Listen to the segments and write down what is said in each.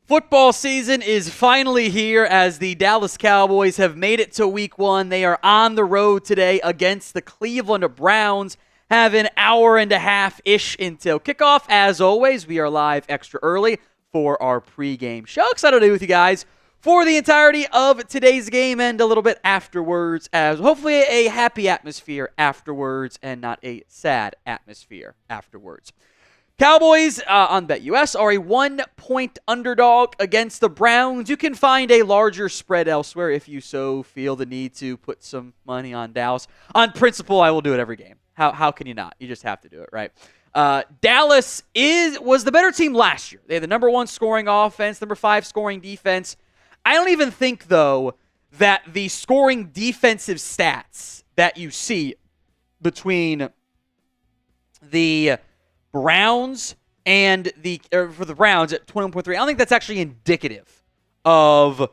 Football season is finally here as the Dallas Cowboys have made it to week 1. They are on the road today against the Cleveland Browns. Have an hour and a half-ish until kickoff. As always, we are live extra early for our pregame show. Excited to be with you guys for the entirety of today's game and a little bit afterwards, as hopefully a happy atmosphere afterwards and not a sad atmosphere afterwards. Cowboys on BetUS are a 1-point underdog against the Browns. You can find a larger spread elsewhere if you so feel the need to put some money on Dallas. On principle, I will do it every game. How can you not? You just have to do it, right? Dallas was the better team last year. They had the number 1 scoring offense, number 5 scoring defense. I don't even think, though, that the scoring defensive stats that you see between the Browns and for the Browns at 21.3, I don't think that's actually indicative of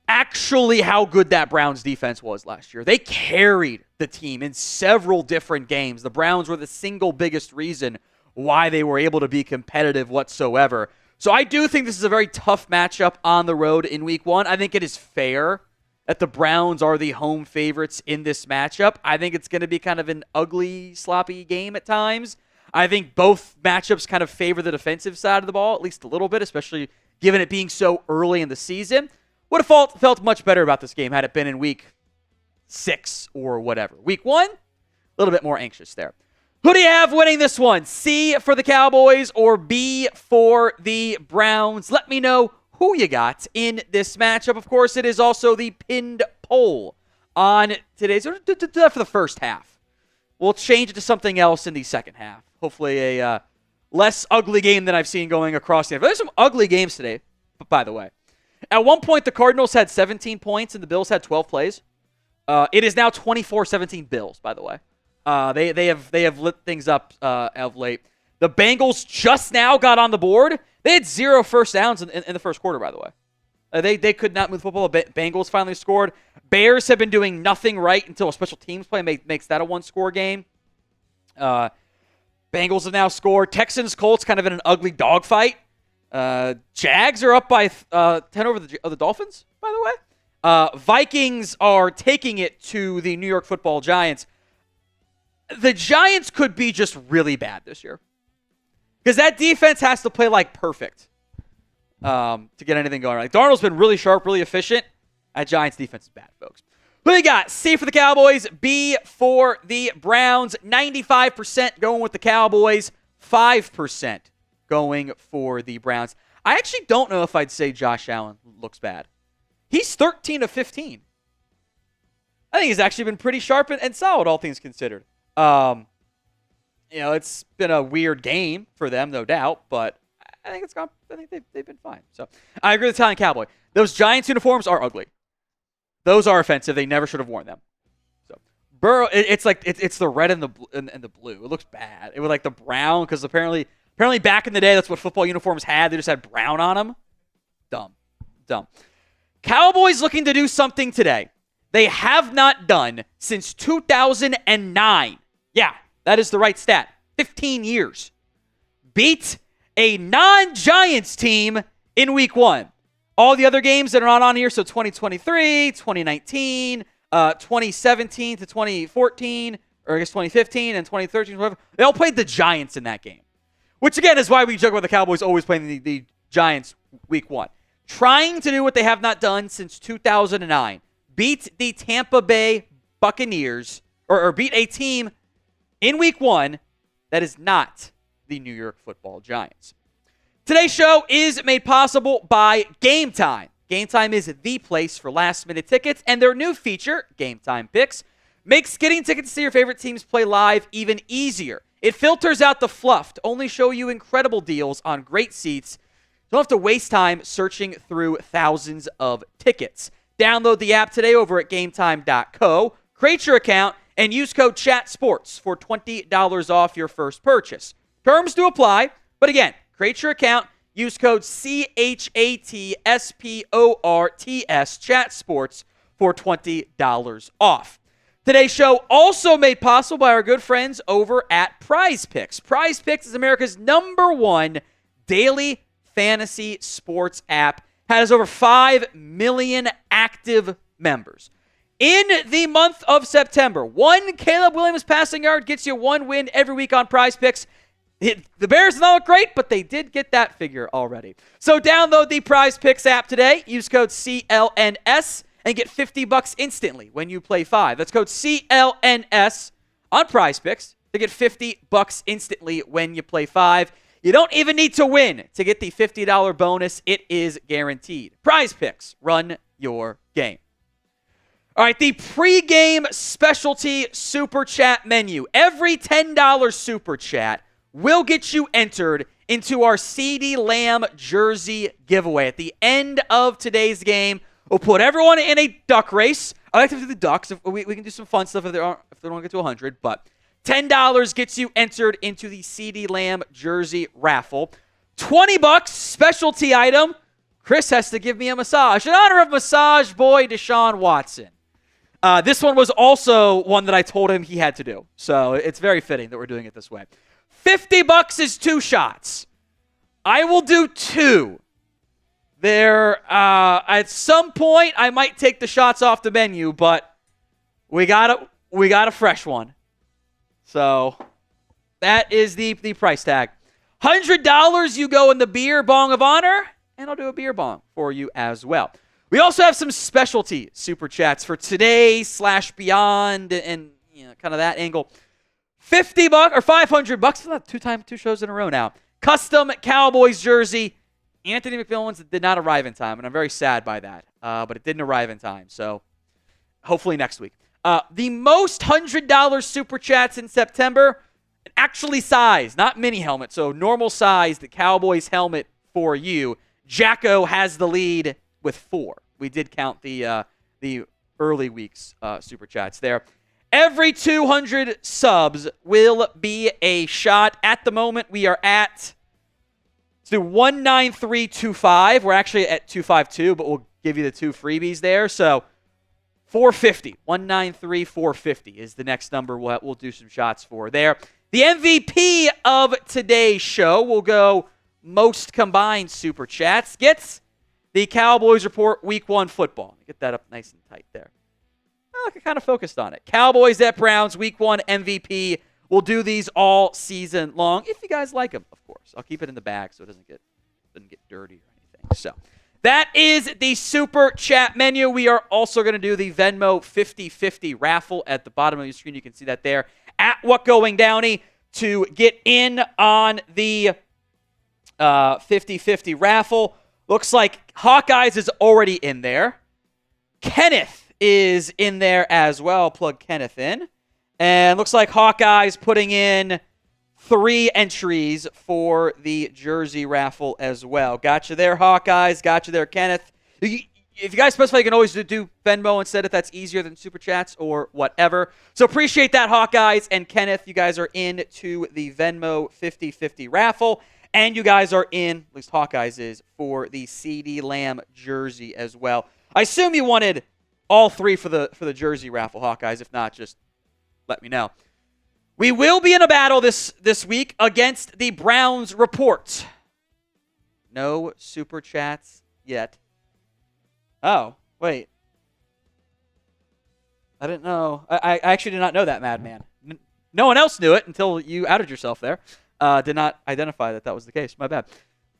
actually how good that Browns defense was last year. They carried the team in several different games. The Browns were the single biggest reason why they were able to be competitive whatsoever. So I do think this is a very tough matchup on the road in week 1. I think it is fair that the Browns are the home favorites in this matchup. I think it's going to be kind of an ugly, sloppy game at times. I think both matchups kind of favor the defensive side of the ball, at least a little bit, especially given it being so early in the season. Would have felt much better about this game had it been in week 6 or whatever. Week 1, a little bit more anxious there. Who do you have winning this one? C for the Cowboys or B for the Browns? Let me know who you got in this matchup. Of course, it is also the pinned poll on today's for the first half. We'll change it to something else in the second half. Hopefully a less ugly game than I've seen going across the NFL. There's some ugly games today, by the way. At one point, the Cardinals had 17 points and the Bills had 12 plays. It is now 24-17 Bills, by the way. They have lit things up of late. The Bengals just now got on the board. They had 0 first downs in the first quarter, by the way. They could not move the football. The Bengals finally scored. Bears have been doing nothing right until a special teams play makes that a 1-score game. Bengals have now scored. Texans, Colts kind of in an ugly dogfight. Jags are up by 10 over the Dolphins, by the way. Vikings are taking it to the New York Football Giants. The Giants could be just really bad this year. Because that defense has to play like perfect to get anything going. Like Darnold's been really sharp, really efficient. That Giants defense is bad, folks. Who you got? C for the Cowboys, B for the Browns. 95% going with the Cowboys, 5% going for the Browns. I actually don't know if I'd say Josh Allen looks bad. He's 13 of 15. I think he's actually been pretty sharp and solid, all things considered. It's been a weird game for them, no doubt, but I think they've been fine. So I agree with the Italian Cowboy. Those Giants uniforms are ugly. Those are offensive. They never should have worn them. So Burrow, it's the red and the blue. It looks bad. It was like the brown because apparently back in the day that's what football uniforms had. They just had brown on them. Dumb. Cowboys looking to do something today they have not done since 2009. Yeah, that is the right stat. 15 years. Beat a non-Giants team in week 1. All the other games that are not on here, so 2023, 2019, 2017 to 2014, or I guess 2015 and 2013, whatever, they all played the Giants in that game. Which, again, is why we joke about the Cowboys always playing the Giants week 1. Trying to do what they have not done since 2009. Beat the Tampa Bay Buccaneers, or beat a team in week 1 that is not the New York Football Giants. Today's show is made possible by Game Time. Game Time is the place for last-minute tickets, and their new feature, Game Time Picks, makes getting tickets to see your favorite teams play live even easier. It filters out the fluff to only show you incredible deals on great seats. You don't have to waste time searching through thousands of tickets. Download the app today over at GameTime.co. Create your account and use code CHATSPORTS for $20 off your first purchase. Terms do apply, but again, create your account, use code CHATSPORTS, CHATSPORTS, for $20 off. Today's show also made possible by our good friends over at Prize Picks. Prize Picks is America's #1 daily fantasy sports app has over 5 million active members. In the month of September, one Caleb Williams passing yard gets you one win every week on Prize Picks. The Bears don't look great, but they did get that figure already. So download the Prize Picks app today. Use code CLNS and get $50 instantly when you play 5. That's code CLNS on Prize Picks to get $50 instantly when you play 5. You don't even need to win to get the $50 bonus. It is guaranteed. Prize Picks. Run your game. All right, the pregame specialty super chat menu. Every $10 super chat will get you entered into our CeeDee Lamb jersey giveaway. At the end of today's game, we'll put everyone in a duck race. I like to do the ducks. We can do some fun stuff if they don't get to 100, but $10 gets you entered into the CeeDee Lamb jersey raffle. $20 specialty item. Chris has to give me a massage in honor of massage boy Deshaun Watson. This one was also one that I told him he had to do, so it's very fitting that we're doing it this way. $50 is 2 shots. I will do 2. At some point, I might take the shots off the menu, but we got a fresh one. So that is the price tag. $100, you go in the beer bong of honor, and I'll do a beer bong for you as well. We also have some specialty super chats for today / beyond, and kind of that angle. $50 or $500. 2 shows in a row now. Custom Cowboys jersey. Anthony McMillan's did not arrive in time, and I'm very sad by that. But it didn't arrive in time, so hopefully next week. The most $100 super chats in September, actually size, not mini helmet, so normal size, the Cowboys helmet for you. Jacko has the lead with 4. We did count the early weeks super chats there. Every 200 subs will be a shot. At the moment, we are at 19325. We're actually at 252, but we'll give you the 2 freebies there. So 450. 193,450 is the next number we'll do some shots for there. The MVP of today's show will go most combined super chats. Gets the Cowboys Report Week 1 football. Get that up nice and tight there. I kind of focused on it. Cowboys at Browns, Week 1 MVP. We'll do these all season long, if you guys like them, of course. I'll keep it in the bag so it doesn't get dirty or anything. So that is the super chat menu. We are also going to do the Venmo 50/50 raffle at the bottom of your screen. You can see that there at What Going Downey to get in on the 50/50 raffle. Looks like Hawkeyes is already in there. Kenneth is in there as well. Plug Kenneth in. And looks like Hawkeyes putting in 3 entries for the jersey raffle as well. Gotcha there, Hawkeyes. Gotcha there, Kenneth. If you guys specify, you can always do Venmo instead if that's easier than Super Chats or whatever. So appreciate that, Hawkeyes and Kenneth. You guys are in to the Venmo 50/50 raffle. And you guys are in, at least Hawkeyes is, for the CeeDee Lamb jersey as well. I assume you wanted all 3 for the jersey raffle, Hawkeyes. If not, just let me know. We will be in a battle this week against the Browns Report. No super chats yet. Oh, wait. I didn't know. I actually did not know that, Madman. No one else knew it until you outed yourself there. Did not identify that was the case. My bad.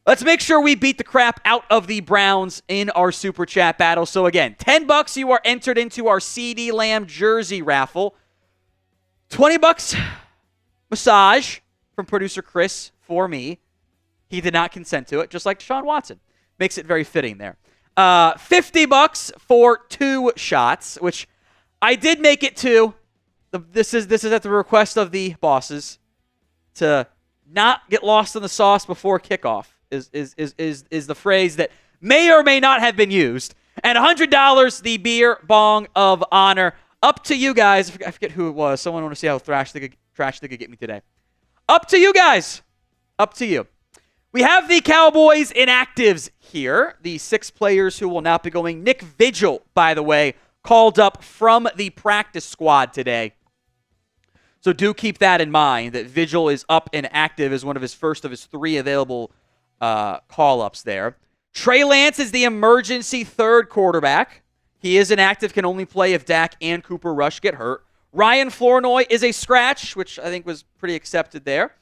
Let's make sure we beat the crap out of the Browns in our super chat battle. So again, $10 you are entered into our CeeDee Lamb jersey raffle. $20 massage from producer Chris for me. He did not consent to it, just like Deshaun Watson. Makes it very fitting there. $50 for 2 shots, which I did make it 2. This is at the request of the bosses to not get lost in the sauce before kickoff. Is the phrase that may or may not have been used. And $100, the beer bong of honor. Up to you guys. I forget who it was. Someone want to see how trash they could get me today. Up to you guys. Up to you. We have the Cowboys inactives here. The 6 players who will not be going. Nick Vigil, by the way, called up from the practice squad today. So do keep that in mind, that Vigil is up and active as one of his first of his 3 available call-ups there. Trey Lance is the emergency third quarterback. He is inactive, can only play if Dak and Cooper Rush get hurt. Ryan Flournoy is a scratch, which I think was pretty accepted there.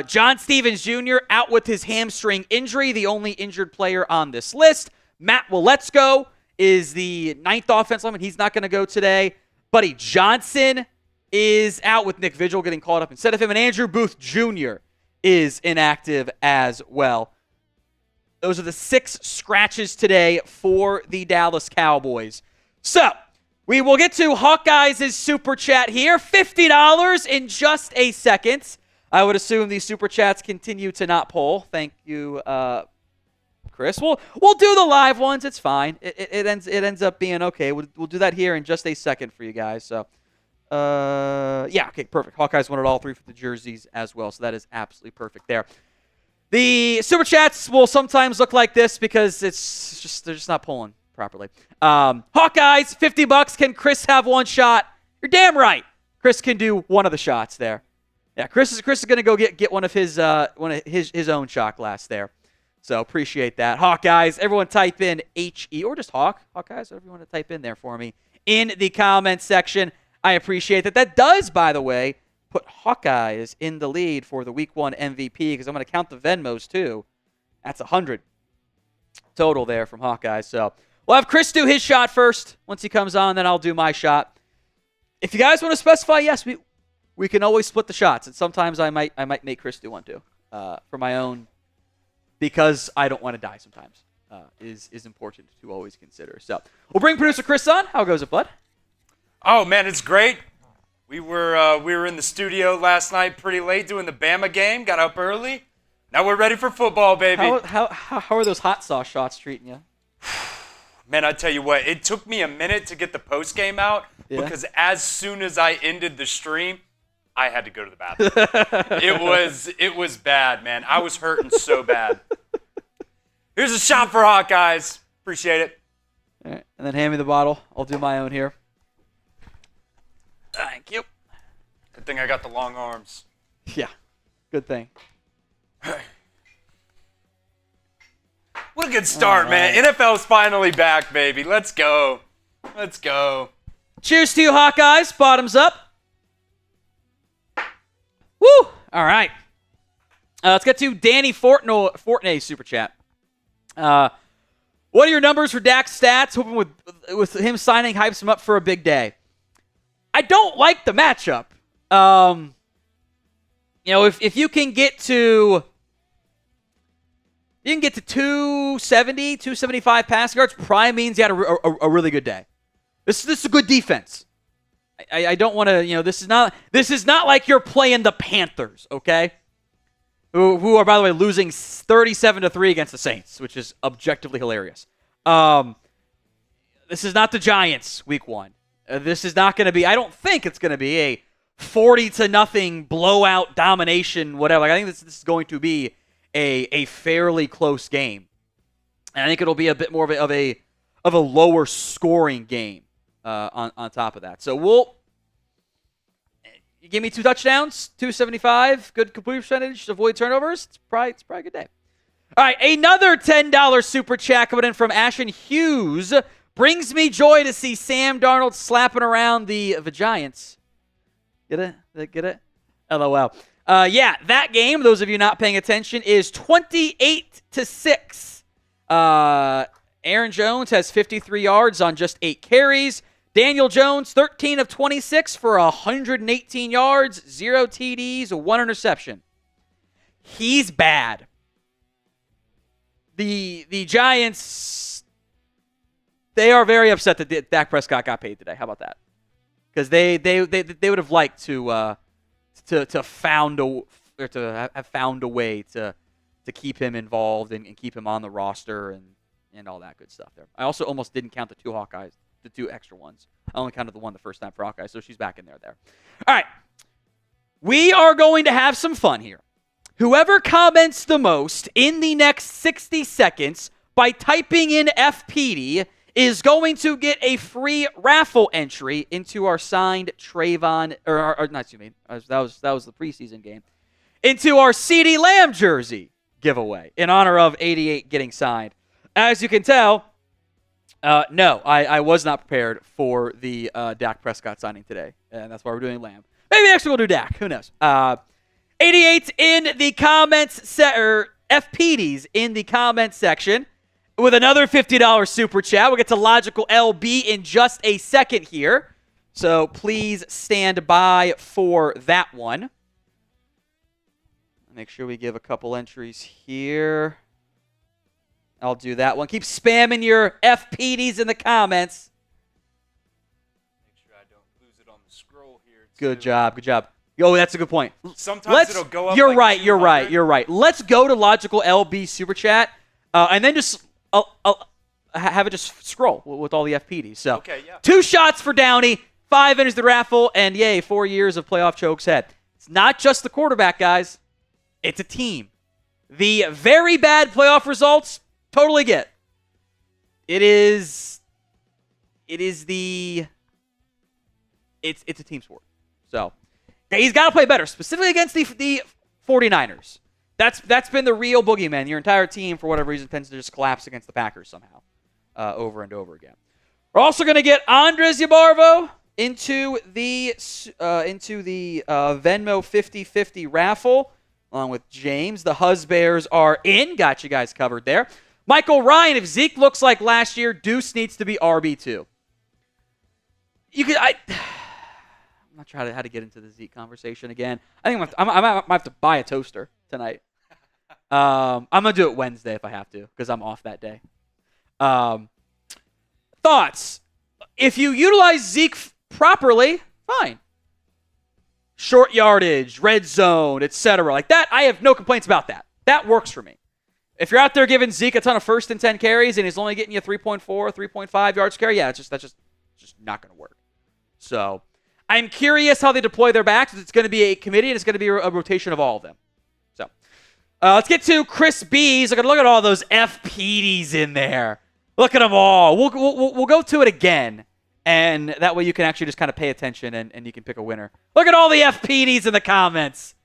John Stevens Jr. out with his hamstring injury, the only injured player on this list. Matt Waletzko is the ninth offense lineman. He's not going to go today. Buddy Johnson is out with Nick Vigil getting called up instead of him. And Andrew Booth Jr. is inactive as well. Those are the 6 scratches today for the Dallas Cowboys. So, we will get to Hawkeyes' Super Chat here. $50 in just a second. I would assume these Super Chats continue to not poll. Thank you, Chris. We'll do the live ones. It's fine. It ends up being okay. We'll do that here in just a second for you guys. So, yeah, okay, perfect. Hawkeyes wanted all 3 for the jerseys as well, so that is absolutely perfect there. The Super Chats will sometimes look like this because they're just not pulling properly. Hawkeyes, $50. Can Chris have one shot? You're damn right. Chris can do one of the shots there. Yeah, Chris is going to go get one of his own shot glass there. So appreciate that. Hawkeyes, everyone type in HE or just Hawkeyes, whatever you want to type in there for me in the comments section. I appreciate that. That does, by the way, put Hawkeyes in the lead for the Week 1 MVP because I'm going to count the Venmos too. That's 100 total there from Hawkeyes. So we'll have Chris do his shot first. Once he comes on, then I'll do my shot. If you guys want to specify, yes, we can always split the shots. And sometimes I might make Chris do one too for my own, because I don't want to die sometimes. Is important to always consider. So we'll bring producer Chris on. How goes it, bud? Oh man, it's great. We were in the studio last night pretty late doing the Bama game. Got up early. Now we're ready for football, baby. How are those hot sauce shots treating you? Man, I tell you what, it took me a minute to get the postgame out because as soon as I ended the stream, I had to go to the bathroom. It was bad, man. I was hurting so bad. Here's a shot for Hawkeyes. Appreciate it. All right, and then hand me the bottle. I'll do my own here. Thank you. Good thing I got the long arms. Yeah, good thing. What a good start, man. NFL's finally back, baby. Let's go. Let's go. Cheers to you, Hawkeyes. Bottoms up. Woo! All right. Let's get to Danny Fortnay's Super Chat. What are your numbers for Dak's stats? Hoping with him signing hypes him up for a big day. I don't like the matchup. If you can get to 270, 275 passing yards, probably means you had a really good day. This is a good defense. I don't want to, this is not like you're playing the Panthers, okay? Who are, by the way, losing 37-3 against the Saints, which is objectively hilarious. This is not the Giants Week 1. This is not going to be, I don't think it's going to be a 40-0 blowout domination, whatever. I think this is going to be a fairly close game. And I think it'll be a bit more of a lower scoring game on top of that. So you give me 2 touchdowns, 275, good complete percentage, avoid turnovers. It's probably a good day. All right, another $10 super chat coming in from Ashton Hughes. Brings me joy to see Sam Darnold slapping around the Giants. Get it? LOL. Yeah, that game, those of you not paying attention, is 28-6. Aaron Jones has 53 yards on just 8 carries. Daniel Jones, 13 of 26 for 118 yards, 0 TDs, 1 interception. He's bad. The Giants, they are very upset that Dak Prescott got paid today. How about that? Because they would have liked to have found a way to keep him involved and keep him on the roster and all that good stuff there. I also almost didn't count the 2 Hawkeyes, the 2 extra ones. I only counted the one the first time for Hawkeyes, so she's back in there. All right. We are going to have some fun here. Whoever comments the most in the next 60 seconds by typing in FPD is going to get a free raffle entry into our signed Trayvon, or not, excuse me, that was the preseason game, into our CeeDee Lamb jersey. giveaway in honor of 88 getting signed. As you can tell, no, I was not prepared for the Dak Prescott signing today, and that's why we're doing Lamb. Maybe actually we'll do Dak. Who knows? 88 in the comments, or FPDs in the comments section with another $50 super chat. We'll get to Logical LB in just a second here, so please stand by for that one. Make sure we give a couple entries here. I'll do that one. Keep spamming your FPDs in the comments. Make sure I don't lose it on the scroll here. Good job. Good job. Oh, that's a good point. Sometimes it'll go up. You're like right. 200. You're right. Let's go to Logical LB Super Chat, and then just have it just scroll with all the FPDs. So, okay, yeah. 2 shots for Downey, 5 enters the raffle, and yay, 4 years of playoff chokes head. It's not just the quarterback, guys. It's a team. The very bad playoff results, totally get. It's a team sport. So, he's got to play better, specifically against the 49ers. That's been the real boogeyman. Your entire team, for whatever reason, tends to just collapse against the Packers somehow, over and over again. We're also going to get Andres Yabarvo into the Venmo 50-50 raffle, along with James. The Husbears are in. Got you guys covered there. Michael Ryan, if Zeke looks like last year, Deuce needs to be RB2. I'm not sure how to get into the Zeke conversation again. I think I might have to buy a toaster tonight. I'm going to do it Wednesday if I have to, because I'm off that day. Thoughts? If you utilize Zeke properly, fine. Short yardage, red zone, etc. Like that, I have no complaints about that. That works for me. If you're out there giving Zeke a ton of 1st and 10 carries and he's only getting you 3.4, 3.5 yards carry, yeah, that's just not going to work. So I'm curious how they deploy their backs. It's going to be a committee and it's going to be a rotation of all of them. So let's get to Chris B's. Look at all those FPDs in there. Look at them all. We'll go to it again. And that way you can actually just kind of pay attention and you can pick a winner. Look at all the FPDs in the comments.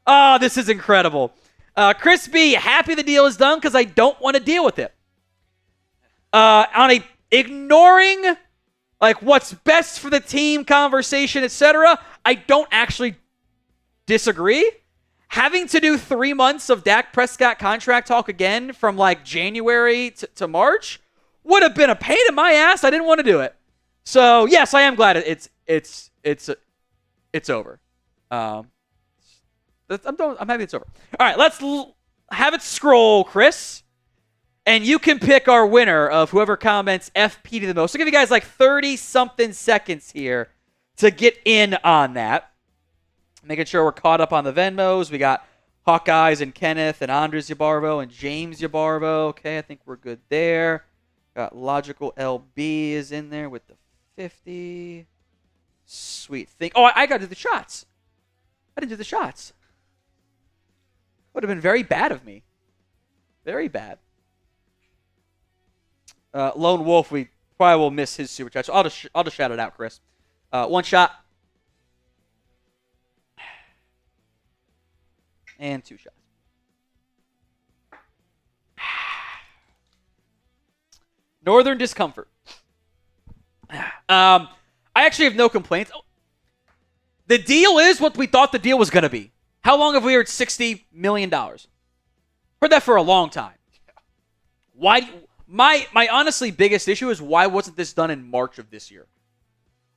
Oh, this is incredible. Chris B, happy the deal is done because I don't want to deal with it. Ignoring like what's best for the team conversation, etc., I don't actually disagree. Having to do 3 months of Dak Prescott contract talk again from like January to March would have been a pain in my ass. I didn't want to do it. So yes, I am glad it's over. I'm happy it's over. All right, let's have it scroll, Chris, and you can pick our winner of whoever comments FP the most. I'll give you guys like 30-something seconds here to get in on that. Making sure we're caught up on the Venmos. We got Hawkeyes and Kenneth and Andres Yabarvo and James Yabarvo. Okay, I think we're good there. Got Logical LB is in there with the 50. Sweet thing. Oh, I got to do the shots. I didn't do the shots. Would have been very bad of me. Very bad. Lone Wolf, we probably will miss his super chat. So I'll just shout it out, Chris. 1 shot. And 2 shots. Northern discomfort. I actually have no complaints. The deal is what we thought the deal was going to be. How long have we heard $60 million? Heard that for a long time. Why? My honestly biggest issue is why wasn't this done in March of this year?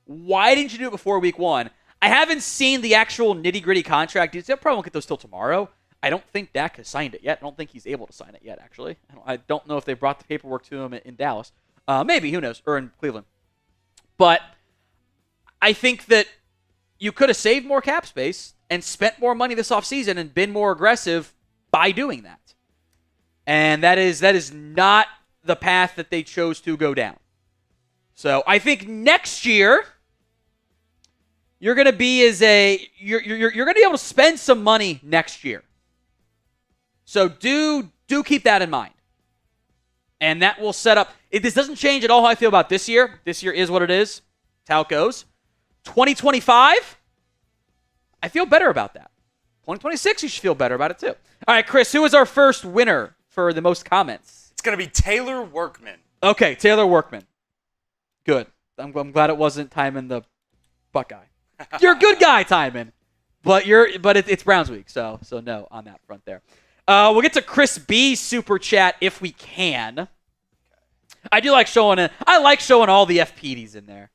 Why didn't you do it before week 1? I haven't seen the actual nitty-gritty contract. I probably won't get those till tomorrow. I don't think Dak has signed it yet. I don't think he's able to sign it yet, actually. I don't know if they brought the paperwork to him in Dallas. Maybe, who knows, or in Cleveland. But I think that you could have saved more cap space and spent more money this offseason and been more aggressive by doing that. And that is not the path that they chose to go down. So I think next year you're going to be you're going to be able to spend some money next year. So do keep that in mind. And that will set up. This doesn't change at all how I feel about this year. This year is what it is. It's how it goes. 2025, I feel better about that. 2026, you should feel better about it too. All right, Chris, who is our first winner for the most comments? It's going to be Taylor Workman. Okay, Taylor Workman. Good. I'm glad it wasn't Timon the Buckeye. You're a good guy, Timon. But it's Browns week, so no on that front there. We'll get to Chris B's super chat if we can. I like showing all the FPDs in there.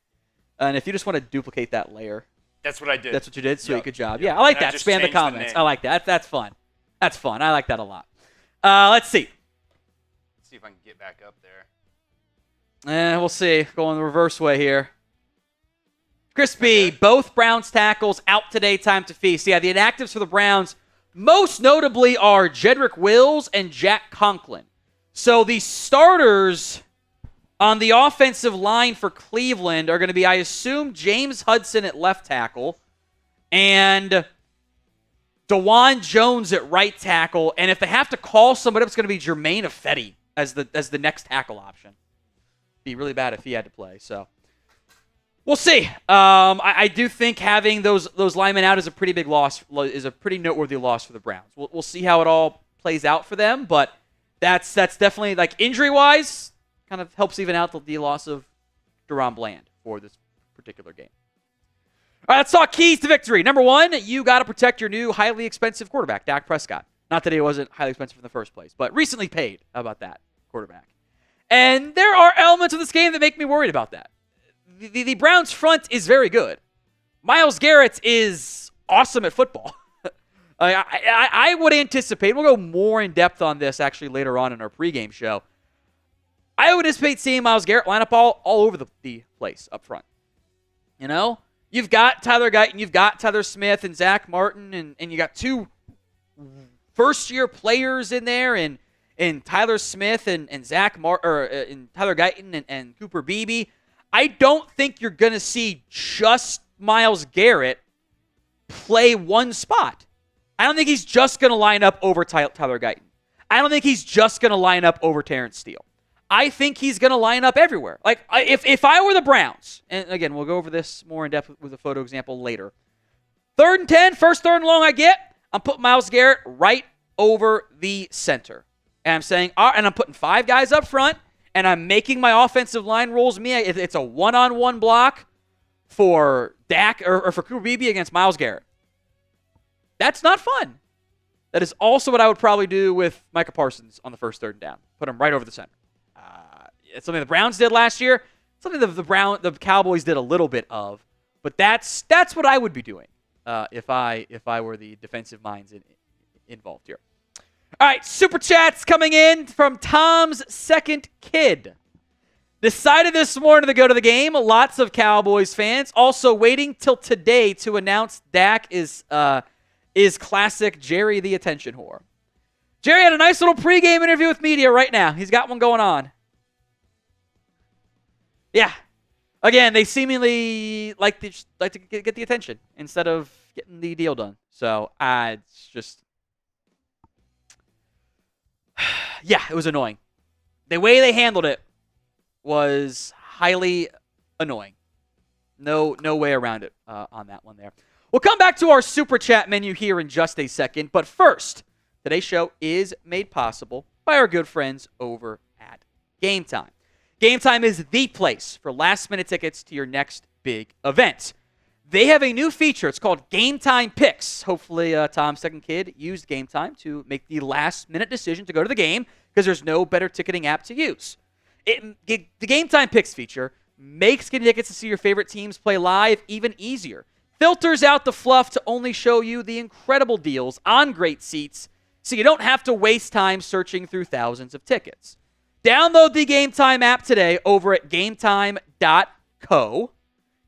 And if you just want to duplicate that layer. That's what I did. That's what you did? Sweet, good job. Yep. Yeah, I like And that. just Span the changed the comments. name. I like that. That's fun. That's fun. I like that a lot. Let's see. Let's see if I can get back up there. We'll see. Going the reverse way here. Chris B, both Browns tackles out today, time to feast. Yeah, the inactives for the Browns most notably are Jedrick Wills and Jack Conklin. So the starters on the offensive line for Cleveland are going to be, I assume, James Hudson at left tackle and DeJuan Jones at right tackle. And if they have to call somebody up, it's going to be Jermaine Ifedi as the next tackle option. Be really bad if he had to play. So we'll see. I do think having those linemen out is a pretty big loss, is a pretty noteworthy loss for the Browns. We'll see how it all plays out for them, but that's definitely, like, injury-wise, kind of helps even out the loss of Deron Bland for this particular game. All right, let's talk keys to victory. Number one, you got to protect your new highly expensive quarterback, Dak Prescott. Not that he wasn't highly expensive in the first place, but recently paid. How about that, quarterback? And there are elements of this game that make me worried about that. The Browns' front is very good. Myles Garrett is awesome at football. I would anticipate, we'll go more in depth on this actually later on in our pregame show. I would anticipate seeing Myles Garrett line up all over the place up front. You know? You've got Tyler Guyton, you've got Tyler Smith and Zach Martin, and you got two first-year players in there, and Tyler Smith and Tyler Guyton and Cooper Beebe. I don't think you're going to see just Myles Garrett play one spot. I don't think he's just going to line up over Tyler Guyton. I don't think he's just going to line up over Terrence Steele. I think he's going to line up everywhere. Like, if I were the Browns, and again, we'll go over this more in depth with a photo example later. 3rd and 10, first third and long I get, I'm putting Myles Garrett right over the center. And I'm saying, and I'm putting 5 guys up front, and I'm making my offensive line rules me. It's a one-on-one block for Dak or for Cooper Beebe against Myles Garrett. That's not fun. That is also what I would probably do with Micah Parsons on the first third and down. Put him right over the center. It's something the Browns did last year. Something the Cowboys did a little bit of. But that's what I would be doing if I were the defensive minds involved here. All right, super chats coming in from Tom's second kid. Decided this morning to go to the game. Lots of Cowboys fans also waiting till today to announce Dak is classic Jerry the attention whore. Jerry had a nice little pregame interview with media right now. He's got one going on. Yeah. Again, they seemingly like to get the attention instead of getting the deal done. So it's just, yeah, it was annoying. The way they handled it was highly annoying. No way around it on that one there. We'll come back to our super chat menu here in just a second. But first, today's show is made possible by our good friends over at Game Time. Game Time is the place for last-minute tickets to your next big event. They have a new feature. It's called Game Time Picks. Hopefully, Tom's second kid used Game Time to make the last-minute decision to go to the game because there's no better ticketing app to use. The Game Time Picks feature makes getting tickets to see your favorite teams play live even easier. Filters out the fluff to only show you the incredible deals on great seats so you don't have to waste time searching through thousands of tickets. Download the Game Time app today over at gametime.co.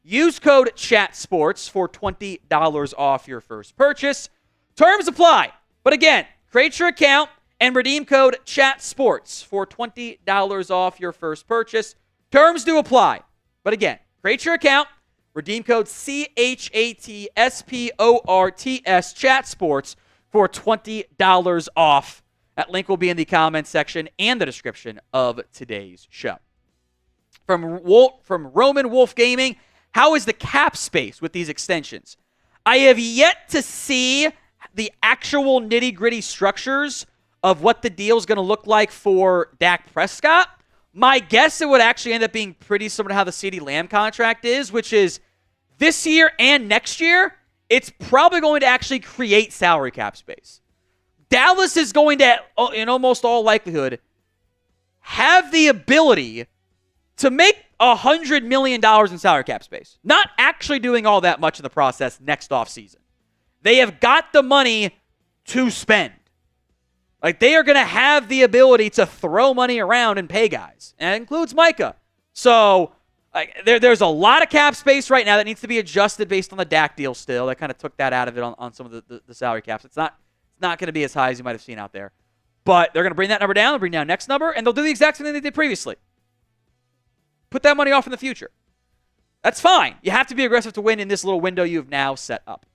Use code CHATSPORTS for $20 off your first purchase. Terms apply. But again, create your account and redeem code CHATSPORTS for $20 off your first purchase. Terms do apply. But again, create your account, redeem code CHATSPORTS, CHATSPORTS for $20 off. That link will be in the comments section and the description of today's show. From Roman Wolf Gaming, how is the cap space with these extensions? I have yet to see the actual nitty-gritty structures of what the deal is going to look like for Dak Prescott, my guess it would actually end up being pretty similar to how the CeeDee Lamb contract is, which is this year and next year, it's probably going to actually create salary cap space. Dallas is going to, in almost all likelihood, have the ability to make $100 million in salary cap space. Not actually doing all that much in the process next offseason. They have got the money to spend. Like, they are going to have the ability to throw money around and pay guys. And that includes Micah. So, there's a lot of cap space right now that needs to be adjusted based on the Dak deal still. That kind of took that out of it on some of the salary caps. It's not going to be as high as you might have seen out there. But they're going to bring that number down. They'll bring down next number. And they'll do the exact same thing they did previously. Put that money off in the future. That's fine. You have to be aggressive to win in this little window you've now set up.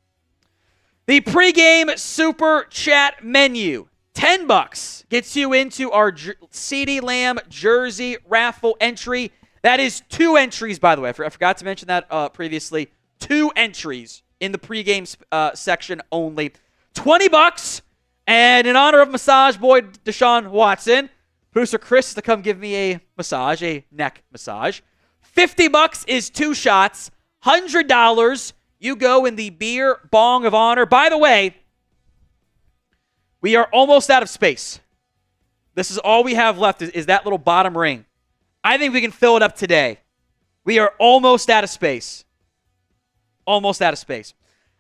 The pregame super chat menu. $10 gets you into our CeeDee Lamb jersey raffle entry. That is 2 entries, by the way. I forgot to mention that previously. 2 entries in the pregame section only. $20, and in honor of Massage Boy Deshaun Watson, producer Chris is to come give me a massage, a neck massage. $50 is 2 shots. $100, you go in the beer bong of honor. By the way, we are almost out of space. This is all we have left is that little bottom ring. I think we can fill it up today. We are almost out of space. Almost out of space.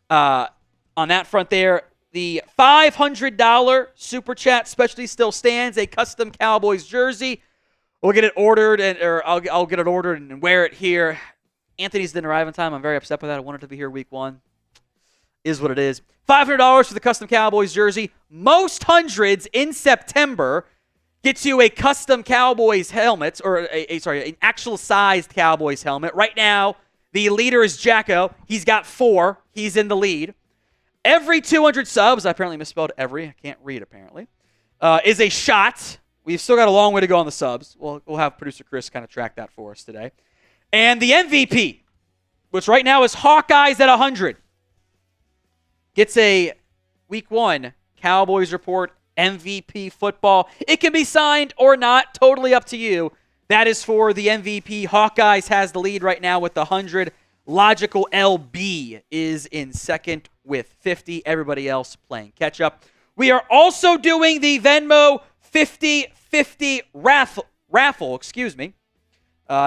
On that front there, the $500 Super Chat specialty still stands. A custom Cowboys jersey. We'll get it ordered, I'll get it ordered and wear it here. Anthony's didn't arrive in time. I'm very upset with that. I wanted to be here week 1. Is what it is. $500 for the custom Cowboys jersey. Most hundreds in September gets you a custom Cowboys helmet, or an actual sized Cowboys helmet. Right now, the leader is Jacko. He's got 4. He's in the lead. Every 200 subs, I apparently misspelled every. I can't read apparently, is a shot. We've still got a long way to go on the subs. We'll have producer Chris kind of track that for us today. And the MVP, which right now is Hawkeyes at 100, gets a Week 1 Cowboys Report MVP football. It can be signed or not, totally up to you. That is for the MVP. Hawkeyes has the lead right now with 100. Logical LB is in second with 50. Everybody else playing catch up. We are also doing the Venmo 50-50 raffle. Excuse me.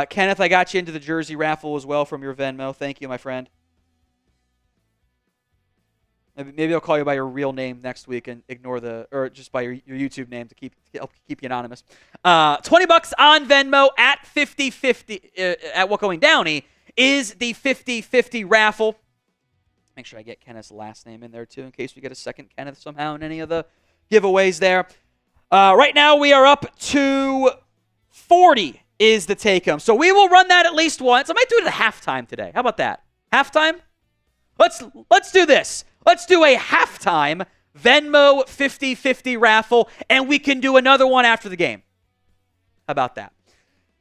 Kenneth, I got you into the jersey raffle as well from your Venmo. Thank you, my friend. Maybe I'll call you by your real name next week and ignore or just by your YouTube name to help keep you anonymous. $20 on Venmo at 50-50 at What Going Downey is the 50-50 raffle. Make sure I get Kenneth's last name in there too in case we get a second Kenneth somehow in any of the giveaways there. Right now we are up to 40 is the take-home. So we will run that at least once. I might do it at halftime today. How about that? Halftime? Let's do this. Let's do a halftime Venmo 50-50 raffle, and we can do another one after the game. How about that?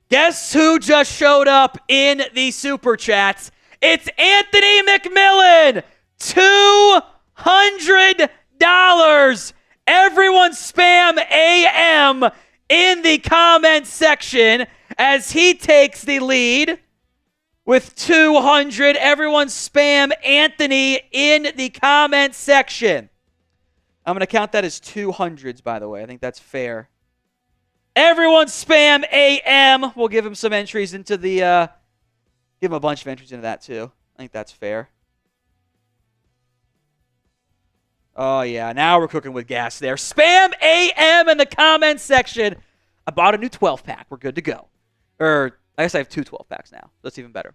Guess who just showed up in the Super Chats? It's Anthony McMillan. $200. Everyone spam AM in the comment section as he takes the lead. With 200, everyone spam Anthony in the comment section. I'm going to count that as 200s, by the way. I think that's fair. Everyone spam AM. We'll give him some entries into the... give him a bunch of entries into that, too. I think that's fair. Oh, yeah. Now we're cooking with gas there. Spam AM in the comment section. I bought a new 12-pack. We're good to go. I guess I have 2 12-packs now. That's even better.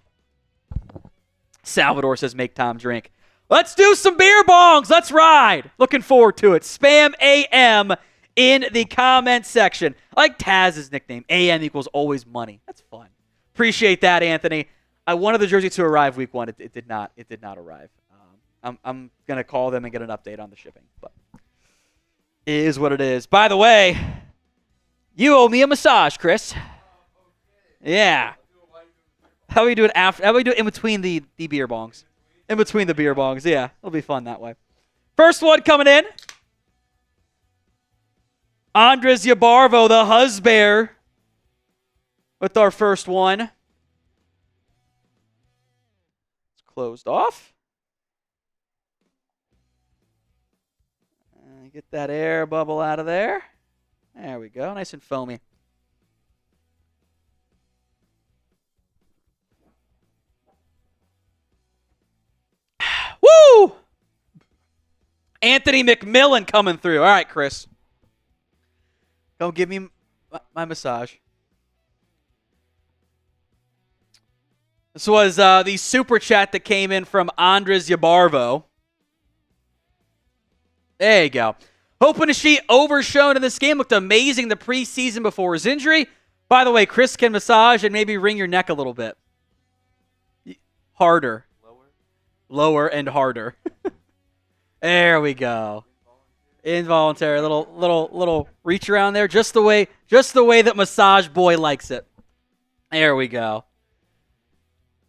Salvador says, make Tom drink. Let's do some beer bongs. Let's ride. Looking forward to it. Spam AM in the comment section. I like Taz's nickname. AM equals always money. That's fun. Appreciate that, Anthony. I wanted the jersey to arrive week 1. It did not. It did not arrive. I'm going to call them and get an update on the shipping. But it is what it is. By the way, you owe me a massage, Chris. Yeah. How are we doing after? How are we doing in between the beer bongs? In between the beer bongs, yeah. It'll be fun that way. First one coming in. Andres Yabarvo, the husbear, with our first one. It's closed off. Get that air bubble out of there. There we go. Nice and foamy. Woo! Anthony McMillan coming through. All right, Chris. Go give me my massage. This was the super chat that came in from Andres Yabarvo. There you go. Hoping to see overshown in this game. Looked amazing the preseason before his injury. By the way, Chris can massage and maybe wring your neck a little bit. Harder. Lower and harder. There we go. Involuntary. Little reach around there. Just the way that Massage Boy likes it. There we go.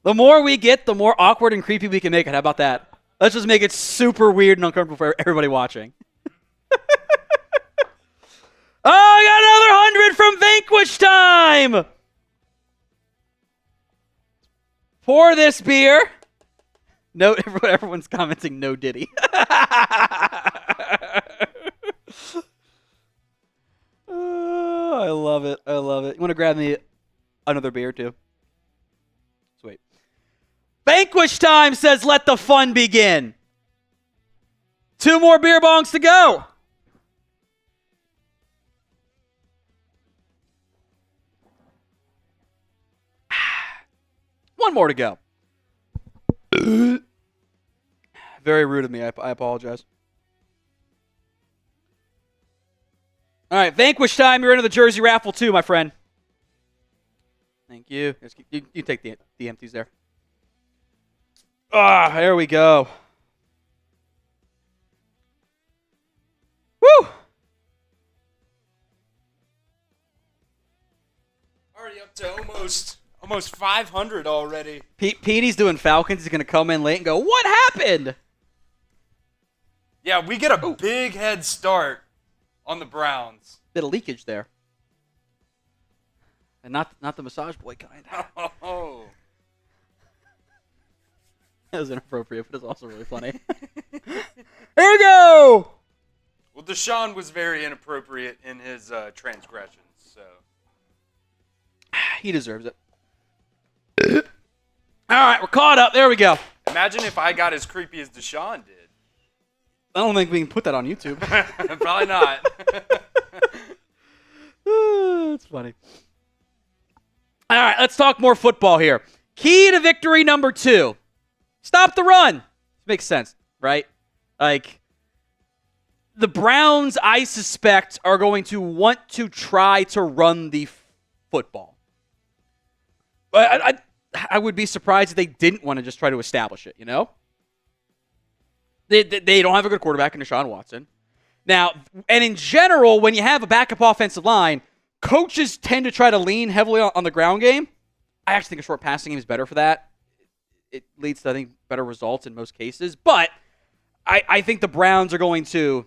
The more we get, the more awkward and creepy we can make it. How about that? Let's just make it super weird and uncomfortable for everybody watching. Oh, I got another 100 from Vanquish Time! Pour this beer. No, everyone's commenting no Diddy. Oh, I love it. I love it. You want to grab me another beer too? Sweet. Vanquish Time says, let the fun begin. 2 more beer bongs to go. One more to go. Very rude of me. I apologize. All right, Vanquish Time. You're into the jersey raffle too, my friend. Thank you. You take the empties there. Ah, there we go. Woo! Already up to almost 500 already. Petey's doing Falcons. He's going to come in late and go, what happened? Yeah, we get a big head start on the Browns. Bit of leakage there. And not the Massage Boy kind. Oh. That was inappropriate, but it's also really funny. Here we go! Well, Deshaun was very inappropriate in his transgressions, so. He deserves it. All right, we're caught up. There we go. Imagine if I got as creepy as Deshaun did. I don't think we can put that on YouTube. Probably not. That's funny. All right, let's talk more football here. Key to victory number 2. Stop the run. Makes sense, right? Like, the Browns, I suspect, are going to want to try to run the football. I would be surprised if they didn't want to just try to establish it, you know? They don't have a good quarterback in Deshaun Watson. Now, and in general, when you have a backup offensive line, coaches tend to try to lean heavily on the ground game. I actually think a short passing game is better for that. It leads to, I think, better results in most cases. But I think the Browns are going to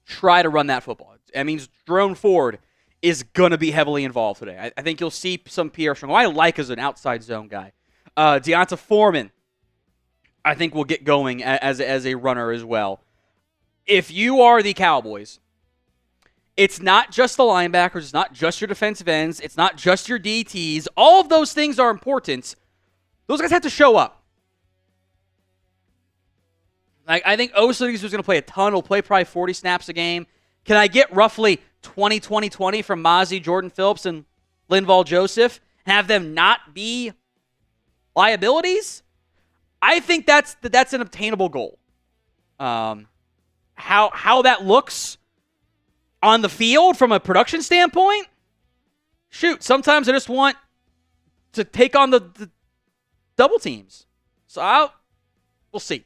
try to run that football. That means Jerome Ford is going to be heavily involved today. I think you'll see some Pierre Strong, who I like as an outside zone guy. Deonta Foreman, I think, will get going as a runner as well. If you are the Cowboys, it's not just the linebackers, it's not just your defensive ends, it's not just your DTs. All of those things are important. Those guys have to show up. Like, I think Osa is going to play a ton. He'll play probably 40 snaps a game. Can I get roughly 20-20-20 from Mozzie, Jordan Phillips, and Linval Joseph? Have them not be liabilities? I think that's an obtainable goal. How that looks on the field from a production standpoint? Shoot, sometimes I just want to take on the double teams. So we'll see.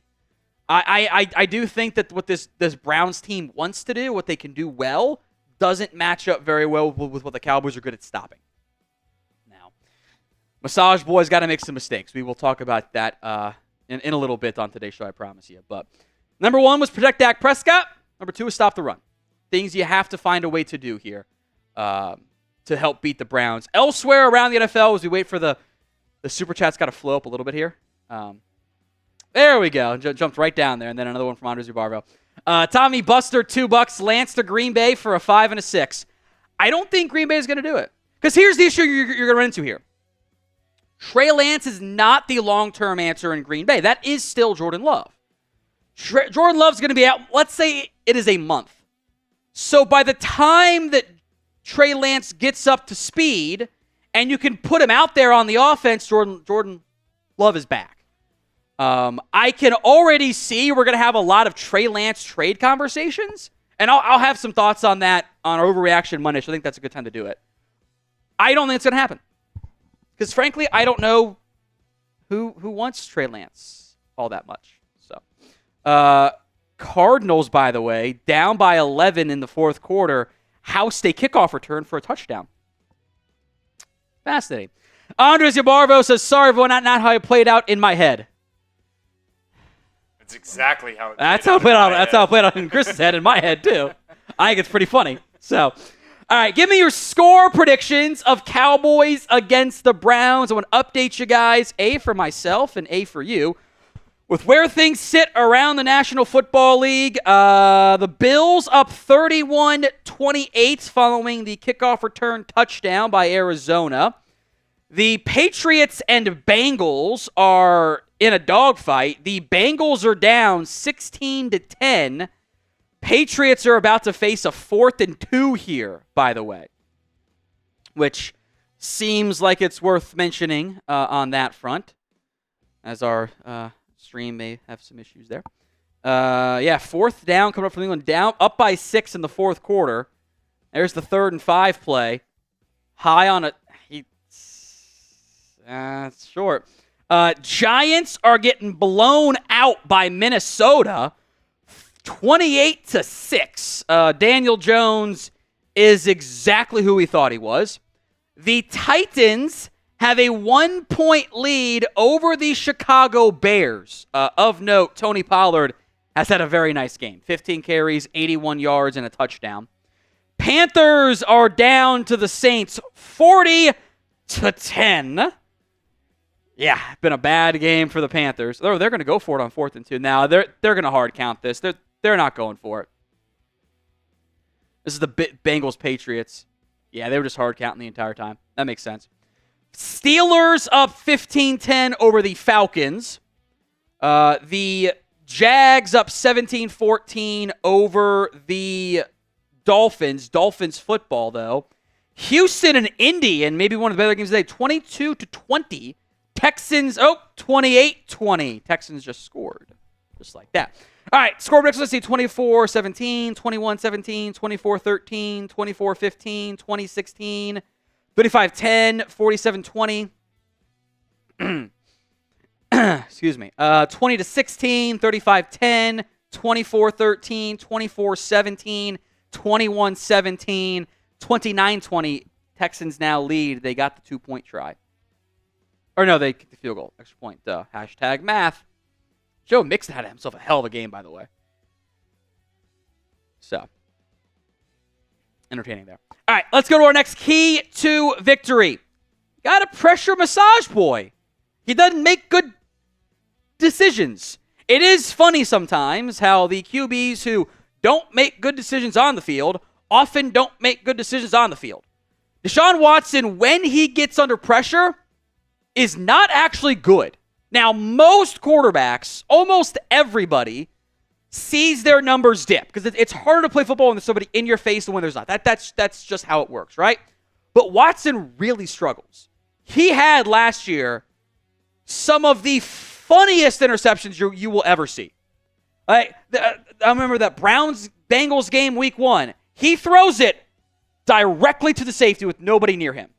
I do think that what this Browns team wants to do, what they can do well, doesn't match up very well with what the Cowboys are good at stopping. Now, Massage Boy's got to make some mistakes. We will talk about that in a little bit on today's show, I promise you. But Number 1 was protect Dak Prescott. Number 2 was stop the run. Things you have to find a way to do here to help beat the Browns. Elsewhere around the NFL, as we wait for the Super Chat's got to flow up a little bit here. There we go. Jumped right down there. And then another one from Andres Ubarvo. Tommy Buster, $2. Lance to Green Bay for a 5 and a 6. I don't think Green Bay is going to do it. Because here's the issue you're going to run into here. Trey Lance is not the long-term answer in Green Bay. That is still Jordan Love. Jordan Love's going to be out, let's say it is a month. So by the time that Trey Lance gets up to speed and you can put him out there on the offense, Jordan Love is back. I can already see we're going to have a lot of Trey Lance trade conversations, and I'll have some thoughts on that on Overreaction Monday, so I think that's a good time to do it. I don't think it's going to happen. Because, frankly, I don't know who wants Trey Lance all that much. So, Cardinals, by the way, down by 11 in the fourth quarter, housed a kickoff return for a touchdown. Fascinating. Andres Yabarvo says, sorry, everyone, not how it played out in my head. That's exactly how it played That's how it played out in Chris's head, in my head, too. I think it's pretty funny. So, all right, give me your score predictions of Cowboys against the Browns. I want to update you guys, A for myself and A for you, with where things sit around the National Football League. The Bills up 31-28 following the kickoff return touchdown by Arizona. The Patriots and Bengals are in a dogfight. The Bengals are down 16-10. Patriots are about to face a 4th and 2 here, by the way, which seems like it's worth mentioning on that front, as our stream may have some issues there. 4th down coming up from England, down up by 6 in the fourth quarter. There's the 3rd and 5 play. High on a... it's short. Giants are getting blown out by Minnesota, 28-6. Daniel Jones is exactly who we thought he was. The Titans have a 1-point lead over the Chicago Bears. Of note, Tony Pollard has had a very nice game. 15 carries, 81 yards, and a touchdown. Panthers are down to the Saints 40-10. Yeah, been a bad game for the Panthers. They're going to go for it on 4th and 2. Now, they're going to hard count this. They're not going for it. This is the Bengals-Patriots. Yeah, they were just hard counting the entire time. That makes sense. Steelers up 15-10 over the Falcons. The Jags up 17-14 over the Dolphins. Dolphins football, though. Houston and Indy, and maybe one of the better games today, 22-20. Texans, 28-20. Texans just scored. Just like that. All right, score predictions. Let's see, 24-17, 21-17, 24-13, 24-15, 20-16, 35-10, 47-20. Excuse me. 20-16, 35-10, 24-13, 24-17, 21-17, 29-20. Texans now lead. They got the 2-point try. Or no, they kicked the field goal. Extra point. Hashtag math. Joe Mixon had himself a hell of a game, by the way. So, entertaining there. All right, let's go to our next key to victory. Got to pressure Massage Boy. He doesn't make good decisions. It is funny sometimes how the QBs who don't make good decisions on the field often don't make good decisions on the field. Deshaun Watson, when he gets under pressure, is not actually good. Now, most quarterbacks, almost everybody, sees their numbers dip because it's harder to play football when there's somebody in your face than when there's not. That's just how it works, right? But Watson really struggles. He had last year some of the funniest interceptions you will ever see. I remember that Browns-Bengals game week 1. He throws it directly to the safety with nobody near him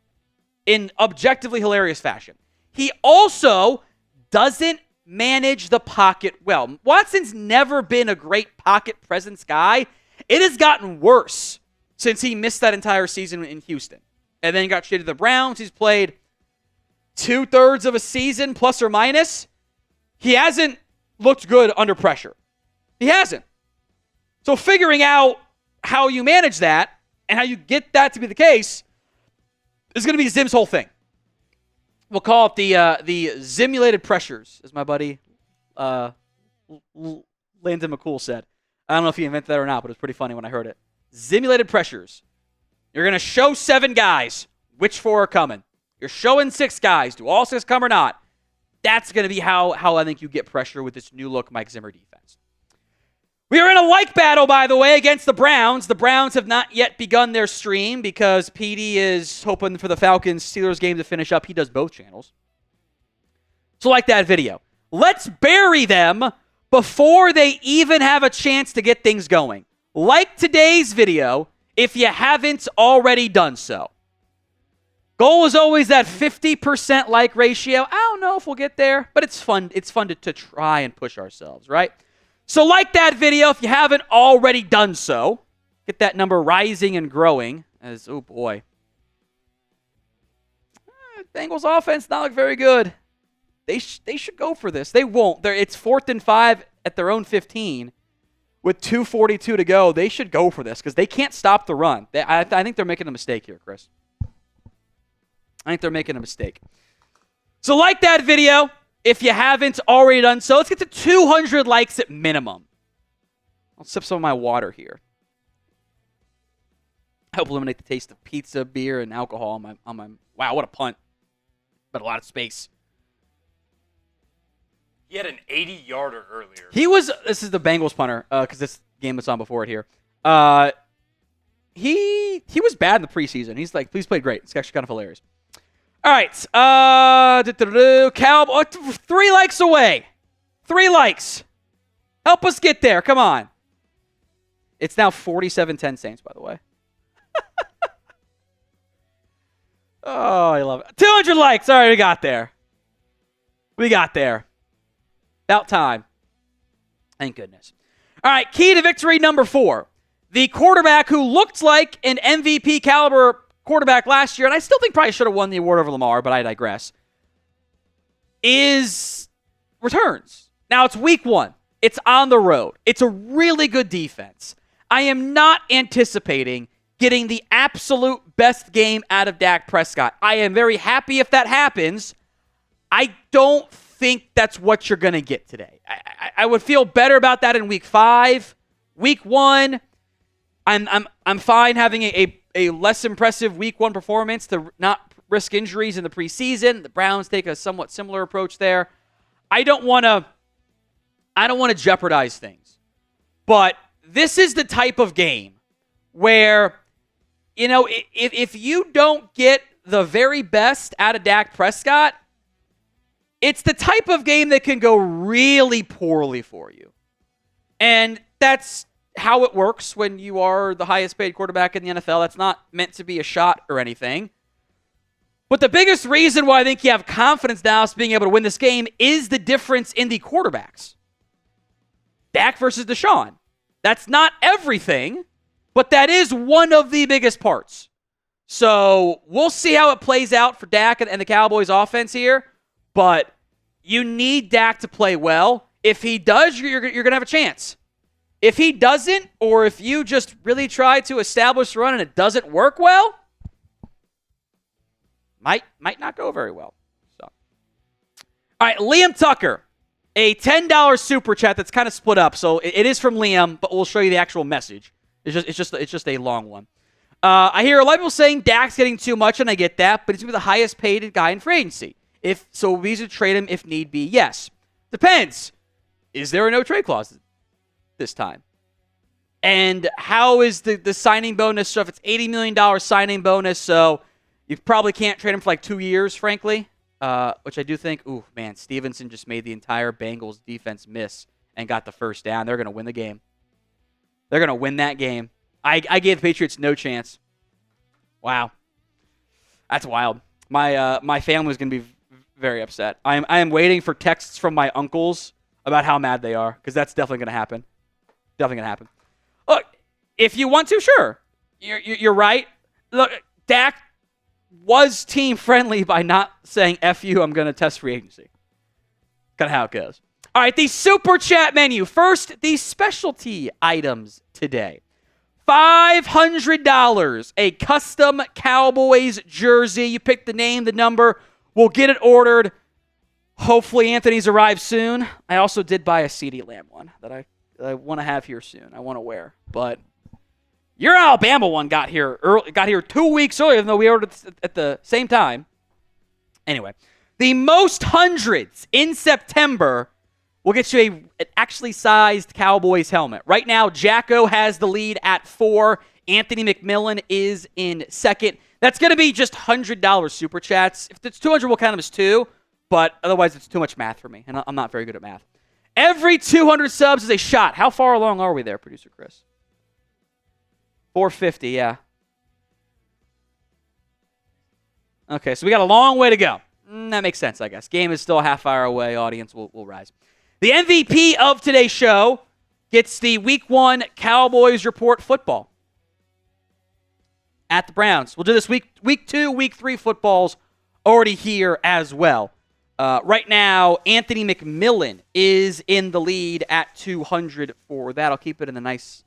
in objectively hilarious fashion. He also doesn't manage the pocket well. Watson's never been a great pocket presence guy. It has gotten worse since he missed that entire season in Houston. And then he got traded to the Browns. He's played 2/3 of a season, plus or minus. He hasn't looked good under pressure. He hasn't. So figuring out how you manage that and how you get that to be the case is going to be Zim's whole thing. We'll call it the Zimulated Pressures, as my buddy Landon McCool said. I don't know if he invented that or not, but it was pretty funny when I heard it. Zimulated Pressures. You're going to show 7 guys. Which 4 are coming? You're showing 6 guys. Do all 6 come or not? That's going to be how I think you get pressure with this new look Mike Zimmer defense. We are in a like battle, by the way, against the Browns. The Browns have not yet begun their stream because PD is hoping for the Falcons-Steelers game to finish up. He does both channels. So like that video. Let's bury them before they even have a chance to get things going. Like today's video if you haven't already done so. Goal is always that 50% like ratio. I don't know if we'll get there, but it's fun. It's fun to try and push ourselves, right? So like that video if you haven't already done so. Get that number rising and growing as, oh boy. Bengals offense not look very good. They should go for this. They won't. It's 4th and 5 at their own 15 with 2:42 to go. They should go for this because they can't stop the run. I think they're making a mistake here, Chris. I think they're making a mistake. So like that video if you haven't already done so. Let's get to 200 likes at minimum. I'll sip some of my water here. Help eliminate the taste of pizza, beer, and alcohol on my wow, what a punt. But a lot of space. He had an 80-yarder earlier. This is the Bengals punter, because this game was on before it here. He was bad in the preseason. He's played great. It's actually kind of hilarious. All right. Cowboy, 3 likes away. 3 likes. Help us get there. Come on. It's now 47-10 Saints, by the way. Oh, I love it. 200 likes. All right, we got there. About time. Thank goodness. All right, key to victory number 4. The quarterback who looked like an MVP caliber quarterback last year, and I still think probably should have won the award over Lamar, but I digress, returns. Now, it's week 1. It's on the road. It's a really good defense. I am not anticipating getting the absolute best game out of Dak Prescott. I am very happy if that happens. I don't think that's what you're going to get today. I would feel better about that in week 5. Week 1, I'm fine having a less impressive week 1 performance to not risk injuries in the preseason. The Browns take a somewhat similar approach there. I don't want to jeopardize things. But this is the type of game where, if you don't get the very best out of Dak Prescott, it's the type of game that can go really poorly for you. And that's how it works when you are the highest paid quarterback in the NFL. That's not meant to be a shot or anything. But the biggest reason why I think you have confidence now is being able to win this game is the difference in the quarterbacks. Dak versus Deshaun. That's not everything, but that is one of the biggest parts. So we'll see how it plays out for Dak and the Cowboys offense here. But you need Dak to play well. If he does, you're going to have a chance. If he doesn't, or if you just really try to establish the run and it doesn't work well, might not go very well. So, all right, Liam Tucker, a $10 super chat that's kind of split up. So it is from Liam, but we'll show you the actual message. It's just a long one. I hear a lot of people saying Dak's getting too much, and I get that, but he's going to be the highest paid guy in free agency. So we should trade him if need be. Yes. Depends. Is there a no trade clause this time? And how is the signing bonus? So if it's $80 million signing bonus, so you probably can't trade him for like 2 years, frankly, which I do think, Stevenson just made the entire Bengals defense miss and got the first down. They're going to win the game. They're going to win that game. I gave the Patriots no chance. Wow. That's wild. My family is going to be very upset. I am waiting for texts from my uncles about how mad they are, because that's definitely going to happen. Definitely going to happen. Look, if you want to, sure. You're right. Look, Dak was team friendly by not saying F you, I'm going to test free agency. Kind of how it goes. All right, the Super Chat menu. First, the specialty items today. $500, a custom Cowboys jersey. You pick the name, the number. We'll get it ordered. Hopefully Anthony's arrived soon. I also did buy a CeeDee Lamb one that I want to have here soon. I want to wear. But your Alabama one got here 2 weeks earlier, even though we ordered it at the same time. Anyway, the most hundreds in September will get you an actually sized Cowboys helmet. Right now, Jacko has the lead at 4. Anthony McMillan is in second. That's going to be just $100 Super Chats. If it's 200, we'll count them as 2. But otherwise, it's too much math for me, and I'm not very good at math. Every 200 subs is a shot. How far along are we there, Producer Chris? 450, yeah. Okay, so we got a long way to go. That makes sense, I guess. Game is still a half hour away. Audience will rise. The MVP of today's show gets the Week 1 Cowboys Report football at the Browns. We'll do this Week 2, Week 3 footballs already here as well. Right now, Anthony McMillan is in the lead at 200 for that. I'll keep it in the nice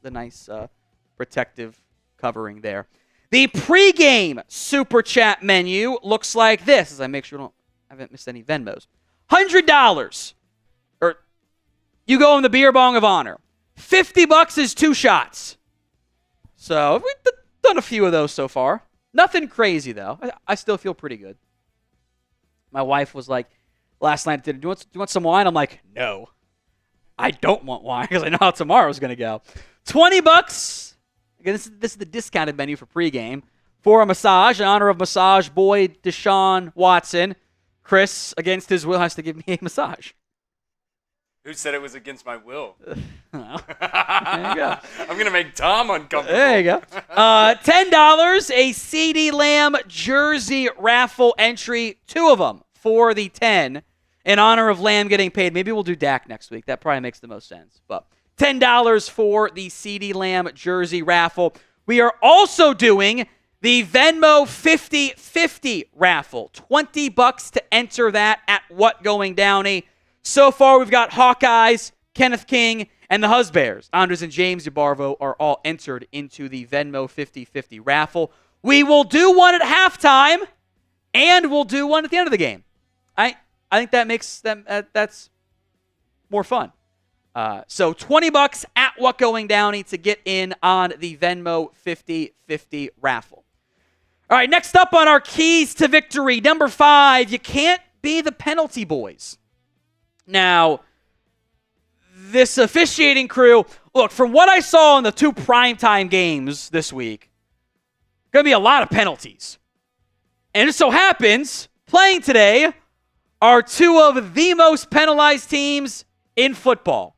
protective covering there. The pregame Super Chat menu looks like this, as I make sure I haven't missed any Venmos. $100. Or you go in the beer bong of honor. $50 is 2 shots. So we've done a few of those so far. Nothing crazy, though. I still feel pretty good. My wife was like, last night, do you want some wine? I'm like, no. I don't want wine because I know how tomorrow's going to go. $20. Again, this is the discounted menu for pregame. For a massage, in honor of massage boy Deshaun Watson. Chris, against his will, has to give me a massage. Who said it was against my will? Well, there you go. I'm going to make Tom uncomfortable. There you go. $10, a CeeDee Lamb jersey raffle entry. 2 of them for the 10 in honor of Lamb getting paid. Maybe we'll do Dak next week. That probably makes the most sense. But $10 for the CeeDee Lamb jersey raffle. We are also doing the Venmo 50-50 raffle. $20 to enter that at What Going Downey. So far, we've got Hawkeyes, Kenneth King, and the Husbears. Andres and James DeBarvo are all entered into the Venmo 50-50 raffle. We will do one at halftime, and we'll do one at the end of the game. I think that makes them that's more fun. So $20 at What Going Downey to get in on the Venmo 50-50 raffle. All right, next up on our keys to victory, number 5, you can't be the penalty boys. Now, this officiating crew, look, from what I saw in the 2 primetime games this week, going to be a lot of penalties. And it so happens, playing today are 2 of the most penalized teams in football.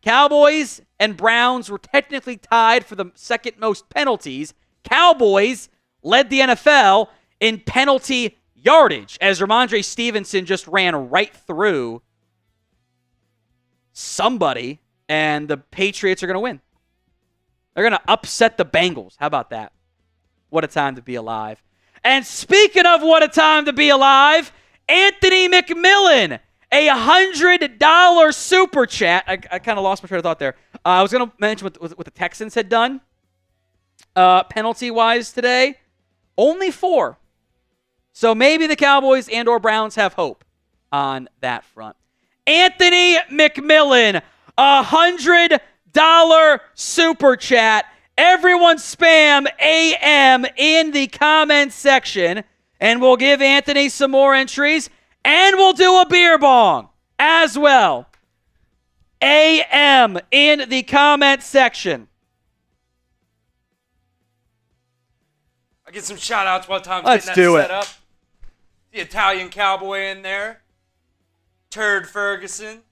Cowboys and Browns were technically tied for the second most penalties. Cowboys led the NFL in penalty yardage as Ramondre Stevenson just ran right through somebody, and the Patriots are going to win. They're going to upset the Bengals. How about that? What a time to be alive. And speaking of what a time to be alive, Anthony McMillan, a $100 super chat. I kind of lost my train of thought there. I was going to mention what the Texans had done penalty-wise today. Only 4. So maybe the Cowboys and or Browns have hope on that front. Anthony McMillan, $100 super chat. Everyone spam AM in the comments section, and we'll give Anthony some more entries, and we'll do a beer bong as well. AM in the comments section. I'll get some shout-outs while Tom's Let's getting do that it. set up. The Italian Cowboy in there. Turd Ferguson.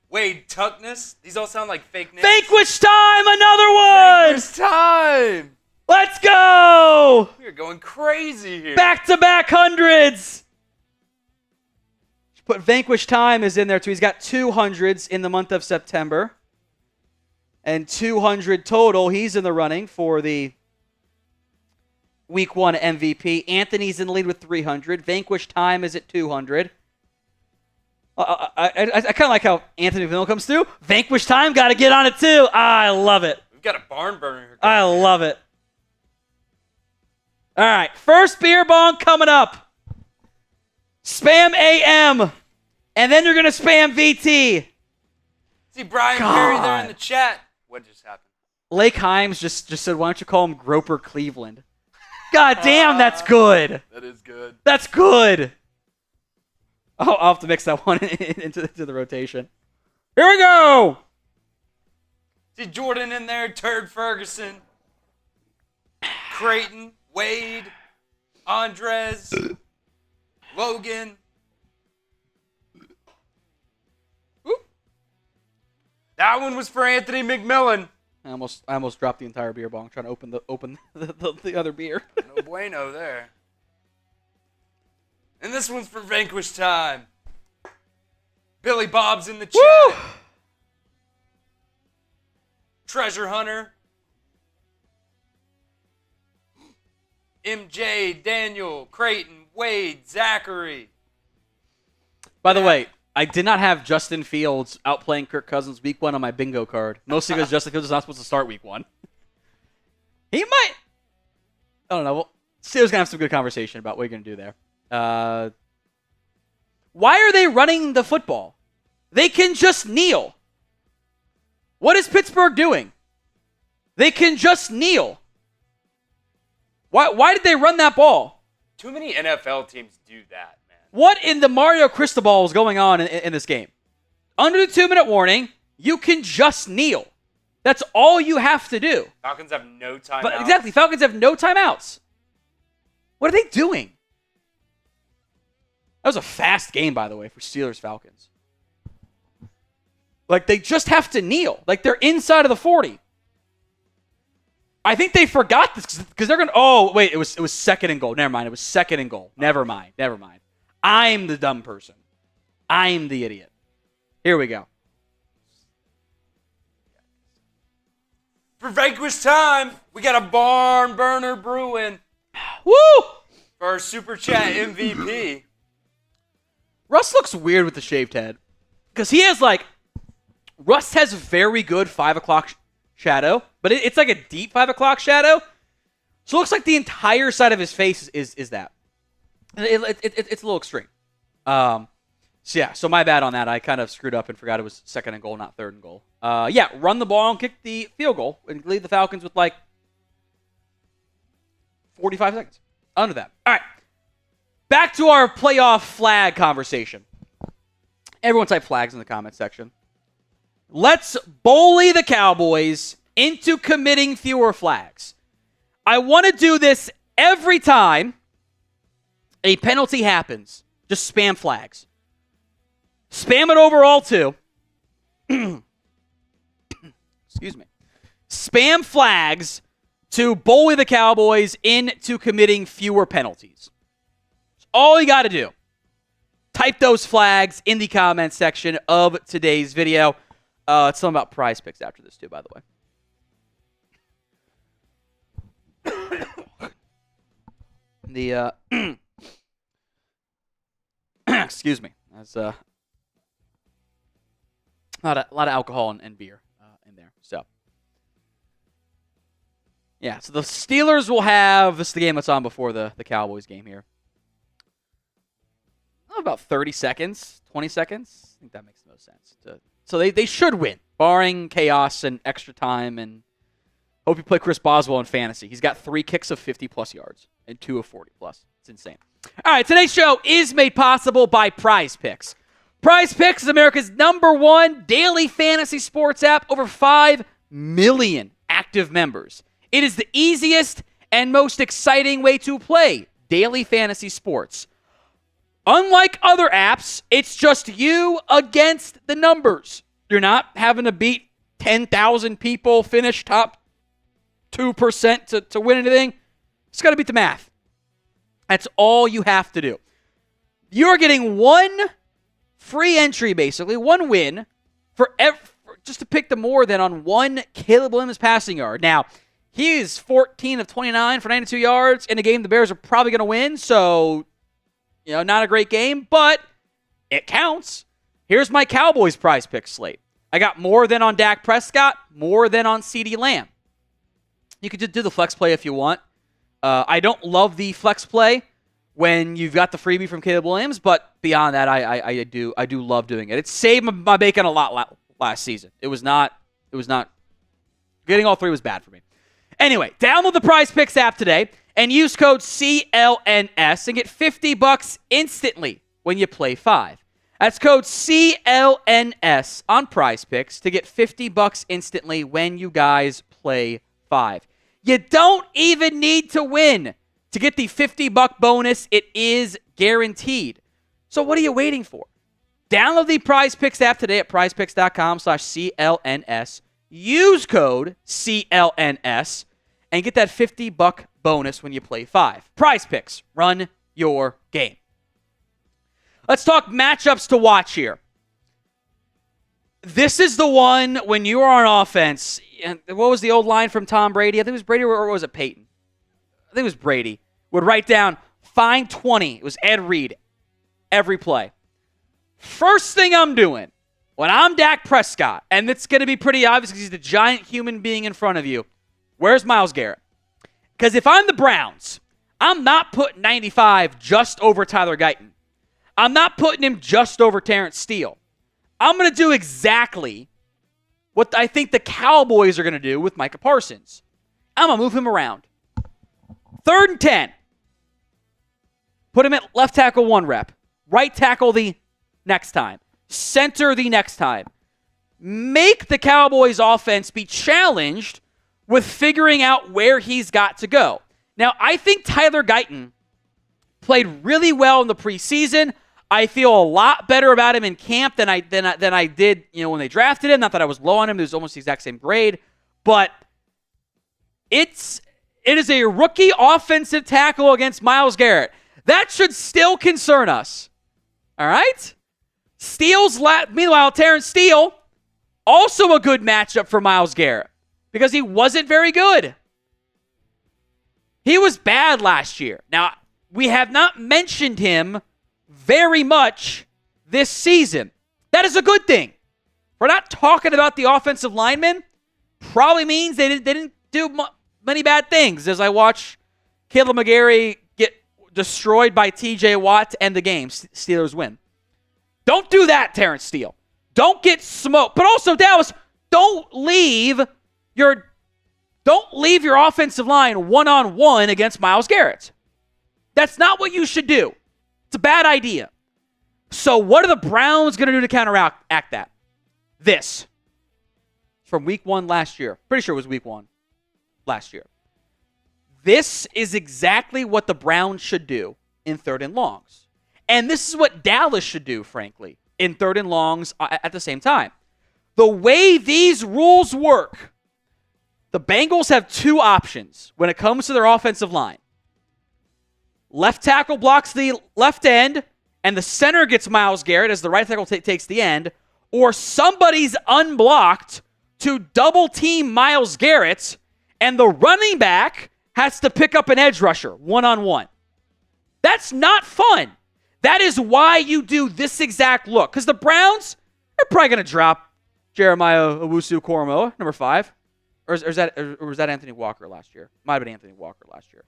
Wade Tuckness. These all sound like fake names. Vanquish time, another one! Vanquish time! Let's go! We're going crazy here. Back-to-back hundreds! Put Vanquish time is in there too. He's got 200s in the month of September. And 200 total. He's in the running for the Week 1 MVP. Anthony's in the lead with 300. Vanquish time is at 200. I kind of like how Anthony McMillan comes through. Vanquish time, got to get on it too. I love it. We've got a barn burner here. I love it. All right, first beer bong coming up. Spam AM, and then you're going to spam VT. See Brian Perry there in the chat. What just happened? Lake Himes just said, why don't you call him Groper Cleveland? God damn, that's good. That is good. That's good. Oh, I'll have to mix that one into the rotation. Here we go. See Jordan in there, Turd Ferguson, Creighton, Wade, Andres, Logan. Whoop. That one was for Anthony McMillan. I almost dropped the entire beer bong trying to open the other beer. No bueno there. And this one's for Vanquish time. Billy Bob's in the chat. Woo! Treasure Hunter. MJ, Daniel, Creighton, Wade, Zachary. By the way, I did not have Justin Fields outplaying Kirk Cousins week 1 on my bingo card. Mostly because Justin Fields is not supposed to start week 1. He might. I don't know. Well, Steelers going to have some good conversation about what you're going to do there. Why are they running the football? They can just kneel. What is Pittsburgh doing? They can just kneel. Why did they run that ball? Too many NFL teams do that, man. What in the Mario Cristobal is going on in this game? Under the 2-minute warning, you can just kneel. That's all you have to do. Falcons have no timeouts. Exactly. Falcons have no timeouts. What are they doing? That was a fast game, by the way, for Steelers-Falcons. Like, they just have to kneel. Like, they're inside of the 40. I think they forgot this because they're going to... Oh, wait, it was second and goal. Never mind. It was second and goal. Never mind. I'm the dumb person. I'm the idiot. Here we go. For Vanquish time, we got a barn burner brewing. Woo! For our Super Chat MVP. Russ looks weird with the shaved head. Because he has Russ has very good 5 o'clock shadow, but it's like a deep 5 o'clock shadow. So it looks like the entire side of his face is that. It's a little extreme. So my bad on that. I kind of screwed up and forgot it was second and goal, not third and goal. Run the ball and kick the field goal and lead the Falcons with 45 seconds. Under that. All right. Back to our playoff flag conversation. Everyone type flags in the comment section. Let's bully the Cowboys into committing fewer flags. I want to do this every time a penalty happens. Just spam flags. Spam it overall, too. Excuse me. Spam flags to bully the Cowboys into committing fewer penalties. That's all you got to do. Type those flags in the comment section of today's video. It's something about prize picks after this, too, by the way. Excuse me. That's a lot of alcohol and beer in there. So, yeah. So the Steelers will have, this is the game that's on before the Cowboys game here. About 30 seconds, 20 seconds. I think that makes the most sense. So they should win, barring chaos and extra time. And hope you play Chris Boswell in fantasy. He's got 3 kicks of 50-plus yards and 2 of 40-plus. It's insane. All right, today's show is made possible by Prize Picks. Prize Picks is America's #1 daily fantasy sports app. Over 5 million active members. It is the easiest and most exciting way to play daily fantasy sports. Unlike other apps, it's just you against the numbers. You're not having to beat 10,000 people, finish top 2% to win anything. Just got to beat the math. That's all you have to do. You're getting 1 free entry, basically, 1 win for just to pick the more than on 1 Caleb Williams passing yard. Now, he is 14 of 29 for 92 yards in a game the Bears are probably going to win, so not a great game, but it counts. Here's my Cowboys prize pick slate. I got more than on Dak Prescott, more than on CeeDee Lamb. You could just do the flex play if you want. I don't love the flex play when you've got the freebie from Caleb Williams, but beyond that, I do love doing it. It saved my bacon a lot last season. It was not getting all three was bad for me. Anyway, download the Prize Picks app today and use code CLNS and get $50 instantly when you play 5. That's code CLNS on Prize Picks to get $50 instantly when you guys play 5. You don't even need to win to get the $50 bonus. It is guaranteed. So what are you waiting for? Download the Prize Picks app today at prizepicks.com/CLNS. Use code CLNS and get that $50 bonus when you play 5. Prize Picks, run your game. Let's talk matchups to watch here. This is the one when you are on offense. What was the old line from Tom Brady? I think it was Brady or was it Peyton? I think it was Brady. Would write down, find 20. It was Ed Reed every play. First thing I'm doing when I'm Dak Prescott, and it's going to be pretty obvious because he's the giant human being in front of you, where's Myles Garrett? Because if I'm the Browns, I'm not putting 95 just over Tyler Guyton. I'm not putting him just over Terrence Steele. I'm going to do exactly what I think the Cowboys are going to do with Micah Parsons. I'm going to move him around. 3rd and 10. Put him at left tackle 1 rep. Right tackle the next time. Center the next time. Make the Cowboys offense be challenged with figuring out where he's got to go. Now, I think Tyler Guyton played really well in the preseason. I feel a lot better about him in camp than I did, when they drafted him. Not that I was low on him; it was almost the exact same grade. But it is a rookie offensive tackle against Myles Garrett. That should still concern us. All right? Meanwhile, Terrence Steele, also a good matchup for Myles Garrett because he wasn't very good. He was bad last year. Now, we have not mentioned him very much this season. That is a good thing. We're not talking about the offensive linemen. Probably means they didn't do many bad things as I watch Caleb McGarry get destroyed by TJ Watt to end the game. Steelers win. Don't do that, Terrence Steele. Don't get smoked. But also, Dallas, don't leave your offensive line one-on-one against Myles Garrett. That's not what you should do. It's a bad idea. So what are the Browns going to do to counteract that? This. From week 1 last year. Pretty sure it was week 1 last year. This is exactly what the Browns should do in 3rd and longs. And this is what Dallas should do, frankly, in 3rd and longs at the same time. The way these rules work, the Bengals have 2 options when it comes to their offensive line. Left tackle blocks the left end, and the center gets Myles Garrett as the right tackle takes the end, or somebody's unblocked to double team Myles Garrett, and the running back has to pick up an edge rusher one-on-one. That's not fun. That is why you do this exact look, because the Browns are probably going to drop Jeremiah Owusu-Koramoah, number 5. Or was that Anthony Walker last year? Might have been Anthony Walker last year.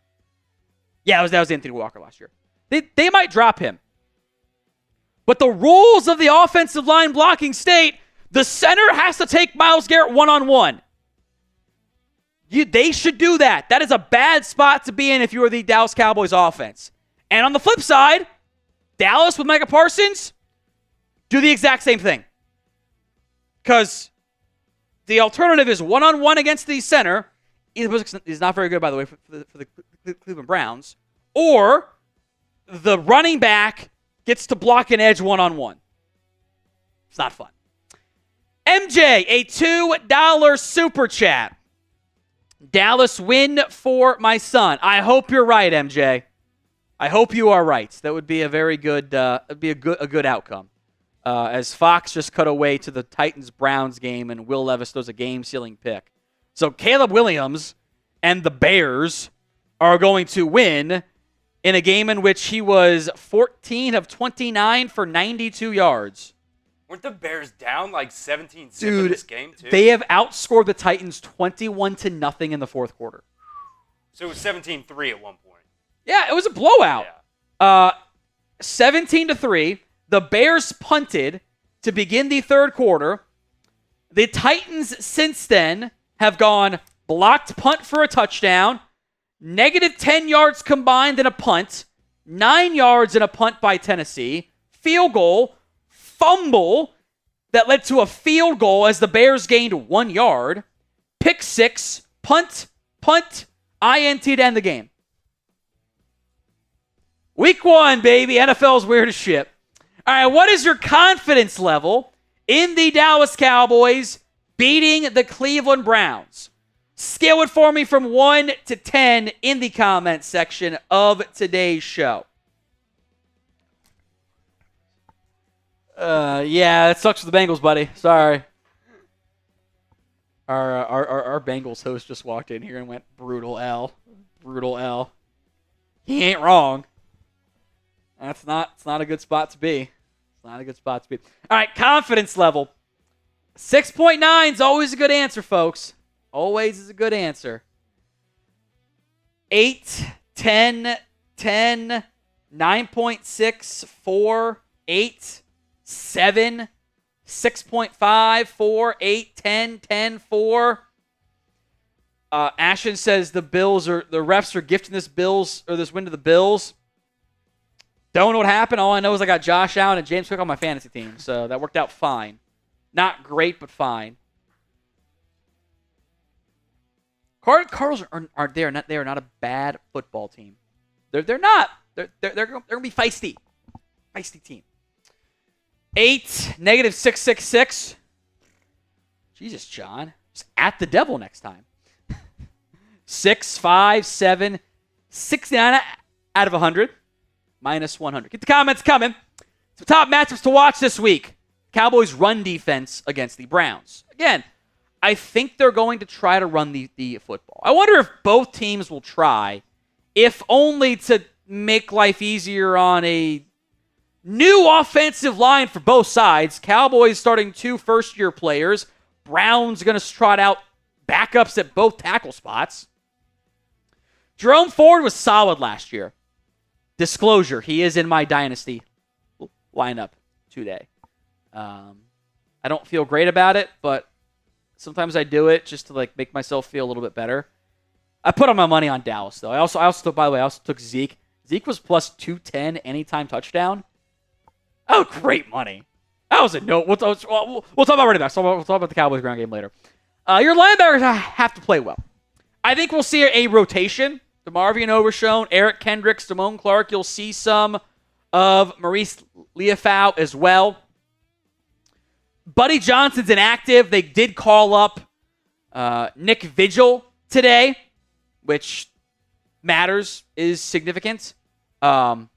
Yeah, that was Anthony Walker last year. They might drop him. But the rules of the offensive line blocking state, the center has to take Myles Garrett one-on-one. They should do that. That is a bad spot to be in if you are the Dallas Cowboys offense. And on the flip side, Dallas with Micah Parsons, do the exact same thing. Because the alternative is one-on-one against the center. He's not very good, by the way, for the Cleveland Browns. Or the running back gets to block an edge one-on-one. It's not fun. MJ, a $2 super chat. Dallas win for my son. I hope you're right, MJ. I hope you are right. That would be a very good, a good outcome. As Fox just cut away to the Titans-Browns game and Will Levis throws a game-sealing pick. So Caleb Williams and the Bears are going to win in a game in which he was 14 of 29 for 92 yards. Weren't the Bears down like 17-0 in Dude, this game, too? they have outscored the Titans 21-0 in the fourth quarter. So it was 17-3 at one point. Yeah, it was a blowout. Yeah. 17-3. The Bears punted to begin the third quarter. The Titans since then have gone blocked punt for a touchdown, negative 10 yards combined in a punt, 9 yards in a punt by Tennessee, field goal, fumble that led to a field goal as the Bears gained 1 yard, pick six, punt, INT to end the game. Week 1, baby. NFL's weird as shit. All right, what is your confidence level in the Dallas Cowboys beating the Cleveland Browns? Scale it for me from 1 to 10 in the comment section of today's show. Yeah, it sucks for the Bengals, buddy. Sorry. Our Bengals host just walked in here and went, brutal L. Brutal L. He ain't wrong. It's not a good spot to be. It's not a good spot to be. All right, confidence level. 6.9 is always a good answer, folks. Always is a good answer. 8, 10, 10, 9.6, 4, 8, 7, 6.5, 4, 8, 10, 10, 4. Ashton says the refs are gifting this win to the Bills. Don't know what happened. All I know is I got Josh Allen and James Cook on my fantasy team, so that worked out fine. Not great, but fine. Cardinals are not a bad football team. They're not. They're gonna be feisty. Feisty team. 8, negative 666. Jesus, John. Just at the devil next time. 6, 5, 7, 69 out of 100. Minus 100. Get the comments coming. Some top matchups to watch this week. Cowboys run defense against the Browns. Again, I think they're going to try to run the football. I wonder if both teams will try, if only to make life easier on a new offensive line for both sides. Cowboys starting 2 first-year players. Browns going to trot out backups at both tackle spots. Jerome Ford was solid last year. Disclosure, he is in my dynasty lineup today. I don't feel great about it, but sometimes I do it just to make myself feel a little bit better. I put on my money on Dallas though. I also took Zeke. Zeke was plus 210 anytime touchdown. Oh, great money. That was a note. We'll talk about running backs. We'll talk about the Cowboys ground game later. Your linebackers have to play well. I think we'll see a rotation. DeMarvion Overshone, Eric Kendricks, Damone Clark. You'll see some of Maurice Liufau as well. Buddy Johnson's inactive. They did call up Nick Vigil today, which matters, is significant. But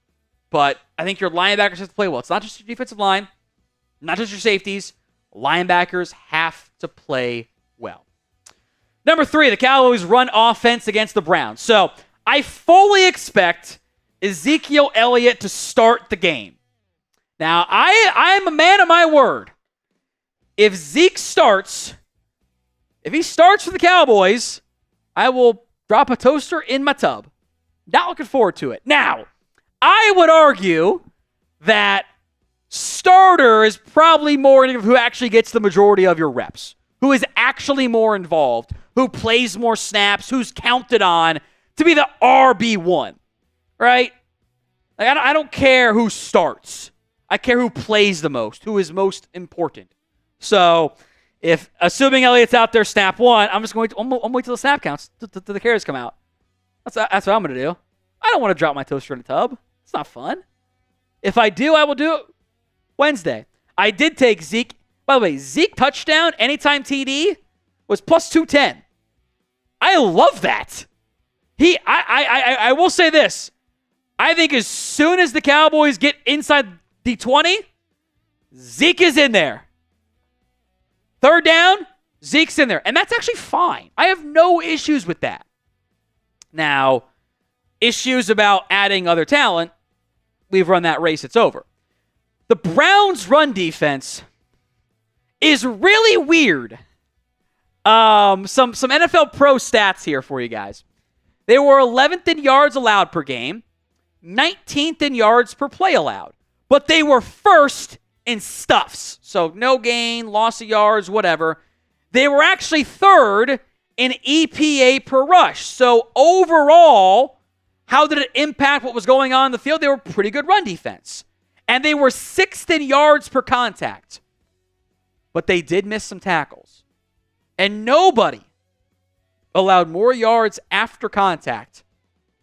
I think your linebackers have to play well. It's not just your defensive line, not just your safeties. Linebackers have to play well. Number 3, the Cowboys run offense against the Browns. So I fully expect Ezekiel Elliott to start the game. Now, I am a man of my word. If Zeke starts, if he starts for the Cowboys, I will drop a toaster in my tub. Not looking forward to it. Now, I would argue that starter is probably more who actually gets the majority of your reps, who is actually more involved, who plays more snaps, who's counted on to be the RB1, right? I don't care who starts. I care who plays the most, who is most important. So, if assuming Elliott's out there snap 1, I'm going to wait till the snap counts, till the carries come out. That's what I'm going to do. I don't want to drop my toaster in a tub. It's not fun. If I do, I will do it Wednesday. I did take Zeke. By the way, Zeke touchdown, anytime TD, was plus 210. I love that. I will say this. I think as soon as the Cowboys get inside the 20, Zeke is in there. Third down, Zeke's in there. And that's actually fine. I have no issues with that. Now, issues about adding other talent, we've run that race. It's over. The Browns' run defense is really weird. Some NFL Pro stats here for you guys. They were 11th in yards allowed per game, 19th in yards per play allowed. But they were first in stuffs. So no gain, loss of yards, whatever. They were actually third in EPA per rush. So overall, how did it impact what was going on in the field? They were pretty good run defense. And they were 6th in yards per contact. But they did miss some tackles. And nobody allowed more yards after contact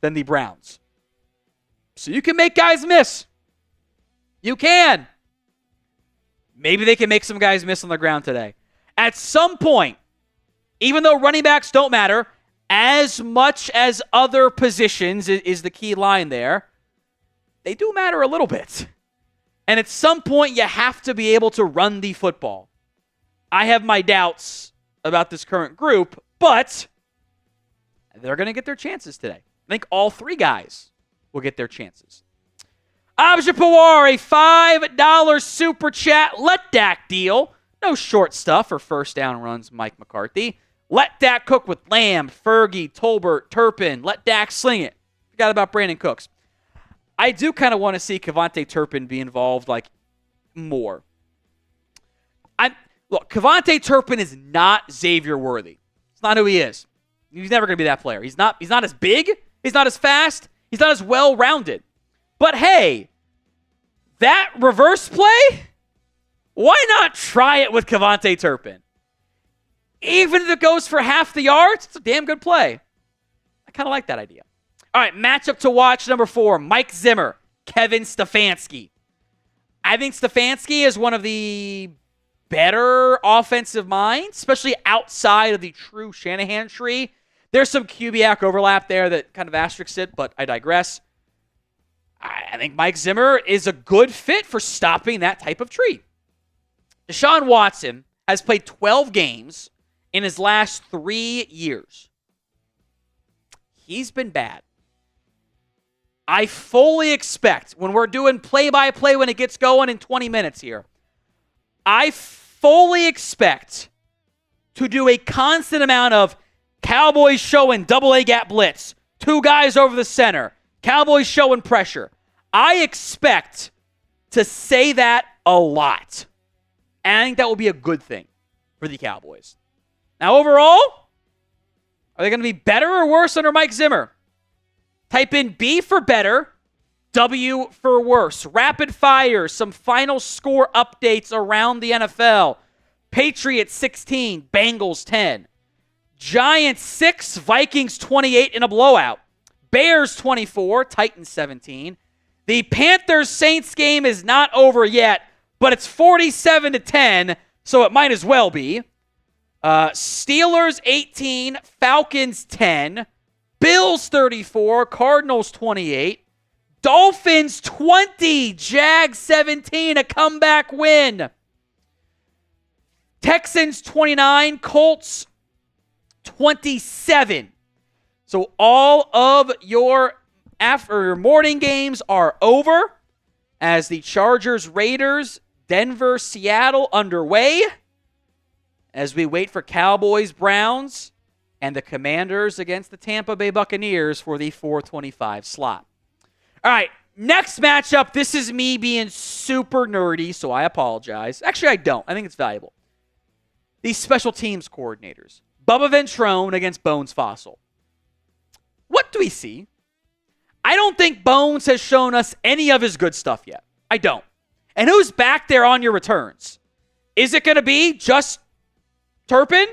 than the Browns. So you can make guys miss. You can. Maybe they can make some guys miss on the ground today. At some point, even though running backs don't matter as much as other positions is the key line there, they do matter a little bit. And at some point, you have to be able to run the football. I have my doubts about this current group, but they're going to get their chances today. I think all three guys will get their chances. Abja Pawar, a $5 super chat. Let Dak deal. No short stuff for first down runs, Mike McCarthy. Let Dak cook with Lamb, Fergie, Tolbert, Turpin. Let Dak sling it. Forgot about Brandon Cooks. I do kind of want to see Kevontae Turpin be involved more. Look, Kevontae Turpin is not Xavier Worthy. It's not who he is. He's never going to be that player. He's not as big. He's not as fast. He's not as well-rounded. But hey, that reverse play, why not try it with Kevontae Turpin? Even if it goes for half the yards, it's a damn good play. I kind of like that idea. All right, matchup to watch number 4, Mike Zimmer, Kevin Stefanski. I think Stefanski is one of the better offensive minds, especially outside of the true Shanahan tree. There's some QBAC overlap there that kind of asterisks it, but I digress. I think Mike Zimmer is a good fit for stopping that type of tree. Deshaun Watson has played 12 games in his last 3 years. He's been bad. I fully expect, when we're doing play-by-play when it gets going in 20 minutes here, I fully expect to do a constant amount of Cowboys showing double-A gap blitz, 2 guys over the center, Cowboys showing pressure. I expect to say that a lot. And I think that will be a good thing for the Cowboys. Now, overall, are they going to be better or worse under Mike Zimmer? Type in B for better, W for worse. Rapid fire, some final score updates around the NFL. Patriots 16, Bengals 10. Giants 6, Vikings 28 in a blowout. Bears 24, Titans 17. The Panthers-Saints game is not over yet, but it's 47-10, so it might as well be. Steelers 18, Falcons 10. Bills 34, Cardinals 28. Dolphins 20, Jags 17, a comeback win. Texans 29, Colts 27. So all of your morning games are over as the Chargers, Raiders, Denver, Seattle underway as we wait for Cowboys, Browns, and the Commanders against the Tampa Bay Buccaneers for the 4:25 slot. All right, next matchup. This is me being super nerdy, so I apologize. Actually, I don't. I think it's valuable. These special teams coordinators. Bubba Ventrone against Bones Fossil. What do we see? I don't think Bones has shown us any of his good stuff yet. I don't. And who's back there on your returns? Is it going to be just Turpin?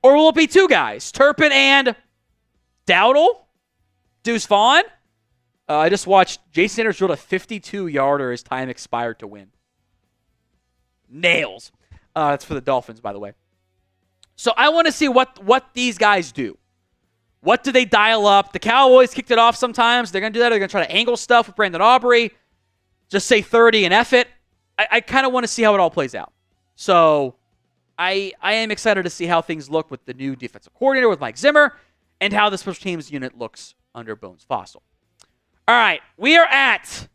Or will it be 2 guys? Turpin and Dowdle? Deuce Vaughn? I just watched Jason Sanders drilled a 52-yarder as time expired to win. Nails. That's for the Dolphins, by the way. So I want to see what these guys do. What do they dial up? The Cowboys kicked it off sometimes. They're going to do that. They're going to try to angle stuff with Brandon Aubrey. Just say 30 and F it. I kind of want to see how it all plays out. So I am excited to see how things look with the new defensive coordinator with Mike Zimmer and how the special teams unit looks under Bones Fossil. All right, we are at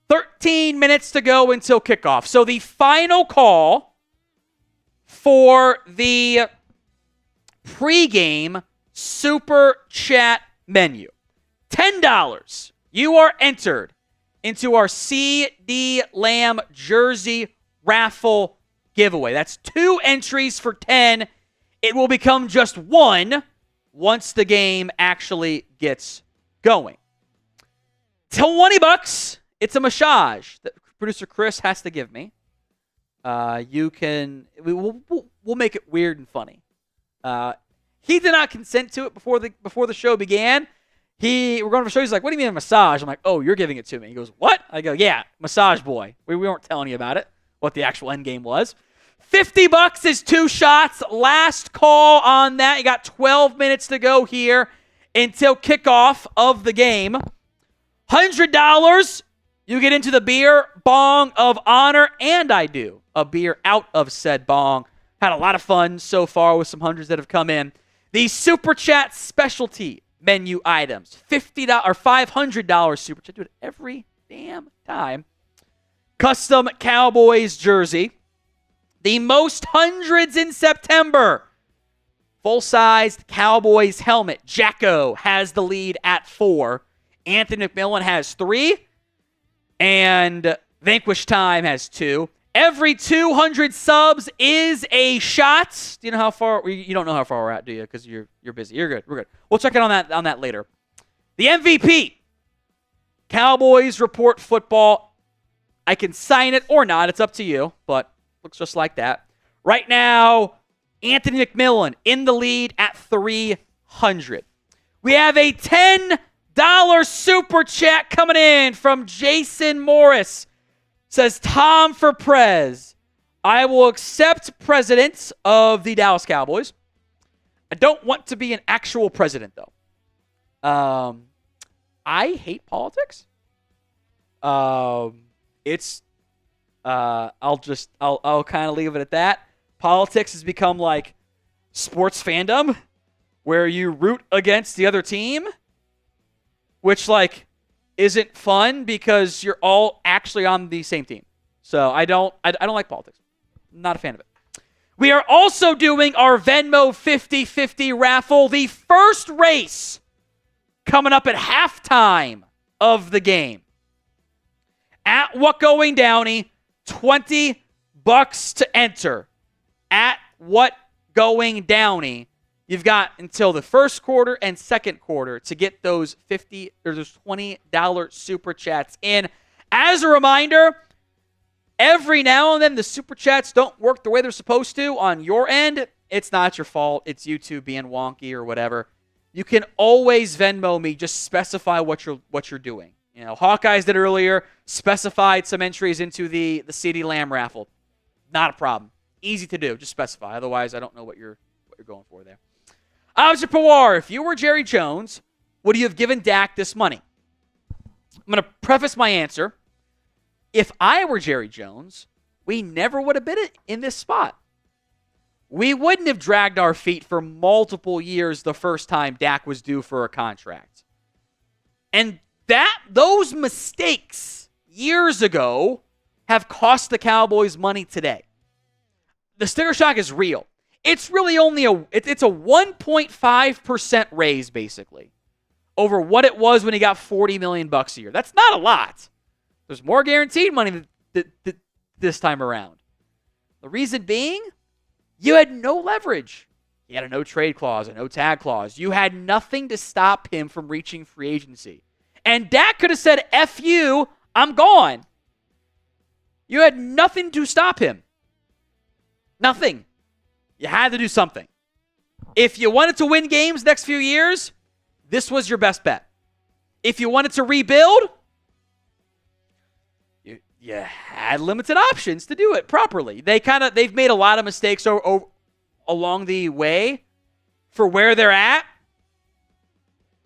13 minutes to go until kickoff. So the final call for the pregame super chat menu. $10. You are entered into our CD Lamb jersey raffle giveaway. That's 2 entries for 10. It will become just 1 once the game actually gets going. $20. It's a massage that producer Chris has to give me. We'll make it weird and funny. He did not consent to it before the show began. We're going to the show. He's like, "What do you mean a massage?" I'm like, "Oh, you're giving it to me." He goes, "What?" I go, "Yeah, massage boy. We weren't telling you about it. What the actual end game was." $50 is 2 shots. Last call on that. You got 12 minutes to go here until kickoff of the game. $100. You get into the beer bong of honor, and I do a beer out of said bong. Had a lot of fun so far with some hundreds that have come in. The Super Chat specialty menu items. $50 or $500 Super Chat. Do it every damn time. Custom Cowboys jersey. The most hundreds in September. Full-sized Cowboys helmet. Jacko has the lead at 4. Anthony McMillan has 3. And Vanquish Time has 2. Every 200 subs is a shot. Do you know how far? You don't know how far we're at, do you? Because you're busy. You're good. We're good. We'll check in on that later. The MVP. Cowboys Report football. I can sign it or not. It's up to you. But looks just like that. Right now, Anthony McMillan in the lead at 300. We have a $10 super chat coming in from Jason Morris. Says, Tom for Prez. I will accept president of the Dallas Cowboys. I don't want to be an actual president, though. I hate politics. I'll kind of leave it at that. Politics has become like sports fandom, where you root against the other team, which isn't fun because you're all actually on the same team. So I don't like politics. Not a fan of it. We are also doing our Venmo 50-50 raffle, the first race coming up at halftime of the game. At What Going Downey, $20 to enter. At What Going Downey, you've got until the first quarter and second quarter to get those $20 super chats in. As a reminder, every now and then the super chats don't work the way they're supposed to on your end. It's not your fault. It's YouTube being wonky or whatever. You can always Venmo me. Just specify what you're doing. You know, Hawkeyes did earlier, specified some entries into the CD Lamb raffle. Not a problem. Easy to do. Just specify. Otherwise, I don't know what you're going for there. Object Pawar, if you were Jerry Jones, would you have given Dak this money? I'm going to preface my answer. If I were Jerry Jones, we never would have been in this spot. We wouldn't have dragged our feet for multiple years the first time Dak was due for a contract. And those mistakes years ago have cost the Cowboys money today. The sticker shock is real. It's really only it's a 1.5% raise, basically, over what it was when he got $40 million a year. That's not a lot. There's more guaranteed money this time around. The reason being, you had no leverage. You had a no-trade clause, a no-tag clause. You had nothing to stop him from reaching free agency. And Dak could have said, F you, I'm gone. You had nothing to stop him. Nothing. You had to do something. If you wanted to win games next few years, this was your best bet. If you wanted to rebuild, you had limited options to do it properly. They've made a lot of mistakes along the way for where they're at.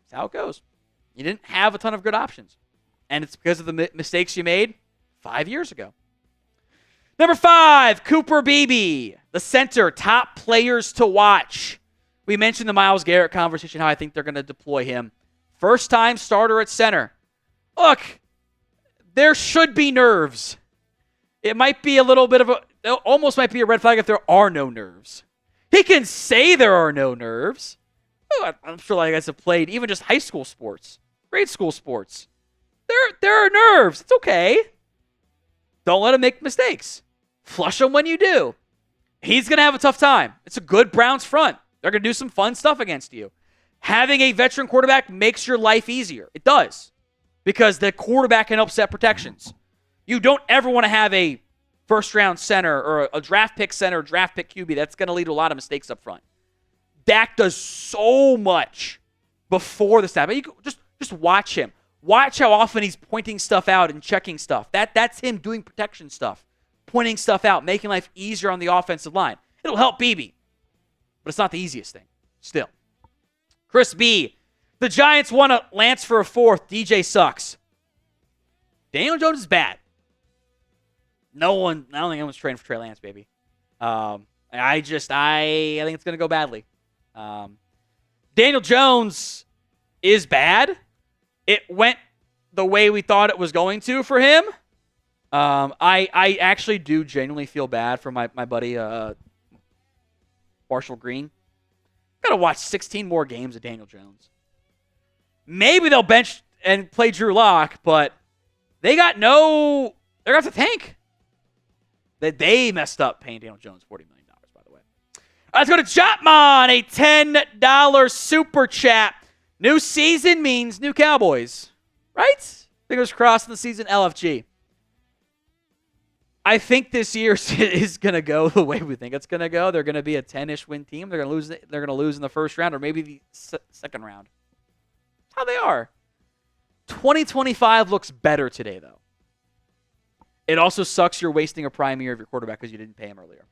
That's how it goes. You didn't have a ton of good options. And it's because of the mistakes you made 5 years ago. Number 5, Cooper Beebe, the center, top players to watch. We mentioned the Myles Garrett conversation, how I think they're going to deploy him. First-time starter at center. Look, there should be nerves. It might be a little bit of it almost might be a red flag if there are no nerves. He can say there are no nerves. Oh, I'm sure like guys have played even just high school sports, grade school sports. There are nerves. It's okay. Don't let him make mistakes. Flush him when you do. He's going to have a tough time. It's a good Browns front. They're going to do some fun stuff against you. Having a veteran quarterback makes your life easier. It does. Because the quarterback can upset protections. You don't ever want to have a first-round center or a draft pick center, draft pick QB. That's going to lead to a lot of mistakes up front. Dak does so much before the snap. Just watch him. Watch how often he's pointing stuff out and checking stuff. That's him doing protection stuff, pointing stuff out, making life easier on the offensive line. It'll help BB, but it's not the easiest thing. Still. Chris B. The Giants want to Lance for a fourth. DJ sucks. Daniel Jones is bad. I don't think anyone's trading for Trey Lance, baby. I think it's going to go badly. Daniel Jones is bad. It went the way we thought it was going to for him. I actually do genuinely feel bad for my buddy Marshall Green. Got to watch 16 more games of Daniel Jones. Maybe they'll bench and play Drew Lock, but they're going to have to tank. They messed up paying Daniel Jones $40 million, by the way. Let's go to Chapman, a $10 super chat. New season means new Cowboys, right? Fingers crossed in the season, LFG. I think this year is going to go the way we think it's going to go. They're going to be a 10-ish win team. They're going to lose in the first round or maybe the second round. That's how they are. 2025 looks better today, though. It also sucks you're wasting a prime year of your quarterback because you didn't pay him earlier.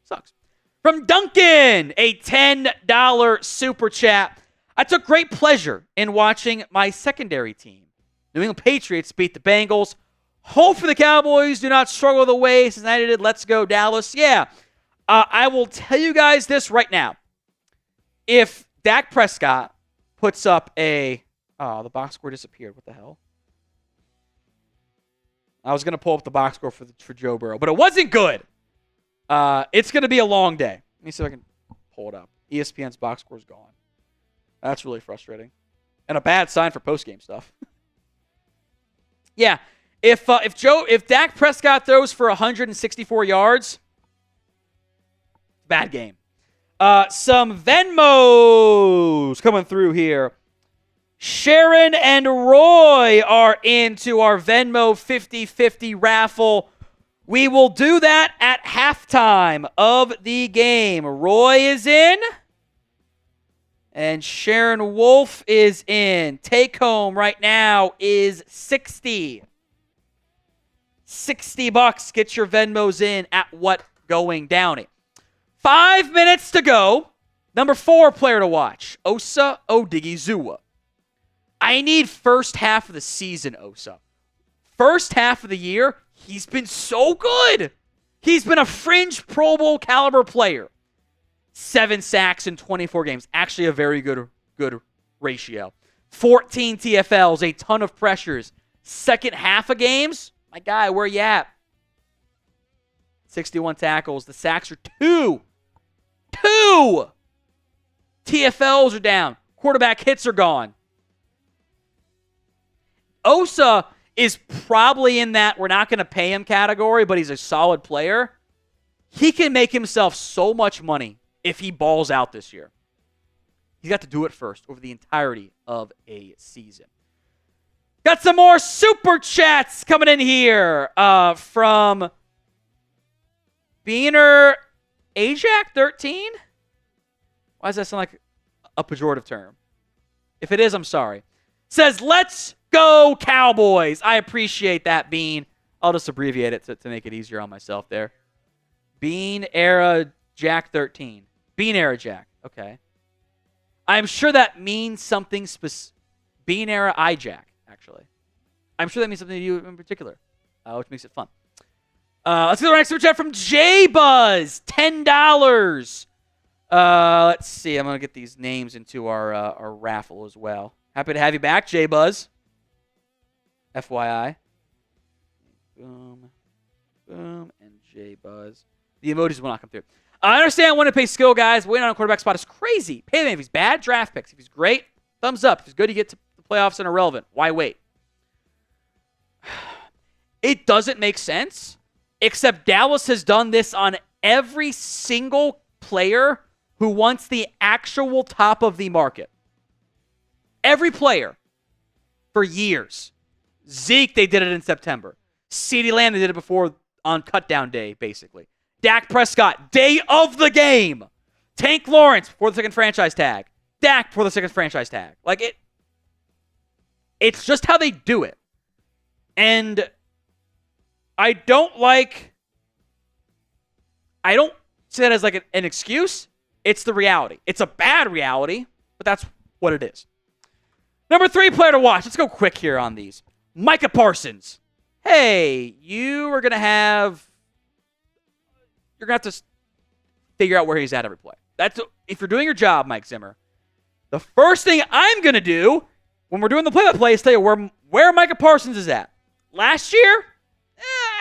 Sucks. From Duncan, a $10 super chat. I took great pleasure in watching my secondary team, New England Patriots, beat the Bengals. Hope for the Cowboys do not struggle the way Cincinnati did. Let's go, Dallas. Yeah, I will tell you guys this right now. If Dak Prescott puts up the box score disappeared. What the hell? I was going to pull up the box score for Joe Burrow, but it wasn't good. It's going to be a long day. Let me see if I can pull it up. ESPN's box score is gone. That's really frustrating. And a bad sign for postgame stuff. Yeah. If Dak Prescott throws for 164 yards, bad game. Some Venmos coming through here. Sharon and Roy are into our Venmo 50-50 raffle. We will do that at halftime of the game. Roy is in. And Sharon Wolf is in. Take home right now is $60. $60. Get your Venmos in at What Going Downey. 5 minutes to go. Number 4 player to watch. Osa Odigizua. I need first half of the season, Osa. First half of the year, he's been so good. He's been a fringe Pro Bowl caliber player. 7 sacks in 24 games. Actually a very good ratio. 14 TFLs, a ton of pressures. Second half of games, my guy, where you at? 61 tackles. The sacks are 2. 2! TFLs are down. Quarterback hits are gone. Osa is probably in that we're not going to pay him category, but he's a solid player. He can make himself so much money if he balls out this year. He's got to do it first over the entirety of a season. Got some more super chats coming in here from Beaner Ajak 13. Why does that sound like a pejorative term? If it is, I'm sorry. Says, let's go Cowboys. I appreciate that, Bean. I'll just abbreviate it to make it easier on myself there. Bean Era Jack 13. Bean Era Jack. Okay. I'm sure that means something specific. Bean Era iJack, actually. I'm sure that means something to you in particular, which makes it fun. Let's go to the next super chat from J-Buzz. $10. Let's see. I'm going to get these names into our raffle as well. Happy to have you back, J-Buzz. FYI. Boom, boom, and J Buzz. The emojis will not come through. I understand when to pay skill guys. Waiting on a quarterback spot is crazy. Pay him if he's bad, draft picks. If he's great, thumbs up. If he's good, you get to the playoffs and irrelevant. Why wait? It doesn't make sense, except Dallas has done this on every single player who wants the actual top of the market. Every player for years. Zeke, they did it in September. CeeDee Lamb, they did it before on cutdown day, basically. Dak Prescott, day of the game. Tank Lawrence for the second franchise tag. Dak for the second franchise tag. It's just how they do it. And I don't say that as an excuse. It's the reality. It's a bad reality, but that's what it is. Number 3 player to watch. Let's go quick here on these. Micah Parsons. Hey, you're going to have to figure out where he's at every play. If you're doing your job, Mike Zimmer, the first thing I'm going to do when we're doing the play-by-play is tell you where Micah Parsons is at. Last year,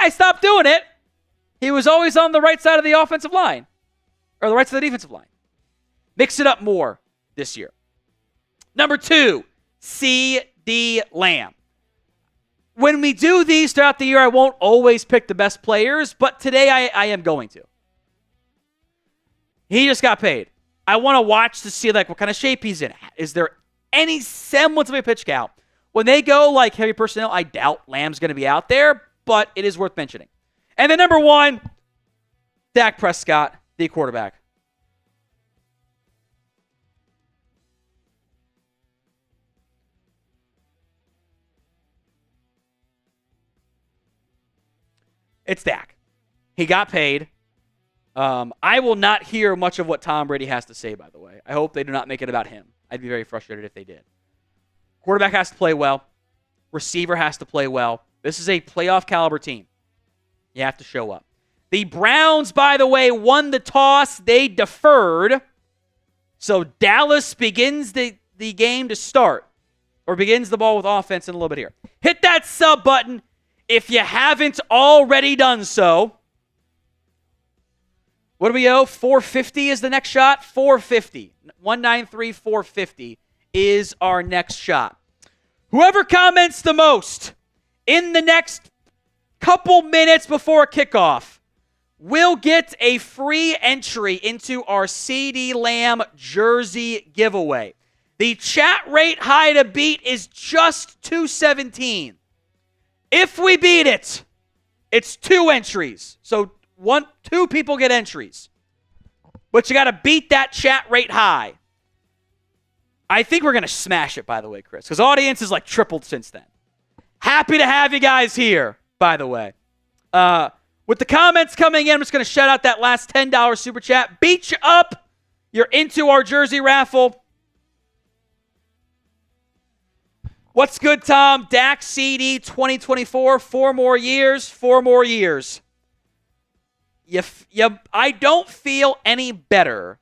I stopped doing it. He was always on the right side of the offensive line, or the right side of the defensive line. Mix it up more this year. Number 2, CeeDee Lamb. When we do these throughout the year, I won't always pick the best players, but today I am going to. He just got paid. I want to watch to see what kind of shape he's in. Is there any semblance of a pitch count? When they go heavy personnel, I doubt Lamb's going to be out there, but it is worth mentioning. And then number 1, Dak Prescott, the quarterback. It's Dak. He got paid. I will not hear much of what Tom Brady has to say, by the way. I hope they do not make it about him. I'd be very frustrated if they did. Quarterback has to play well. Receiver has to play well. This is a playoff caliber team. You have to show up. The Browns, by the way, won the toss. They deferred. So Dallas begins the game to start, or begins the ball with offense in a little bit here. Hit that sub button if you haven't already done so. What do we owe? 450 is the next shot. 450. 193, 450 is our next shot. Whoever comments the most in the next couple minutes before kickoff will get a free entry into our CeeDee Lamb jersey giveaway. The chat rate high to beat is just 217. If we beat it, it's 2 entries. So 2 people get entries. But you got to beat that chat rate high. I think we're going to smash it, by the way, Chris, because audience has tripled since then. Happy to have you guys here, by the way. With the comments coming in, I'm just going to shout out that last $10 super chat. Beat you up. You're into our jersey raffle. What's good, Tom? Dak CD 2024, 4 more years, 4 more years. I don't feel any better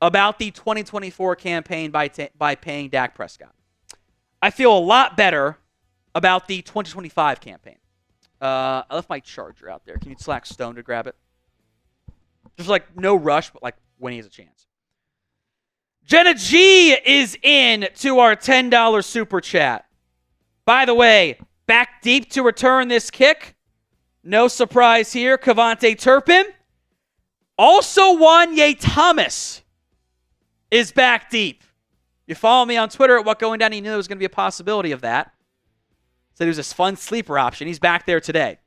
about the 2024 campaign by paying Dak Prescott. I feel a lot better about the 2025 campaign. I left my charger out there. Can you slack Stone to grab it? Just no rush, but when he has a chance. Jenna G is in to our $10 super chat. By the way, back deep to return this kick. No surprise here. Kevontae Turpin. Also Wanye Thomas is back deep. You follow me on Twitter at What Going Down, you knew there was going to be a possibility of that. Said he was a fun sleeper option. He's back there today.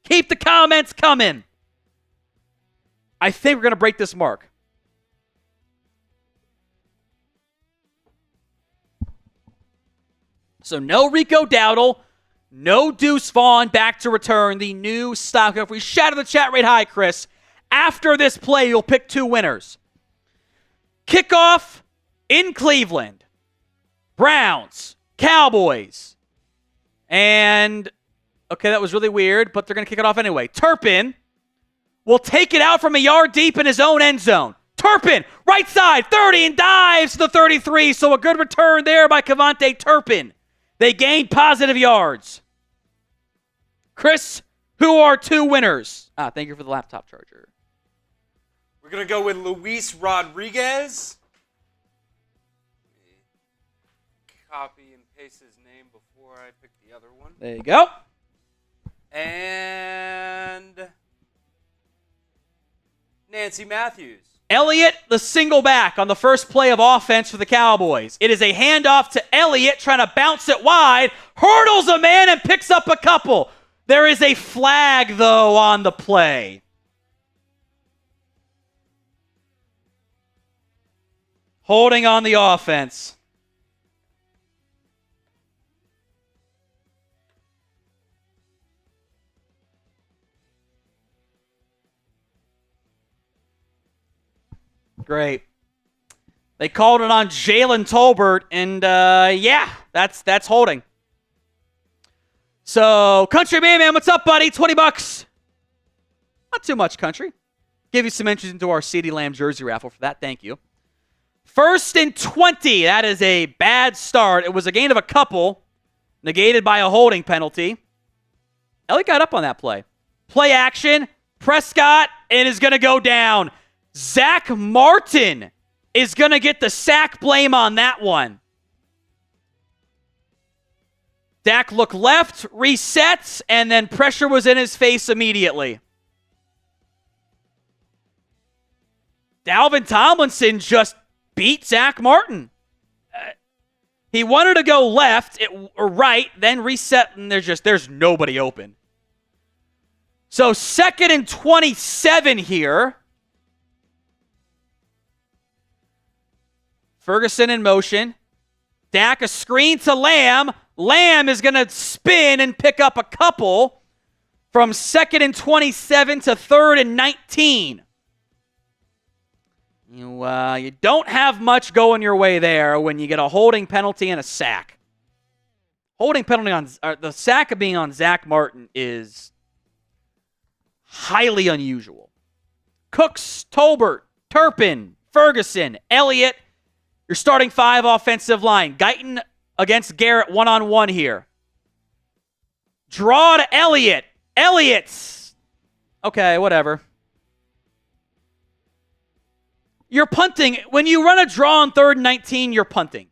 Keep the comments coming. I think we're going to break this mark. So no Rico Dowdle, no Deuce Vaughn back to return the new stock. If we shatter the chat rate high, Chris, after this play, you'll pick 2 winners. Kickoff in Cleveland. Browns, Cowboys. And, okay, that was really weird, but they're going to kick it off anyway. Turpin will take it out from a yard deep in his own end zone. Turpin, right side, 30, and dives to the 33. So a good return there by Kevontae Turpin. They gained positive yards. Chris, who are 2 winners? Thank you for the laptop charger. We're going to go with Luis Rodriguez. Copy and paste his name before I pick the other one. There you go. And Nancy Matthews. Elliott, the single back on the first play of offense for the Cowboys. It is a handoff to Elliott, trying to bounce it wide. Hurdles a man and picks up a couple. There is a flag, though, on the play. Holding on the offense. Great. They called it on Jalen Tolbert, and yeah, that's holding. So, Country Man, what's up, buddy? $20. Not too much, Country. Give you some entries into our CeeDee Lamb jersey raffle for that. Thank you. 1st and 20. That is a bad start. It was a gain of a couple, negated by a holding penalty. Elliott got up on that play. Play action. Prescott, and is going to go down. Zach Martin is going to get the sack blame on that one. Dak looked left, resets, and then pressure was in his face immediately. Dalvin Tomlinson just beat Zach Martin. He wanted to go left or right, then reset, and there's nobody open. So 2nd and 27 here. Ferguson in motion. Dak a screen to Lamb. Lamb is going to spin and pick up a couple from 2nd and 27 to 3rd and 19. You don't have much going your way there when you get a holding penalty and a sack. Holding penalty on the sack of being on Zach Martin is highly unusual. Cooks, Tolbert, Turpin, Ferguson, Elliott. Your starting 5 offensive line. Guyton against Garrett one-on-one here. Draw to Elliott. Elliott's. Okay, whatever. You're punting. When you run a draw on 3rd and 19, you're punting.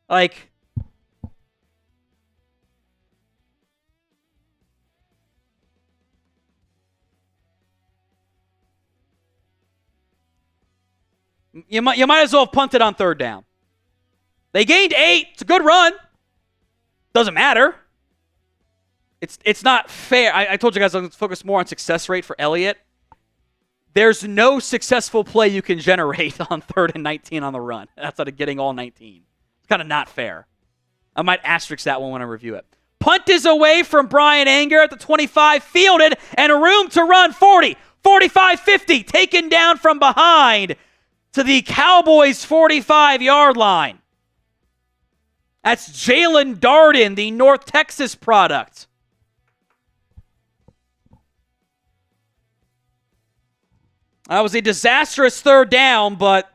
Like, you might as well have punted on 3rd down. They gained 8. It's a good run. Doesn't matter. It's not fair. I told you guys I'm going to focus more on success rate for Elliott. There's no successful play you can generate on 3rd and 19 on the run. That's out of getting all 19. It's kind of not fair. I might asterisk that one when I review it. Punt is away from Brian Anger at the 25, fielded, and room to run 40, 45, 50, taken down from behind to the Cowboys' 45-yard line. That's Jalen Darden, the North Texas product. That was a disastrous 3rd down, but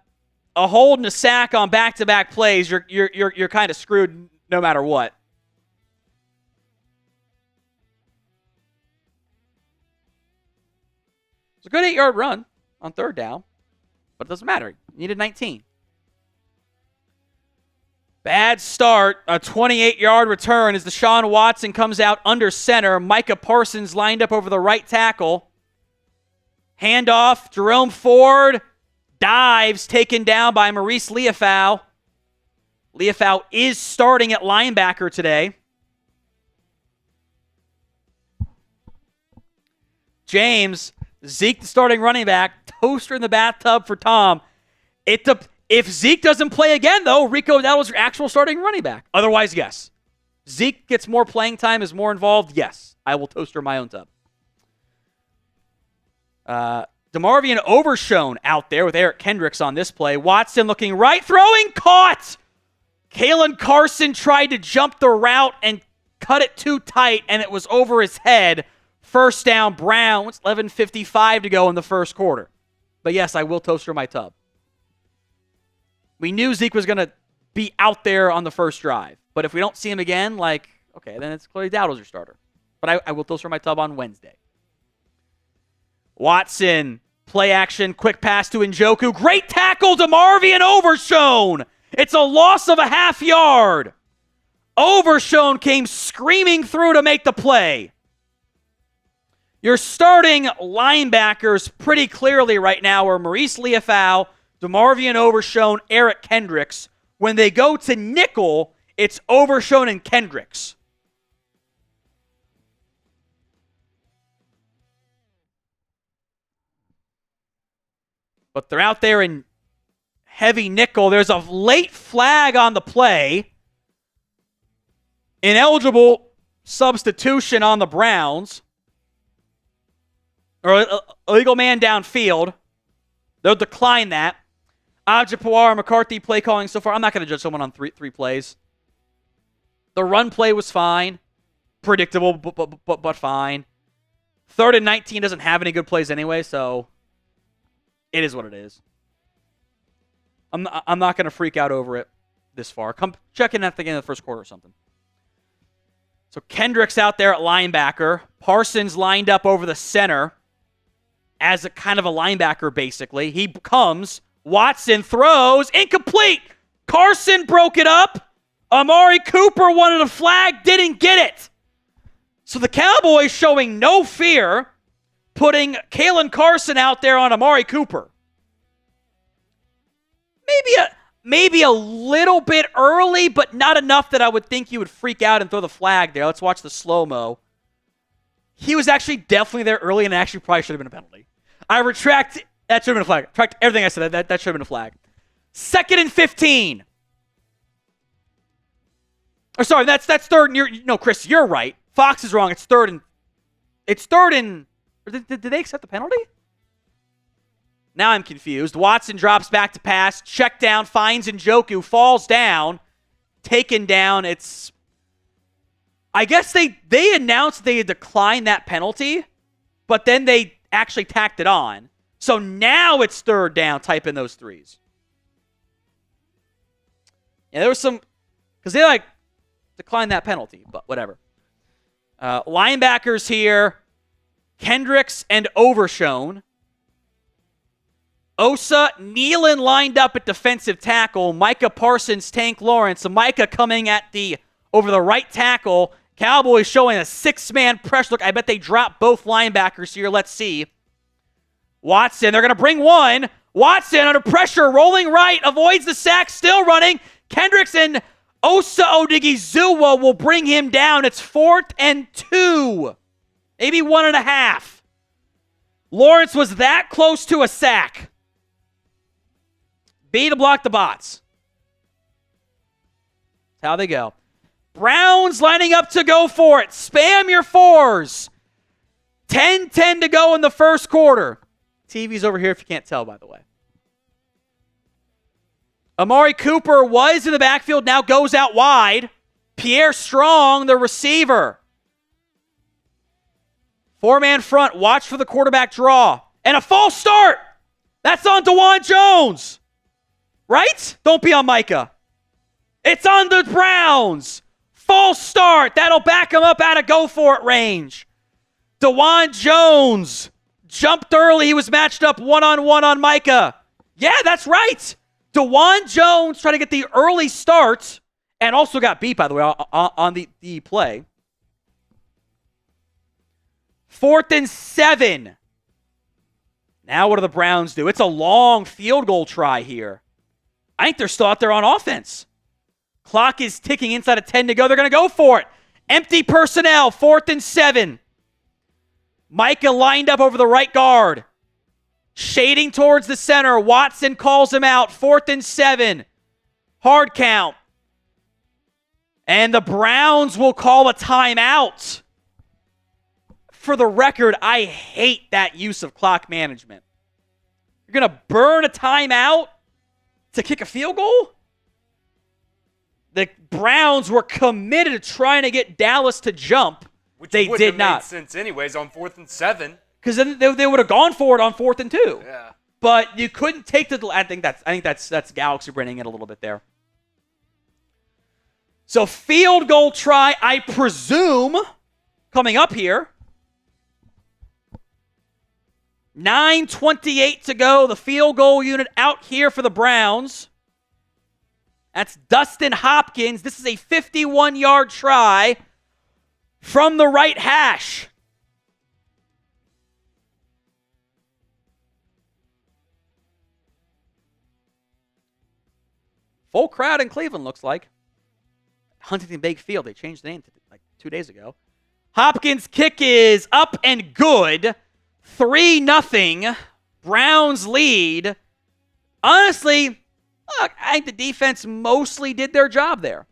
a hold and a sack on back-to-back plays, you're kind of screwed no matter what. It's a good 8-yard run on 3rd down, but it doesn't matter. You needed 19. Bad start. A 28-yard return as Deshaun Watson comes out under center. Micah Parsons lined up over the right tackle. Handoff, Jerome Ford dives, taken down by Maurice Liufau. Liufau is starting at linebacker today. James, Zeke the starting running back, toaster in the bathtub for Tom. If Zeke doesn't play again, though, Rico Dowdle's your actual starting running back. Otherwise, yes. Zeke gets more playing time, is more involved, yes. I will toaster my own tub. DeMarvion Overshone out there with Eric Kendricks on this play. Watson looking right, throwing, caught! Kalen Carson tried to jump the route and cut it too tight, and it was over his head. First down, Browns, 11:55 to go in the first quarter. But yes, I will toaster my tub. We knew Zeke was going to be out there on the first drive. But if we don't see him again, okay, then it's clearly Dowdle's your starter. But I will toaster my tub on Wednesday. Watson, play action, quick pass to Njoku. Great tackle to DeMarvion Overshown. It's a loss of a half yard. Overshown came screaming through to make the play. Your starting linebackers pretty clearly right now are Maurice Liufau, DeMarvion Overshown, Eric Kendricks. When they go to nickel, it's Overshown and Kendricks. But they're out there in heavy nickel. There's a late flag on the play. Ineligible substitution on the Browns. Or illegal man downfield. They'll decline that. Ajapawar, McCarthy play calling so far. I'm not going to judge someone on three plays. The run play was fine. Predictable, but fine. 3rd and 19 doesn't have any good plays anyway, so it is what it is. I'm not going to freak out over it this far. Come check in at the end of the first quarter or something. So Kendricks out there at linebacker. Parsons lined up over the center as a kind of a linebacker, basically. He comes. Watson throws. Incomplete. Carson broke it up. Amari Cooper wanted a flag. Didn't get it. So the Cowboys showing no fear, putting Kalen Carson out there on Amari Cooper. Maybe a little bit early, but not enough that I would think you would freak out and throw the flag there. Let's watch the slow-mo. He was actually definitely there early and actually probably should have been a penalty. I retract. That should have been a flag. Retract everything I said. That should have been a flag. 2nd and 15. Or sorry, that's 3rd and no, Chris, you're right. Fox is wrong. It's 3rd and did they accept the penalty? Now I'm confused. Watson drops back to pass. Check down, finds Njoku, falls down. Taken down. I guess they announced they had declined that penalty, but then they actually tacked it on. So now it's 3rd down. Type in those threes. Yeah, there was some, because they declined that penalty, but whatever. Linebackers here. Kendricks and Overshown. Osa, Nealon lined up at defensive tackle. Micah Parsons, Tank Lawrence. So Micah coming over the right tackle. Cowboys showing a 6-man pressure. Look, I bet they drop both linebackers here. Let's see. Watson, they're going to bring one. Watson under pressure, rolling right, avoids the sack, still running. Kendricks and Osa Odigizua will bring him down. It's 4th and 2. Maybe 1.5. Lawrence was that close to a sack. B to block the bots. That's how they go. Browns lining up to go for it. Spam your 4s. 10-10 to go in the first quarter. TV's over here if you can't tell, by the way. Amari Cooper was in the backfield, now goes out wide. Pierre Strong, the receiver. 4-man front, watch for the quarterback draw. And a false start. That's on DeJuan Jones. Right? Don't be on Micah. It's on the Browns. False start. That'll back him up out of go-for-it range. DeJuan Jones jumped early. He was matched up one-on-one on Micah. Yeah, that's right. DeJuan Jones trying to get the early start and also got beat, by the way, on the play. 4th and 7. Now what do the Browns do? It's a long field goal try here. I think they're still out there on offense. Clock is ticking inside of 10 to go. They're going to go for it. Empty personnel, 4th and 7. Micah lined up over the right guard. Shading towards the center. Watson calls him out. 4th and 7. Hard count. And the Browns will call a timeout. For the record, I hate that use of clock management. You're going to burn a timeout to kick a field goal? The Browns were committed to trying to get Dallas to jump. Which they did not. Made sense anyways on 4th and 7. Because then they would have gone for it on 4th and 2. Yeah. But you couldn't take the. I think that's Galaxy bringing it a little bit there. So field goal try, I presume, coming up here. 9:28 to go. The field goal unit out here for the Browns. That's Dustin Hopkins. This is a 51-yard try from the right hash. Full crowd in Cleveland, looks like. Huntington Bank Field. They changed the name like 2 days ago. Hopkins' kick is up and good. 3-0. Browns lead. Honestly, look, I think the defense mostly did their job there.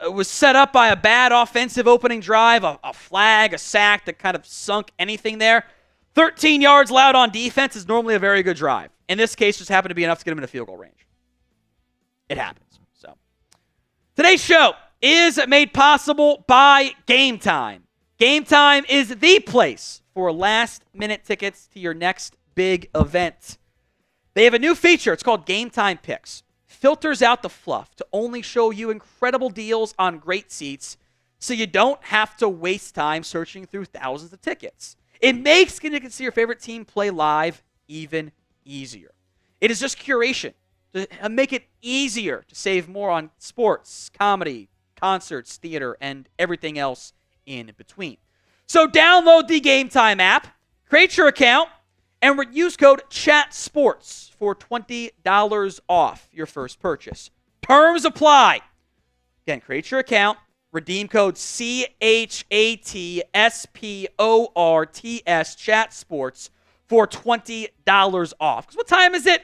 It was set up by a bad offensive opening drive, a flag, a sack that kind of sunk anything there. 13 yards allowed on defense is normally a very good drive. In this case, just happened to be enough to get them in a field goal range. It happens. So, today's show is made possible by Game Time. Game Time is the place for last-minute tickets to your next big event. They have a new feature. It's called Game Time Picks. Filters out the fluff to only show you incredible deals on great seats so you don't have to waste time searching through thousands of tickets. It makes getting to see your favorite team play live even easier. It is just curation to make it easier to save more on sports, comedy, concerts, theater, and everything else in between. So download the Game Time app, create your account, and use code CHATSPORTS for $20 off your first purchase. Terms apply. Again, create your account, redeem code CHATSPORTS, CHATSPORTS, for $20 off. Because what time is it?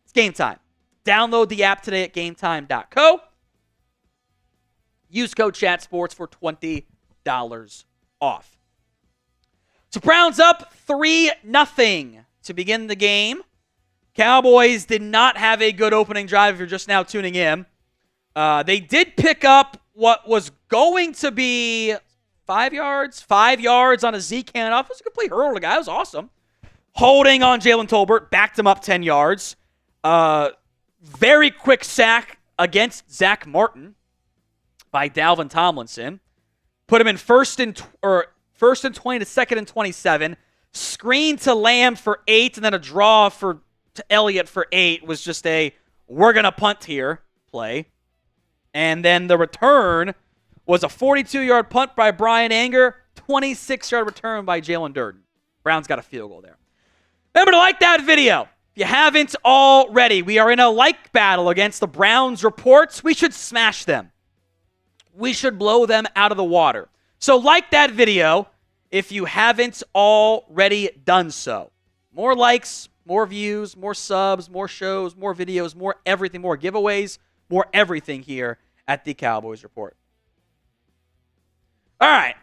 It's game time. Download the app today at gametime.co. Use code CHATSPORTS for $20 off. So Browns up 3-0 to begin the game. Cowboys did not have a good opening drive if you're just now tuning in. They did pick up what was going to be 5 yards on a Zeke handoff. It was a complete hurdle. The guy was awesome. Holding on Jalen Tolbert, backed him up 10 yards. Very quick sack against Zach Martin by Dalvin Tomlinson. Put him in first and 20 to second and 27. Screen to Lamb for 8, and then a draw to Elliott for 8 was just a we're going to punt here play. And then the return was a 42-yard punt by Brian Anger, 26-yard return by Jalen Durden. Browns got a field goal there. Remember to like that video. If you haven't already, we are in a like battle against the Browns reports. We should smash them. We should blow them out of the water. So like that video if you haven't already done so. More likes, more views, more subs, more shows, more videos, more everything, more giveaways, more everything here at the Cowboys Report. All right,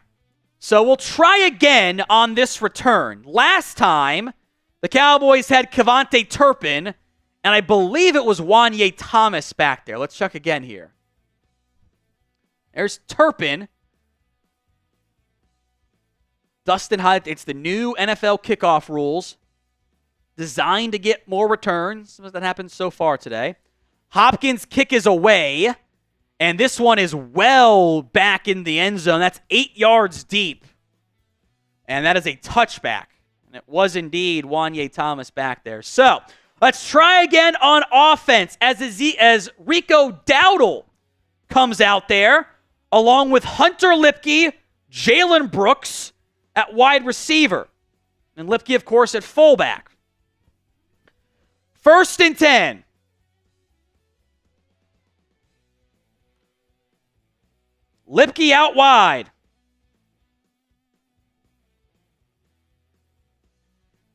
so we'll try again on this return. Last time, the Cowboys had Kevontae Turpin, and I believe it was Wanye Thomas back there. Let's check again here. There's Turpin. Dustin Hyde. It's the new NFL kickoff rules designed to get more returns. That happened so far today. Hopkins' kick is away, and this one is well back in the end zone. That's 8 yards deep, and that is a touchback. And it was indeed Wanye Thomas back there. So let's try again on offense as Rico Dowdle comes out there, along with Hunter Lipke, Jalen Brooks at wide receiver, and Lipke, of course, at fullback. 1st and 10. Lipke out wide.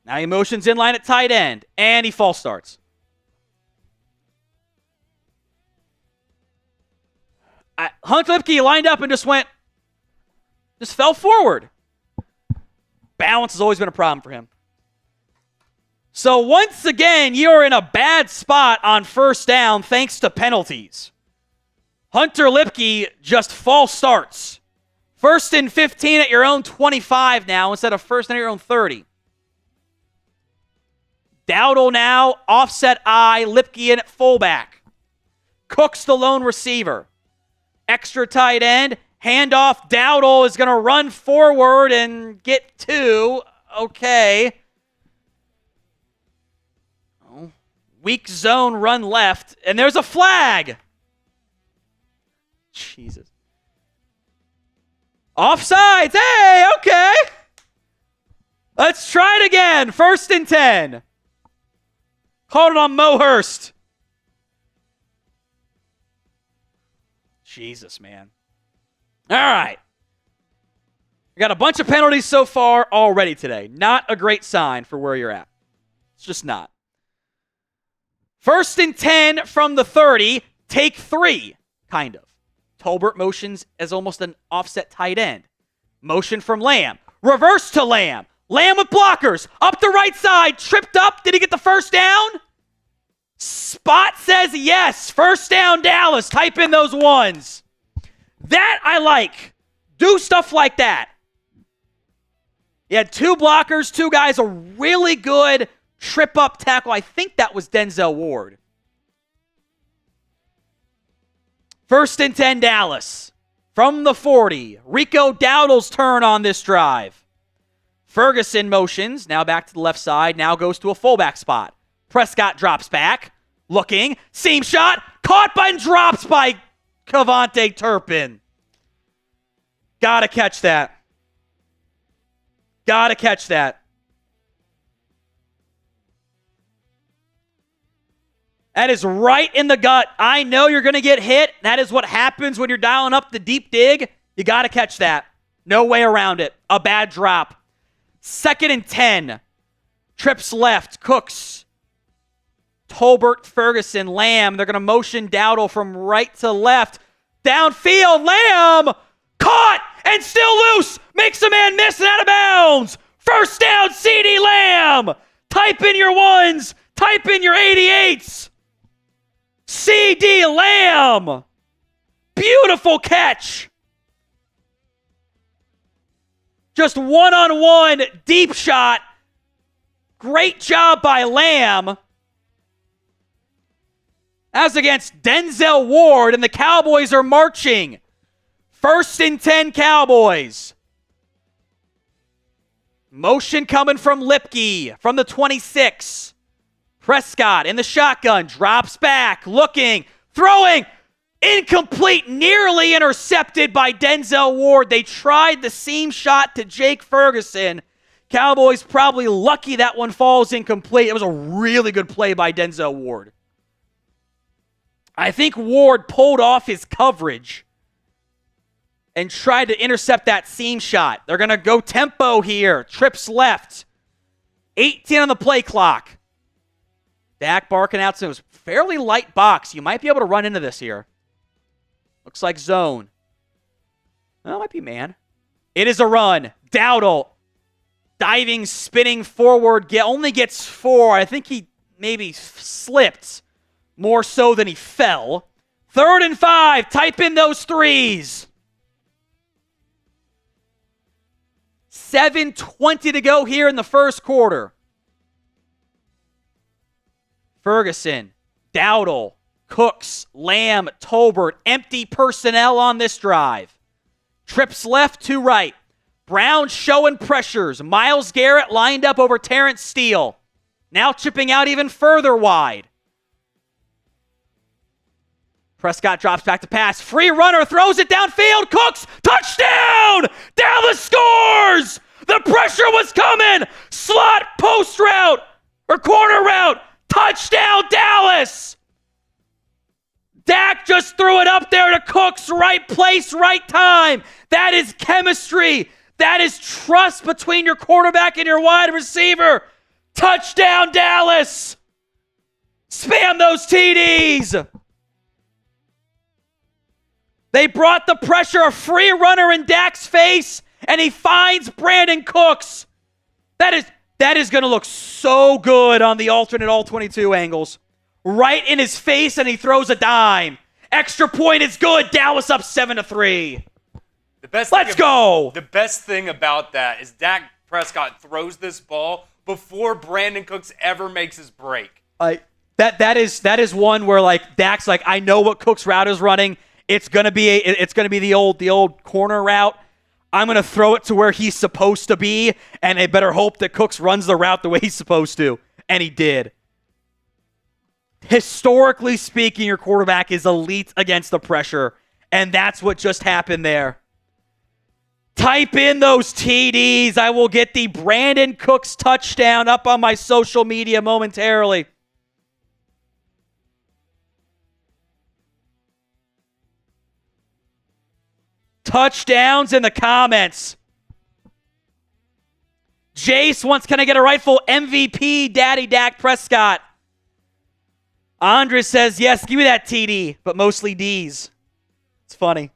Now he motions in line at tight end, and he false starts. Hunter Lipke lined up and just fell forward. Balance has always been a problem for him. So once again, you're in a bad spot on 1st down thanks to penalties. Hunter Lipke just false starts. 1st and 15 at your own 25 now instead of 1st and at your own 30. Dowdle now, offset eye, Lipke in at fullback. Cook's the lone receiver. Extra tight end, handoff. Dowdle is going to run forward and get 2. Okay. Weak zone run left, and there's a flag. Jesus. Offsides. Hey, okay. Let's try it again. 1st and 10. Called it on Mo Hurst. Jesus, man. All right. We got a bunch of penalties so far already today. Not a great sign for where you're at. It's just not. 1st and 10 from the 30. Take 3, kind of. Tolbert motions as almost an offset tight end. Motion from Lamb. Reverse to Lamb. Lamb with blockers. Up the right side. Tripped up. Did he get the first down? Spot says yes. 1st down, Dallas. Type in those ones. That I like. Do stuff like that. You had 2 blockers, 2 guys, a really good trip-up tackle. I think that was Denzel Ward. 1st and 10, Dallas. From the 40. Rico Dowdle's turn on this drive. Ferguson motions. Now back to the left side. Now goes to a fullback spot. Prescott drops back. Looking. Seam shot. Caught by and drops by Cavante Turpin. Gotta catch that. Gotta catch that. That is right in the gut. I know you're going to get hit. That is what happens when you're dialing up the deep dig. You got to catch that. No way around it. A bad drop. 2nd and 10. Trips left. Cooks. Tolbert, Ferguson, Lamb. They're going to motion Dowdle from right to left. Downfield. Lamb. Caught and still loose. Makes a man miss and out of bounds. 1st down, CeeDee Lamb. Type in your 1s. Type in your 88s. CeeDee Lamb. Beautiful catch. Just one-on-one deep shot. Great job by Lamb. As against Denzel Ward, and the Cowboys are marching. 1st and 10 Cowboys. Motion coming from Lipke from the 26. Prescott in the shotgun, drops back, looking, throwing, incomplete, nearly intercepted by Denzel Ward. They tried the seam shot to Jake Ferguson. Cowboys probably lucky that one falls incomplete. It was a really good play by Denzel Ward. I think Ward pulled off his coverage and tried to intercept that seam shot. They're going to go tempo here. Trips left. 18 on the play clock. Dak barking out, so it was fairly light box. You might be able to run into this here. Looks like zone. Well, it might be man. It is a run. Dowdle. Diving, spinning forward. Only gets 4. I think he maybe slipped more so than he fell. 3rd and 5. Type in those 3s. 7:20 to go here in the 1st quarter. Ferguson, Dowdle, Cooks, Lamb, Tolbert, empty personnel on this drive. Trips left to right. Brown showing pressures. Myles Garrett lined up over Terrence Steele. Now chipping out even further wide. Prescott drops back to pass. Free runner throws it downfield. Cooks, touchdown! Dallas scores! The pressure was coming. Slot post route or corner route. Touchdown, Dallas! Dak just threw it up there to Cooks. Right place, right time. That is chemistry. That is trust between your quarterback and your wide receiver. Touchdown, Dallas! Spam those TDs. They brought the pressure, a free runner in Dak's face, and he finds Brandon Cooks. That is going to look so good on the alternate all-22 angles. Right in his face, and he throws a dime. Extra point is good. Dallas up 7-3. Let's go. The best thing about that is Dak Prescott throws this ball before Brandon Cooks ever makes his break. That is one where like Dak's like, I know what Cooks' route is running. It's gonna be the old corner route. I'm gonna throw it to where he's supposed to be, and they better hope that Cooks runs the route the way he's supposed to. And he did. Historically speaking, your quarterback is elite against the pressure, and that's what just happened there. Type in those TDs. I will get the Brandon Cooks touchdown up on my social media momentarily. Touchdowns in the comments. Jace wants, can I get a rightful MVP, Daddy Dak Prescott? Andres says, yes, give me that TD, but mostly Ds. It's funny.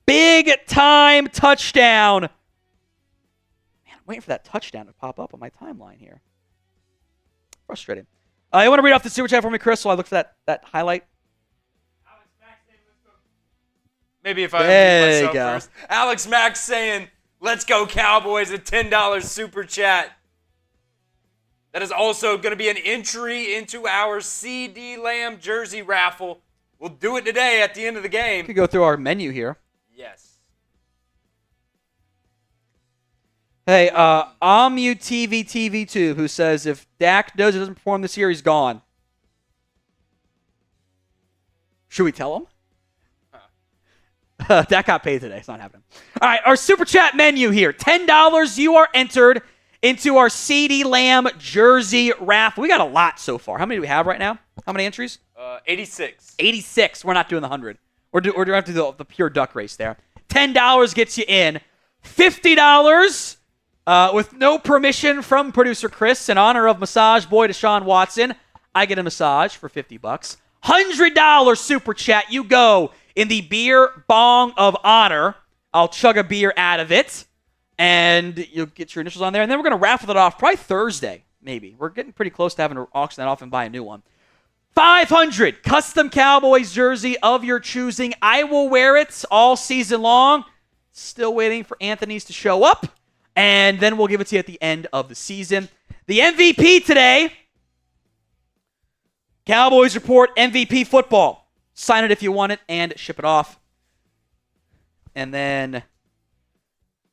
Big time touchdown. Man, I'm waiting for that touchdown to pop up on my timeline here. Frustrating. I want to read off the super chat for me, Chris, while I look for that highlight. Maybe if I unmute myself first. Alex Mack saying, let's go Cowboys, a $10 super chat. That is also going to be an entry into our CD Lamb jersey raffle. We'll do it today at the end of the game. We could go through our menu here. Yes. Hey, AmuTV who says if Dak doesn't perform this year, he's gone. Should we tell him? Dak got paid today. It's not happening. All right, our super chat menu here. $10. You are entered into our CeeDee Lamb jersey raffle. We got a lot so far. How many do we have right now? How many entries? 86. 86. We're not doing the 100. We're doing have to do the pure duck race there. $10 gets you in. $50 with no permission from producer Chris in honor of Massage Boy Deshaun Watson. I get a massage for $50. $100 super chat. You go in the beer bong of honor. I'll chug a beer out of it, and you'll get your initials on there. And then we're going to raffle it off probably Thursday, maybe. We're getting pretty close to having to auction that off and buy a new one. 500 custom Cowboys jersey of your choosing. I will wear it all season long. Still waiting for Anthony's to show up, and then we'll give it to you at the end of the season. The MVP today, Cowboys Report MVP football. Sign it if you want it and ship it off. And then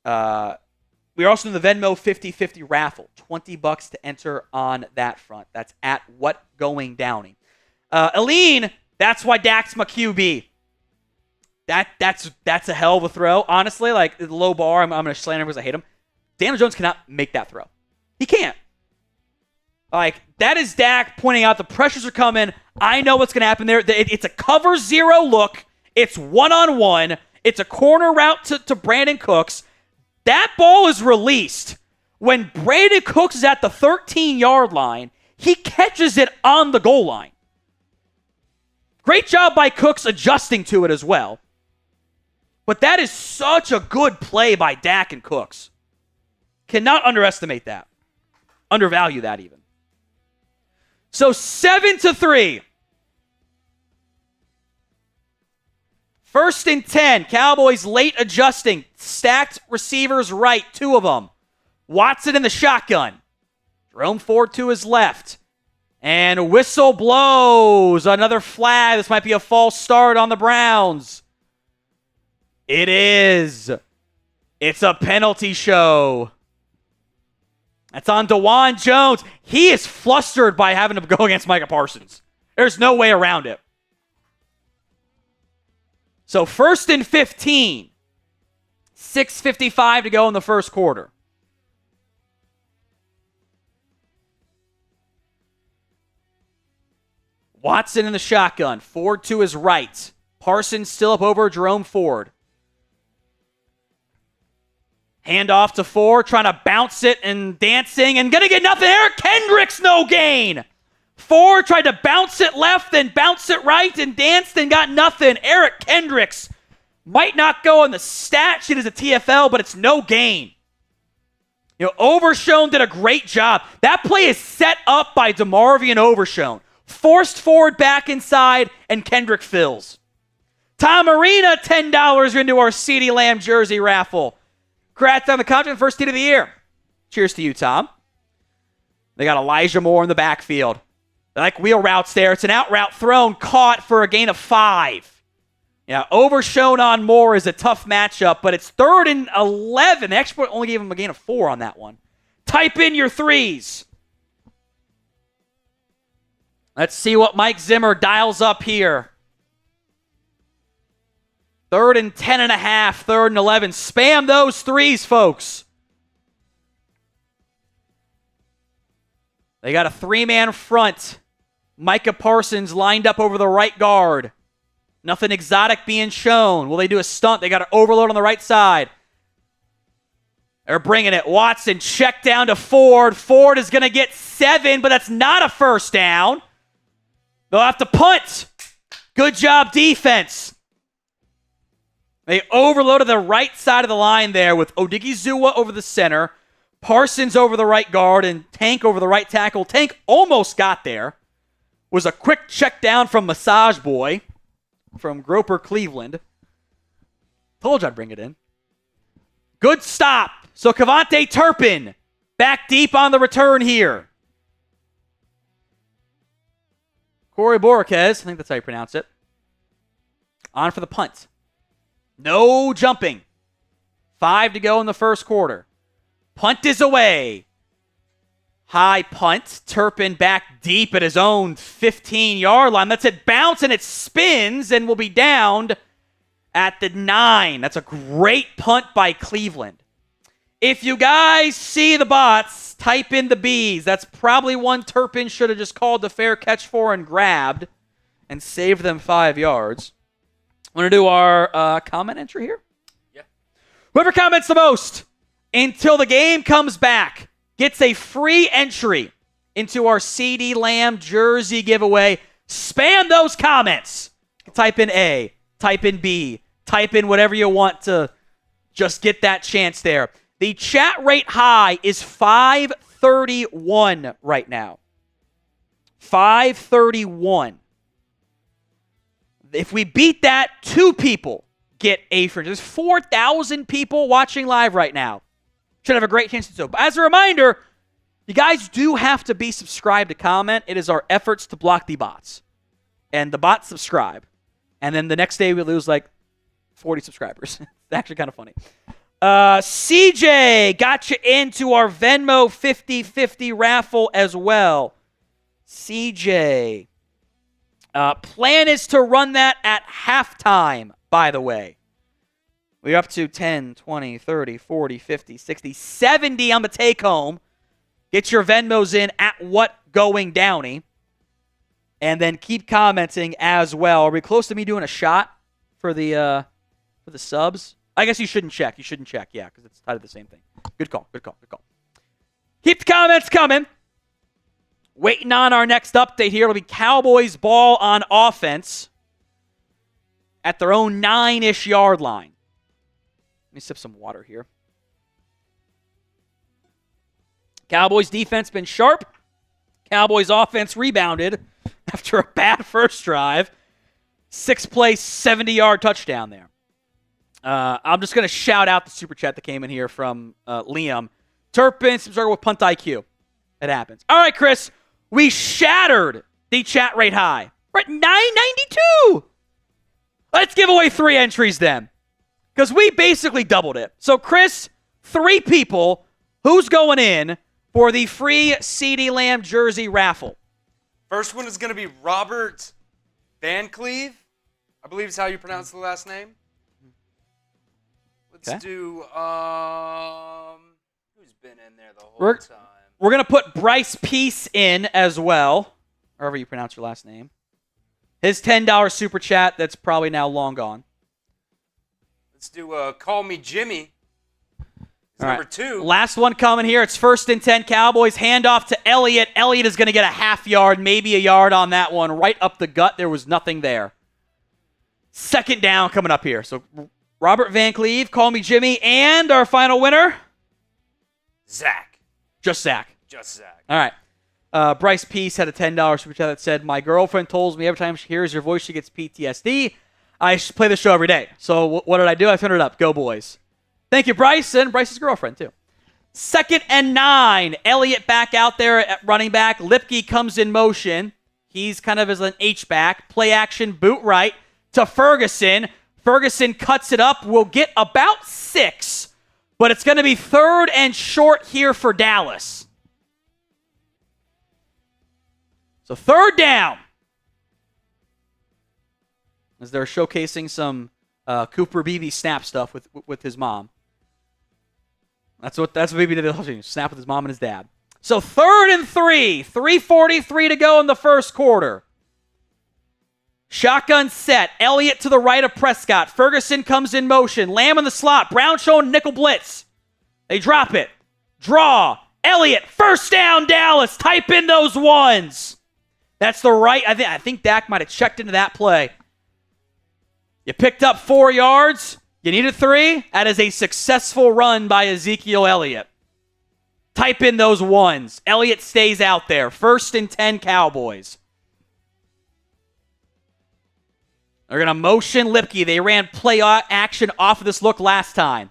we are also in the Venmo 50-50 raffle. $20 to enter on that front. That's at What Going Downey. Aline, that's why Dak's my QB. That's a hell of a throw. Honestly, like the low bar, I'm going to slander him because I hate him. Daniel Jones cannot make that throw. He can't. Like, that is Dak pointing out the pressures are coming. I know what's going to happen there. It's a cover zero look. It's one-on-one. It's a corner route to Brandon Cooks. That ball is released. When Brandon Cooks is at the 13-yard line, he catches it on the goal line. Great job by Cooks adjusting to it as well. But that is such a good play by Dak and Cooks. Cannot underestimate that. Undervalue that even. So 7-3. 1st and 10. Cowboys late adjusting. Stacked receivers right. 2 of them. Watson in the shotgun. Jerome Ford to his left. And whistle blows. Another flag. This might be a false start on the Browns. It is. It's a penalty show. That's on DeJuan Jones. He is flustered by having to go against Micah Parsons. There's no way around it. So 1st and 15. 6:55 to go in the first quarter. Watson in the shotgun. Ford to his right. Parsons still up over Jerome Ford. Handoff to Ford, trying to bounce it and dancing and going to get nothing. Eric Kendricks, no gain. Ford tried to bounce it left and bounce it right and danced and got nothing. Eric Kendricks might not go on the stat sheet as a TFL, but it's no gain. You know, Overshone did a great job. That play is set up by DeMarvion Overshone. Forced Ford back inside, and Kendrick fills. Tom Arena, $10 into our CeeDee Lamb jersey raffle. Congrats on the contract, first team of the year. Cheers to you, Tom. They got Elijah Moore in the backfield. They like wheel routes there. It's an out route thrown, caught for a gain of 5. Yeah, Overshone on Moore is a tough matchup, but it's 3rd and 11. The expert only gave him a gain of 4 on that one. Type in your threes. Let's see what Mike Zimmer dials up here. 3rd and 10.5, 3rd and 11. Spam those threes, folks. They got a 3-man front. Micah Parsons lined up over the right guard. Nothing exotic being shown. Will they do a stunt? They got an overload on the right side. They're bringing it. Watson check down to Ford. Ford is going to get 7, but that's not a first down. They'll have to punt. Good job, defense. They overloaded the right side of the line there with Odigizua over the center, Parsons over the right guard, and Tank over the right tackle. Tank almost got there. Was a quick check down from Massage Boy from Groper, Cleveland. Told you I'd bring it in. Good stop. So Cavante Turpin back deep on the return here. Corey Borquez, I think that's how you pronounce it. On for the punt. No jumping. 5 to go in the first quarter. Punt is away. High punt. Turpin back deep at his own 15-yard line. That's it. Bounce and it spins and will be downed at the 9. That's a great punt by Cleveland. If you guys see the bots, type in the B's. That's probably one Turpin should have just called the fair catch for and grabbed and saved them 5 yards. Want to do our comment entry here? Yeah. Whoever comments the most until the game comes back gets a free entry into our CD Lamb jersey giveaway. Spam those comments. Type in A, type in B, type in whatever you want to just get that chance there. The chat rate high is 531 right now. 531. If we beat that, 2 people get a free. There's 4,000 people watching live right now. Should have a great chance to do so. But as a reminder, you guys do have to be subscribed to comment. It is our efforts to block the bots. And the bots subscribe. And then the next day we lose like 40 subscribers. It's actually kind of funny. CJ got you into our Venmo 50-50 raffle as well. CJ. Plan is to run that at halftime, by the way. We're up to 10, 20, 30, 40, 50, 60, 70 on the take-home. Get your Venmos in at WhatGoingDowney. And then keep commenting as well. Are we close to me doing a shot for the subs? I guess you shouldn't check. You shouldn't check, yeah, because it's tied to the same thing. Good call, good call, good call. Keep the comments coming. Waiting on our next update here. It'll be Cowboys ball on offense at their own 9-ish yard line. Let me sip some water here. Cowboys defense been sharp. Cowboys offense rebounded after a bad first drive. 6-play, 70-yard touchdown there. I'm just going to shout out the super chat that came in here from Liam. Turpin, struggle with punt IQ. It happens. All right, Chris. We shattered the chat rate high. We're at 992. Let's give away 3 entries then. Because we basically doubled it. So, Chris, 3 people. Who's going in for the free CD Lamb jersey raffle? First one is going to be Robert Van Cleve. I believe is how you pronounce the last name. Let's do, who's been in there the whole time? We're going to put Bryce Peace in as well, however you pronounce your last name. His $10 super chat that's probably now long gone. Let's do Call Me Jimmy. Number 2. Last one coming here. It's 1st and 10 Cowboys. Handoff to Elliott. Elliott is going to get a half yard, maybe a yard on that one. Right up the gut. There was nothing there. 2nd down coming up here. So Robert Van Cleve, Call Me Jimmy, and our final winner? Zach. Just Zach. Just Zach. All right. Bryce Peace had a $10 super chat that said, my girlfriend tells me every time she hears your voice, she gets PTSD. I play the show every day. So what did I do? I turned it up. Go, boys. Thank you, Bryce, and Bryce's girlfriend, too. 2nd and 9. Elliott back out there at running back. Lipke comes in motion. He's kind of as an H-back. Play action, boot right to Ferguson. Ferguson cuts it up. We'll get about 6. But it's going to be 3rd and short here for Dallas. So 3rd down. As they're showcasing some Cooper Beebe snap stuff with his mom. That's what Beebe did. Snap with his mom and his dad. So 3rd and 3. 3:43 to go in the first quarter. Shotgun set. Elliott to the right of Prescott. Ferguson comes in motion. Lamb in the slot. Brown showing nickel blitz. They drop it. Draw. Elliott. First down, Dallas. Type in those ones. That's the right. I think Dak might have checked into that play. You picked up 4 yards. You needed 3. That is a successful run by Ezekiel Elliott. Type in those ones. Elliott stays out there. 1st and 10 Cowboys. They're going to motion Lipke. They ran play action off of this look last time.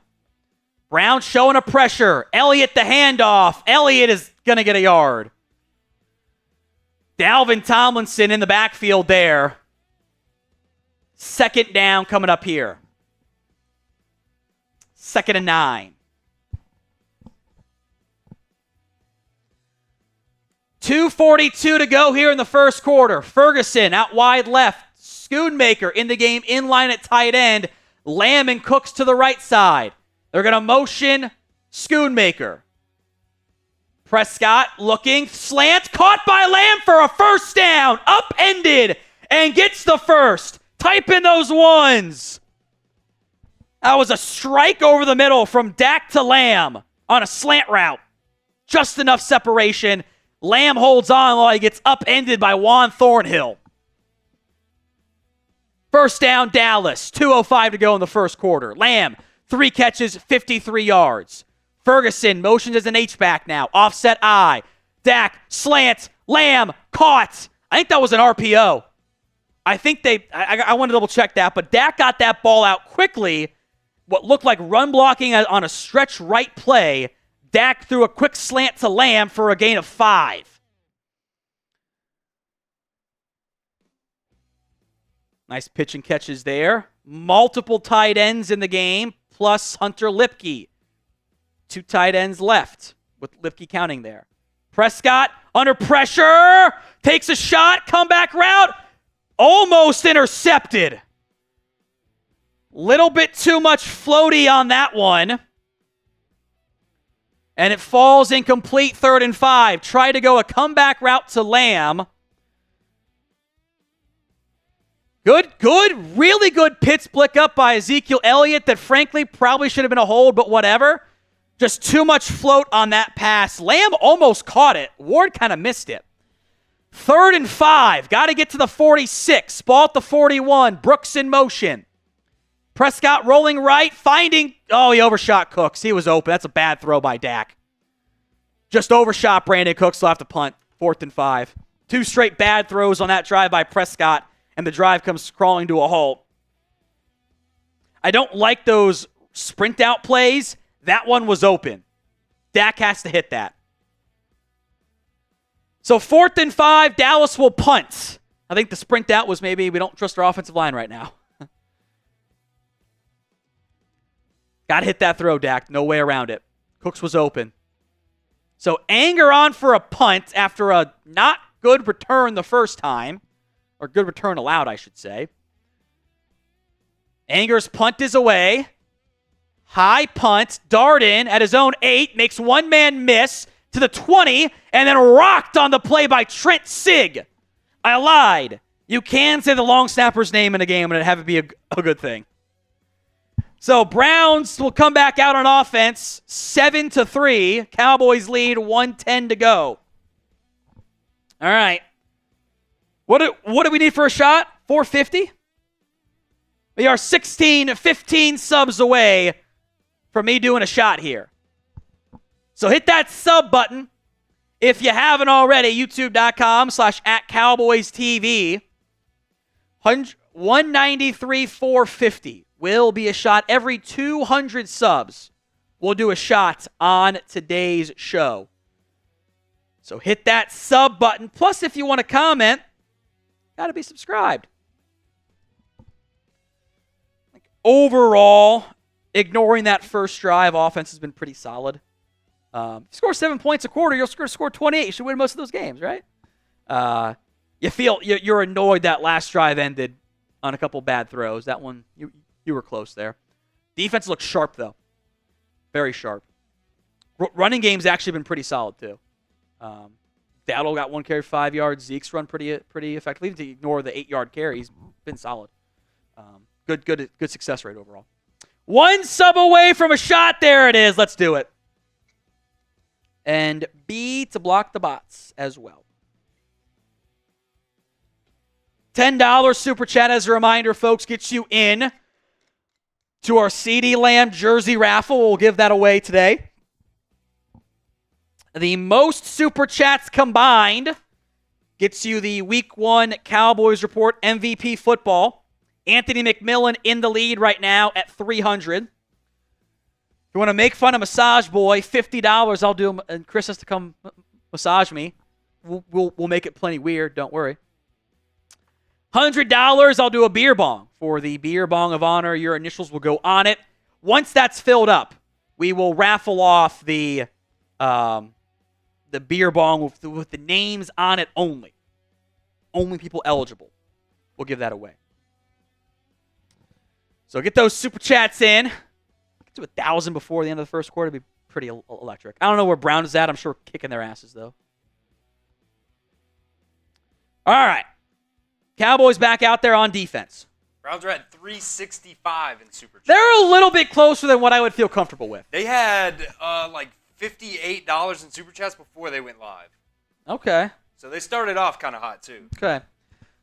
Brown showing a pressure. Elliott the handoff. Elliott is going to get a yard. Dalvin Tomlinson in the backfield there. 2nd down coming up here. 2nd and 9. 2:42 to go here in the first quarter. Ferguson out wide left. Schoonmaker in the game, in line at tight end. Lamb and Cooks to the right side. They're going to motion Schoonmaker. Prescott looking, slant, caught by Lamb for a first down. Upended and gets the first. Type in those ones. That was a strike over the middle from Dak to Lamb on a slant route. Just enough separation. Lamb holds on while he gets upended by Juan Thornhill. First down, Dallas. 2:05 to go in the first quarter. Lamb, 3 catches, 53 yards. Ferguson motions as an H-back now. Offset I. Dak, slant, Lamb, caught. I think that was an RPO. I think I want to double check that, but Dak got that ball out quickly. What looked like run blocking on a stretch right play. Dak threw a quick slant to Lamb for a gain of 5. Nice pitch and catches there. Multiple tight ends in the game, plus Hunter Lipke. 2 tight ends left, with Lipke counting there. Prescott under pressure, takes a shot, comeback route, almost intercepted. Little bit too much floaty on that one. And it falls incomplete, 3rd and 5. Try to go a comeback route to Lamb. Good, really good pit split up by Ezekiel Elliott that frankly probably should have been a hold, but whatever. Just too much float on that pass. Lamb almost caught it. Ward kind of missed it. 3rd and 5. Got to get to the 46. Ball at the 41. Brooks in motion. Prescott rolling right, finding... Oh, he overshot Cooks. He was open. That's a bad throw by Dak. Just overshot Brandon Cooks. He'll have to punt. 4th and 5. 2 straight bad throws on that drive by Prescott, and the drive comes crawling to a halt. I don't like those sprint out plays. That one was open. Dak has to hit that. So 4th and 5, Dallas will punt. I think the sprint out was maybe we don't trust our offensive line right now. Got to hit that throw, Dak. No way around it. Cooks was open. So Anger on for a punt after a not good return the first time. Or good return allowed, I should say. Anger's punt is away. High punt. Darden at his own 8. Makes one man miss to the 20. And then rocked on the play by Trent Sig. I lied. You can say the long snapper's name in a game and it'd have it be a good thing. So Browns will come back out on offense, 7-3. Cowboys lead, 1:10 to go. All right. What do we need for a shot? 450? We are 15 subs away from me doing a shot here. So hit that sub button if you haven't already. YouTube.com/@CowboysTV. 193,450. Will be a shot every 200 subs. We'll do a shot on today's show. So hit that sub button. Plus, if you want to comment, got to be subscribed. Overall, ignoring that first drive, offense has been pretty solid. Score 7 points a quarter, you'll score 28. You should win most of those games, right? you're annoyed that last drive ended on a couple bad throws. That one, you were close there. Defense looks sharp, though. Very sharp. Running game's actually been pretty solid, too. Dowdle got 1 carry, 5 yards. Zeke's run pretty effectively. Even to ignore the 8-yard carry, he's been solid. Good success rate overall. 1 sub away from a shot. There it is. Let's do it. And B to block the bots as well. $10 super chat as a reminder, folks, gets you in to our CeeDee Lamb jersey raffle. We'll give that away today. The most super chats combined gets you the Week 1 Cowboys Report MVP football. Anthony McMillan in the lead right now at 300. If you want to make fun of Massage Boy, $50 I'll do, and Chris has to come massage me. We'll make it plenty weird, don't worry. $100 I'll do a beer bong. For the beer bong of honor, your initials will go on it. Once that's filled up, we will raffle off the beer bong with the names on it only. Only people eligible. We'll give that away. So get those super chats in. Get to 1,000 before the end of the first quarter. It'd be pretty electric. I don't know where Brown is at. I'm sure we're kicking their asses, though. All right. Cowboys back out there on defense. Browns are at 365 in super chats. They're a little bit closer than what I would feel comfortable with. They had like $58 in super chats before they went live. Okay. So they started off kind of hot, too. Okay.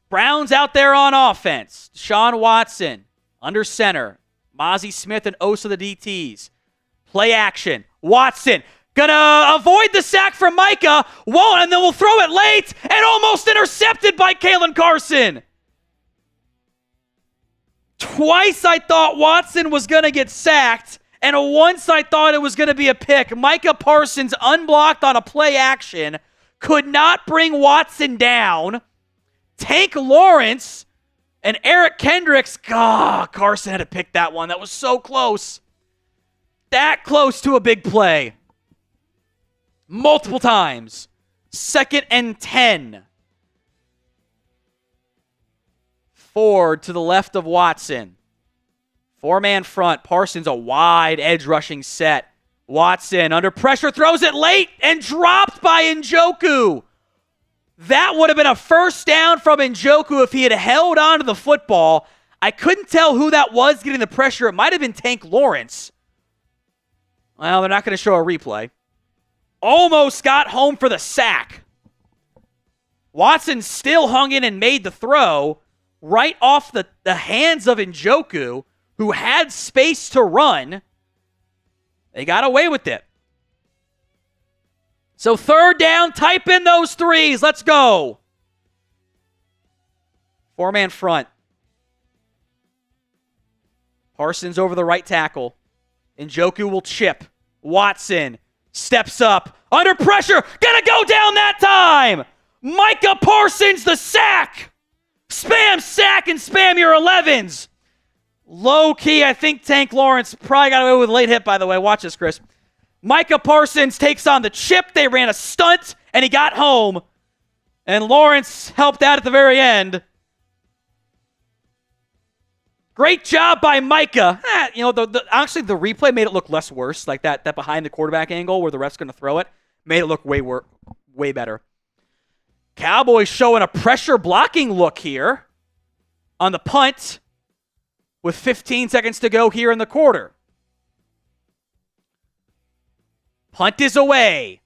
Browns out there on offense. Deshaun Watson under center. Mozzie Smith and Osa the DTs. Play action. Watson gonna avoid the sack from Micah. Won't, and then we'll throw it late and almost intercepted by Kalen Carson. Twice I thought Watson was gonna get sacked, and once I thought it was gonna be a pick. Micah Parsons unblocked on a play action. Could not bring Watson down. Tank Lawrence and Eric Kendricks. Carson had to pick that one. That was so close. That close to a big play. Multiple times. 2nd and 10. Ford to the left of Watson. 4-man front. Parsons a wide edge rushing set. Watson under pressure throws it late and dropped by Njoku. That would have been a first down from Njoku if he had held on to the football. I couldn't tell who that was getting the pressure. It might have been Tank Lawrence. Well, they're not going to show a replay. Almost got home for the sack. Watson still hung in and made the throw right off the hands of Njoku, who had space to run. They got away with it. So 3rd down, type in those threes. Let's go. 4-man front. Parsons over the right tackle. Njoku will chip. Watson steps up. Under pressure. Gonna go down that time. Micah Parsons, the sack. Spam sack and spam your 11s. Low key, I think Tank Lawrence probably got away with a late hit, by the way. Watch this, Chris. Micah Parsons takes on the chip. They ran a stunt, and he got home. And Lawrence helped out at the very end. Great job by Micah. Actually, the replay made it look less worse. Like that behind the quarterback angle where the ref's going to throw it made it look way better. Cowboys showing a pressure blocking look here on the punt with 15 seconds to go here in the quarter. Punt is away.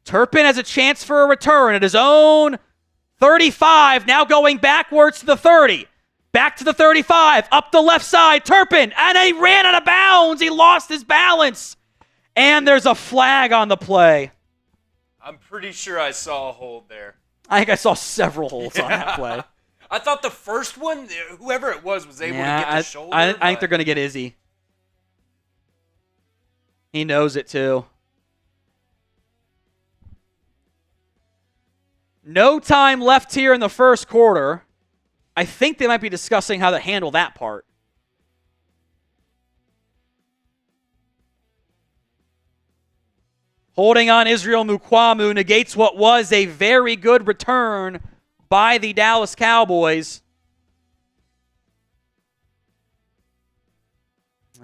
Turpin has a chance for a return at his own 35, now going backwards to the 30. Back to the 35, up the left side, Turpin, and he ran out of bounds. He lost his balance. And there's a flag on the play. I'm pretty sure I saw a hold there. I think I saw several holds on that play. I thought the first one, whoever it was able to get the shoulder. I think they're going to get Izzy. He knows it too. No time left here in the first quarter. I think they might be discussing how to handle that part. Holding on Israel Mukwamu negates what was a very good return by the Dallas Cowboys.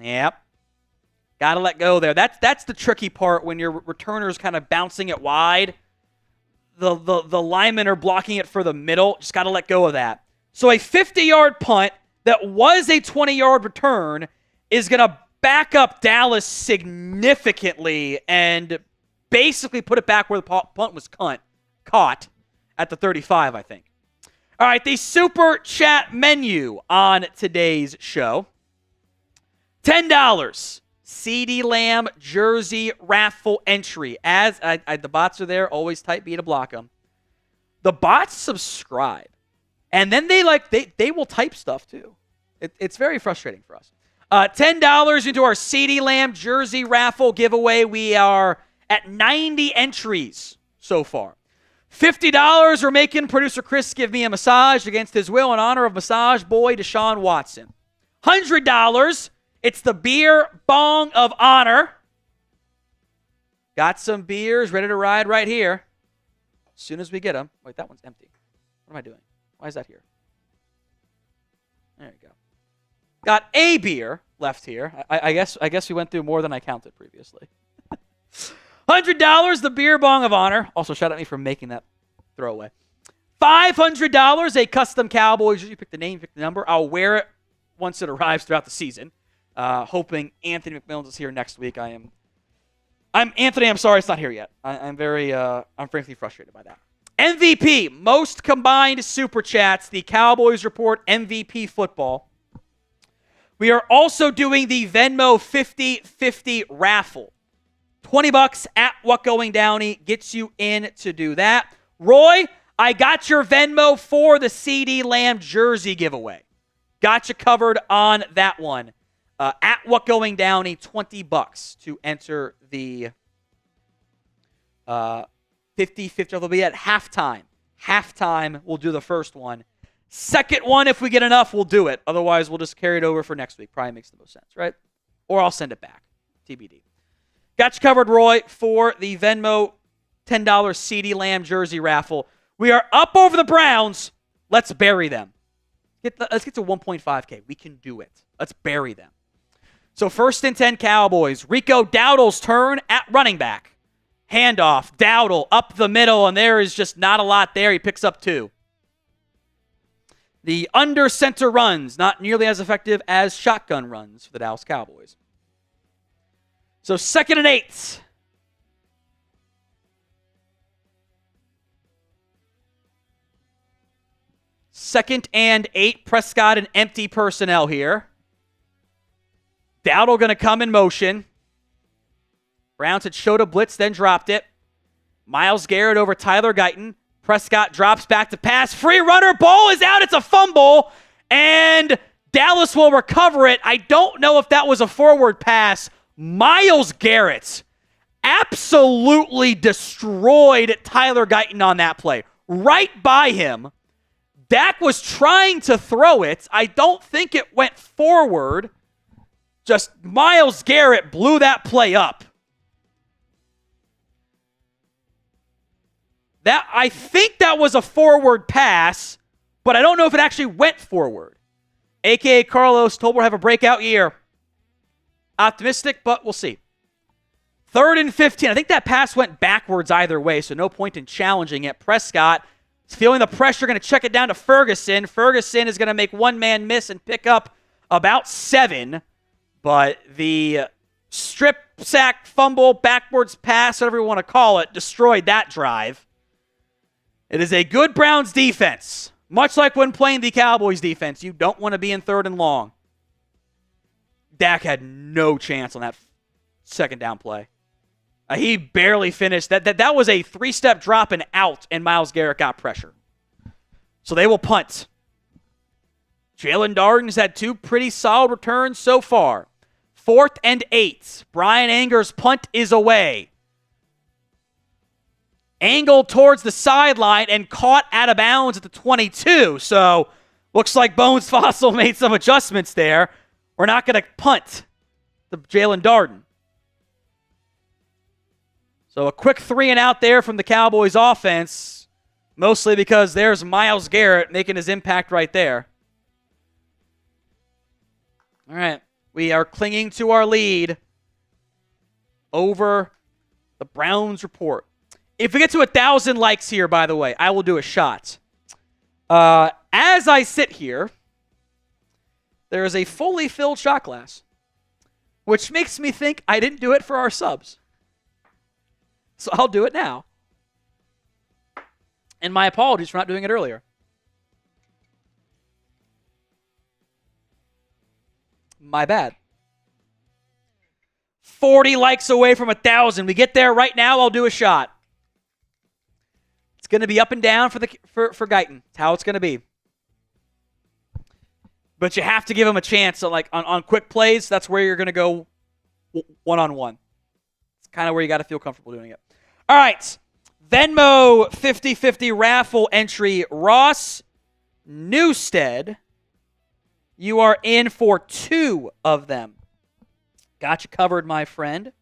Yep. Got to let go there. That's the tricky part when your returner's kind of bouncing it wide. The linemen are blocking it for the middle. Just got to let go of that. So a 50-yard punt that was a 20-yard return is going to back up Dallas significantly and basically put it back where the punt was caught at the 35, I think. All right, the Super Chat menu on today's show. $10. CeeDee Lamb jersey raffle entry. As the bots are there, always type B to block them. The bots subscribe. And then they will type stuff too. It's very frustrating for us. $10 into our CeeDee Lamb jersey raffle giveaway. We are at 90 entries so far. $50, we're making producer Chris give me a massage against his will in honor of massage boy Deshaun Watson. $100, it's the beer bong of honor. Got some beers ready to ride right here. As soon as we get them. Wait, that one's empty. What am I doing? Why is that here? There you go. Got a beer left here. I guess we went through more than I counted previously. $100, the beer bong of honor. Also, shout out me for making that throwaway. $500, a custom Cowboys. You pick the name, pick the number. I'll wear it once it arrives throughout the season. Hoping Anthony McMillan is here next week. I'm Anthony. I'm sorry it's not here yet. I'm frankly frustrated by that. MVP, most combined super chats. The Cowboys Report MVP football. We are also doing the Venmo 50-50 raffle. $20 at What Going Downey gets you in to do that. Roy, I got your Venmo for the CeeDee Lamb jersey giveaway. Got you covered on that one. At What Going Downey, $20 to enter the 50-50. They'll be at halftime. Halftime, we'll do the first one. Second one, if we get enough, we'll do it. Otherwise, we'll just carry it over for next week. Probably makes the most sense, right? Or I'll send it back. TBD. Got you covered, Roy, for the Venmo $10 CeeDee Lamb jersey raffle. We are up over the Browns. Let's bury them. Let's get to 1.5K. We can do it. Let's bury them. So 1st and 10 Cowboys. Rico Dowdle's turn at running back. Handoff. Dowdle up the middle, and there is just not a lot there. He picks up 2. The under center runs, not nearly as effective as shotgun runs for the Dallas Cowboys. So 2nd and 8. Second and 8. Prescott and empty personnel here. Dowdle going to come in motion. Browns had showed a blitz, then dropped it. Myles Garrett over Tyler Guyton. Prescott drops back to pass. Free runner. Ball is out. It's a fumble. And Dallas will recover it. I don't know if that was a forward pass. Myles Garrett absolutely destroyed Tyler Guyton on that play. Right by him. Dak was trying to throw it. I don't think it went forward. Just Myles Garrett blew that play up. I think that was a forward pass, but I don't know if it actually went forward. A.K.A. Carlos told we'll have a breakout year. Optimistic, but we'll see. 3rd and 15. I think that pass went backwards either way, so no point in challenging it. Prescott is feeling the pressure, going to check it down to Ferguson. Ferguson is going to make one man miss and pick up about 7, but the strip sack, fumble, backwards pass, whatever you want to call it, destroyed that drive. It is a good Browns defense. Much like when playing the Cowboys defense, you don't want to be in 3rd and long. Dak had no chance on that 2nd down play. He barely finished. That was a 3-step drop and out, and Myles Garrett got pressure. So they will punt. Jalen Darden's had 2 pretty solid returns so far. 4th and 8. Brian Anger's punt is away. Angled towards the sideline and caught out of bounds at the 22. So looks like Bones Fossil made some adjustments there. We're not going to punt the Jalen Darden. So a quick 3 and out there from the Cowboys offense. Mostly because there's Myles Garrett making his impact right there. All right. We are clinging to our lead over the Browns Report. If we get to 1,000 likes here, by the way, I will do a shot. As I sit here, there is a fully filled shot glass, which makes me think I didn't do it for our subs. So I'll do it now. And my apologies for not doing it earlier. My bad. 40 likes away from 1,000. We get there right now, I'll do a shot. It's going to be up and down for Guyton. It's how it's going to be. But you have to give him a chance. So on quick plays, that's where you're going to go one-on-one. It's kind of where you got to feel comfortable doing it. All right. Venmo 50-50 raffle entry. Ross Newstead. You are in for 2 of them. Got you covered, my friend.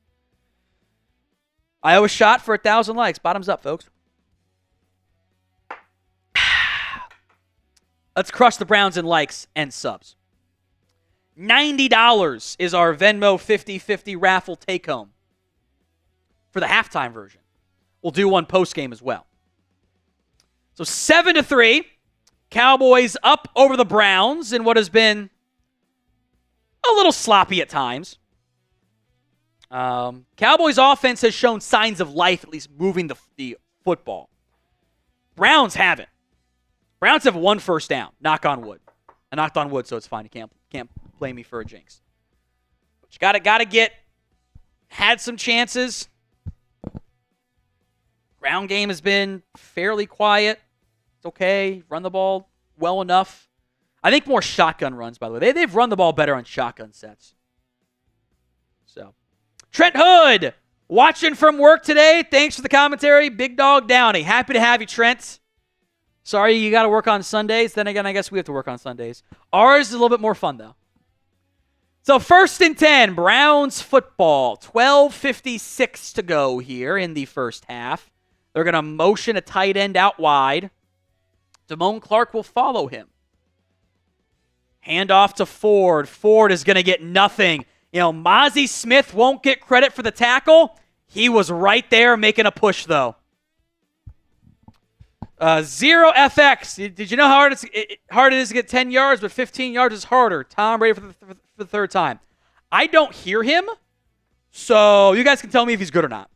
I owe a shot for 1,000 likes. Bottoms up, folks. Let's crush the Browns in likes and subs. $90 is our Venmo 50-50 raffle take-home for the halftime version. We'll do one post-game as well. So 7-3. Cowboys up over the Browns in what has been a little sloppy at times. Cowboys offense has shown signs of life, at least moving the football. Browns haven't. Browns have 1 first down. Knock on wood. I knocked on wood, so it's fine. You can't blame me for a jinx. But you gotta get. Had some chances. Ground game has been fairly quiet. It's okay. Run the ball well enough. I think more shotgun runs, by the way. They've run the ball better on shotgun sets. So, Trent Hood, watching from work today. Thanks for the commentary. Big Dog Downey. Happy to have you, Trent. Sorry you got to work on Sundays. Then again, I guess we have to work on Sundays. Ours is a little bit more fun, though. So 1st and 10, Browns football. 12:56 to go here in the first half. They're going to motion a tight end out wide. Damone Clark will follow him. Hand off to Ford. Ford is going to get nothing. Mozzie Smith won't get credit for the tackle. He was right there making a push, though. 0FX. Did you know how hard it is to get 10 yards, but 15 yards is harder? Tom Brady for the 3rd time. I don't hear him, so you guys can tell me if he's good or not.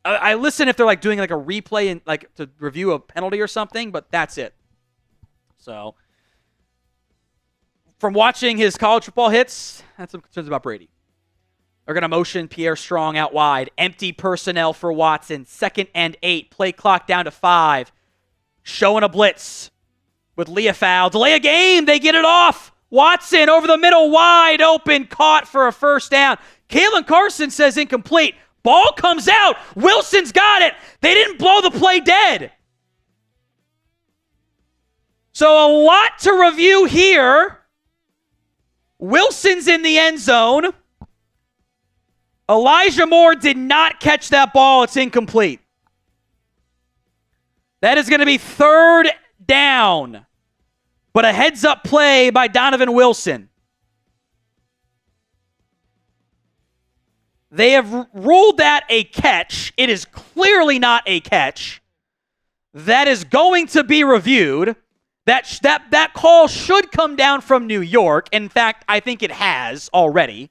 I listen if they're doing a replay and to review a penalty or something, but that's it. So, from watching his college football hits, I have some concerns about Brady. They're going to motion Pierre Strong out wide. Empty personnel for Watson. 2nd and 8. Play clock down to 5. Showing a blitz with Leofow. Delay a game. They get it off. Watson over the middle, wide open. Caught for a first down. Kalen Carson says incomplete. Ball comes out. Wilson's got it. They didn't blow the play dead. So a lot to review here. Wilson's in the end zone. Elijah Moore did not catch that ball. It's incomplete. That is going to be 3rd down. But a heads-up play by Donovan Wilson. They have ruled that a catch. It is clearly not a catch. That is going to be reviewed. That call should come down from New York. In fact, I think it has already.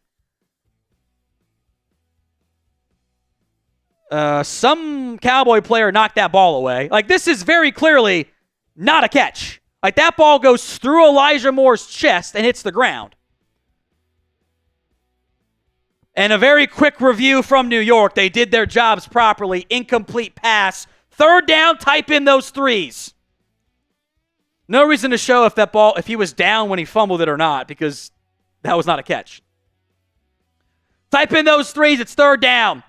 Some Cowboy player knocked that ball away. This is very clearly not a catch. That ball goes through Elijah Moore's chest and hits the ground. And a very quick review from New York. They did their jobs properly. Incomplete pass. 3rd down, type in those 3s. No reason to show if he was down when he fumbled it or not, because that was not a catch. Type in those 3s. It's 3rd down.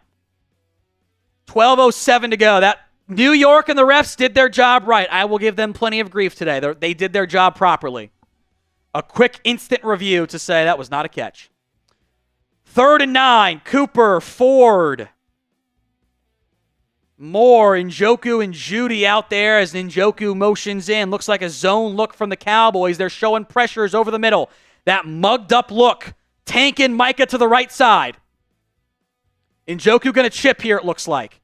12:07 to go. That New York and the refs did their job right. I will give them plenty of grief today. They did their job properly. A quick instant review to say that was not a catch. 3rd and 9. Cooper, Ford. More Njoku and Judy out there as Njoku motions in. Looks like a zone look from the Cowboys. They're showing pressures over the middle. That mugged up look. Tanking Micah to the right side. Njoku going to chip here, it looks like.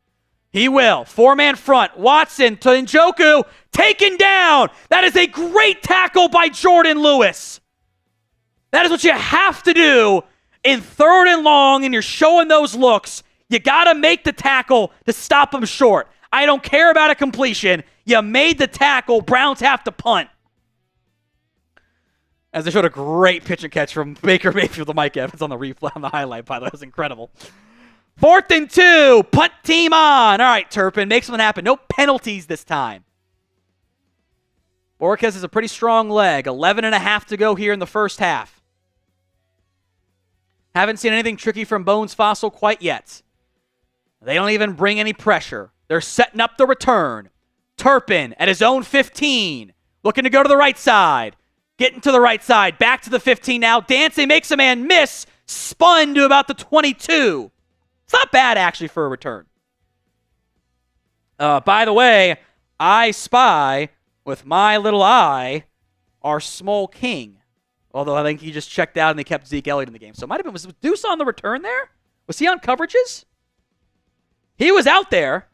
He will. 4-man front. Watson to Njoku. Taken down. That is a great tackle by Jordan Lewis. That is what you have to do in 3rd and long, and you're showing those looks. You got to make the tackle to stop him short. I don't care about a completion. You made the tackle. Browns have to punt. As they showed a great pitch and catch from Baker Mayfield to Mike Evans on the replay, on the highlight, by the way. That was incredible. 4th and 2. Punt team on. All right, Turpin. Make something happen. No penalties this time. Borges has a pretty strong leg. 11.5 to go here in the first half. Haven't seen anything tricky from Bones Fossil quite yet. They don't even bring any pressure. They're setting up the return. Turpin at his own 15. Looking to go to the right side. Getting to the right side. Back to the 15 now. Dancing makes a man miss. Spun to about the 22. It's not bad, actually, for a return. By the way, I spy, with my little eye, our small king. Although I think he just checked out and they kept Zeke Elliott in the game. So it might have been, was Deuce on the return there? Was he on coverages? He was out there.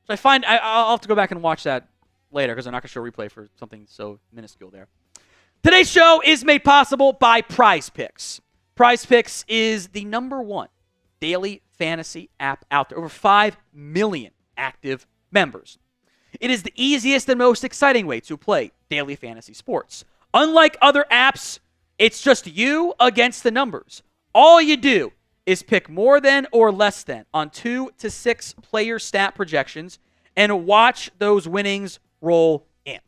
So I'll have to go back and watch that later because I'm not going to show a replay for something so minuscule there. Today's show is made possible by Prize Picks. Prize Picks is the #1 daily fantasy app out there. Over 5 million active members. It is the easiest and most exciting way to play daily fantasy sports. Unlike other apps, it's just you against the numbers. All you do is pick more than or less than on 2 to 6 player stat projections and watch those winnings roll in.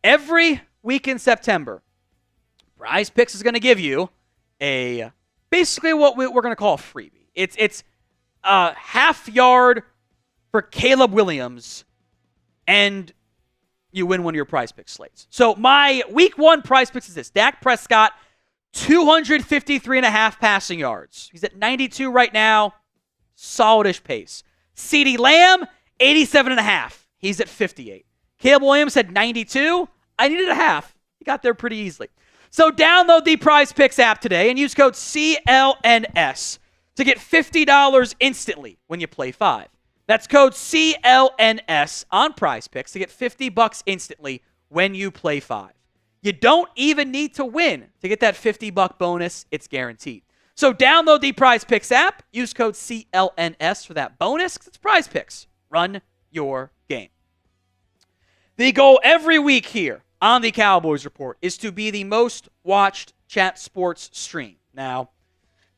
Every week in September, Prize Picks is going to give you basically what we're going to call a freebie. It's a half yard for Caleb Williams, and you win one of your Prize Picks slates. So my week 1 Prize Picks is this. Dak Prescott, 253.5 passing yards. He's at 92 right now. Solidish pace. CeeDee Lamb, 87.5. He's at 58. Caleb Williams had 92. I needed a half. He got there pretty easily. So download the Prize Picks app today and use code CLNS to get $50 instantly when you play 5. That's code CLNS on Prize Picks to get $50 instantly when you play 5. You don't even need to win to get that $50 bonus. It's guaranteed. So download the Prize Picks app. Use code CLNS for that bonus. It's Prize Picks. Run your game. The goal every week here on the Cowboys Report is to be the most watched chat sports stream. Now,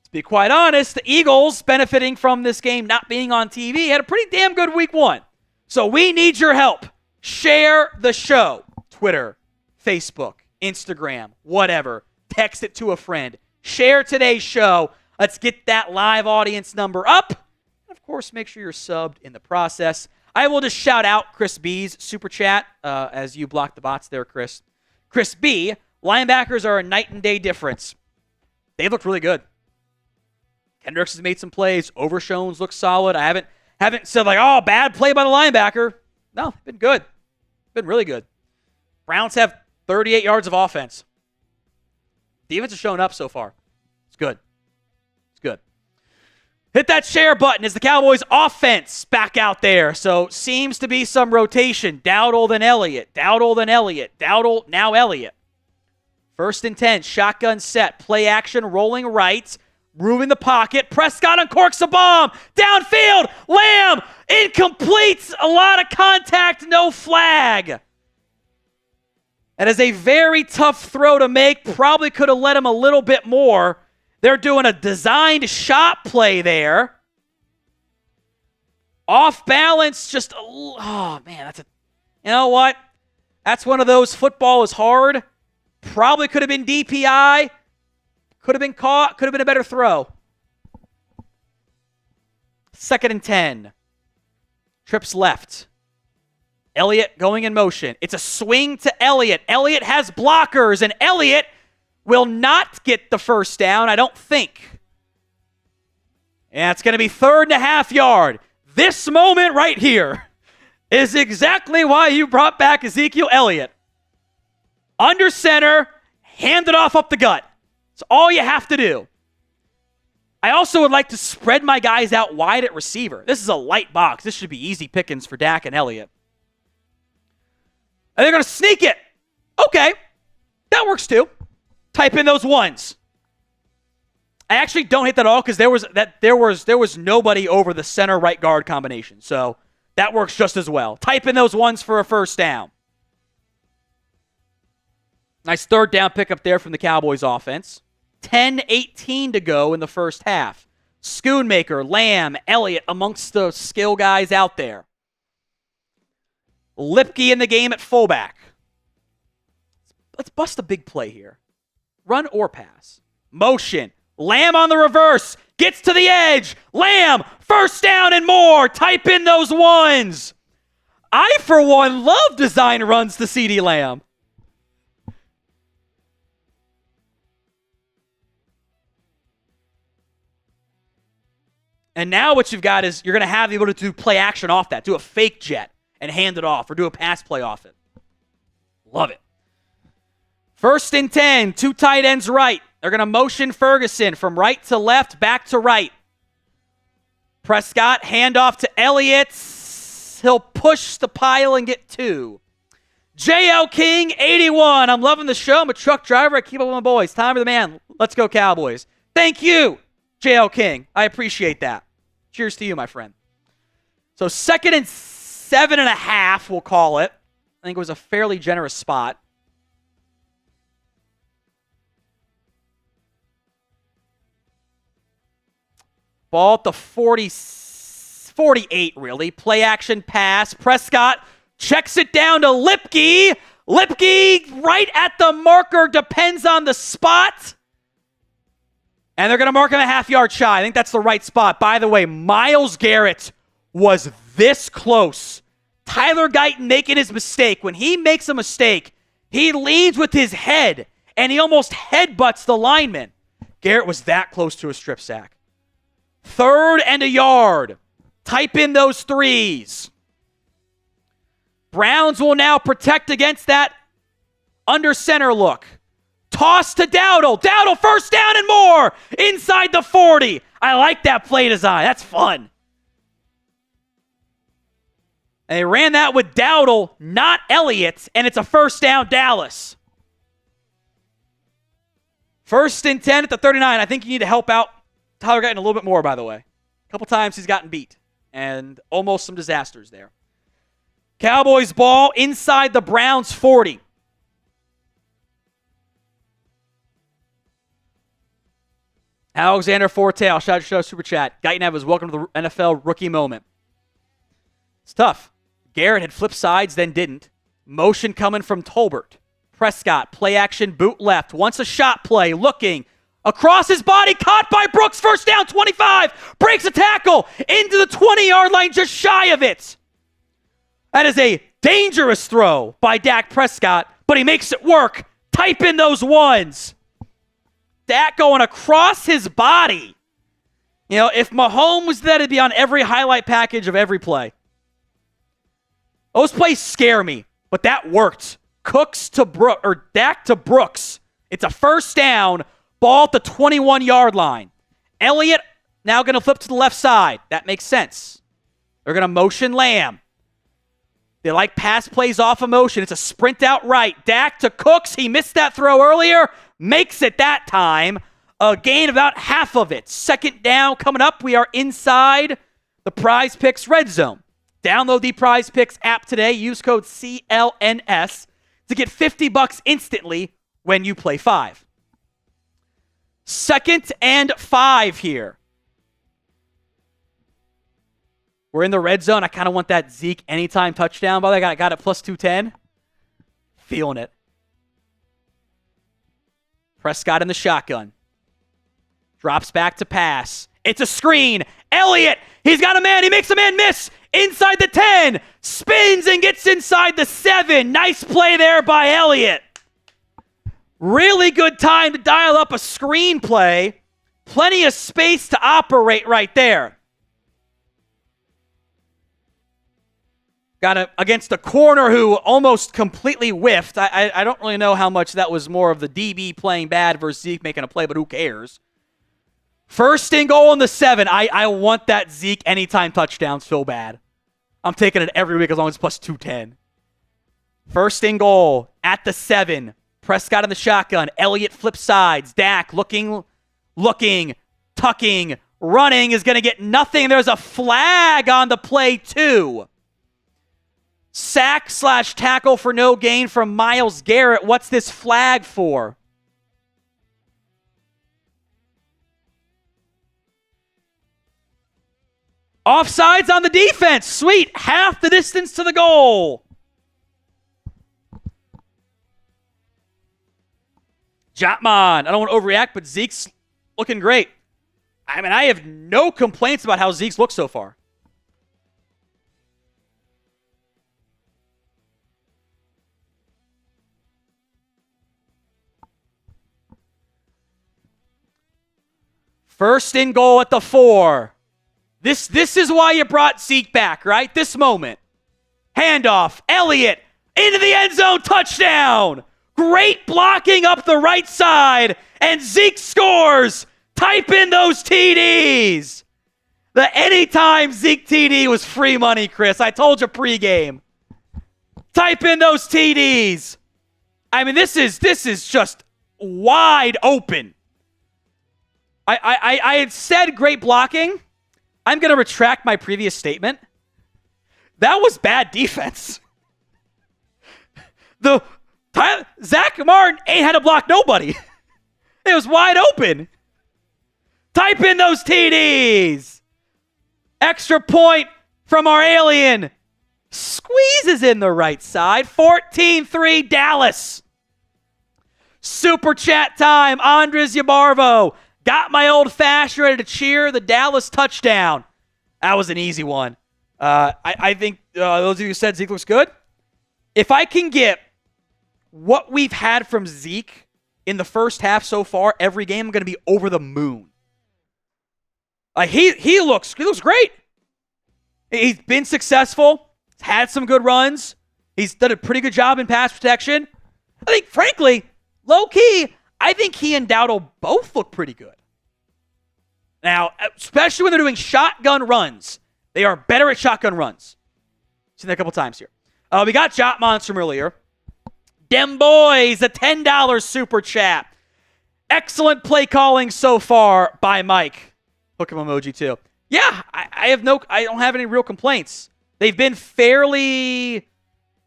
to be quite honest, the Eagles, benefiting from this game not being on TV, had a pretty damn good week 1. So we need your help. Share the show. Twitter, Facebook, Instagram, whatever. Text it to a friend. Share today's show. Let's get that live audience number up. And of course, make sure you're subbed in the process. I will just shout out Chris B's super chat as you block the bots there, Chris. Chris B, linebackers are a night and day difference. They looked really good. Kendricks has made some plays. Overshones looks solid. I haven't said like, oh, bad play by the linebacker. No, been good. Been really good. Browns have 38 yards of offense. Defense has shown up so far. It's good. It's good. Hit that share button as the Cowboys offense back out there. So seems to be some rotation. Dowdle then Elliott. Dowdle then Elliott. Dowdle, now Elliott. 1st and 10. Shotgun set. Play action. Rolling right. Moving the pocket. Prescott uncorks a bomb. Downfield. Lamb. Incomplete. A lot of contact. No flag. That is a very tough throw to make. Probably could have let him a little bit more. They're doing a designed shot play there. Off balance, just, oh man, you know what? That's one of those, football is hard. Probably could have been DPI. Could have been caught. Could have been a better throw. 2nd and 10. Trips left. Elliott going in motion. It's a swing to Elliott. Elliott has blockers, and Elliott will not get the first down, I don't think. Yeah, it's going to be 3rd and a half yard. This moment right here is exactly why you brought back Ezekiel Elliott. Under center, hand it off up the gut. It's all you have to do. I also would like to spread my guys out wide at receiver. This is a light box. This should be easy pickings for Dak and Elliott. And they're going to sneak it. Okay, that works too. Type in those ones. I actually don't hate that at all because there was nobody over the center right guard combination. So that works just as well. Type in those ones for a first down. Nice third down pickup there from the Cowboys offense. 10:18 to go in the first half. Schoonmaker, Lamb, Elliott amongst the skill guys out there. Lipke in the game at fullback. Let's bust a big play here. Run or pass. Motion. Lamb on the reverse. Gets to the edge. Lamb, first down and more. Type in those ones. I, for one, love design runs to CeeDee Lamb. And now what you've got is you're going to have the ability to do play action off that. Do a fake jet and hand it off or do a pass play off it. Love it. First and 10, two tight ends right. They're going to motion Ferguson from right to left, back to right. Prescott, handoff to Elliott. He'll push the pile and get 2. J.L. King, 81. I'm loving the show. I'm a truck driver. I keep up with my boys. Time for the man. Let's go Cowboys. Thank you, J.L. King. I appreciate that. Cheers to you, my friend. So 2nd and 7.5, we'll call it. I think it was a fairly generous spot. Ball at the 48, really. Play action pass. Prescott checks it down to Lipke. Lipke right at the marker, depends on the spot. And they're going to mark him a half-yard shy. I think that's the right spot. By the way, Myles Garrett was this close. Tyler Guyton making his mistake. When he makes a mistake, he leads with his head, and he almost headbutts the lineman. Garrett was that close to a strip sack. 3rd and a yard. Type in those 3s. Browns will now protect against that under center look. Toss to Dowdle. Dowdle first down and more. Inside the 40. I like that play design. That's fun. And they ran that with Dowdle, not Elliott, and it's a first down Dallas. 1st and 10 at the 39. I think you need to help out Tyler Guyton a little bit more, by the way. A couple times he's gotten beat, and almost some disasters there. Cowboys ball inside the Browns 40. Alexander Forte, I'll shout out Super Chat. Guyton Evans, welcome to the NFL rookie moment. It's tough. Garrett had flipped sides, then didn't. Motion coming from Tolbert. Prescott, play action, boot left. Wants a shot play, looking. Across his body, caught by Brooks, first down, 25. Breaks a tackle into the 20-yard line, just shy of it. That is a dangerous throw by Dak Prescott, but he makes it work. Type in those ones. Dak going across his body. You know, if Mahomes was there, it'd be on every highlight package of every play. Those plays scare me, but that worked. Dak to Brooks. It's a first down. Ball at the 21-yard line. Elliott now going to flip to the left side. That makes sense. They're going to motion Lamb. They like pass plays off of motion. It's a sprint out right. Dak to Cooks. He missed that throw earlier. Makes it that time. A gain about half of it. 2nd down coming up. We are inside the Prize Picks red zone. Download the Prize Picks app today. Use code CLNS to get $50 instantly when you play 5. 2nd and 5 here. We're in the red zone. I kind of want that Zeke anytime touchdown. By the way, I got it plus 210. Feeling it. Prescott in the shotgun. Drops back to pass. It's a screen. Elliott, he's got a man. He makes a man miss. Inside the 10. Spins and gets inside the 7. Nice play there by Elliott. Really good time to dial up a screen play. Plenty of space to operate right there. against a corner who almost completely whiffed. I don't really know how much that was more of the DB playing bad versus Zeke making a play, but who cares? First and goal in the 7. I want that Zeke anytime touchdown so bad. I'm taking it every week as long as it's plus 210. First and goal at the 7. Prescott in the shotgun. Elliott flip sides. Dak looking, tucking, running is going to get nothing. There's a flag on the play too. Sack/tackle for no gain from Myles Garrett. What's this flag for? Offsides on the defense. Sweet. Half the distance to the goal. Jotman. I don't want to overreact, but Zeke's looking great. I mean, I have no complaints about how Zeke's looked so far. First and goal at the 4. This is why you brought Zeke back, right? This moment. Handoff. Elliott into the end zone. Touchdown. Great blocking up the right side. And Zeke scores. Type in those TDs. The anytime Zeke TD was free money, Chris. I told you pregame. Type in those TDs. I mean, this is just wide open. I had said great blocking. I'm going to retract my previous statement. That was bad defense. Zach Martin ain't had to block nobody. It was wide open. Type in those TDs. Extra point from our alien. Squeezes in the right side. 14-3 Dallas. Super chat time. Andres Yabarvo. Got my old fashioned ready to cheer the Dallas touchdown. That was an easy one. I think those of you who said Zeke looks good. If I can get what we've had from Zeke in the first half so far, every game, I'm going to be over the moon. He looks great. He's been successful. He's had some good runs. He's done a pretty good job in pass protection. I think, frankly, low-key, I think he and Dowdle both look pretty good. Now, especially when they're doing shotgun runs. They are better at shotgun runs. Seen that a couple times here. We got Jotmons from earlier. Dem Boys, a $10 super chat. Excellent play calling so far by Mike. Hook him emoji too. Yeah, I don't have any real complaints. They've been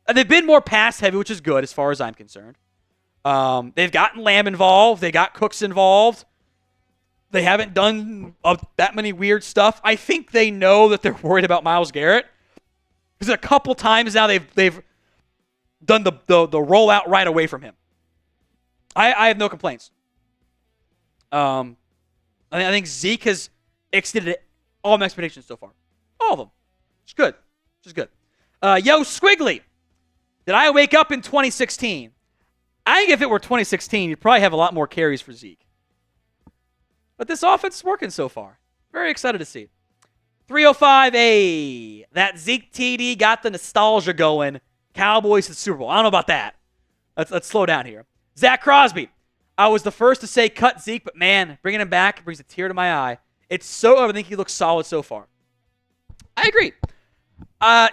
they've been more pass heavy, which is good as far as I'm concerned. They've gotten Lamb involved. They got Cooks involved. They haven't done that many weird stuff. I think they know that they're worried about Myles Garrett. Because a couple times now they've done the rollout right away from him. I have no complaints. I think Zeke has exceeded all my expectations so far. All of them. It's good. Which is good. Yo, Squiggly. Did I wake up in 2016? I think if it were 2016, you'd probably have a lot more carries for Zeke. But this offense is working so far. Very excited to see it. 305A. That Zeke TD got the nostalgia going. Cowboys to the Super Bowl. I don't know about that. Let's slow down here. Zach Crosby. I was the first to say cut Zeke, but man, bringing him back brings a tear to my eye. I think he looks solid so far. I agree.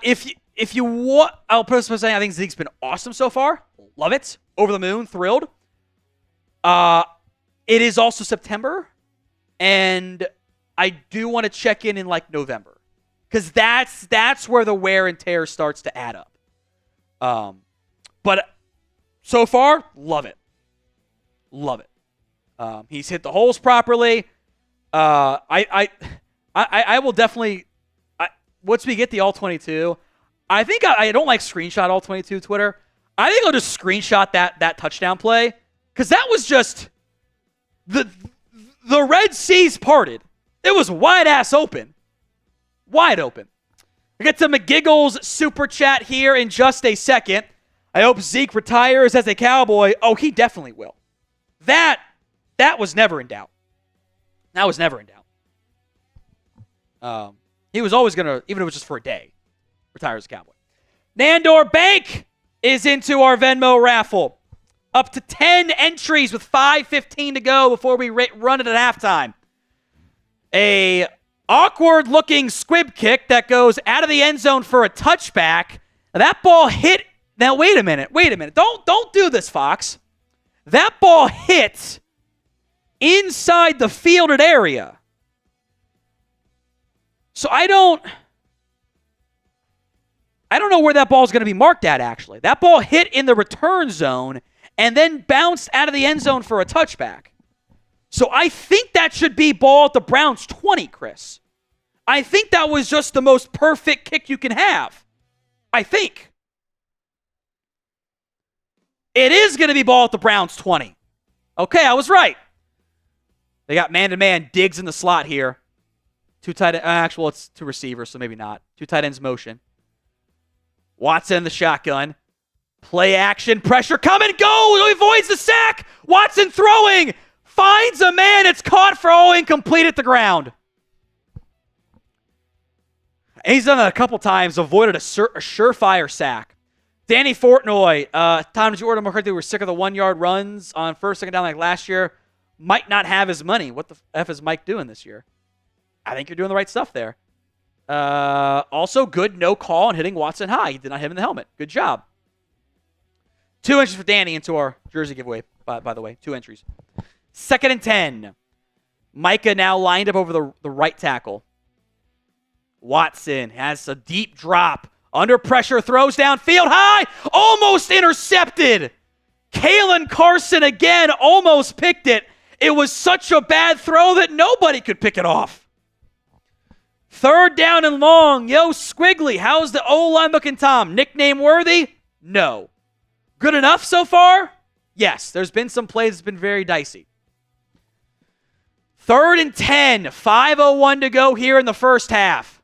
If you want, I'll personally say I think Zeke's been awesome so far. Love it. Over the moon. Thrilled. It is also September, and I do want to check in like November, because that's where the wear and tear starts to add up. But so far, love it. Love it. He's hit the holes properly. I will definitely. Once we get the all 22, I think I don't like screenshot all 22 Twitter. I think I'll just screenshot that touchdown play, because that was just the Red Seas parted. It was wide ass open. Wide open. We get to McGiggles super chat here in just a second. I hope Zeke retires as a Cowboy. Oh, he definitely will. That was never in doubt. That was never in doubt. He was always going to, even if it was just for a day, retire as a Cowboy. Nandor Bank is into our Venmo raffle. Up to 10 entries with 5:15 to go before we run it at halftime. A awkward-looking squib kick that goes out of the end zone for a touchback. That ball hit. Now, wait a minute. Don't do this, Fox. That ball hit inside the fielded area. So I don't know where that ball is going to be marked at, actually. That ball hit in the return zone and then bounced out of the end zone for a touchback. So I think that should be ball at the Browns 20, Chris. I think that was just the most perfect kick you can have. I think. It is going to be ball at the Browns 20. Okay, I was right. They got man-to-man Diggs in the slot here. Two tight ends. It's two receivers, so maybe not. Two tight ends motion. Watson in the shotgun. Play action. Pressure coming. Go. He avoids the sack. Watson throwing. Finds a man. It's caught for incomplete at the ground. And he's done that a couple times. Avoided a surefire sack. Danny Fortnoy. Tom, did you order them correctly? We're sick of the 1-yard runs on first, second down like last year. Might not have his money. What the F is Mike doing this year? I think you're doing the right stuff there. Also, good no call on hitting Watson high. He did not hit him in the helmet. Good job. 2 entries for Danny into our jersey giveaway, by the way. 2 entries. 2nd and 10. Micah now lined up over the right tackle. Watson has a deep drop. Under pressure, throws downfield high. Almost intercepted. Kalen Carson again almost picked it. It was such a bad throw that nobody could pick it off. 3rd down and long. Yo, Squiggly, how's the O-line looking, Tom? Nickname worthy? No. Good enough so far? Yes. There's been some plays that's been very dicey. 3rd and 10. 5:01 to go here in the first half.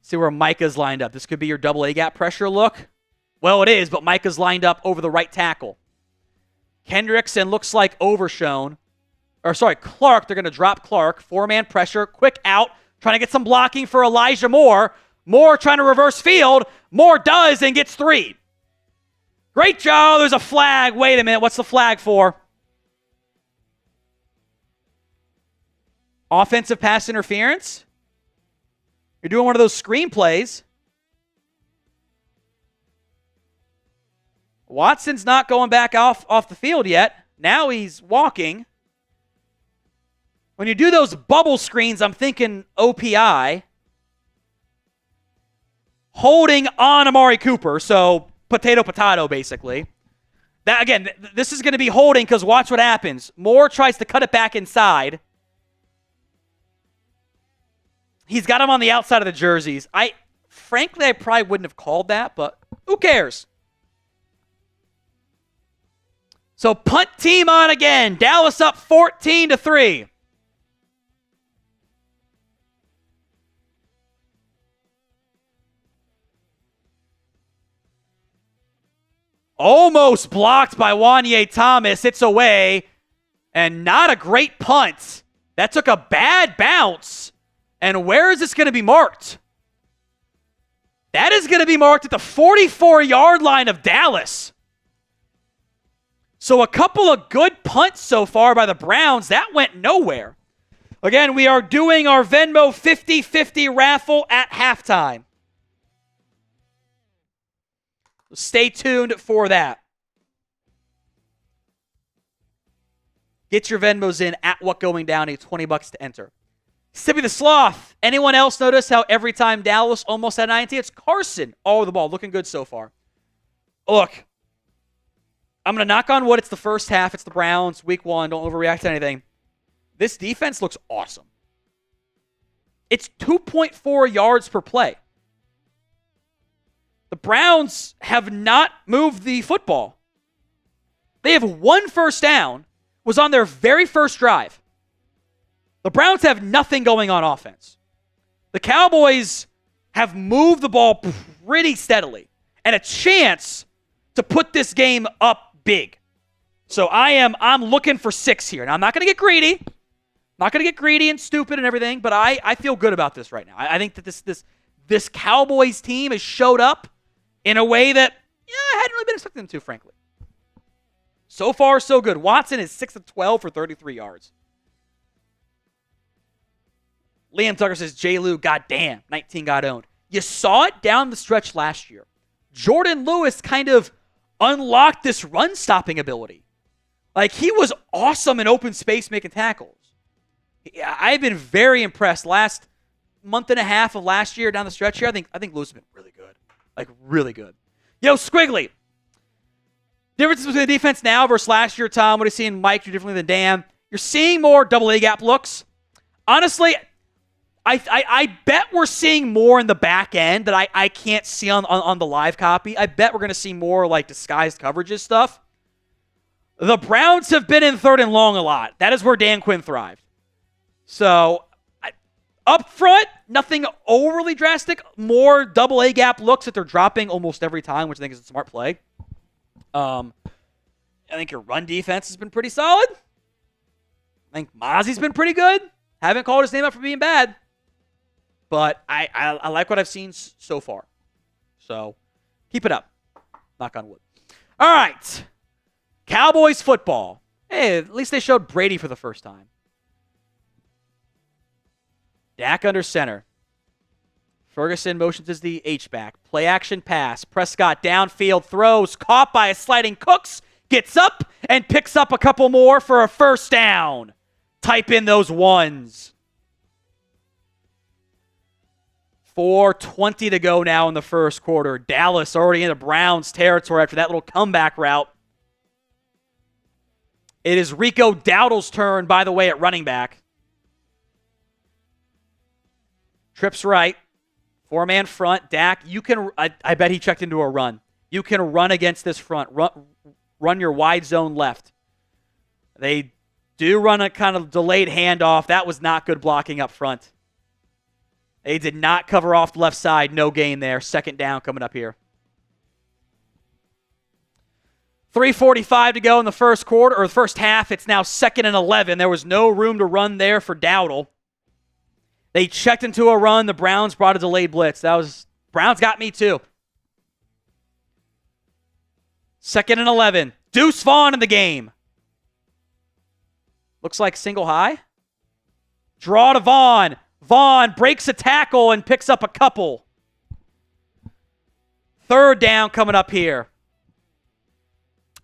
See where Micah's lined up. This could be your double A-gap pressure look. Well, it is, but Micah's lined up over the right tackle. Kendrickson looks like overshown. Clark. They're going to drop Clark. 4-man pressure. Quick out. Trying to get some blocking for Elijah Moore. Moore trying to reverse field. Moore does and gets 3. Great job. There's a flag. Wait a minute. What's the flag for? Offensive pass interference? You're doing one of those screen plays. Watson's not going back off the field yet. Now he's walking. When you do those bubble screens, I'm thinking OPI. Holding on Amari Cooper, so potato, basically. That again, this is going to be holding because watch what happens. Moore tries to cut it back inside. He's got him on the outside of the jerseys. Frankly, I probably wouldn't have called that, but who cares? So punt team on again. Dallas up 14-3. Almost blocked by Wanye Thomas. It's away. And not a great punt. That took a bad bounce. And where is this going to be marked? That is going to be marked at the 44-yard line of Dallas. So a couple of good punts so far by the Browns. That went nowhere. Again, we are doing our Venmo 50-50 raffle at halftime. Stay tuned for that. Get your Venmos in at What Going Down, $20 to enter. Sippy the Sloth. Anyone else notice how every time Dallas almost had 90, it's Carson all over the ball. Looking good so far. Look, I'm going to knock on wood. It's the first half. It's the Browns. Week 1. Don't overreact to anything. This defense looks awesome. It's 2.4 yards per play. The Browns have not moved the football. They have 1 first down. Was on their very first drive. The Browns have nothing going on offense. The Cowboys have moved the ball pretty steadily and a chance to put this game up big. So I'm looking for 6 here. Now, I'm not going to get greedy, Not going to get greedy and stupid and everything, but I feel good about this right now. I think that this Cowboys team has showed up in a way that I hadn't really been expecting them to, frankly. So far, so good. Watson is 6 of 12 for 33 yards. Liam Tucker says, J. Lou, goddamn, 19 got owned. You saw it down the stretch last year. Jordan Lewis kind of unlocked this run-stopping ability. Like, he was awesome in open space making tackles. I've been very impressed. Last month and a half of last year down the stretch here, I think Lewis has been really good. Like, really good. Yo, Squiggly. Differences between the defense now versus last year, Tom. What are you seeing Mike do differently than Dan? You're seeing more double A gap looks. Honestly, I bet we're seeing more in the back end that I can't see on the live copy. I bet we're going to see more like disguised coverages stuff. The Browns have been in 3rd and long a lot. That is where Dan Quinn thrived. So, up front, nothing overly drastic. More double A gap looks that they're dropping almost every time, which I think is a smart play. I think your run defense has been pretty solid. I think Mozzie's been pretty good. Haven't called his name out for being bad. But I like what I've seen so far. So, keep it up. Knock on wood. All right. Cowboys football. Hey, at least they showed Brady for the first time. Dak under center. Ferguson motions as the H-back. Play action pass. Prescott downfield throws. Caught by a sliding Cooks. Gets up and picks up a couple more for a first down. Type in those ones. 4:20 to go now in the first quarter. Dallas already in the Browns territory after that little comeback route. It is Rico Dowdle's turn, by the way, at running back. Trips right. 4-man front. Dak, you can. I bet he checked into a run. You can run against this front. Run your wide zone left. They do run a kind of delayed handoff. That was not good blocking up front. They did not cover off the left side. No gain there. Second down coming up here. 3:45 to go in the first quarter, or the first half. It's now 2nd and 11. There was no room to run there for Dowdle. They checked into a run. The Browns brought a delayed blitz. Browns got me too. 2nd and 11. Deuce Vaughn in the game. Looks like single high. Draw to Vaughn. Vaughn breaks a tackle and picks up a couple. 3rd down coming up here.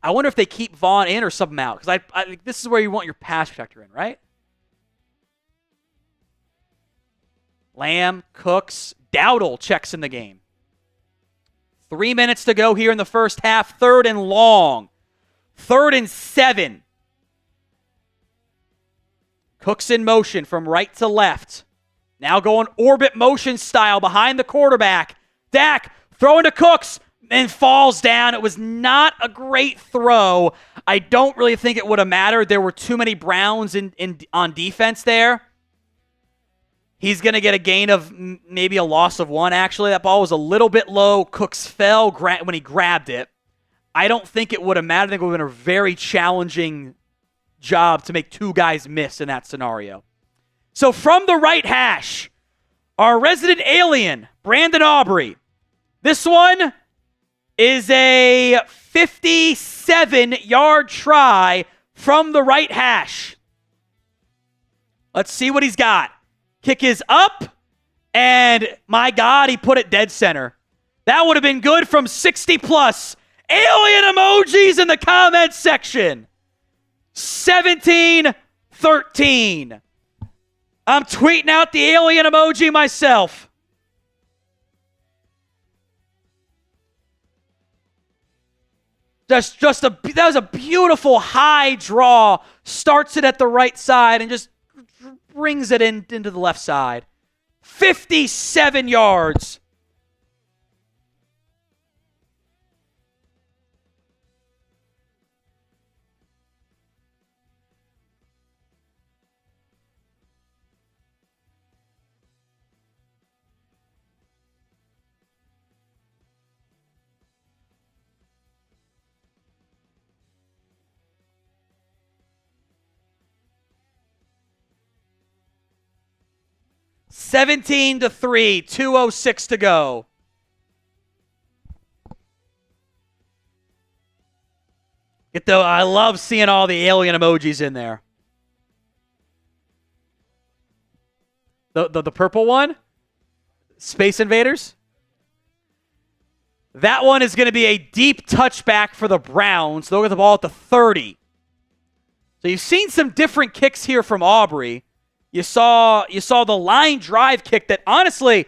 I wonder if they keep Vaughn in or sub him out. Because this is where you want your pass protector in, right? Lamb, Cooks, Dowdle checks in the game. 3 minutes to go here in the first half. 3rd and long. 3rd and 7. Cooks in motion from right to left. Now going orbit motion style behind the quarterback. Dak throwing to Cooks and falls down. It was not a great throw. I don't really think it would have mattered. There were too many Browns on defense there. He's going to get a gain of maybe a loss of 1, actually. That ball was a little bit low. Cooks fell when he grabbed it. I don't think it would have mattered. I think it would have been a very challenging job to make 2 guys miss in that scenario. So from the right hash, our resident alien, Brandon Aubrey. This one is a 57-yard try from the right hash. Let's see what he's got. Kick is up, and my God, he put it dead center. That would have been good from 60+. Alien emojis in the comments section. 17-13. I'm tweeting out the alien emoji myself. That was a beautiful high draw. Starts it at the right side and just brings it into the left side. 57 yards. 17-3, 2:06 to go. I love seeing all the alien emojis in there. The purple one? Space Invaders? That one is going to be a deep touchback for the Browns. They'll get the ball at the 30. So you've seen some different kicks here from Aubrey. You saw the line drive kick that, honestly,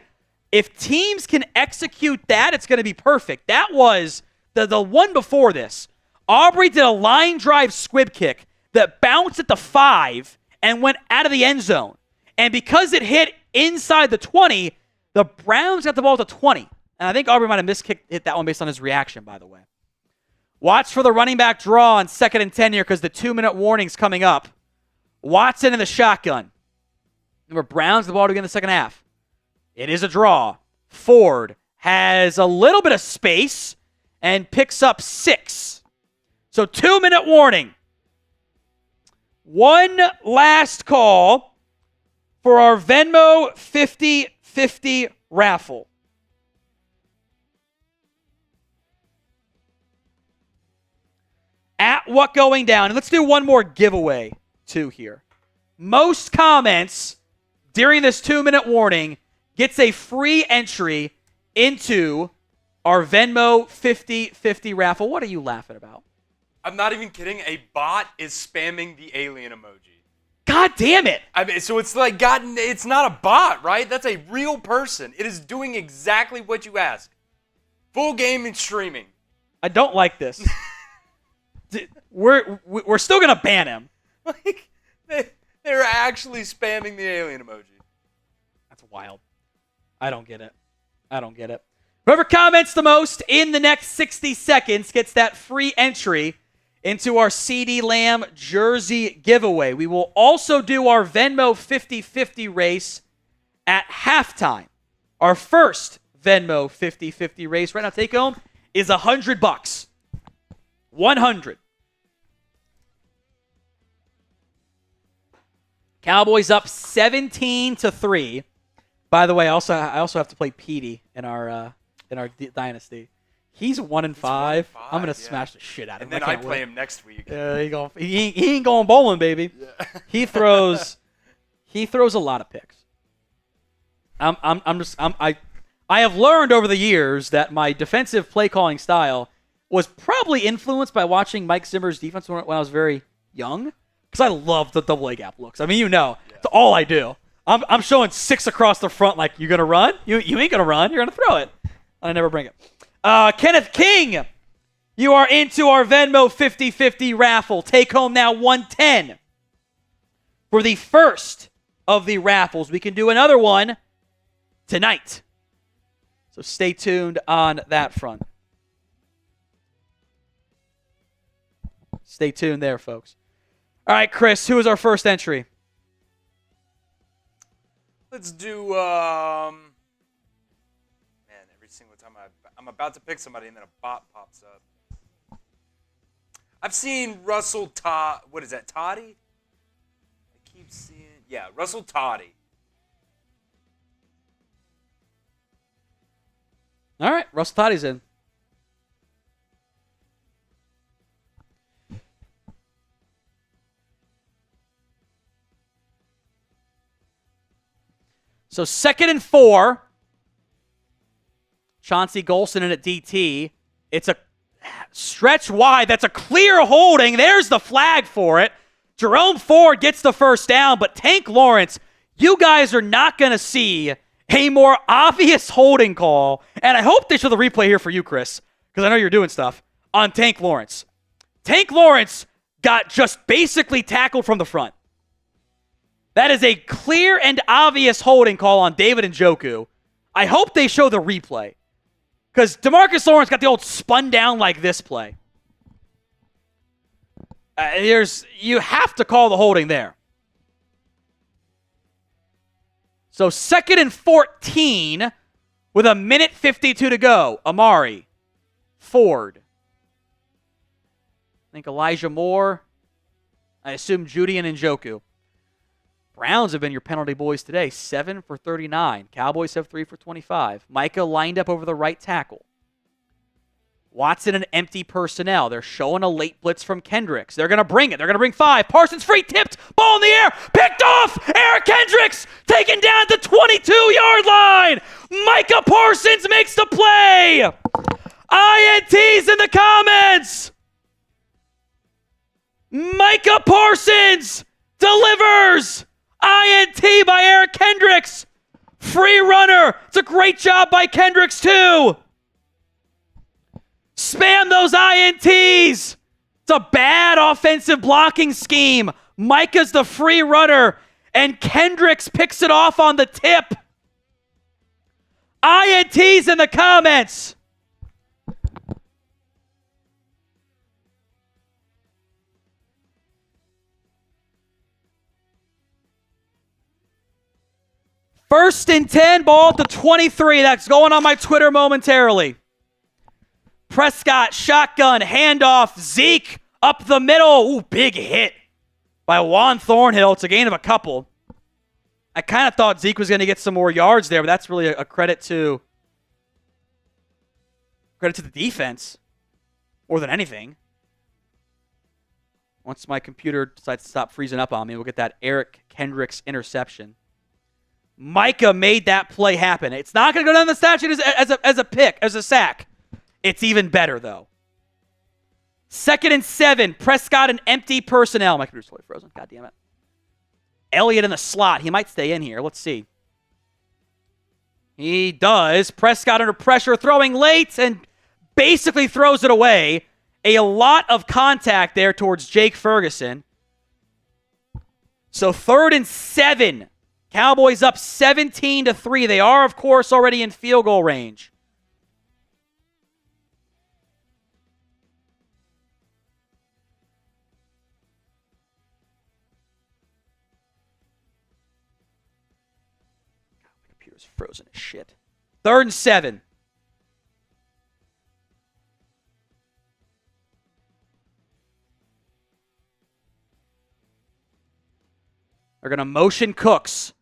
if teams can execute that, it's going to be perfect. That was the one before this. Aubrey did a line drive squib kick that bounced at the 5 and went out of the end zone. And because it hit inside the 20, the Browns got the ball at the 20. And I think Aubrey might have hit that one based on his reaction, by the way. Watch for the running back draw on 2nd and 10 here because the 2-minute warning's coming up. Watson in the shotgun. Remember, Browns the ball to begin the second half. It is a draw. Ford has a little bit of space and picks up 6. So 2-minute warning. One last call for our Venmo 50-50 raffle. At what going down? And let's do one more giveaway, too, here. Most comments during this 2-minute warning gets a free entry into our Venmo 50-50 raffle. What are you laughing about? I'm not even kidding. A bot is spamming the alien emoji. God damn it. I mean, so it's like it's not a bot, right? That's a real person. It is doing exactly what you asked. Full game and streaming. I don't like this. We're still going to ban him. Like, they're actually spamming the alien emoji. That's wild. I don't get it. Whoever comments the most in the next 60 seconds gets that free entry into our CeeDee Lamb jersey giveaway. We will also do our Venmo 50-50 race at halftime. Our first Venmo 50-50 race right now, take home, is $100. 100. Cowboys up 17-3. By the way, I also have to play Petey in our dynasty. He's 1-5. I'm gonna smash the shit out of him. And then I play him next week. He ain't going bowling, baby. Yeah. He throws a lot of picks. I have learned over the years that my defensive play calling style was probably influenced by watching Mike Zimmer's defense when I was very young. Because I love the double A gap looks. I mean, it's all I do. I'm showing 6 across the front like, you going to run? You ain't going to run. You're going to throw it. I never bring it. Kenneth King, you are into our Venmo 50-50 raffle. Take home now 110 for the first of the raffles. We can do another one tonight. So stay tuned on that front. Stay tuned there, folks. All right, Chris, who is our first entry? Let's do, man, every single time I'm about to pick somebody and then a bot pops up. I've seen Russell what is that, Toddy? I keep seeing, Russell Toddy. All right, Russell Toddy's in. So 2nd and 4. Chauncey Golson in at DT. It's a stretch wide. That's a clear holding. There's the flag for it. Jerome Ford gets the first down, but Tank Lawrence, you guys are not going to see a more obvious holding call. And I hope they show the replay here for you, Chris, because I know you're doing stuff, on Tank Lawrence. Tank Lawrence got just basically tackled from the front. That is a clear and obvious holding call on David Njoku. I hope they show the replay. Because DeMarcus Lawrence got the old spun down like this play. You have to call the holding there. So 2nd and 14 with 1:52 to go. Amari. Ford. I think Elijah Moore. I assume Judy and Njoku. Browns have been your penalty boys today. 7 for 39. Cowboys have 3 for 25. Micah lined up over the right tackle. Watson and empty personnel. They're showing a late blitz from Kendricks. They're going to bring it. They're going to bring 5. Parsons free, tipped, ball in the air, picked off. Eric Kendricks taken down at the 22-yard line. Micah Parsons makes the play. INTs in the comments. Micah Parsons delivers. INT by Eric Kendricks. Free runner. It's a great job by Kendricks too. Spam those INTs. It's a bad offensive blocking scheme. Micah's the free runner, and Kendricks picks it off on the tip. INTs in the comments. First and 10, ball at the 23. That's going on my Twitter momentarily. Prescott, shotgun, handoff, Zeke up the middle. Ooh, big hit by Juan Thornhill. It's a gain of a couple. I kind of thought Zeke was going to get some more yards there, but that's really a credit to the defense more than anything. Once my computer decides to stop freezing up on me, we'll get that Eric Kendricks interception. Micah made that play happen. It's not going to go down the statute as a pick, as a sack. It's even better, though. 2nd and 7. Prescott and empty personnel. My computer's totally frozen. God damn it. Elliott in the slot. He might stay in here. Let's see. He does. Prescott under pressure, throwing late, and basically throws it away. A lot of contact there towards Jake Ferguson. So 3rd and 7. Cowboys up 17-3. They are, of course, already in field goal range. Computer's frozen as shit. 3rd and 7. They're going to motion Cooks.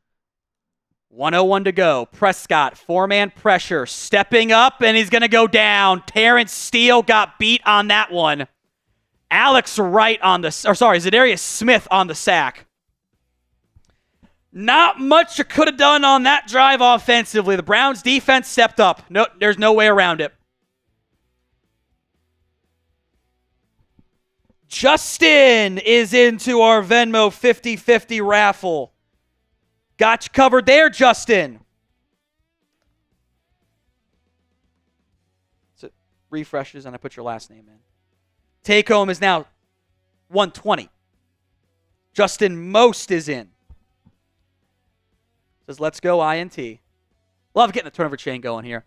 1:01 to go. Prescott, 4-man pressure, stepping up, and he's going to go down. Terrence Steele got beat on that one. Alex Wright on Zadarius Smith on the sack. Not much you could have done on that drive offensively. The Browns defense stepped up. No, there's no way around it. Justin is into our Venmo 50-50 raffle. Got you covered there, Justin. So it refreshes and I put your last name in. Take home is now 120. Justin Most is in. Says, let's go, INT. Love getting the turnover chain going here.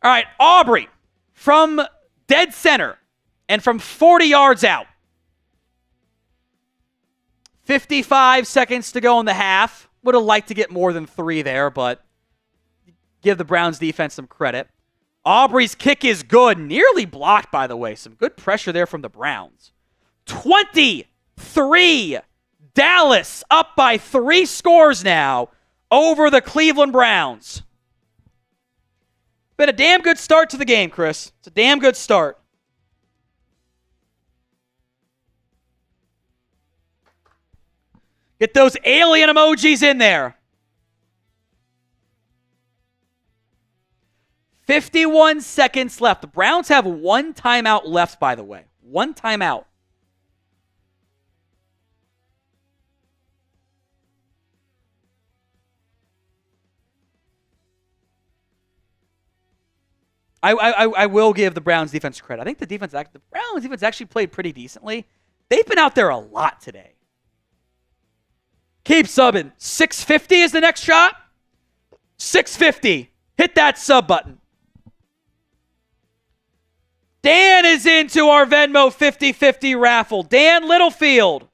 All right, Aubrey from dead center and from 40 yards out. 55 seconds to go in the half. Would have liked to get more than 3 there, but give the Browns defense some credit. Aubrey's kick is good. Nearly blocked, by the way. Some good pressure there from the Browns. 23. Dallas up by 3 scores now over the Cleveland Browns. Been a damn good start to the game, Chris. It's a damn good start. Get those alien emojis in there. 51 seconds left. The Browns have 1 timeout left, by the way. 1 timeout. I will give the Browns defense credit. I think the Browns defense actually played pretty decently. They've been out there a lot today. Keep subbing. 650 is the next shot. 650. Hit that sub button. Dan is into our Venmo 50-50 raffle. Dan Littlefield.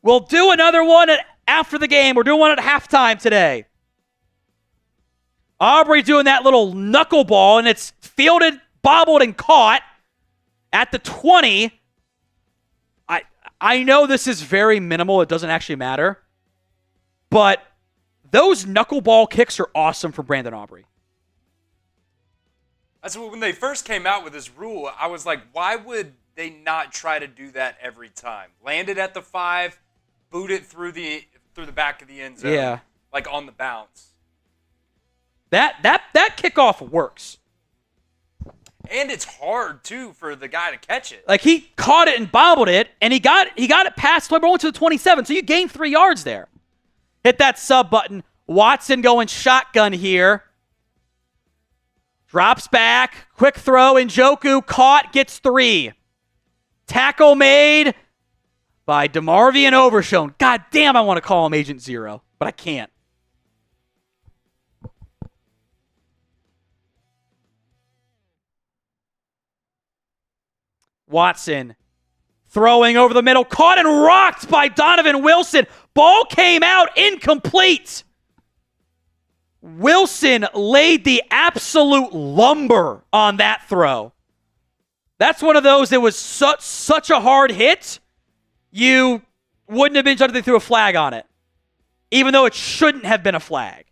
We'll do another one after the game. We're doing one at halftime today. Aubrey doing that little knuckleball, and it's fielded, bobbled, and caught at the 20. I know this is very minimal. It doesn't actually matter. But those knuckleball kicks are awesome for Brandon Aubrey. That's when they first came out with this rule, I was like, why would they not try to do that every time? Land it at the 5, boot it through the back of the end zone, like on the bounce. That kickoff works. And it's hard, too, for the guy to catch it. Like, he caught it and bobbled it, and he got it past number 1 to the 27, so you gained 3 yards there. Hit that sub button. Watson going shotgun here. Drops back. Quick throw. Njoku caught. Gets 3. Tackle made by DeMarvion Overshown. God damn, I want to call him Agent Zero, but I can't. Watson throwing over the middle, caught and rocked by Donovan Wilson. Ball came out incomplete. Wilson laid the absolute lumber on that throw. That's one of those that was such a hard hit, you wouldn't have been judged if they threw a flag on it, even though it shouldn't have been a flag.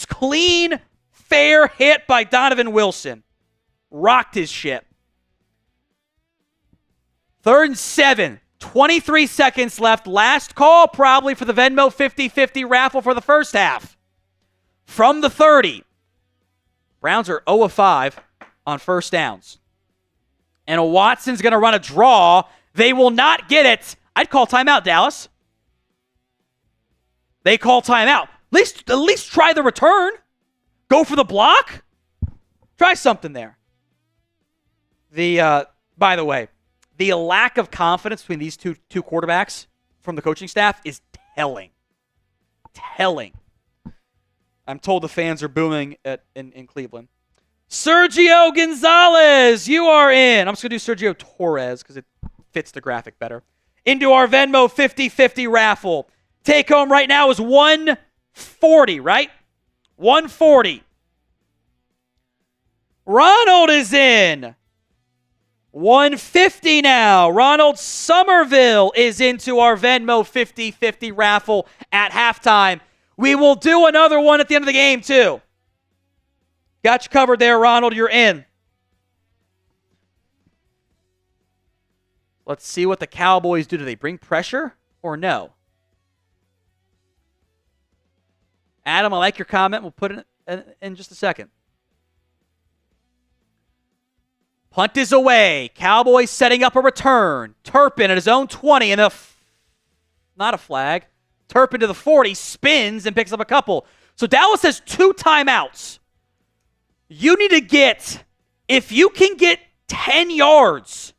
Clean, fair hit by Donovan Wilson. Rocked his ship. 3rd and 7. 23 seconds left. Last call probably for the Venmo 50-50 raffle for the first half. From the 30. Browns are 0 of 5 on first downs. And Watson's going to run a draw. They will not get it. I'd call timeout, Dallas. They call timeout. At least try the return. Go for the block. Try something there. By the way, the lack of confidence between these two quarterbacks from the coaching staff is telling. Telling. I'm told the fans are booming in Cleveland. Sergio Gonzalez, you are in. I'm just going to do Sergio Torres because it fits the graphic better. Into our Venmo 50-50 raffle. Take home right now is $140, right? $140. Ronald is in. $150 now. Ronald Somerville is into our Venmo 50-50 raffle at halftime. We will do another one at the end of the game, too. Got you covered there, Ronald. You're in. Let's see what the Cowboys do. Do they bring pressure or no? Adam, I like your comment. We'll put it in just a second. Punt is away. Cowboys setting up a return. Turpin at his own 20 and not a flag. Turpin to the 40, spins and picks up a couple. So Dallas has 2 timeouts. You need to get, if you can get 10 yards.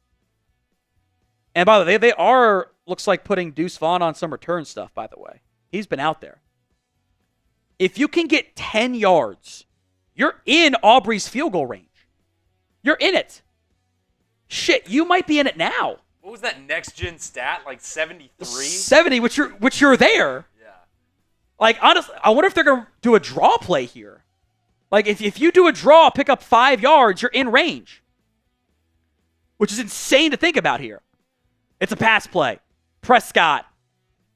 And by the way, they are, looks like putting Deuce Vaughn on some return stuff, by the way. He's been out there. If you can get 10 yards, you're in Aubrey's field goal range. You're in it. Shit, you might be in it now. What was that next-gen stat? Like 73? 70, which you're there. Yeah. Like, honestly, I wonder if they're going to do a draw play here. Like, if you do a draw, pick up 5 yards, you're in range. Which is insane to think about here. It's a pass play. Prescott.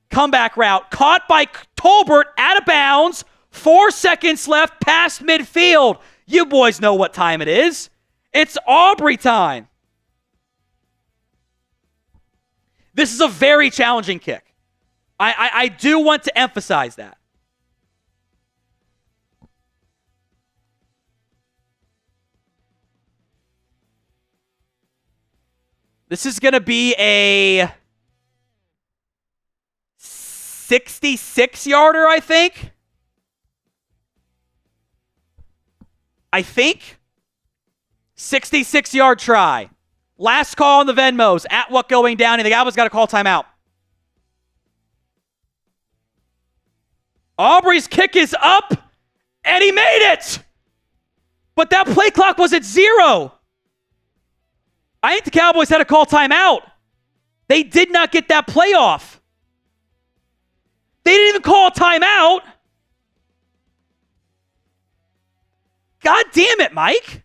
Comeback route. Caught by Tolbert out of bounds. 4 seconds left past midfield. You boys know what time it is. It's Aubrey time. This is a very challenging kick. I do want to emphasize that. This is going to be a 66-yarder, I think. 66-yard try. Last call on the Venmos. At what going down? And the Cowboys got to call timeout. Aubrey's kick is up, and he made it. But that play clock was at 0. I think the Cowboys had to call timeout. They did not get that play off. They didn't even call a timeout. God damn it, Mike.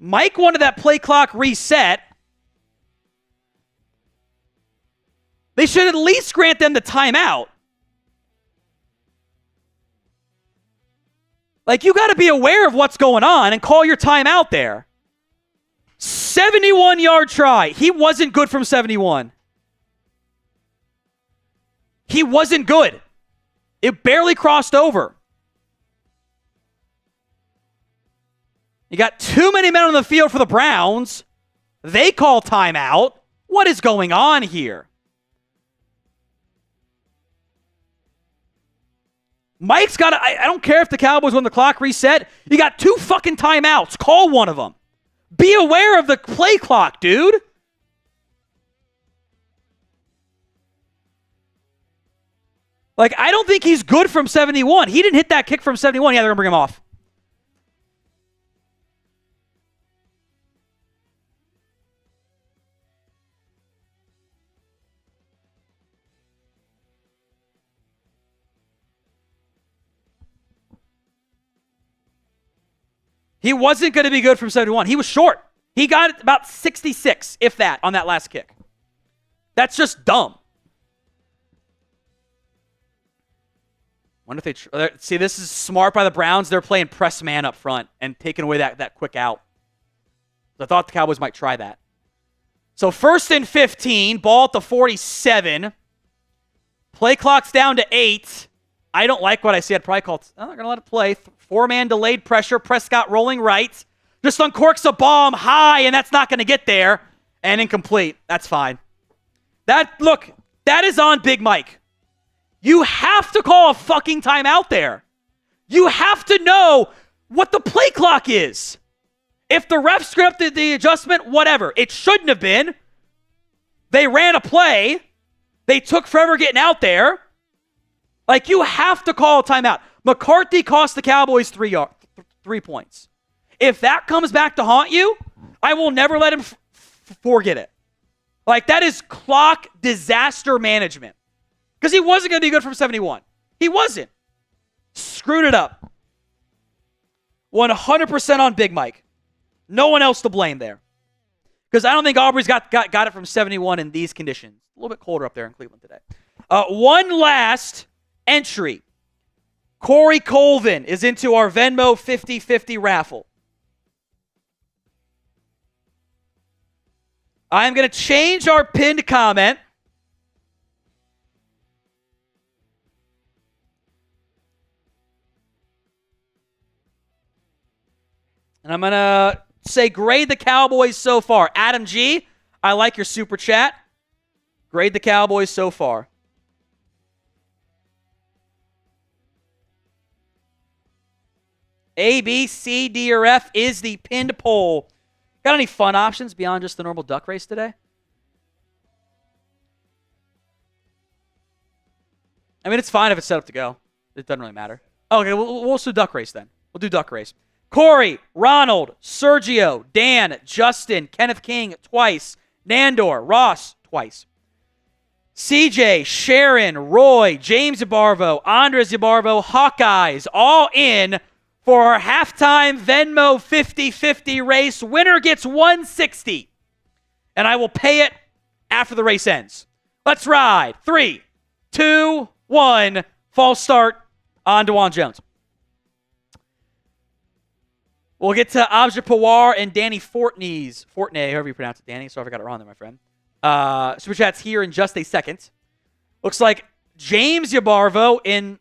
Mike wanted that play clock reset. They should at least grant them the timeout. Like, you got to be aware of what's going on and call your timeout there. 71-yard try. He wasn't good from 71. He wasn't good. It barely crossed over. You got too many men on the field for the Browns. They call timeout. What is going on here? Mike's got to, I don't care if the Cowboys win the clock reset. You got 2 fucking timeouts. Call one of them. Be aware of the play clock, dude. Like, I don't think he's good from 71. He didn't hit that kick from 71. Yeah, they're going to bring him off. He wasn't going to be good from 71. He was short. He got it about 66, if that, on that last kick. That's just dumb. Wonder if they see, this is smart by the Browns. They're playing press man up front and taking away that quick out. I thought the Cowboys might try that. So 1st and 15, ball at the 47. Play clock's down to 8. I don't like what I see. I'd probably call I'm not going to let it play. 4-man delayed pressure. Prescott rolling right. Just uncorks a bomb high, and that's not going to get there. And incomplete. That's fine. Look, that is on Big Mike. You have to call a fucking timeout there. You have to know what the play clock is. If the ref screwed up the adjustment, whatever. It shouldn't have been. They ran a play. They took forever getting out there. Like, you have to call a timeout. McCarthy cost the Cowboys 3 points. If that comes back to haunt you, I will never let him forget it. Like, that is clock disaster management. Because he wasn't going to be good from 71. He wasn't. Screwed it up. 100% on Big Mike. No one else to blame there. Because I don't think Aubrey's got it from 71 in these conditions. A little bit colder up there in Cleveland today. One last entry. Corey Colvin is into our Venmo 50-50 raffle. I'm going to change our pinned comment. And I'm going to say grade the Cowboys so far. Adam G., I like your super chat. Grade the Cowboys so far. A, B, C, D, or F is the pinned poll. Got any fun options beyond just the normal duck race today? I mean, it's fine if it's set up to go. It doesn't really matter. Okay, we'll do duck race then. We'll do duck race. Corey, Ronald, Sergio, Dan, Justin, Kenneth King twice, Nandor, Ross twice. CJ, Sharon, Roy, James Yabarvo, Andres Yabarvo, Hawkeyes, all in for our halftime Venmo 50-50 race. Winner gets $160. And I will pay it after the race ends. Let's ride. 3, 2, 1. False start on DeJuan Jones. We'll get to Abja Pawar and Danny Fortney, however you pronounce it, Danny. Sorry if I got it wrong there, my friend. Super Chat's here in just a second. Looks like James Yabarvo in,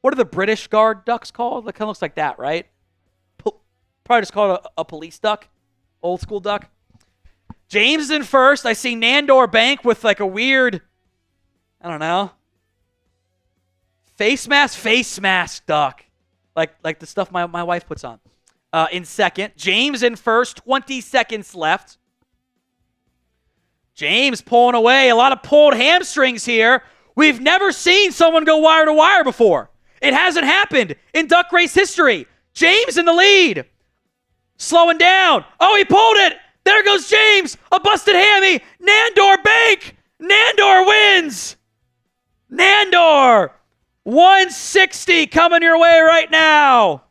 what are the British Guard ducks called? That kind of looks like that, right? Probably just called a police duck. Old school duck. James is in first. I see Nandor Bank with like a weird, I don't know, face mask duck. Like the stuff my wife puts on. In second. James in first. 20 seconds left. James pulling away. A lot of pulled hamstrings here. We've never seen someone go wire to wire before. It hasn't happened in duck race history. James in the lead. Slowing down. Oh, he pulled it. There goes James. A busted hammy. Nandor Bank. Nandor wins. Nandor. 160 coming your way right now.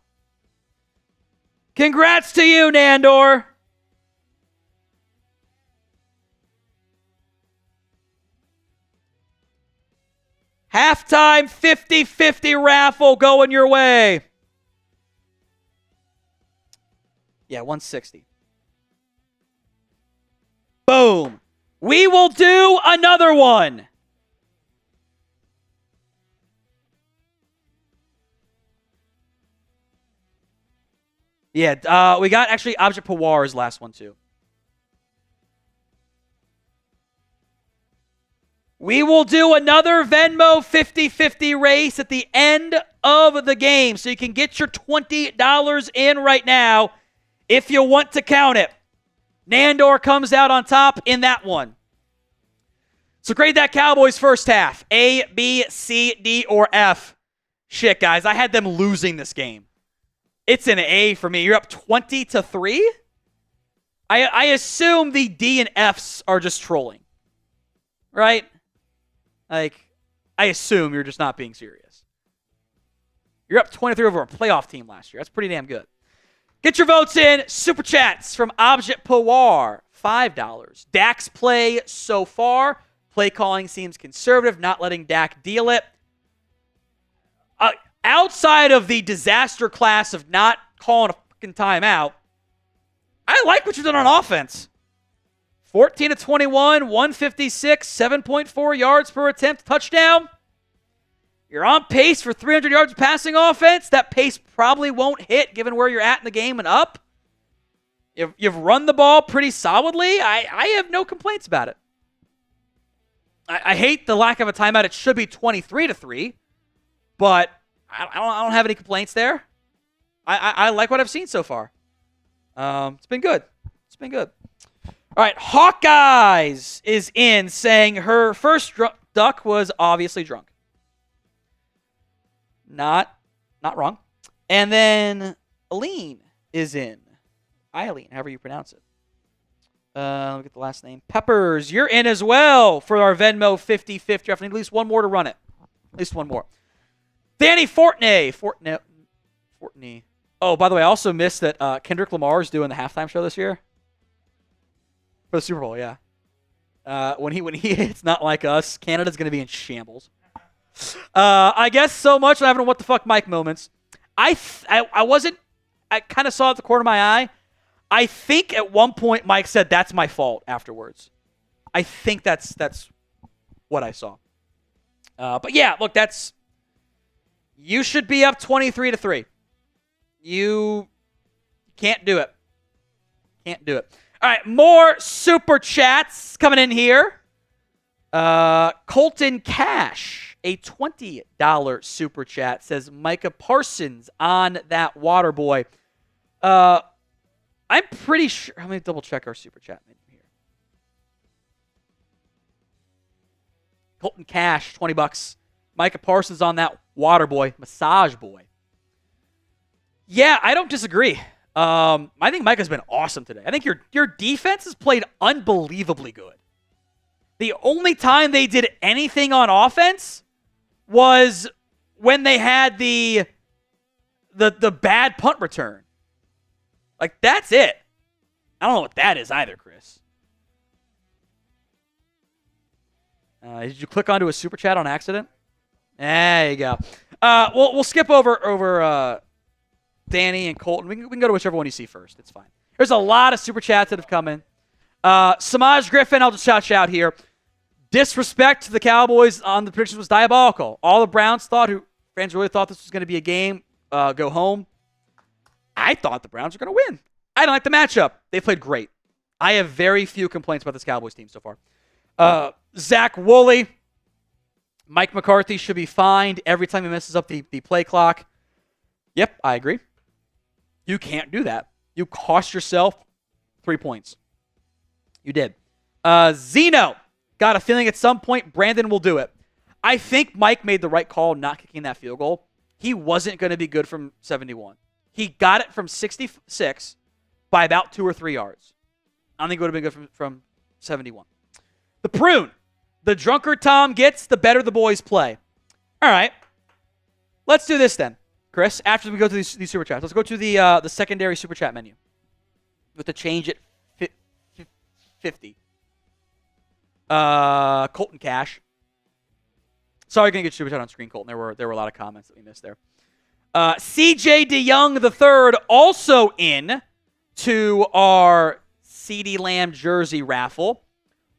Congrats to you, Nandor. Halftime 50-50 raffle going your way. Yeah, 160. Boom. We will do another one. Yeah, we got actually Object Pawar's last one too. We will do another Venmo 50-50 race at the end of the game. So you can get your $20 in right now if you want to count it. Nandor comes out on top in that one. So grade that Cowboys first half. A, B, C, D, or F. Shit, guys, I had them losing this game. It's an A for me. You're up 20-3? I assume the D and Fs are just trolling. Right? Like, I assume you're just not being serious. You're up 23 over a playoff team last year. That's pretty damn good. Get your votes in. Super Chats from Object Pawar, $5. Dak's play so far. Play calling seems conservative, not letting Dak deal it. Outside of the disaster class of not calling a fucking timeout, I like what you've done on offense. 14-21, 156, 7.4 yards per attempt, touchdown. You're on pace for 300 yards of passing offense. That pace probably won't hit given where you're at in the game and up. You've run the ball pretty solidly. I have no complaints about it. I hate the lack of a timeout. It should be 23-3, but I don't have any complaints there. I like what I've seen so far. It's been good. It's been good. All right, Hawkeyes is in saying her first duck was obviously drunk. Not wrong. And then Aline is in. Eileen, however you pronounce it. Look at the last name. Peppers, you're in as well for our Venmo 50-50. I need at least one more to run it. At least one more. Danny Fortney. Oh, by the way, I also missed that Kendrick Lamar is doing the halftime show this year. For the Super Bowl, yeah. When he hits Not Like Us, Canada's going to be in shambles. I guess so much I'm having what the fuck Mike moments. I kind of saw it at the corner of my eye. I think at one point Mike said that's my fault afterwards. I think that's what I saw. But yeah, look, you should be up 23-3. You can't do it. Can't do it. All right, more super chats coming in here. Colton Cash, a $20 super chat, says Micah Parsons on that water boy. I'm pretty sure. Let me double check our super chat menu here. Colton Cash, $20. Micah Parsons on that water boy, massage boy. Yeah, I don't disagree. I think Micah's been awesome today. I think your defense has played unbelievably good. The only time they did anything on offense was when they had the bad punt return. Like, that's it. I don't know what that is either, Chris. Did you click onto a super chat on accident? There you go. We'll skip over Danny and Colton. We can go to whichever one you see first. It's fine. There's a lot of super chats that have come in. Samaj Griffin, I'll just shout you out here. Disrespect to the Cowboys on the predictions was diabolical. All the Browns fans really thought this was going to be a game, go home. I thought the Browns were going to win. I don't like the matchup. They played great. I have very few complaints about this Cowboys team so far. Zach Woolley. Mike McCarthy should be fined every time he messes up the play clock. Yep, I agree. You can't do that. You cost yourself 3 points. You did. Zeno. Got a feeling at some point Brandon will do it. I think Mike made the right call not kicking that field goal. He wasn't going to be good from 71. He got it from 66 by about 2 or 3 yards. I don't think it would have been good from 71. The prune. The drunker Tom gets, the better the boys play. All right. Let's do this then. Chris, after we go to these super chats, let's go to the secondary super chat menu with the change at 50. Colton Cash. Sorry, going to get super chat on screen, Colton. There were a lot of comments that we missed there. CJ DeYoung III also in to our CeeDee Lamb jersey raffle.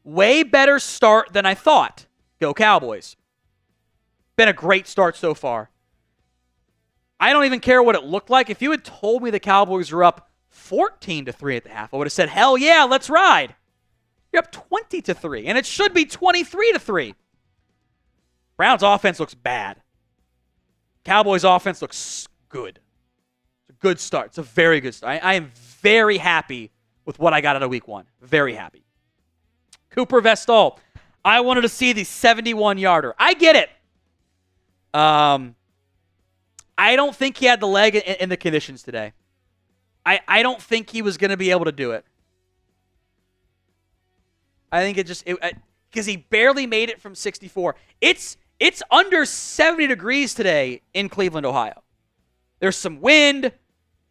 Way better start than I thought. Go Cowboys. Been a great start so far. I don't even care what it looked like. If you had told me the Cowboys were up 14-3 at the half, I would have said, hell yeah, let's ride. You're up 20-3, and it should be 23-3. Browns offense looks bad. Cowboys offense looks good. It's a good start. It's a very good start. I am very happy with what I got out of week 1. Very happy. Cooper Vestal. I wanted to see the 71-yarder. I get it. I don't think he had the leg in the conditions today. I don't think he was going to be able to do it. I think it just because he barely made it from 64. It's under 70 degrees today in Cleveland, Ohio. There's some wind.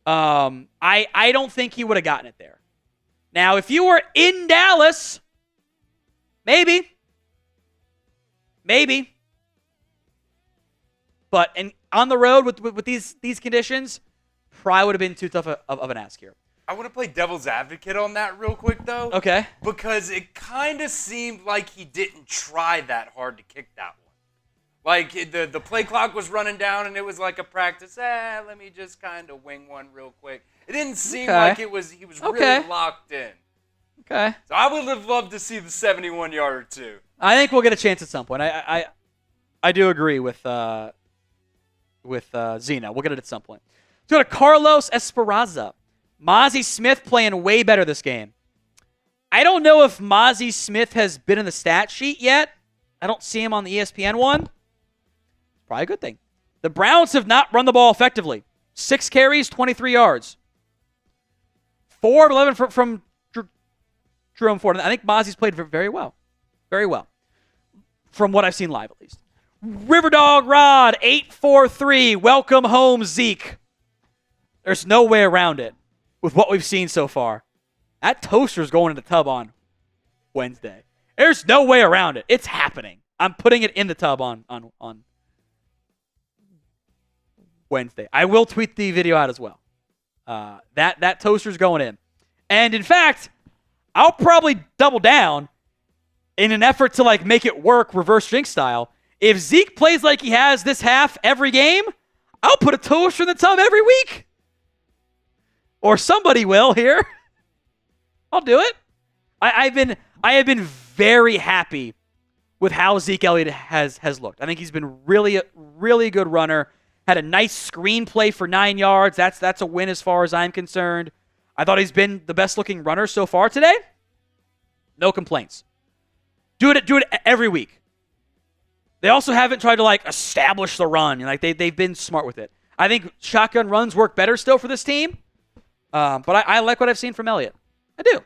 I don't think he would have gotten it there. Now, if you were in Dallas, maybe. But on the road with these conditions, probably would have been too tough of an ask here. I want to play devil's advocate on that real quick, though. Okay. Because it kind of seemed like he didn't try that hard to kick that one. Like, the play clock was running down, and it was like a practice. Let me just kind of wing one real quick. It didn't seem like he was really locked in. Okay. So I would have loved to see the 71-yarder, too. I think we'll get a chance at some point. I do agree with Zena. We'll get it at some point. Let's go to Carlos Esperanza. Mozzie Smith playing way better this game. I don't know if Mozzie Smith has been in the stat sheet yet. I don't see him on the ESPN one. Probably a good thing. The Browns have not run the ball effectively. 6 carries, 23 yards. 4 of 11 from Jerome Ford. I think Mozzie's played very well. Very well. From what I've seen live, at least. Riverdog Rod, 843. Welcome home, Zeke. There's no way around it with what we've seen so far. That toaster's going in the tub on Wednesday. There's no way around it. It's happening. I'm putting it in the tub on Wednesday. I will tweet the video out as well. That toaster's going in. And in fact, I'll probably double down in an effort to make it work reverse jinx style. If Zeke plays like he has this half every game, I'll put a toaster in the tub every week. Or somebody will here. I'll do it. I have been very happy with how Zeke Elliott has looked. I think he's been really good runner. Had a nice screenplay for 9 yards. That's a win as far as I'm concerned. I thought he's been the best looking runner so far today. No complaints. Do it every week. They also haven't tried to establish the run. They've been smart with it. I think shotgun runs work better still for this team. But I like what I've seen from Elliott. I do.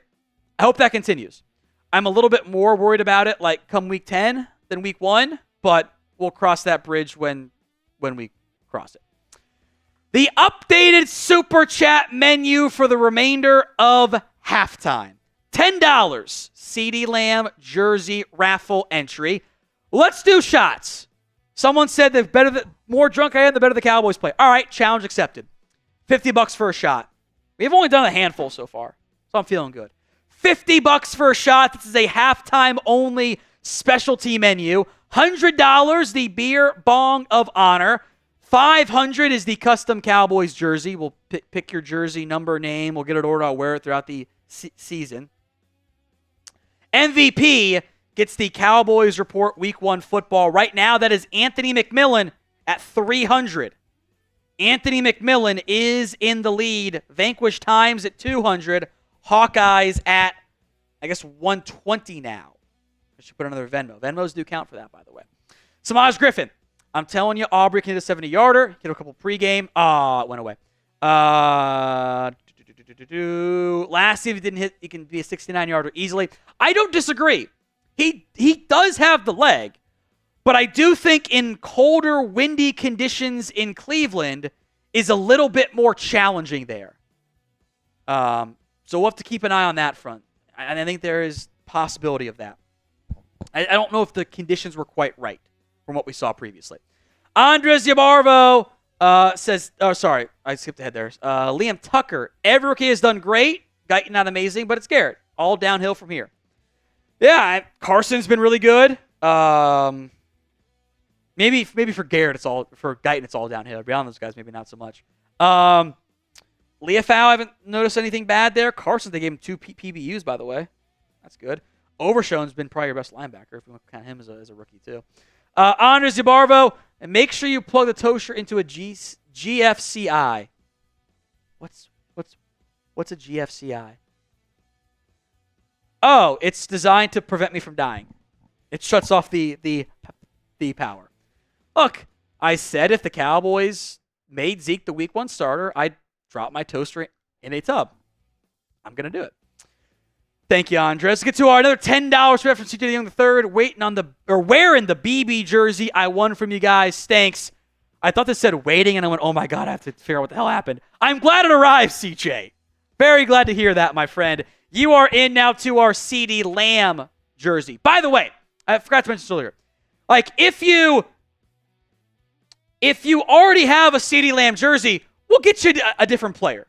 I hope that continues. I'm a little bit more worried about it come week 10 than week 1, but we'll cross that bridge when we cross it. The updated Super Chat menu for the remainder of halftime. $10 CeeDee Lamb jersey raffle entry. Let's do shots. Someone said the more drunk I am, the better the Cowboys play. All right, challenge accepted. $50 for a shot. We've only done a handful so far, so I'm feeling good. $50 for a shot. This is a halftime only specialty menu. $100, the beer bong of honor. $500 is the custom Cowboys jersey. We'll pick your jersey number, name. We'll get it ordered. I'll wear it throughout the season. MVP gets the Cowboys Report Week 1 football. Right now, that is Anthony McMillan at $300. Anthony McMillan is in the lead. Vanquish Times at $200. Hawkeyes at, $120 now. I should put another Venmo. Venmos do count for that, by the way. Samaj Griffin. I'm telling you, Aubrey can hit a 70-yarder. Hit a couple pregame. It went away. Last season he didn't hit. He can be a 69-yarder easily. I don't disagree. He does have the leg. But I do think in colder, windy conditions in Cleveland, is a little bit more challenging there. So we'll have to keep an eye on that front. And I think there is possibility of that. I don't know if the conditions were quite right from what we saw previously. Andres Yabarvo says, oh, sorry, I skipped ahead there. Liam Tucker, every rookie has done great. Guyton not amazing, but it's Garrett. All downhill from here. Yeah, Carson's been really good. Maybe for Garrett, for Guyton, it's all downhill. Beyond those guys, maybe not so much. Leafau, I haven't noticed anything bad there. Carson, they gave him 2 PBUs, by the way. That's good. Overshown's been probably your best linebacker, if you want to count him as a rookie, too. Andres Yabarvo, and make sure you plug the toaster into a GFCI. What's a GFCI? Oh, it's designed to prevent me from dying. It shuts off the power. Look, I said if the Cowboys made Zeke the Week 1 starter, I'd drop my toaster in a tub. I'm going to do it. Thank you, Andres. Let's get to our another $10 from CJ Young III, wearing the BB jersey I won from you guys. Thanks. I thought this said waiting, and I went, oh my God, I have to figure out what the hell happened. I'm glad it arrived, CJ. Very glad to hear that, my friend. You are in now to our CeeDee Lamb jersey. By the way, I forgot to mention this earlier. Like, if you already have a CeeDee Lamb jersey, we'll get you a different player.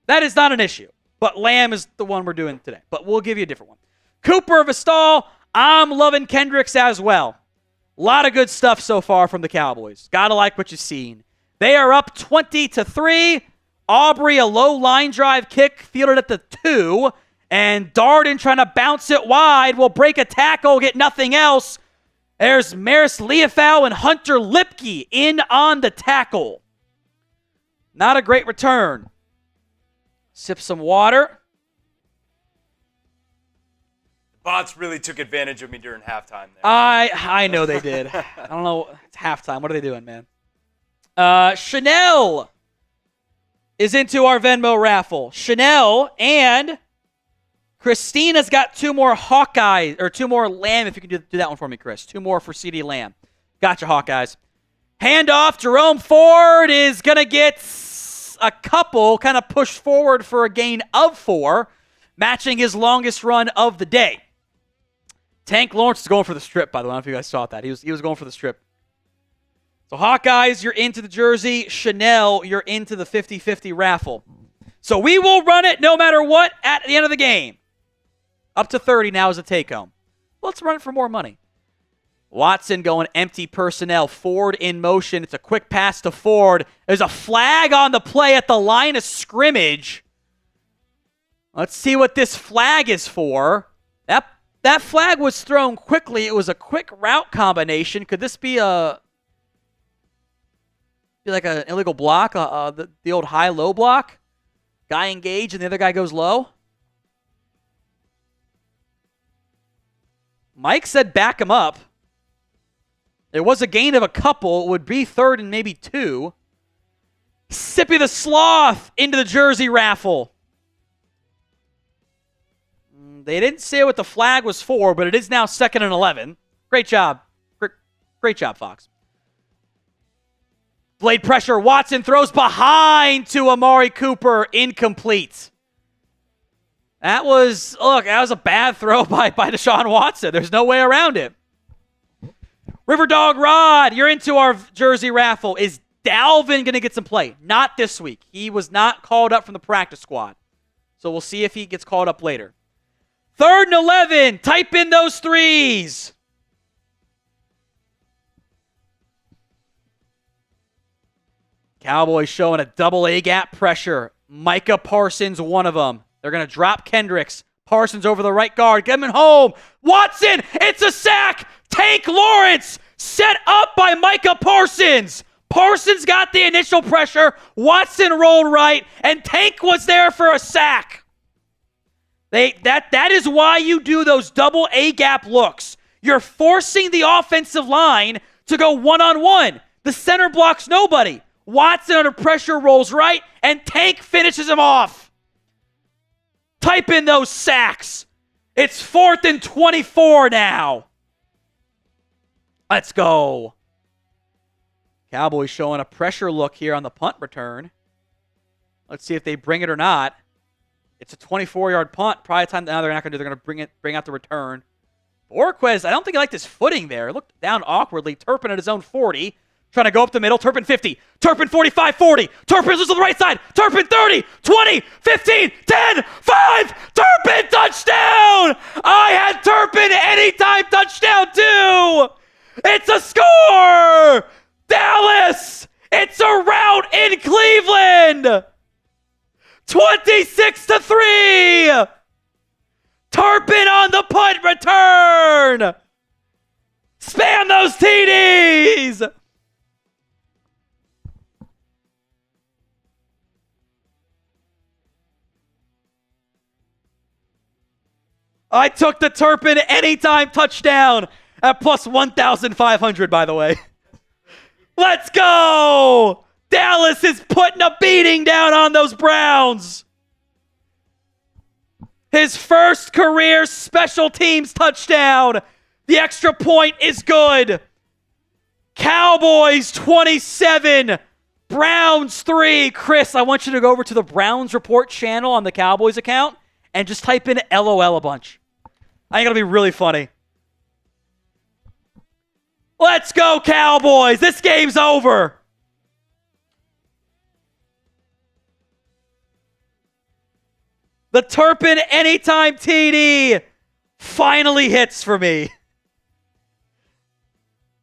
That is not an issue. But Lamb is the one we're doing today. But we'll give you a different one. Cooper Vestal, I'm loving Kendricks as well. A lot of good stuff so far from the Cowboys. Gotta like what you've seen. They are up 20-3. Aubrey, a low line drive kick, fielded at the 2. And Darden trying to bounce it wide will break a tackle, get nothing else. There's Maris Leafau and Hunter Lipke in on the tackle. Not a great return. Sip some water. Bots really took advantage of me during halftime there. I know they did. I don't know. It's halftime. What are they doing, man? Chanel is into our Venmo raffle. Chanel and Christina's got 2 more Hawkeyes, or 2 more Lamb, if you can do that one for me, Chris. 2 more for CeeDee Lamb. Gotcha, Hawkeyes. Handoff. Jerome Ford is going to get a couple, kind of pushed forward for a gain of 4, matching his longest run of the day. Tank Lawrence is going for the strip, by the way. I don't know if you guys saw that. He was going for the strip. So Hawkeyes, you're into the jersey. Chanel, you're into the 50-50 raffle. So we will run it no matter what at the end of the game. Up to 30 now is a take-home. Let's run it for more money. Watson going empty personnel. Ford in motion. It's a quick pass to Ford. There's a flag on the play at the line of scrimmage. Let's see what this flag is for. That flag was thrown quickly. It was a quick route combination. Could this be like an illegal block? The old high-low block? Guy engaged and the other guy goes low? Mike said back him up. There was a gain of a couple. It would be 3rd and maybe 2. Sippy the Sloth into the jersey raffle. They didn't say what the flag was for, but it is now 2nd and 11. Great job. Great job, Fox. Blade pressure. Watson throws behind to Amari Cooper. Incomplete. That was a bad throw by Deshaun Watson. There's no way around it. Riverdog Rod, you're into our jersey raffle. Is Dalvin going to get some play? Not this week. He was not called up from the practice squad. So we'll see if he gets called up later. 3rd and 11. Type in those 3s. Cowboys showing a double A gap pressure. Micah Parsons, one of them. They're going to drop Kendricks. Parsons over the right guard. Get him home. Watson, it's a sack. Tank Lawrence set up by Micah Parsons. Parsons got the initial pressure. Watson rolled right, and Tank was there for a sack. That is why you do those double A gap looks. You're forcing the offensive line to go one-on-one. The center blocks nobody. Watson under pressure rolls right, and Tank finishes him off. Type in those sacks. It's 4th and 24 now. Let's go. Cowboys showing a pressure look here on the punt return. Let's see if they bring it or not. It's a 24-yard punt. Probably time now they're not going to do. They're going to bring out the return. Borquez, I don't think he liked his footing there. Looked down awkwardly. Turpin at his own 40. Trying to go up the middle. Turpin 50. Turpin 45, 40. Turpin is to the right side. Turpin 30, 20, 15, 10, 5. Turpin touchdown! I had Turpin anytime touchdown too! It's a score! Dallas! It's a rout in Cleveland! 26-3! Turpin on the punt return! Spam those TDs! I took the Turpin anytime touchdown at plus 1,500, by the way. Let's go! Dallas is putting a beating down on those Browns. His first career special teams touchdown. The extra point is good. Cowboys 27, Browns 3. Chris, I want you to go over to the Browns Report channel on the Cowboys account and just type in LOL a bunch. I think it'll be really funny. Let's go, Cowboys. This game's over. The Turpin anytime TD finally hits for me.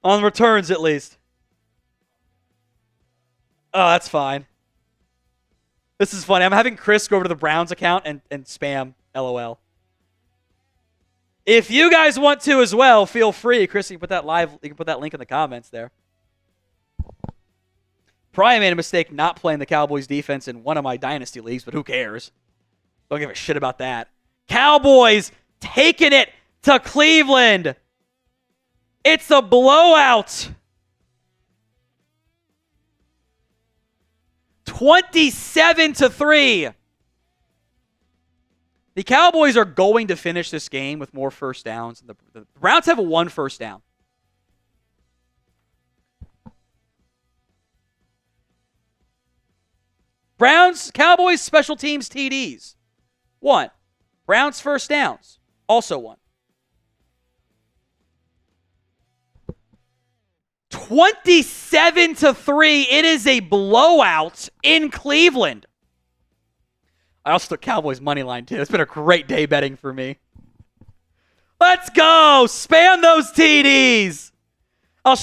On returns, at least. Oh, that's fine. This is funny. I'm having Chris go over to the Browns account and spam LOL. If you guys want to as well, feel free. Chris, you can put that link in the comments there. Probably made a mistake not playing the Cowboys defense in one of my dynasty leagues, but who cares? Don't give a shit about that. Cowboys taking it to Cleveland. It's a blowout. 27-3. The Cowboys are going to finish this game with more first downs. The Browns have 1 first down. Cowboys special teams TDs. 1. Browns first downs. Also 1. 27-3. It is a blowout in Cleveland. I also took Cowboys money line too. It's been a great day betting for me. Let's go. Spam those TDs. I'll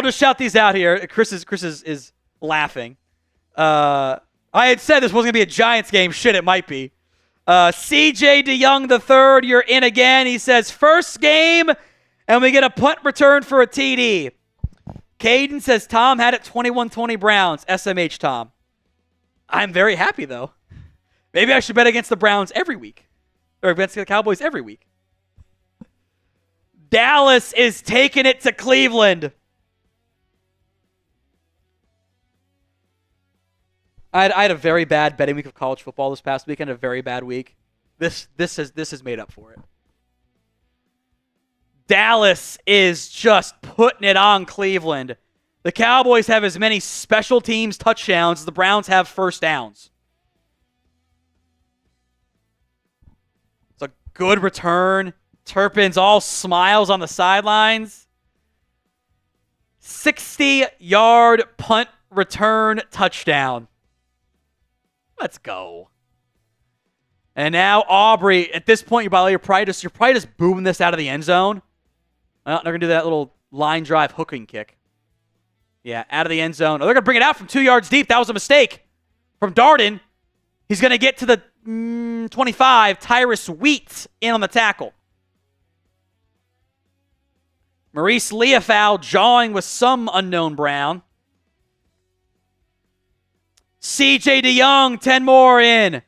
just shout these out here. Chris is laughing. I had said this wasn't going to be a Giants game. Shit, it might be. CJ DeYoung III, you're in again. He says, first game, and we get a punt return for a TD. Caden says, Tom had it 21-20 Browns. SMH, Tom. I'm very happy, though. Maybe I should bet against the Browns every week. Or against the Cowboys every week. Dallas is taking it to Cleveland. I had a very bad betting week of college football this past weekend, a very bad week. This has made up for it. Dallas is just putting it on Cleveland. The Cowboys have as many special teams touchdowns as the Browns have first downs. It's a good return. Turpin's all smiles on the sidelines. 60-yard punt return touchdown. Let's go. And now Aubrey, at this point, you're probably just booming this out of the end zone. Well, they're going to do that little line drive hooking kick. Yeah, out of the end zone. Oh, they're going to bring it out from 2 yards deep. That was a mistake from Darden. He's going to get to the 25. Tyrus Wheat in on the tackle. Maurice Leofow jawing with some unknown Brown. CJ DeYoung, 10 more in.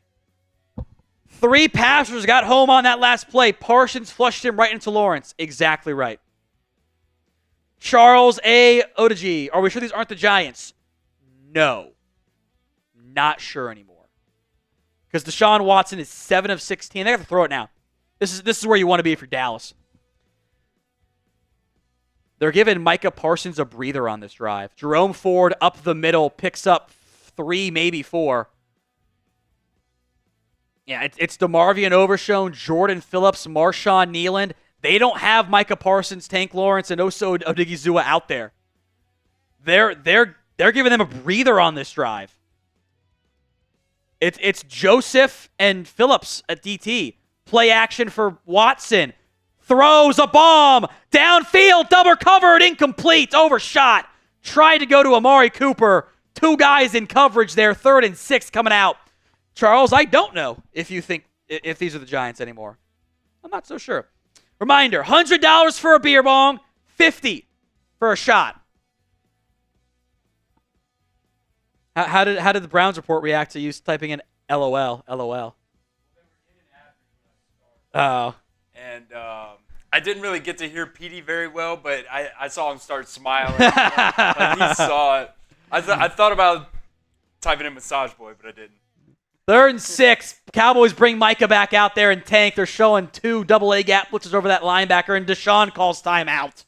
3 passers got home on that last play. Parsons flushed him right into Lawrence. Exactly right. Charles A. Odeji. Are we sure these aren't the Giants? No. Not sure anymore. Because Deshaun Watson is 7 of 16. They have to throw it now. This is where you want to be if you're Dallas. They're giving Micah Parsons a breather on this drive. Jerome Ford up the middle, picks up 3, maybe 4. Yeah, it's DeMarvion Overshown, Jordan Phillips, Marshawn Nealand. They don't have Micah Parsons, Tank Lawrence, and Oso Odigizua out there. They're giving them a breather on this drive. It's Joseph and Phillips at DT. Play action for Watson. Throws a bomb. Downfield, double covered, incomplete, overshot. Tried to go to Amari Cooper. 2 guys in coverage there, 3rd and 6 coming out. Charles, I don't know if you think if these are the Giants anymore. I'm not so sure. Reminder, $100 for a beer bong, $50 for a shot. How did the Browns report react to you typing in LOL? LOL. Oh. And I didn't really get to hear Petey very well, but I saw him start smiling. Like he saw it. I thought about typing in Massage Boy, but I didn't. 3rd and 6. Cowboys bring Micah back out there and Tank. They're showing 2 double-A gap blitzes over that linebacker, and Deshaun calls timeout.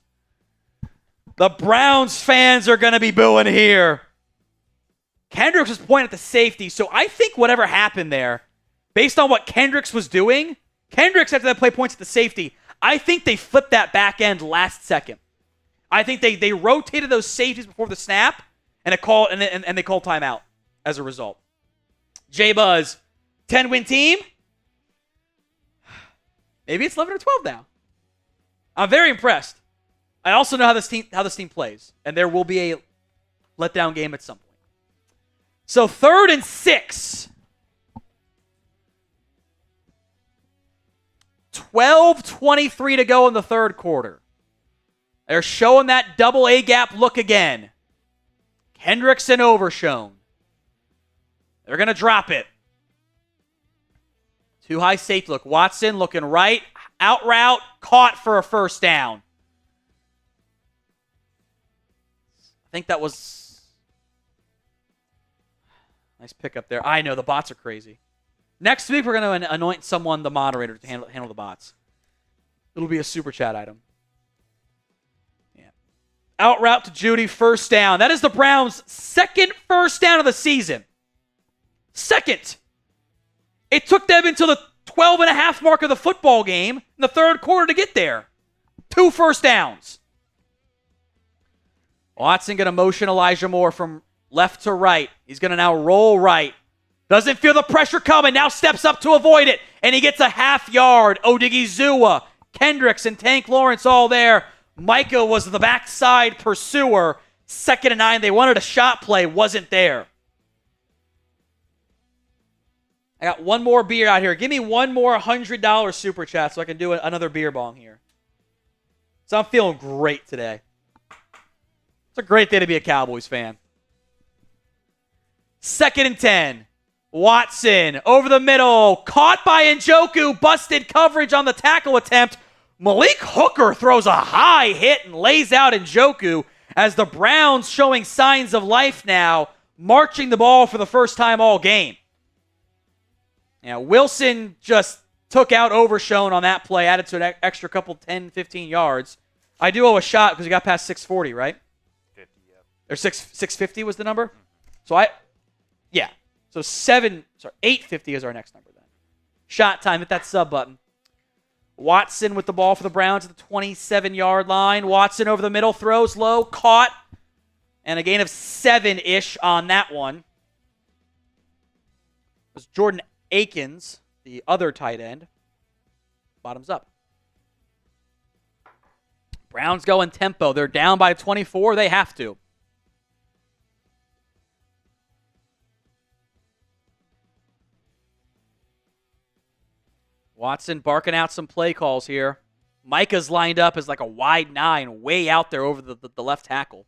The Browns fans are going to be booing here. Kendricks was pointing at the safety, so I think whatever happened there, based on what Kendricks was doing, Kendricks after that play points at the safety. I think they flipped that back end last second. I think they rotated those safeties before the snap, and they called timeout as a result. J-Buzz, 10-win team? Maybe it's 11 or 12 now. I'm very impressed. I also know how this team plays, and there will be a letdown game at some point. So 3rd and 6. 12:23 to go in the 3rd quarter. They're showing that double-A gap look again. Kendricks and Overshown. They're going to drop it. Too high safety look. Watson looking right. Out route. Caught for a first down. I think that was... Nice pickup there. I know, the bots are crazy. Next week, we're going to anoint someone the moderator to handle the bots. It'll be a super chat item. Yeah. Out route to Judy, first down. That is the Browns' 2nd first down of the season. 2nd. It took them until the 12-and-a-half mark of the football game in the 3rd quarter to get there. 2 first downs. Watson going to motion Elijah Moore from left to right. He's going to now roll right. Doesn't feel the pressure coming. Now steps up to avoid it. And he gets a half yard. Odigizua, Kendricks, and Tank Lawrence all there. Micah was the backside pursuer. 2nd and 9. They wanted a shot play. Wasn't there. I got one more beer out here. Give me one more $100 super chat so I can do another beer bong here. So I'm feeling great today. It's a great day to be a Cowboys fan. 2nd and 10. Watson over the middle. Caught by Njoku. Busted coverage on the tackle attempt. Malik Hooker throws a high hit and lays out Njoku as the Browns showing signs of life now, marching the ball for the first time all game. Now, Wilson just took out Overshown on that play, added to an extra couple 10, 15 yards. I do owe a shot because we got past 640, right? 50, yeah. Or 650 was the number? So yeah. So 850 is our next number then. Shot time, hit that sub button. Watson with the ball for the Browns at the 27-yard line. Watson over the middle, throws low, caught. And a gain of 7-ish on that one. It was Jordan Akins, the other tight end. Bottoms up. Browns going tempo. They're down by 24. They have to. Watson barking out some play calls here. Micah's lined up as like a wide 9, way out there over the left tackle.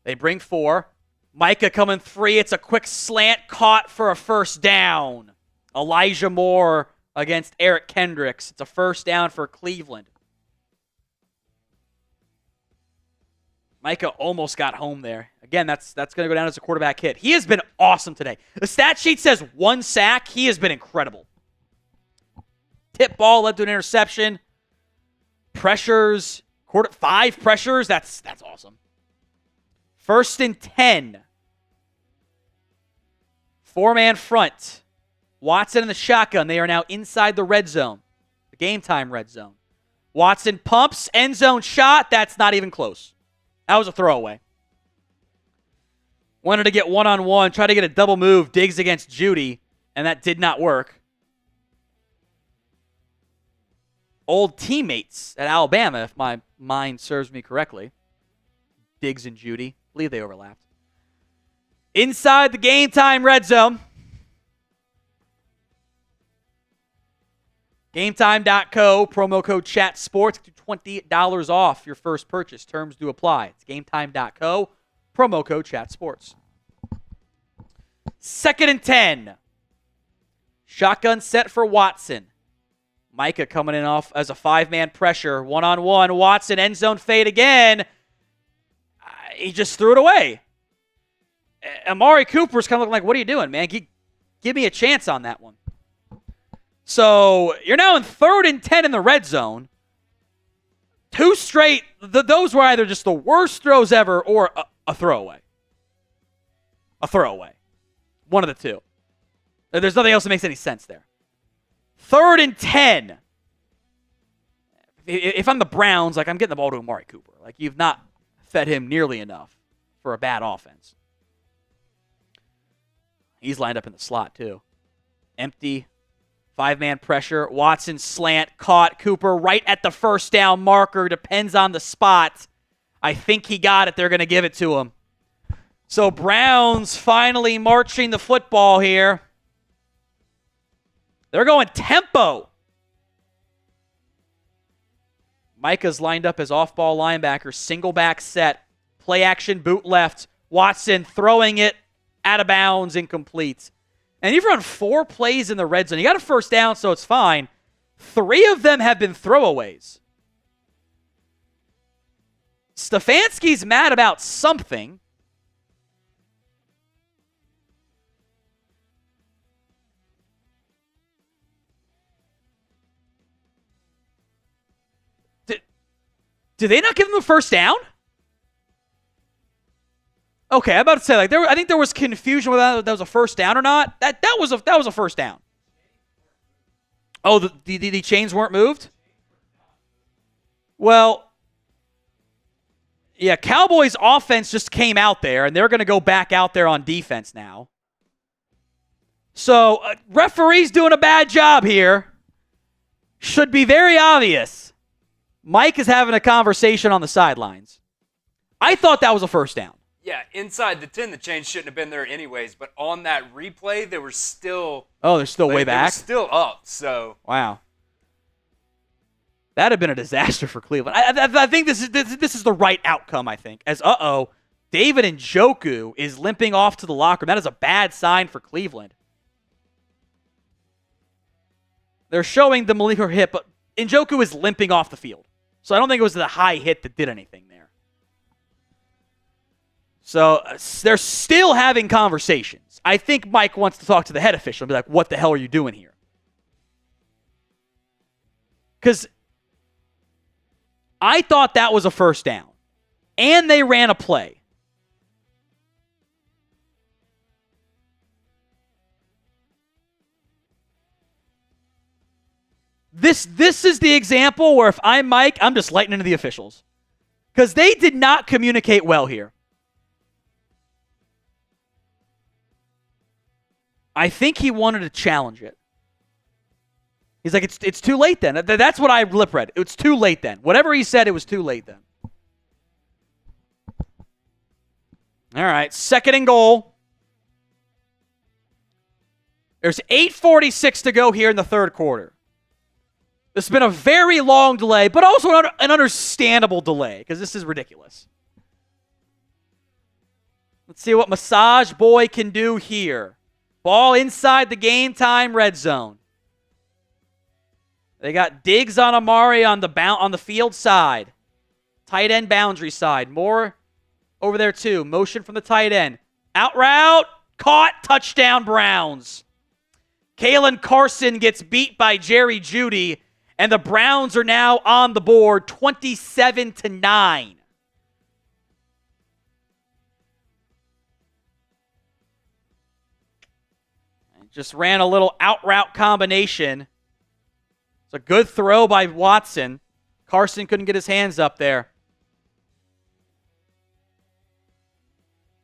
They bring 4. Micah coming 3. It's a quick slant caught for a first down. Elijah Moore against Eric Kendricks. It's a first down for Cleveland. Micah almost got home there. Again, that's going to go down as a quarterback hit. He has been awesome today. The stat sheet says 1 sack. He has been incredible. Tip ball led to an interception. Pressures Quarter 5 pressures. That's awesome. 1st and 10. 4-man front. Watson in the shotgun. They are now inside the red zone. The game time red zone. Watson pumps. End zone shot. That's not even close. That was a throwaway. Wanted to get one-on-one. Tried to get a double move. Diggs against Judy. And that did not work. Old teammates at Alabama, if my mind serves me correctly. Diggs and Judy. I believe they overlapped. Inside the game time red zone. GameTime.co, promo code ChatSports, $20 off your first purchase. Terms do apply. It's GameTime.co, promo code ChatSports. 2nd and 10. Shotgun set for Watson. Micah coming in off as a 5-man pressure. One-on-one. Watson, end zone fade again. He just threw it away. Amari Cooper's kind of looking like, what are you doing, man? Give me a chance on that one. So you're now in 3rd and 10 in the red zone. 2 straight. Those were either just the worst throws ever or a throwaway. A throwaway. One of the two. There's nothing else that makes any sense there. 3rd and 10. If I'm the Browns, I'm getting the ball to Amari Cooper. You've not fed him nearly enough for a bad offense. He's lined up in the slot, too. Empty. 5-man pressure. Watson slant. Caught. Cooper right at the first down marker. Depends on the spot. I think he got it. They're going to give it to him. So Browns finally marching the football here. They're going tempo. Micah's lined up as off-ball linebacker. Single back set. Play action boot left. Watson throwing it out of bounds, incomplete. And you've run 4 plays in the red zone. You got a first down, so it's fine. 3 of them have been throwaways. Stefanski's mad about something. Did they not give him a first down? Okay, I'm about to say I think there was confusion whether that was a first down or not. That was a first down. Oh, the chains weren't moved? Well, yeah, Cowboys offense just came out there, and they're going to go back out there on defense now. So, referee's doing a bad job here. Should be very obvious. Mike is having a conversation on the sidelines. I thought that was a first down. Yeah, inside the 10, the chains shouldn't have been there anyways. But on that replay, they were still... Oh, they're still way back? They were still up, so... Wow. That had been a disaster for Cleveland. I think this is the right outcome, I think. As, David Njoku is limping off to the locker room. That is a bad sign for Cleveland. They're showing the Maliker hit, but Njoku is limping off the field. So I don't think it was the high hit that did anything there. So they're still having conversations. I think Mike wants to talk to the head official and be like, what the hell are you doing here? Because I thought that was a first down. And they ran a play. This is the example where if I'm Mike, I'm just lighting into the officials. Because they did not communicate well here. I think he wanted to challenge it. He's like, it's too late then. That's what I lip read. It's too late then. Whatever he said, it was too late then. All right, 2nd and goal. There's 8:46 to go here in the 3rd quarter. This has been a very long delay, but also an understandable delay, because this is ridiculous. Let's see what Massage Boy can do here. Ball inside the game time red zone. They got Diggs on Amari on the field side. Tight end boundary side. More over there too. Motion from the tight end. Out route. Caught. Touchdown Browns. Kalen Carson gets beat by Jerry Jeudy. And the Browns are now on the board 27-9. Just ran a little out route combination. It's a good throw by Watson. Carson couldn't get his hands up there.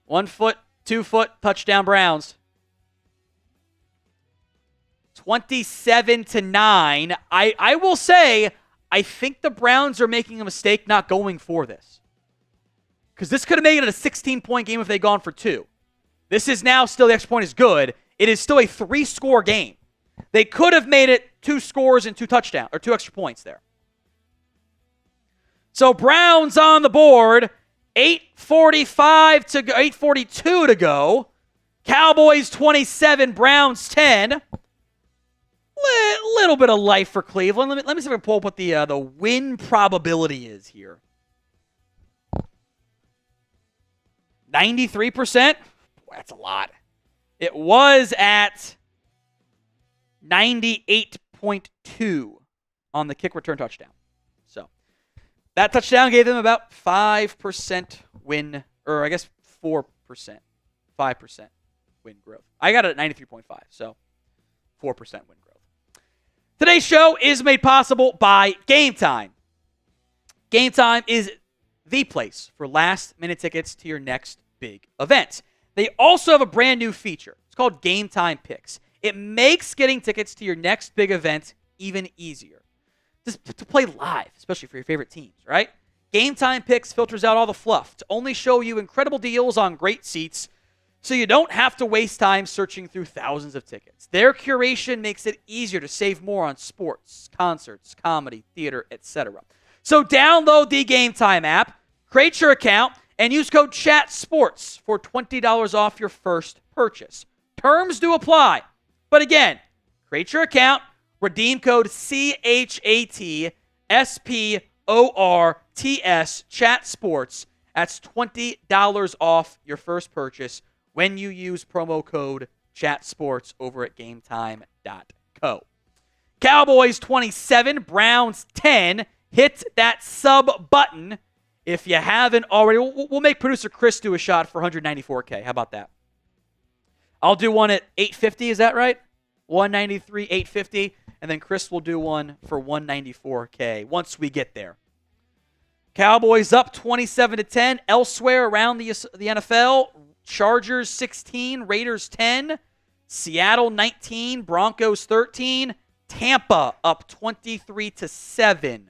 1 foot, 2 foot, touchdown Browns. 27-9. I will say, I think the Browns are making a mistake not going for this. Because this could have made it a 16-point game if they'd gone for 2. This is now still, the extra point is good. It is still a 3-score game. They could have made it 2 scores and 2 touchdowns, or 2 extra points there. So Browns on the board, 8:42 to go. Cowboys 27, Browns 10. Little bit of life for Cleveland. Let me see if I can pull up what the win probability is here. 93%. Boy, that's a lot. It was at 98.2 on the kick return touchdown. So that touchdown gave them about 5% win, or I guess 4%, 5% win growth. I got it at 93.5, so 4% win growth. Today's show is made possible by Game Time. Game Time is the place for last-minute tickets to your next big event. They also have a brand new feature. It's called Game Time Picks. It makes getting tickets to your next big event even easier. Just to play live, especially for your favorite teams, right? Game Time Picks filters out all the fluff to only show you incredible deals on great seats, so you don't have to waste time searching through thousands of tickets. Their curation makes it easier to save more on sports, concerts, comedy, theater, etc. So download the Game Time app, create your account, and use code CHATSPORTS for $20 off your first purchase. Terms do apply. But again, create your account, redeem code CHATSPORTS, CHATSPORTS. That's $20 off your first purchase when you use promo code CHATSPORTS over at GameTime.co. Cowboys 27, Browns 10. Hit that sub button if you haven't already. We'll make producer Chris do a shot for $194K. How about that? I'll do one at $850. Is that right? $193, $850, and then Chris will do one for $194K once we get there. Cowboys up 27-10. Elsewhere around the NFL, Chargers 16, Raiders 10, Seattle 19, Broncos 13, Tampa up 23-7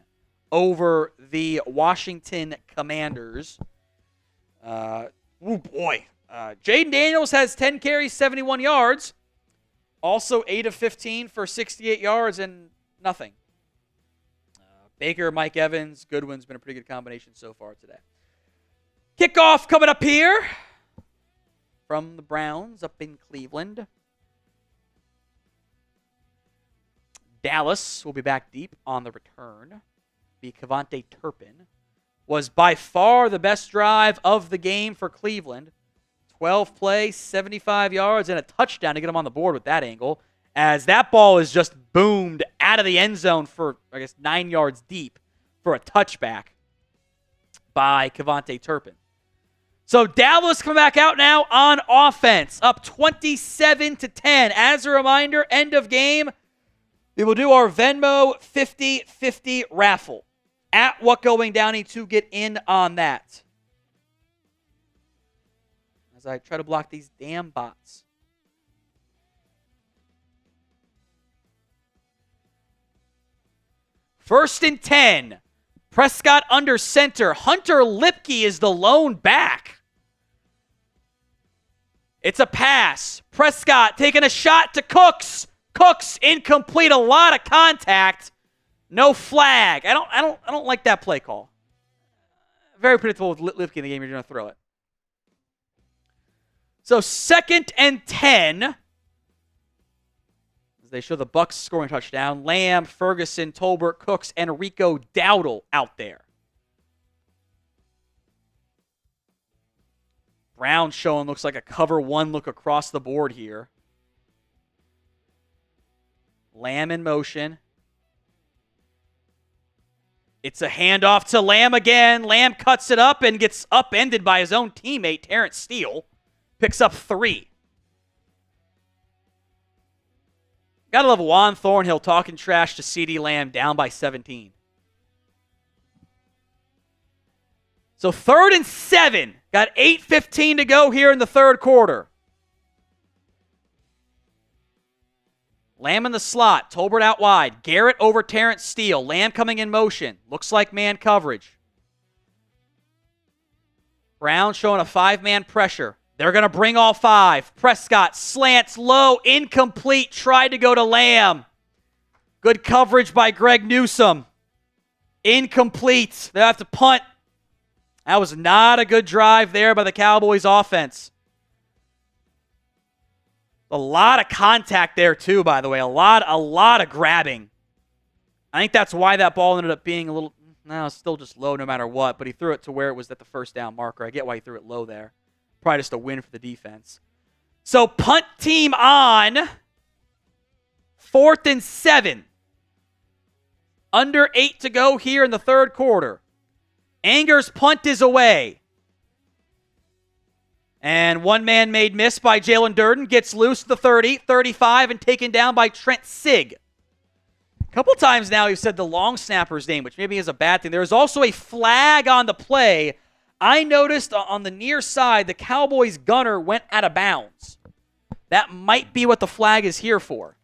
over the Washington Commanders. Oh boy. Jaden Daniels has 10 carries, 71 yards. Also 8 of 15 for 68 yards and nothing. Baker, Mike Evans, Goodwin's been a pretty good combination so far today. Kickoff coming up here from the Browns up in Cleveland. Dallas will be back deep on the return. The Cavante Turpin was by far the best drive of the game for Cleveland. 12 plays, 75 yards, and a touchdown to get him on the board with that angle, as that ball is just boomed out of the end zone for, 9 yards deep for a touchback by Cavante Turpin. So Dallas come back out now on offense, up 27-10. As a reminder, end of game, we will do our Venmo 50-50 raffle at What Going Downey to get in on that. As I try to block these damn bots. First and 10. Prescott under center. Hunter Lipke is the lone back. It's a pass. Prescott taking a shot to Cooks. Cooks incomplete. A lot of contact. No flag. I don't like that play call. Very predictable with Lipke in the game. You're going to throw it. So 2nd and 10. As they show the Bucs scoring touchdown. Lamb, Ferguson, Tolbert, Cooks, and Rico Dowdle out there. Brown showing looks like a cover one look across the board here. Lamb in motion. It's a handoff to Lamb again. Lamb cuts it up and gets upended by his own teammate, Terrence Steele. Picks up 3. Gotta love Juan Thornhill talking trash to CeeDee Lamb down by 17. So 3rd and 7. Got 8:15 to go here in the third quarter. Lamb in the slot. Tolbert out wide. Garrett over Terrence Steele. Lamb coming in motion. Looks like man coverage. Brown showing a 5-man pressure. They're going to bring all 5. Prescott slants low. Incomplete. Tried to go to Lamb. Good coverage by Greg Newsome. Incomplete. They have to punt. That was not a good drive there by the Cowboys offense. A lot of contact there, too, by the way. A lot of grabbing. I think that's why that ball ended up being a little, still just low no matter what, but he threw it to where it was at the first down marker. I get why he threw it low there. Probably just a win for the defense. So punt team on 4th and 7. Under 8 to go here in the third quarter. Anger's punt is away. And one-man made miss by Jalen Durden. Gets loose to the 30, 35, and taken down by Trent Sig. A couple times now you've said the long snapper's name, which maybe is a bad thing. There is also a flag on the play. I noticed on the near side, the Cowboys gunner went out of bounds. That might be what the flag is here for.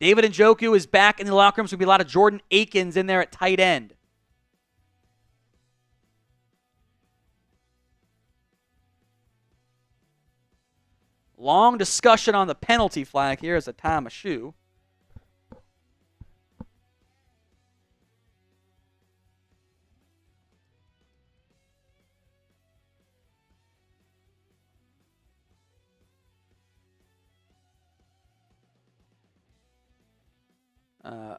David Njoku is back in the locker room. So there'll be a lot of Jordan Akins in there at tight end. Long discussion on the penalty flag here as a time of shoe.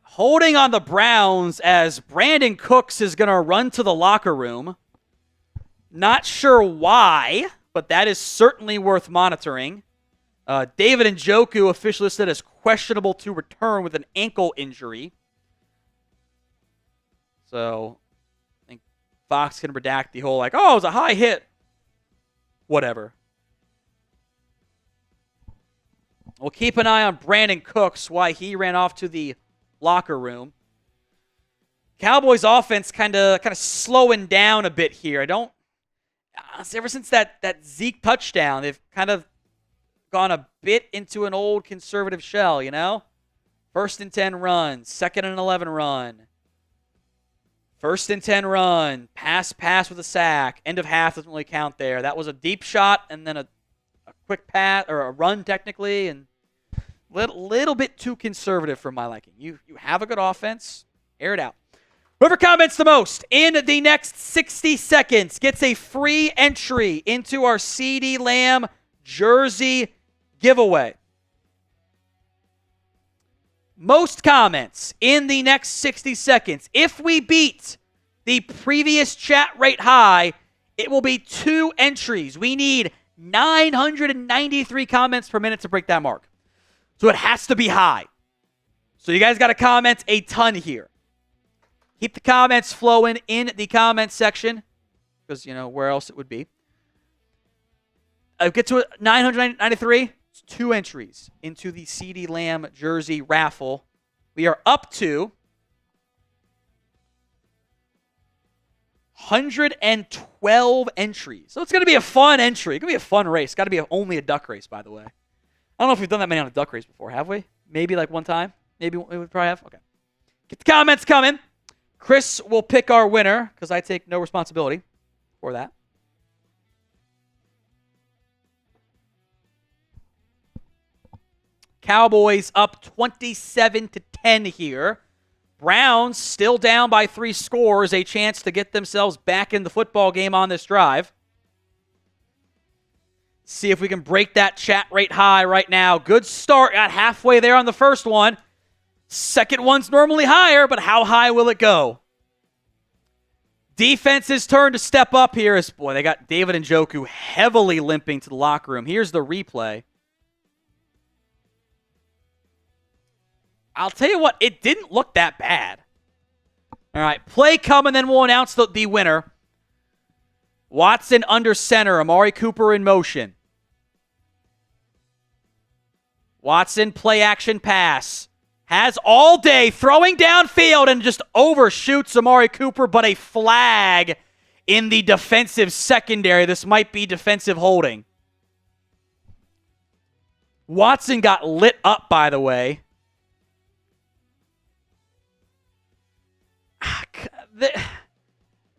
Holding on the Browns as Brandon Cooks is going to run to the locker room. Not sure why, but that is certainly worth monitoring. David Njoku officially listed as questionable to return with an ankle injury. So I think Fox can redact the whole it was a high hit. Whatever. We'll keep an eye on Brandon Cooks, why he ran off to the locker room. Cowboys offense kind of slowing down a bit here. Ever since that Zeke touchdown, they've kind of gone a bit into an old conservative shell, 1st and 10 run, 2nd and 11 run. 1st and 10 run, pass with a sack. End of half doesn't really count there. That was a deep shot and then a quick pass, or a run technically, and little bit too conservative for my liking. You have a good offense, air it out. Whoever comments the most in the next 60 seconds gets a free entry into our CeeDee Lamb jersey giveaway. Most comments in the next 60 seconds. If we beat the previous chat rate high, it will be 2 entries. We need 993 comments per minute to break that mark. So it has to be high. So you guys got to comment a ton here. Keep the comments flowing in the comment section, because, where else it would be. I'll get to 993. It's 2 entries into the CeeDee Lamb jersey raffle. We are up to 112 entries. So it's going to be a fun entry. It's going to be a fun race. Got to be only a duck race, by the way. I don't know if we've done that many on a duck race before, have we? Maybe one time. Maybe we probably have. Okay. Get the comments coming. Chris will pick our winner because I take no responsibility for that. Cowboys up 27-10 here. Browns still down by 3 scores. A chance to get themselves back in the football game on this drive. See if we can break that chat rate high right now. Good start. Got halfway there on the first one. Second one's normally higher, but how high will it go? Defense's turn to step up here. As, they got David Njoku heavily limping to the locker room. Here's the replay. I'll tell you what, it didn't look that bad. All right, play coming, then we'll announce the winner. Watson under center, Amari Cooper in motion. Watson, play action pass. Has all day, throwing downfield and just overshoots Amari Cooper, but a flag in the defensive secondary. This might be defensive holding. Watson got lit up, by the way.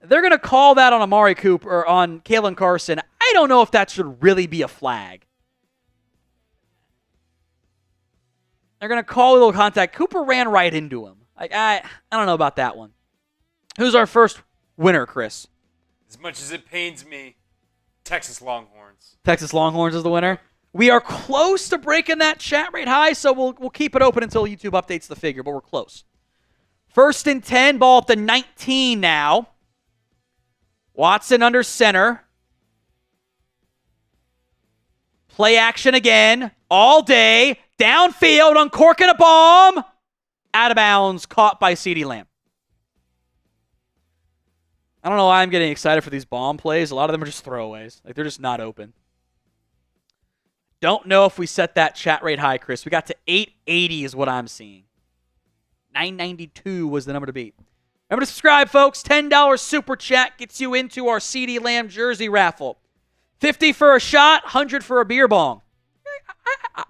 They're going to call that on Amari Cooper, or on Kalen Carson. I don't know if that should really be a flag. They're going to call a little contact. Cooper ran right into him. I don't know about that one. Who's our first winner, Chris? As much as it pains me, Texas Longhorns. Texas Longhorns is the winner. We are close to breaking that chat rate high, so we'll keep it open until YouTube updates the figure, but we're close. 1st and 10, ball at the 19 now. Watson under center. Play action again. All day. Downfield, uncorking a bomb. Out of bounds, caught by CeeDee Lamb. I don't know why I'm getting excited for these bomb plays. A lot of them are just throwaways. Like, they're just not open. Don't know if we set that chat rate high, Chris. We got to 880 is what I'm seeing. 992 was the number to beat. Remember to subscribe, folks. $10 super chat gets you into our CeeDee Lamb jersey raffle. 50 for a shot, 100 for a beer bong.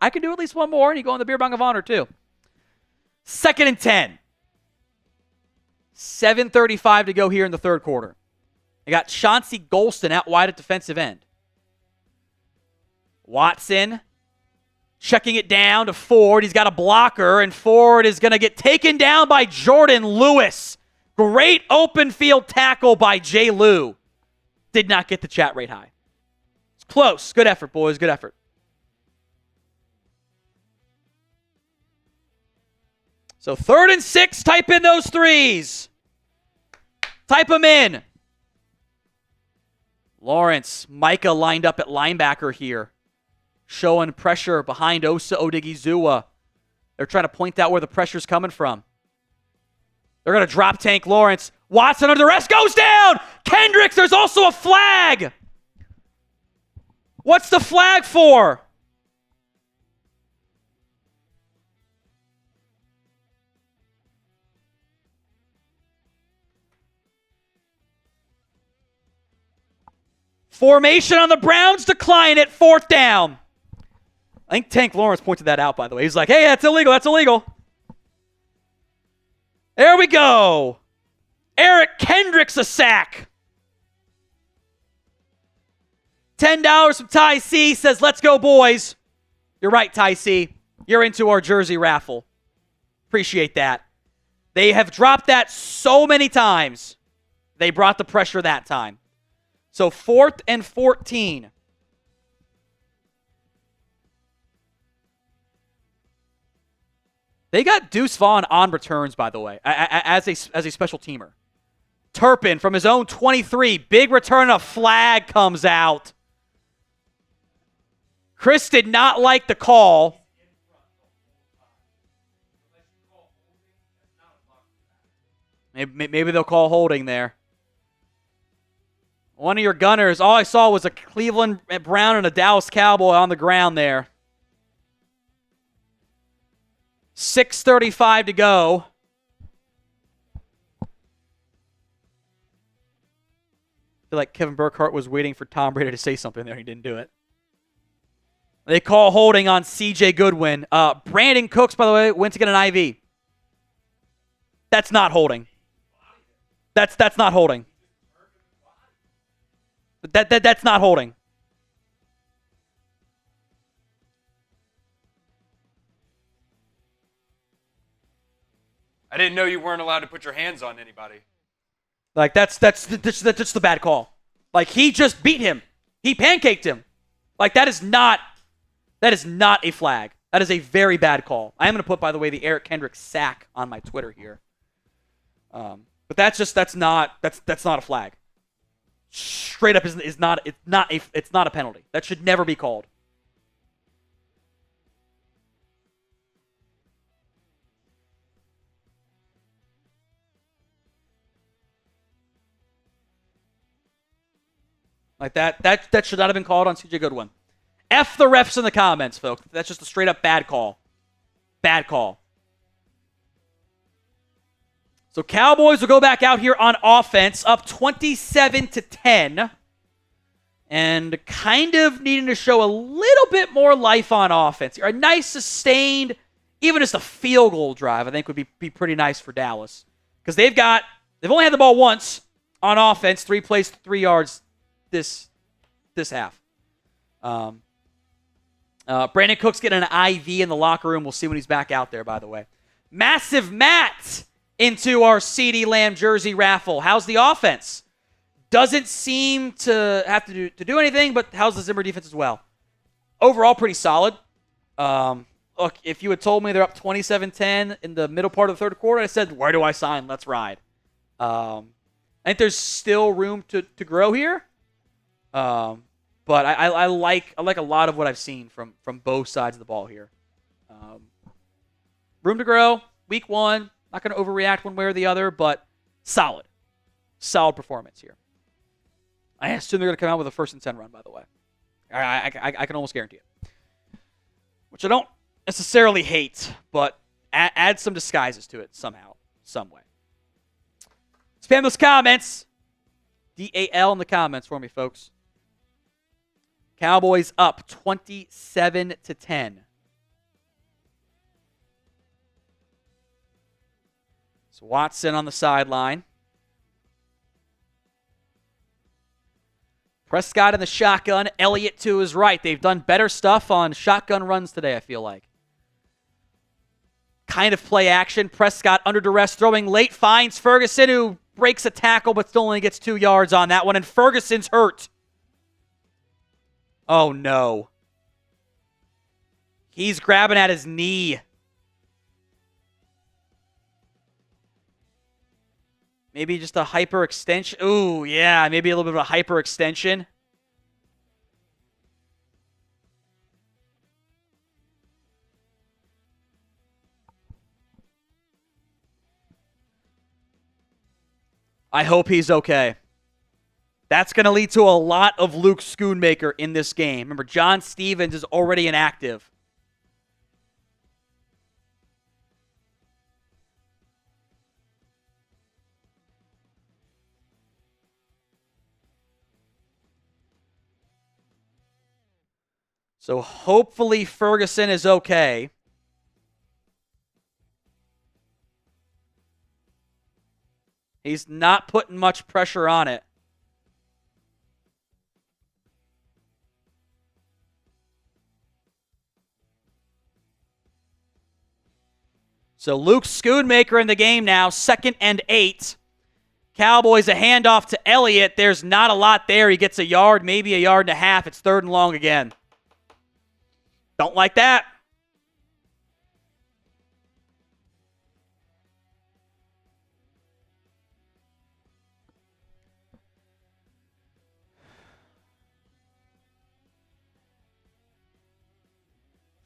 I can do at least one more, and you go on the beer bong of honor, too. 2nd and 10. 7:35 to go here in the third quarter. I got Chauncey Golston out wide at defensive end. Watson checking it down to Ford. He's got a blocker, and Ford is going to get taken down by Jordan Lewis. Great open field tackle by Jay Lou. Did not get the chat rate high. It's close. Good effort, boys. Good effort. So 3rd and 6, type in those threes. Type them in. Lawrence, Micah lined up at linebacker here. Showing pressure behind Osa Odigizua. They're trying to point out where the pressure's coming from. They're going to drop tank Lawrence. Watson under arrest, goes down! Kendricks, there's also a flag! What's the flag for? Formation on the Browns, decline it, 4th down. I think Tank Lawrence pointed that out, by the way. He's like, hey, that's illegal, that's illegal. There we go. Eric Kendricks a sack. $10 from Ty C says, let's go, boys. You're right, Ty C. You're into our jersey raffle. Appreciate that. They have dropped that so many times. They brought the pressure that time. So 4th and 14. They got Deuce Vaughn on returns, by the way, as a special teamer. Turpin from his own 23. Big return, a flag comes out. Chris did not like the call. Maybe they'll call holding there. One of your gunners, all I saw was a Cleveland Brown and a Dallas Cowboy on the ground there. 6:35 to go. I feel like Kevin Burkhardt was waiting for Tom Brady to say something there. He didn't do it. They call holding on C.J. Goodwin. Brandon Cooks, by the way, went to get an IV. That's not holding. That's not holding. That's not holding. I didn't know you weren't allowed to put your hands on anybody. Like, that's the bad call. Like, he just beat him. He pancaked him. Like, that is not a flag. That is a very bad call. I am going to put, by the way, the Eric Kendricks sack on my Twitter here. But that's not a flag. Straight up it's not a penalty. That should never be called. Like that should not have been called on CJ Goodwin. F the refs in the comments, folks. That's just a straight up bad call. Bad call. So Cowboys will go back out here on offense, up 27-10. And kind of needing to show a little bit more life on offense. A nice sustained, even just a field goal drive, I think would be pretty nice for Dallas. Because they've only had the ball once on offense, 3 plays, 3 yards this half. Brandon Cook's getting an IV in the locker room. We'll see when he's back out there, by the way. Massive Matt into our CeeDee Lamb jersey raffle. How's the offense? Doesn't seem to have to do anything, but how's the Zimmer defense as well? Overall, pretty solid. Look, if you had told me they're up 27-10 in the middle part of the third quarter, I said, where do I sign? Let's ride. I think there's still room to grow here. But I like a lot of what I've seen from both sides of the ball here. Room to grow. Week 1. Not going to overreact one way or the other, but solid. Solid performance here. I assume they're going to come out with a 1st and 10 run, by the way. I can almost guarantee it. Which I don't necessarily hate, but add some disguises to it somehow, some way. Spam those comments. DAL in the comments for me, folks. Cowboys up 27-10. So Watson on the sideline. Prescott in the shotgun. Elliott to his right. They've done better stuff on shotgun runs today, I feel like. Kind of play action. Prescott under duress, throwing late, finds Ferguson, who breaks a tackle but still only gets 2 yards on that one, and Ferguson's hurt. Oh, no. He's grabbing at his knee. Maybe just a hyperextension. Ooh, yeah, maybe a little bit of a hyperextension. I hope he's okay. That's going to lead to a lot of Luke Schoonmaker in this game. Remember, John Stevens is already inactive. So hopefully Ferguson is okay. He's not putting much pressure on it. So Luke Schoonmaker in the game now, 2nd and 8. Cowboys a handoff to Elliott. There's not a lot there. He gets a yard, maybe a yard and a half. It's 3rd and long again. Don't like that.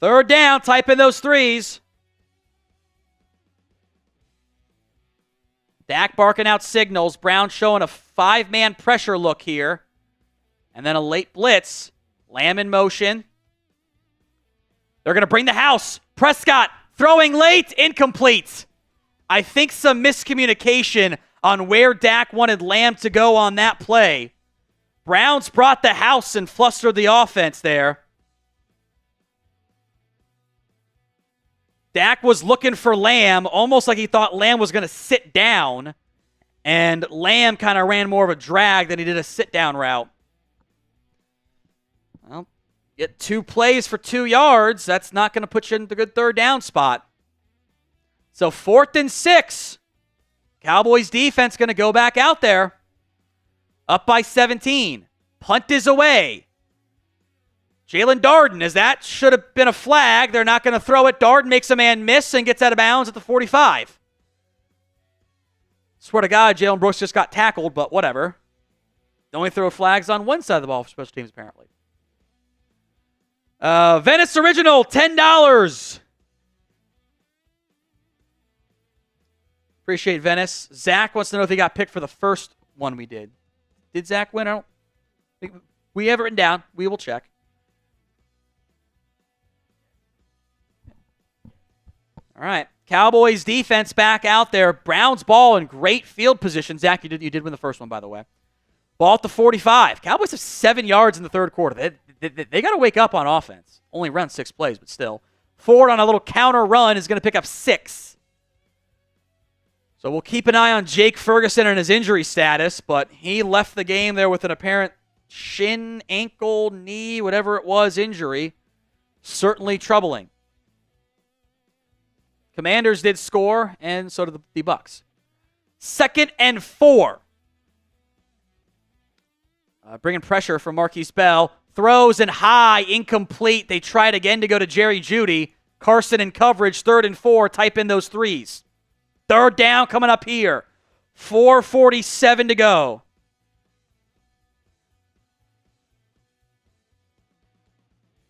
Third down, type in those 3s. Dak barking out signals. Brown showing a 5-man pressure look here. And then a late blitz. Lamb in motion. They're going to bring the house. Prescott throwing late, incomplete. I think some miscommunication on where Dak wanted Lamb to go on that play. Browns brought the house and flustered the offense there. Dak was looking for Lamb, almost like he thought Lamb was going to sit down, and Lamb kind of ran more of a drag than he did a sit-down route. Well, get 2 plays for 2 yards. That's not going to put you in the good 3rd down spot. So 4th and 6. Cowboys defense going to go back out there. Up by 17. Punt is away. Jalen Darden, as that should have been a flag. They're not going to throw it. Darden makes a man miss and gets out of bounds at the 45. Swear to God, Jalen Brooks just got tackled, but whatever. They only throw flags on one side of the ball for special teams, apparently. Venice Original, $10. Appreciate Venice. Zach wants to know if he got picked for the first one we did. Did Zach win? I don't We have it written down. We will check. All right. Cowboys defense back out there. Browns ball in great field position. Zach, you did win the first one, by the way. Ball at the 45. Cowboys have 7 yards in the third quarter. They got to wake up on offense. Only run 6 plays, but still. Ford on a little counter run is going to pick up 6. So we'll keep an eye on Jake Ferguson and his injury status, but he left the game there with an apparent shin, ankle, knee, whatever it was, injury. Certainly troubling. Commanders did score, and so did the Bucs. 2nd and 4. Bringing pressure from Marquise Bell. Throws and high, incomplete. They tried again to go to Jerry Jeudy. Carson in coverage, 3rd and 4. Type in those 3s. 3rd down coming up here. 4:47 to go.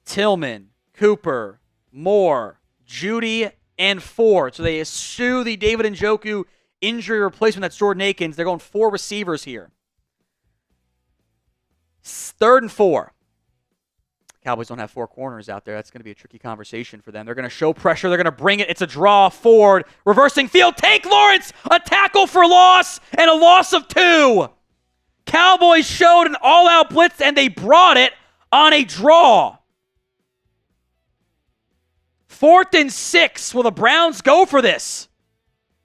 Tillman, Cooper, Moore, Jeudy, and Ford. So they eschew the David Njoku injury replacement. That's Jordan Akins. They're going 4 receivers here. 3rd and 4. Cowboys don't have 4 corners out there. That's going to be a tricky conversation for them. They're going to show pressure. They're going to bring it. It's a draw. Ford reversing field. Tank Lawrence, a tackle for loss and a loss of 2. Cowboys showed an all-out blitz, and they brought it on a draw. 4th and 6. Will the Browns go for this?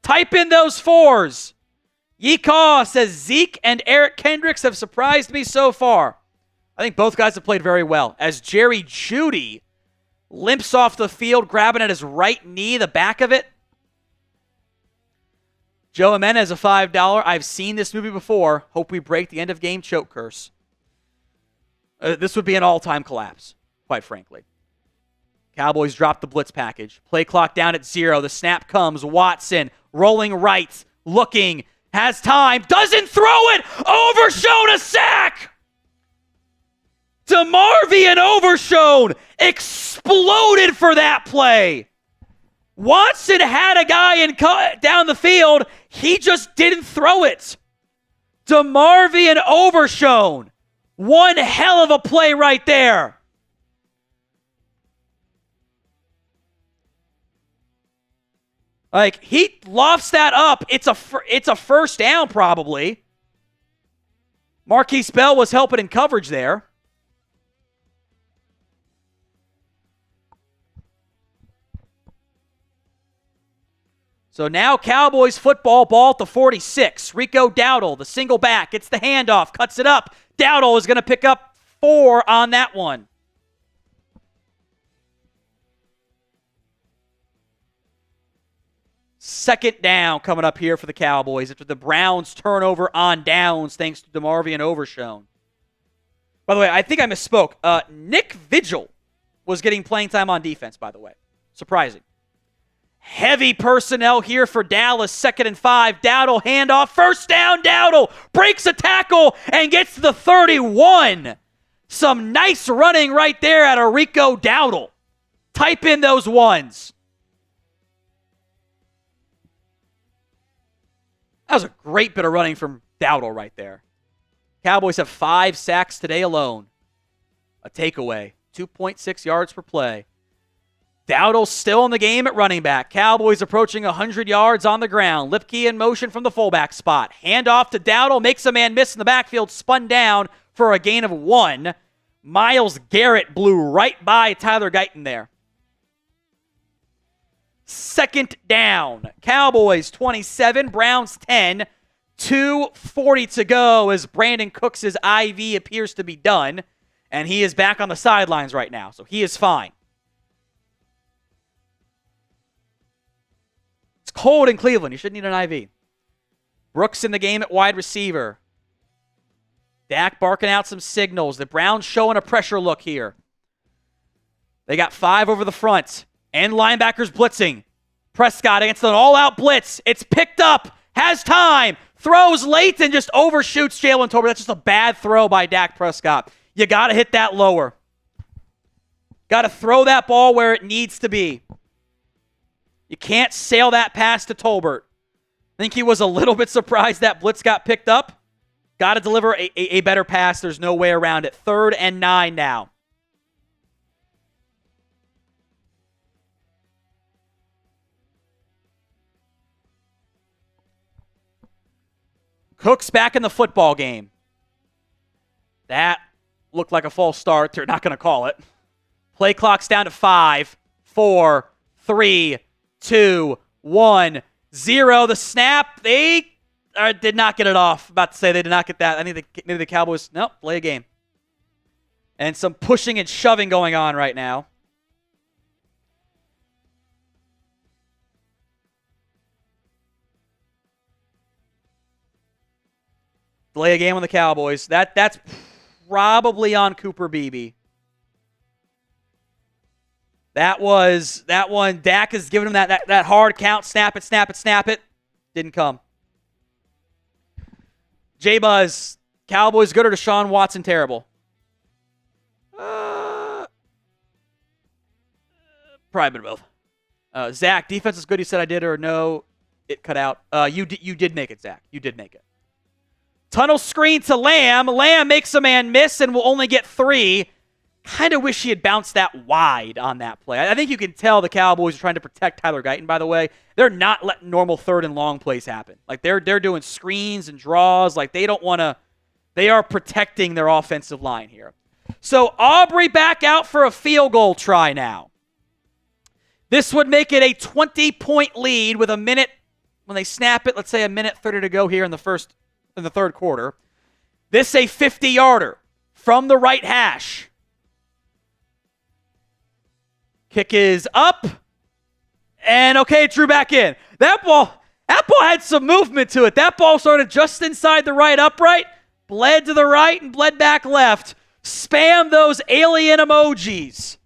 Type in those 4s. Yeehaw says Zeke and Eric Kendricks have surprised me so far. I think both guys have played very well. As Jerry Jeudy limps off the field, grabbing at his right knee, the back of it. Joe Jimenez, a $5. I've seen this movie before. Hope we break the end of game choke curse. This would be an all-time collapse, quite frankly. Cowboys drop the blitz package. Play clock down at 0. The snap comes. Watson rolling right, looking, has time, doesn't throw it. Overshown, a sack. DeMarvion Overshown exploded for that play. Watson had a guy down the field. He just didn't throw it. DeMarvion Overshown. One hell of a play right there. Like, he lofts that up. It's a first down probably. Marquise Bell was helping in coverage there. So now Cowboys football, ball at the 46. Rico Dowdle, the single back, gets the handoff, cuts it up. Dowdle is going to pick up 4 on that one. Second down coming up here for the Cowboys after the Browns turnover on downs thanks to DeMarvion Overshown. By the way, I think I misspoke. Nick Vigil was getting playing time on defense, by the way. Surprising. Heavy personnel here for Dallas. 2nd and 5. Dowdle handoff. First down, Dowdle breaks a tackle and gets to the 31. Some nice running right there at Rico Dowdle. Type in those 1s. That was a great bit of running from Dowdle right there. Cowboys have 5 sacks today alone. A takeaway. 2.6 yards per play. Dowdle still in the game at running back. Cowboys approaching 100 yards on the ground. Lipke in motion from the fullback spot. Handoff to Dowdle. Makes a man miss in the backfield. Spun down for a gain of 1. Myles Garrett blew right by Tyler Guyton there. 2nd down. Cowboys 27, Browns 10. 2:40 to go as Brandon Cooks' IV appears to be done. And he is back on the sidelines right now, so he is fine. It's cold in Cleveland. You shouldn't need an IV. Brooks in the game at wide receiver. Dak barking out some signals. The Browns showing a pressure look here. They got 5 over the front. And linebackers blitzing. Prescott against an all-out blitz. It's picked up. Has time. Throws late and just overshoots Jalen Tolbert. That's just a bad throw by Dak Prescott. You got to hit that lower. Got to throw that ball where it needs to be. You can't sail that pass to Tolbert. I think he was a little bit surprised that blitz got picked up. Got to deliver a better pass. There's no way around it. 3rd and 9 now. Cook's back in the football game. That looked like a false start. They're not going to call it. Play clock's down to 5, 4, 3, 2, 1, 0. The snap, they did not get it off. About to say they did not get that. I think maybe the Cowboys, nope, play a game. And some pushing and shoving going on right now. Play a game on the Cowboys. That's probably on Cooper Beebe. That one. Dak is giving him that hard count. Snap it, snap it, snap it. Didn't come. J-Buzz, Cowboys good or Deshaun Watson terrible? Probably a bit of both. Zach, defense is good. You said I did or no? It cut out. You did make it, Zach. You did make it. Tunnel screen to Lamb. Lamb makes a man miss and will only get 3. Kind of wish he had bounced that wide on that play. I think you can tell the Cowboys are trying to protect Tyler Guyton, by the way. They're not letting normal 3rd and long plays happen. Like, they're doing screens and draws. Like, they don't want to. They are protecting their offensive line here. So, Aubrey back out for a field goal try now. This would make it a 20-point lead with a minute, when they snap it, let's say a minute 30 to go here in the 3rd quarter. This a 50-yarder from the right hash. Kick is up. And okay, it drew back in. That ball had some movement to it. That ball started just inside the right upright, bled to the right, and bled back left. Spam those alien emojis.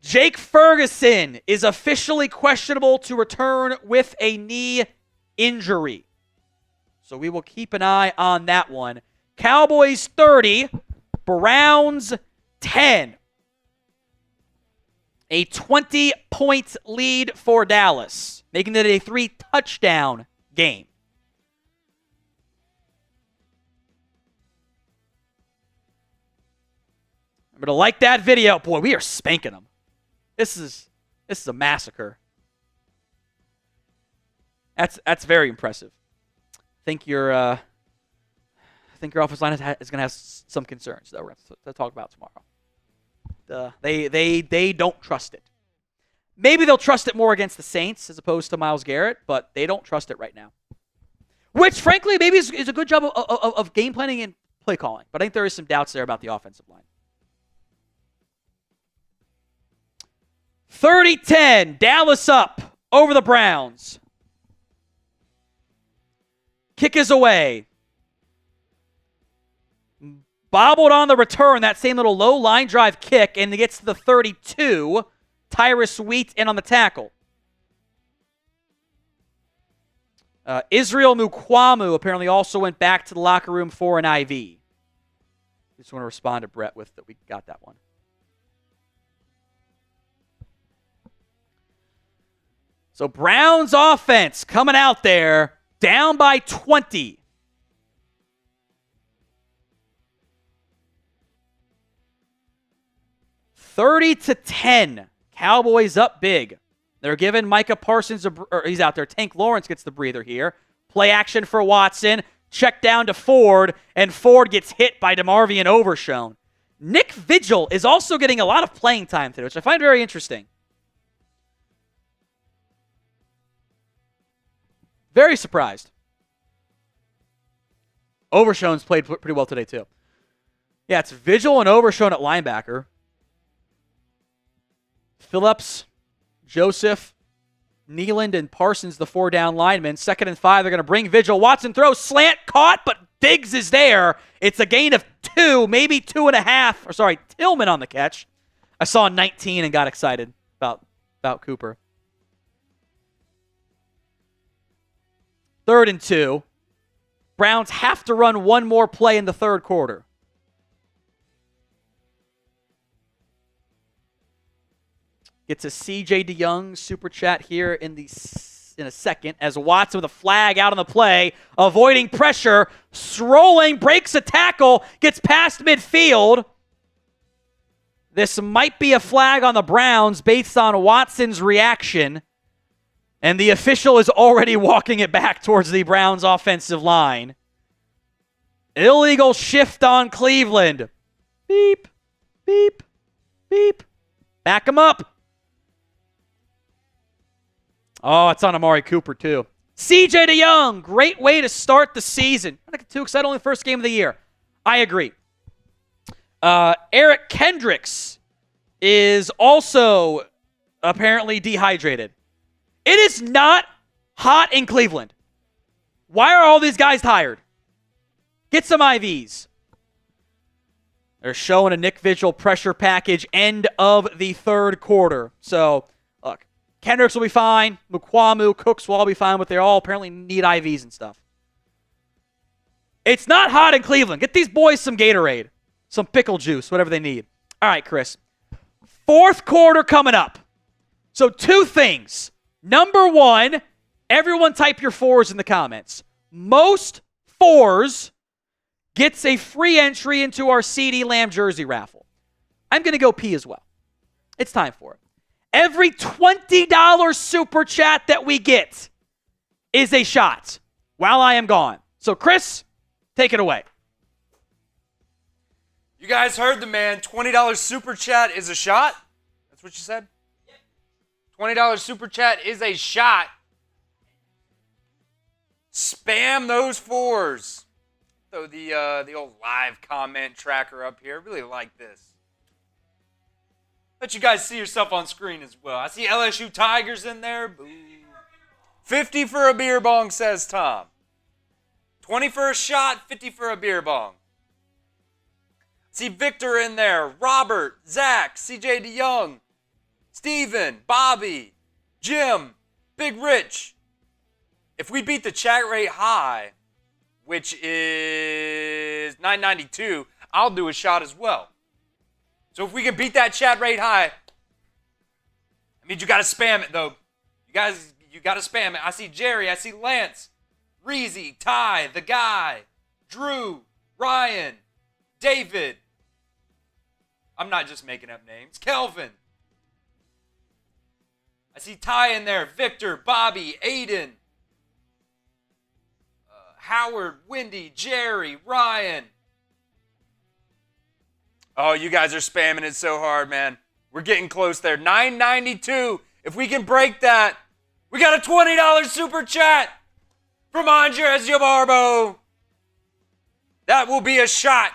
Jake Ferguson is officially questionable to return with a knee injury. So we will keep an eye on that one. Cowboys 30, Browns 10. A 20-point lead for Dallas, making it a 3-touchdown game. Remember to like that video. Boy, we are spanking them. This is a massacre. That's very impressive. I think your offensive line is going to have some concerns that we're going to talk about tomorrow. They don't trust it. Maybe they'll trust it more against the Saints as opposed to Myles Garrett, but they don't trust it right now. Which, frankly, maybe is a good job of game planning and play calling. But I think there is some doubts there about the offensive line. 30-10, Dallas up over the Browns. Kick is away. Bobbled on the return, that same little low line drive kick, and it gets to the 32. Tyrus Wheat in on the tackle. Israel Mukwamu apparently also went back to the locker room for an IV. Just want to respond to Brett with that we got that one. So Browns offense coming out there, down by 20. $30-10. Cowboys up big. They're giving Micah Parsons, he's out there. Tank Lawrence gets the breather here. Play action for Watson. Check down to Ford, and Ford gets hit by DeMarvion Overshown. Nick Vigil is also getting a lot of playing time today, which I find very interesting. Very surprised. Overshown's played pretty well today, too. Yeah, it's Vigil and Overshown at linebacker. Phillips, Joseph, Nealand, and Parsons, the 4-down linemen. 2nd and 5, they're going to bring Vigil. Watson throws, slant, caught, but Diggs is there. It's a gain of 2, maybe 2.5. Or sorry, Tillman on the catch. I saw 19 and got excited about Cooper. 3rd and 2. Browns have to run one more play in the 3rd quarter. Gets a CJ DeYoung super chat here in the in a second as Watson with a flag out on the play, avoiding pressure, strolling, breaks a tackle, gets past midfield. This might be a flag on the Browns based on Watson's reaction, and the official is already walking it back towards the Browns offensive line. Illegal shift on Cleveland. Beep, beep, beep. Back him up. Oh, it's on Amari Cooper, too. CJ DeYoung, great way to start the season. I'm not too excited, only first game of the year. I agree. Eric Kendricks is also apparently dehydrated. It is not hot in Cleveland. Why are all these guys tired? Get some IVs. They're showing a Nick Vigil pressure package end of the third quarter. So, look, Kendricks will be fine. Mukwamu, Cooks will all be fine, but they all apparently need IVs and stuff. It's not hot in Cleveland. Get these boys some Gatorade, some pickle juice, whatever they need. All right, Chris. Fourth quarter coming up. So 2 things. Number 1, everyone type your 4s in the comments. Most 4s gets a free entry into our CeeDee Lamb jersey raffle. I'm going to go pee as well. It's time for it. Every $20 super chat that we get is a shot while I am gone. So, Chris, take it away. You guys heard the man. $20 super chat is a shot? That's what you said? $20 super chat is a shot. Spam those 4s. So the old live comment tracker up here. Really like this. Let you guys see yourself on screen as well. I see LSU Tigers in there. Boo. 50 for a beer bong, says Tom. 20 for a shot, 50 for a beer bong. See Victor in there. Robert, Zach, CJ DeYoung, Steven, Bobby, Jim, Big Rich. If we beat the chat rate high, which is 992, I'll do a shot as well. So if we can beat that chat rate high, I mean, you got to spam it, though. You got to spam it. I see Jerry. I see Lance, Reezy, Ty, The Guy, Drew, Ryan, David. I'm not just making up names. Kelvin. I see Ty in there. Victor, Bobby, Aiden. Howard, Wendy, Jerry, Ryan. Oh, you guys are spamming it so hard, man. We're getting close there. 992. If we can break that, we got a $20 super chat from Andres Yabarbo. That will be a shot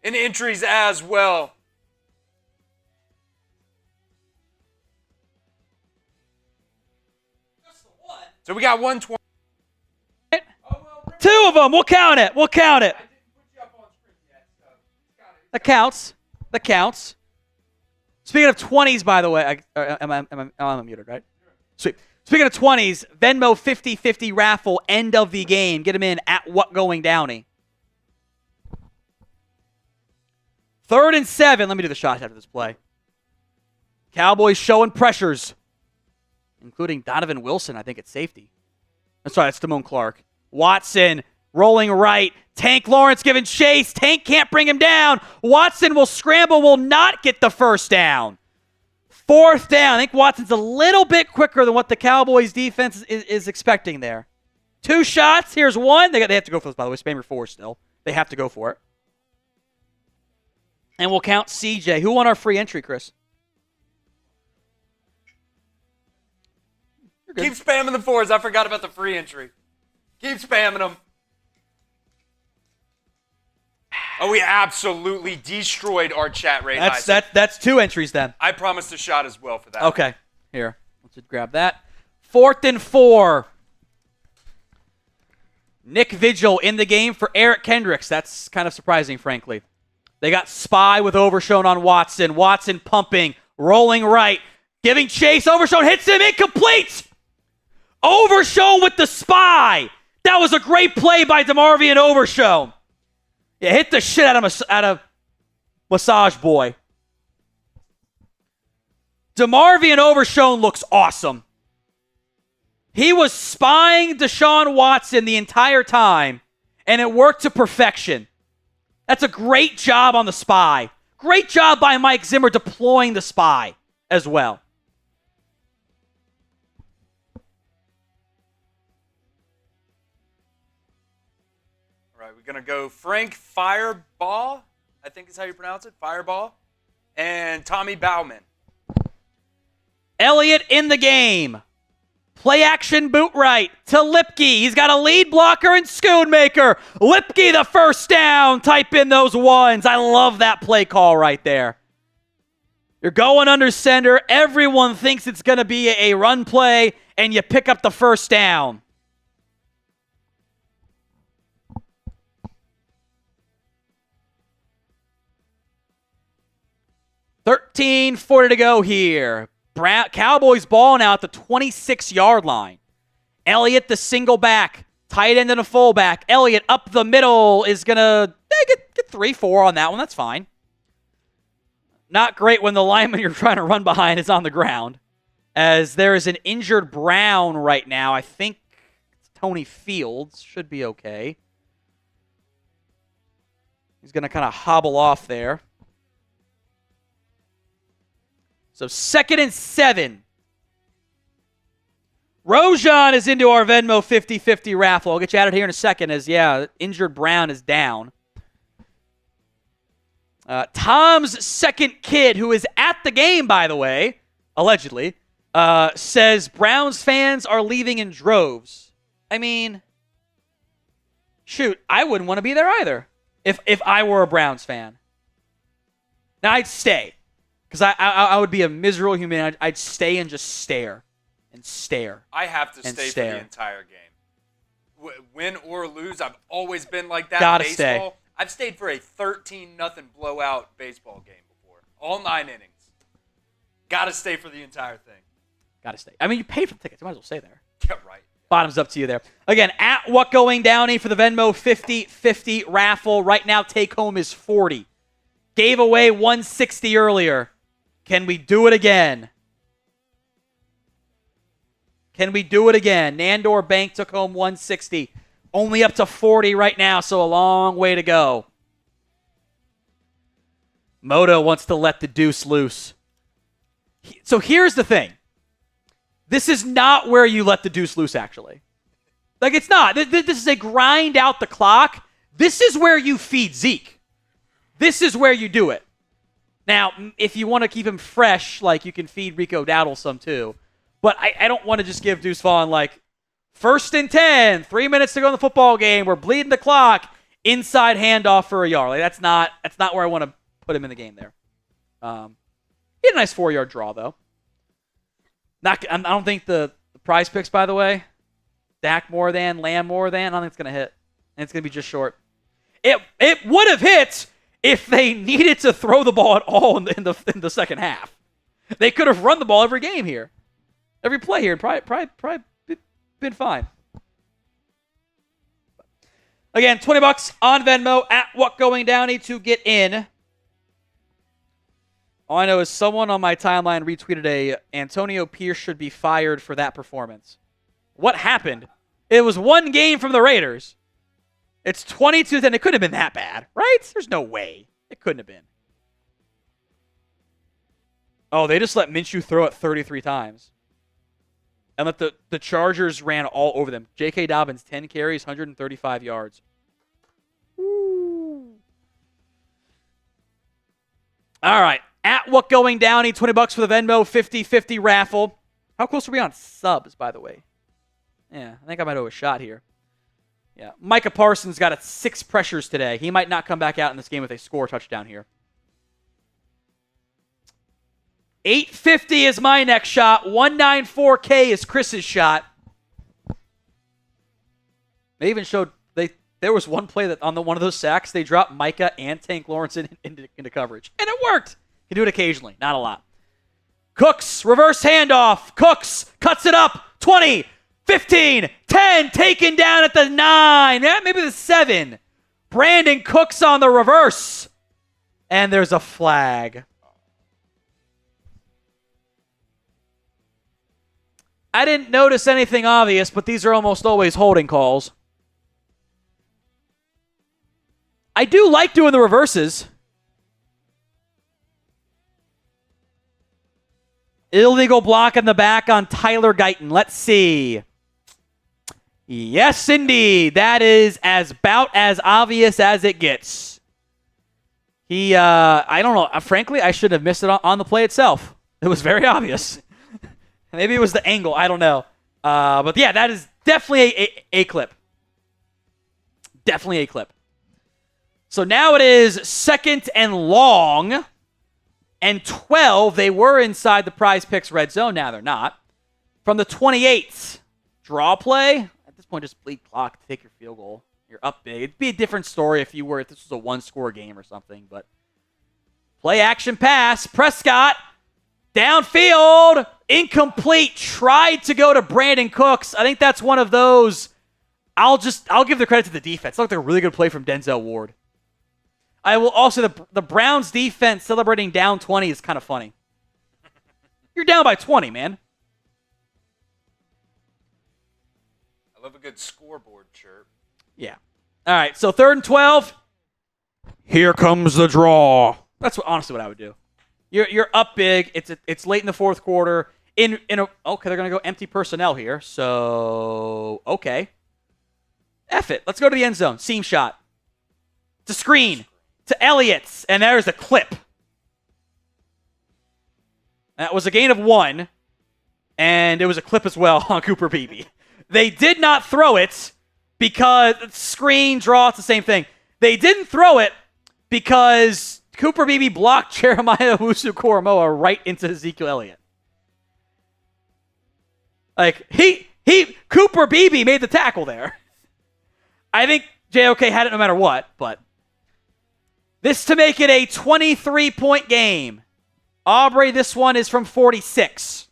in entries as well. So we got 120. 2 of them. We'll count it. We'll count it. That counts. That counts. Speaking of 20s, by the way, I'm unmuted, right? Sweet. Speaking of 20s, Venmo 50-50 raffle, end of the game. Get them in at What Going Downey. 3rd and 7. Let me do the shots after this play. Cowboys showing pressures, including Donovan Wilson, I think, at safety. That's right, it's Damone Clark. Watson rolling right. Tank Lawrence giving chase. Tank can't bring him down. Watson will scramble, will not get the first down. 4th down. I think Watson's a little bit quicker than what the Cowboys defense is expecting there. 2 shots. Here's one. They have to go for this, by the way. Spam your 4 still. They have to go for it. And we'll count CJ. Who won our free entry, Chris? Keep spamming the 4s. I forgot about the free entry. Keep spamming them. Oh, we absolutely destroyed our chat rate. That's 2 entries then. I promised a shot as well for that. Okay. Here. Let's just grab that. 4th and 4. Nick Vigil in the game for Eric Kendricks. That's kind of surprising, frankly. They got Spy with Overshown on Watson. Watson pumping, rolling right, giving chase. Overshown hits him, incomplete! Overshown with the Spy. That was a great play by DeMarvion Overshown. Yeah, hit the shit out of Massage Boy. DeMarvion Overshown looks awesome. He was spying Deshaun Watson the entire time, and it worked to perfection. That's a great job on the spy. Great job by Mike Zimmer deploying the spy as well. All right, we're going to go Frank Fireball, I think is how you pronounce it, Fireball, and Tommy Bauman. Elliott in the game. Play action boot right to Lipke. He's got a lead blocker and Schoonmaker. Lipke the first down. Type in those ones. I love that play call right there. You're going under center. Everyone thinks it's going to be a run play, and you pick up the first down. $13:40 to go here. Cowboys ball now at the 26-yard line. Elliott, the single back. Tight end and a fullback. Elliott up the middle is going to get 3-4 on that one. That's fine. Not great when the lineman you're trying to run behind is on the ground, as there is an injured Brown right now. I think it's Tony Fields. Should be okay. He's going to kind of hobble off there. So 2nd and 7. Rojan is into our Venmo 50-50 raffle. I'll get you out of here in a second as, injured Brown is down. Tom's second kid, who is at the game, by the way, allegedly, says Browns fans are leaving in droves. I mean, shoot, I wouldn't want to be there either if I were a Browns fan. Now, I'd stay. Because I would be a miserable human. I'd stay and just stare and stare. I have to stay for the entire game. Win or lose, I've always been like that. Gotta baseball. stay. I've stayed for a 13-0 blowout baseball game before. All 9 innings. Gotta stay for the entire thing. Gotta stay. I mean, you paid for the tickets. You might as well stay there. Yeah, right. Bottoms up to you there. Again, at What Going Downey for the Venmo 50-50 raffle. Right now, take home is 40. Gave away 160 earlier. Can we do it again? Can we do it again? Nandor Bank took home 160. Only up to 40 right now, so a long way to go. Moto wants to let the deuce loose. So here's the thing. This is not where you let the deuce loose, actually. Like, it's not. This is a grind out the clock. This is where you feed Zeke. This is where you do it. Now, if you want to keep him fresh, like, you can feed Rico Dowdle some too. But I don't want to just give Deuce Vaughn, like, 1st and 10, 3 minutes to go in the football game, we're bleeding the clock, inside handoff for a yard. Like, that's not where I want to put him in the game there. He had a nice 4-yard draw, though. I don't think the prize picks, by the way, Dak more than, Lamb more than, I don't think it's going to hit. And it's going to be just short. It would have hit if they needed to throw the ball at all in the second half. They could have run the ball every game here. Every play here, and probably been fine. Again, $20 on Venmo at What Going Downey to get in. All I know is someone on my timeline retweeted Antonio Pierce should be fired for that performance. What happened? It was one game from the Raiders. It's 22, then it couldn't have been that bad, right? There's no way. It couldn't have been. Oh, they just let Minshew throw it 33 times. And let the Chargers ran all over them. J.K. Dobbins, 10 carries, 135 yards. Woo. All right. At What Going Downey, $20 for the Venmo 50-50 raffle. How close are we on subs, by the way? Yeah, I think I might owe a shot here. Yeah, Micah Parsons got 6 pressures today. He might not come back out in this game with a score touchdown here. 850 is my next shot. 194K is Chris's shot. They even showed there was one play that on one of those sacks they dropped Micah and Tank Lawrence into coverage, and it worked. You do it occasionally, not a lot. Cooks reverse handoff. Cooks cuts it up. 20. 15, 10, taken down at the 9, maybe the 7. Brandon Cooks on the reverse. And there's a flag. I didn't notice anything obvious, but these are almost always holding calls. I do like doing the reverses. Illegal block in the back on Tyler Guyton. Let's see. Yes, indeed. That is about as obvious as it gets. I don't know. Frankly, I should have missed it on the play itself. It was very obvious. Maybe it was the angle. I don't know. But yeah, that is definitely a clip. Definitely a clip. So now it is 2nd and long. And 12, they were inside the Prize Picks red zone. Now they're not. From the 28th, draw play. At this point, just bleed clock to take your field goal. You're up big. It'd be a different story if this was a one-score game or something. But play action pass. Prescott downfield, incomplete. Tried to go to Brandon Cooks. I think that's one of those. I'll give the credit to the defense. It looked like a really good play from Denzel Ward. I will also, the Browns defense celebrating down 20 is kind of funny. You're down by 20, man. I love a good scoreboard chirp. Yeah. All right, so 3rd and 12. Here comes the draw. That's honestly what I would do. You're up big. It's late in the 4th quarter. Okay, they're going to go empty personnel here. So, okay. F it. Let's go to the end zone. Seam shot. To screen. To Elliott's, and there's a clip. That was a gain of 1, and it was a clip as well on Cooper Beebe. They did not throw it because screen, draw, it's the same thing. They didn't throw it because Cooper Beebe blocked Jeremiah Owusu-Koramoah right into Ezekiel Elliott. Like, Cooper Beebe made the tackle there. I think JOK had it no matter what, but this to make it a 23-point game. Aubrey, this one is from 46.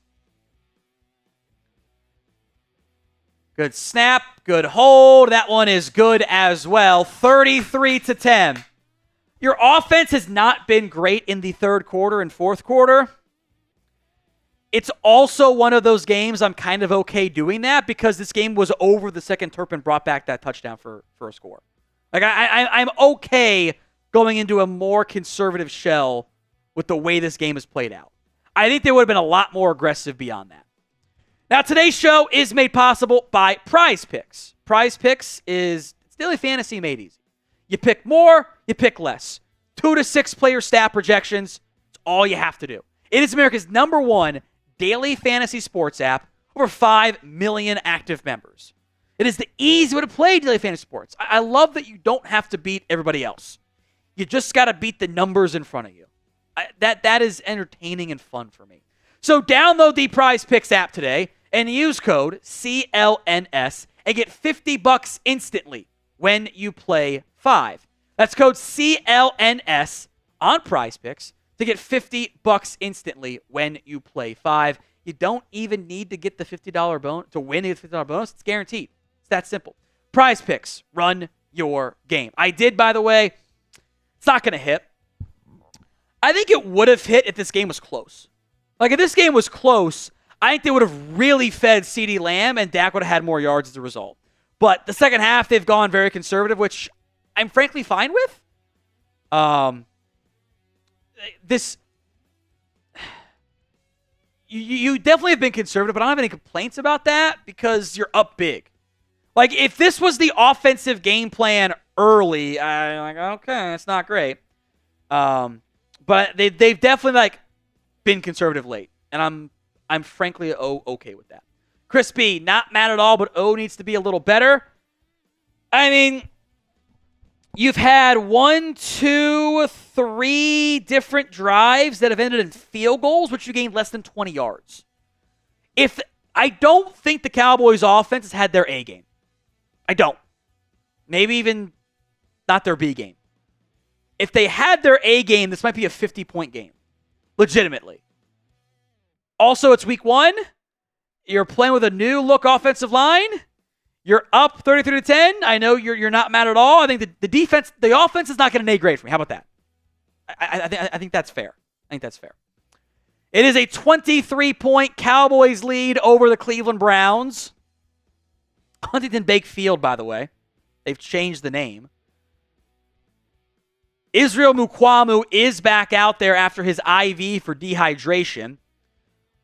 Good snap, good hold. That one is good as well. 33-10. Your offense has not been great in the 3rd quarter and 4th quarter. It's also one of those games I'm kind of okay doing that because this game was over the second Turpin brought back that touchdown for a score. Like I'm okay going into a more conservative shell with the way this game is played out. I think they would have been a lot more aggressive beyond that. Now, today's show is made possible by Prize Picks. Prize Picks it's daily fantasy made easy. You pick more, you pick less. 2 to 6 player stat projections. It's all you have to do. It is America's #1 daily fantasy sports app. Over 5 million active members. It is the easy way to play daily fantasy sports. I love that you don't have to beat everybody else. You just got to beat the numbers in front of you. That is entertaining and fun for me. So download the Prize Picks app today and use code CLNS and get $50 instantly when you play 5. That's code CLNS on Prize Picks to get $50 instantly when you play 5. You don't even need to get the $50 bonus to win the $50 bonus. It's guaranteed. It's that simple. Prize Picks, run your game. I did, by the way. It's not going to hit. I think it would have hit if this game was close. Like, if this game was close, I think they would have really fed CeeDee Lamb, and Dak would have had more yards as a result. But the second half, they've gone very conservative, which I'm frankly fine with. You definitely have been conservative, but I don't have any complaints about that because you're up big. Like, if this was the offensive game plan early, I'm like, okay, it's not great. But they've definitely been conservative late, and I'm frankly okay with that. Chris B, not mad at all, but O needs to be a little better. I mean, you've had 1, 2, 3 different drives that have ended in field goals, which you gained less than 20 yards. I don't think the Cowboys offense has had their A game. I don't. Maybe even not their B game. If they had their A game, this might be a 50-point game. Legitimately. Also, it's week 1. You're playing with a new look offensive line. You're up 33-10. I know you're not mad at all. I think the offense is not getting an A grade for me. How about that? I think that's fair. I think that's fair. It is a 23-point Cowboys lead over the Cleveland Browns. Huntington Bank Field, by the way. They've changed the name. Israel Mukwamu is back out there after his IV for dehydration.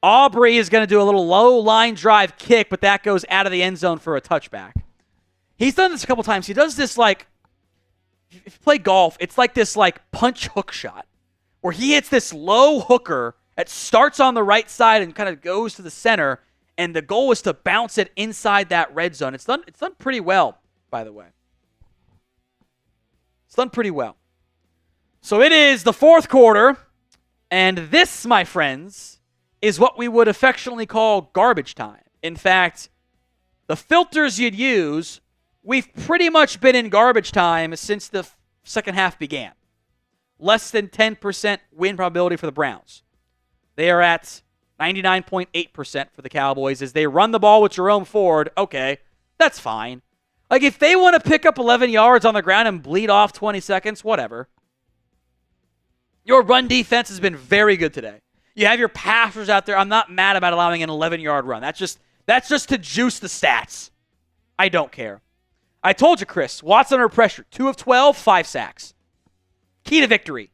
Aubrey is going to do a little low line drive kick, but that goes out of the end zone for a touchback. He's done this a couple times. He does this like, if you play golf, it's like this like punch hook shot where he hits this low hooker that starts on the right side and kind of goes to the center, and the goal is to bounce it inside that red zone. It's done pretty well, by the way. It's done pretty well. So it is the fourth quarter, and this, my friends, is what we would affectionately call garbage time. In fact, the filters you'd use, we've pretty much been in garbage time since the second half began. Less than 10% win probability for the Browns. They are at 99.8% for the Cowboys as they run the ball with Jerome Ford. Okay, that's fine. Like, if they want to pick up 11 yards on the ground and bleed off 20 seconds, whatever. Your run defense has been very good today. You have your passers out there. I'm not mad about allowing an 11-yard run. That's just to juice the stats. I don't care. I told you, Chris, Watson under pressure. 2 of 12, 5 sacks. Key to victory.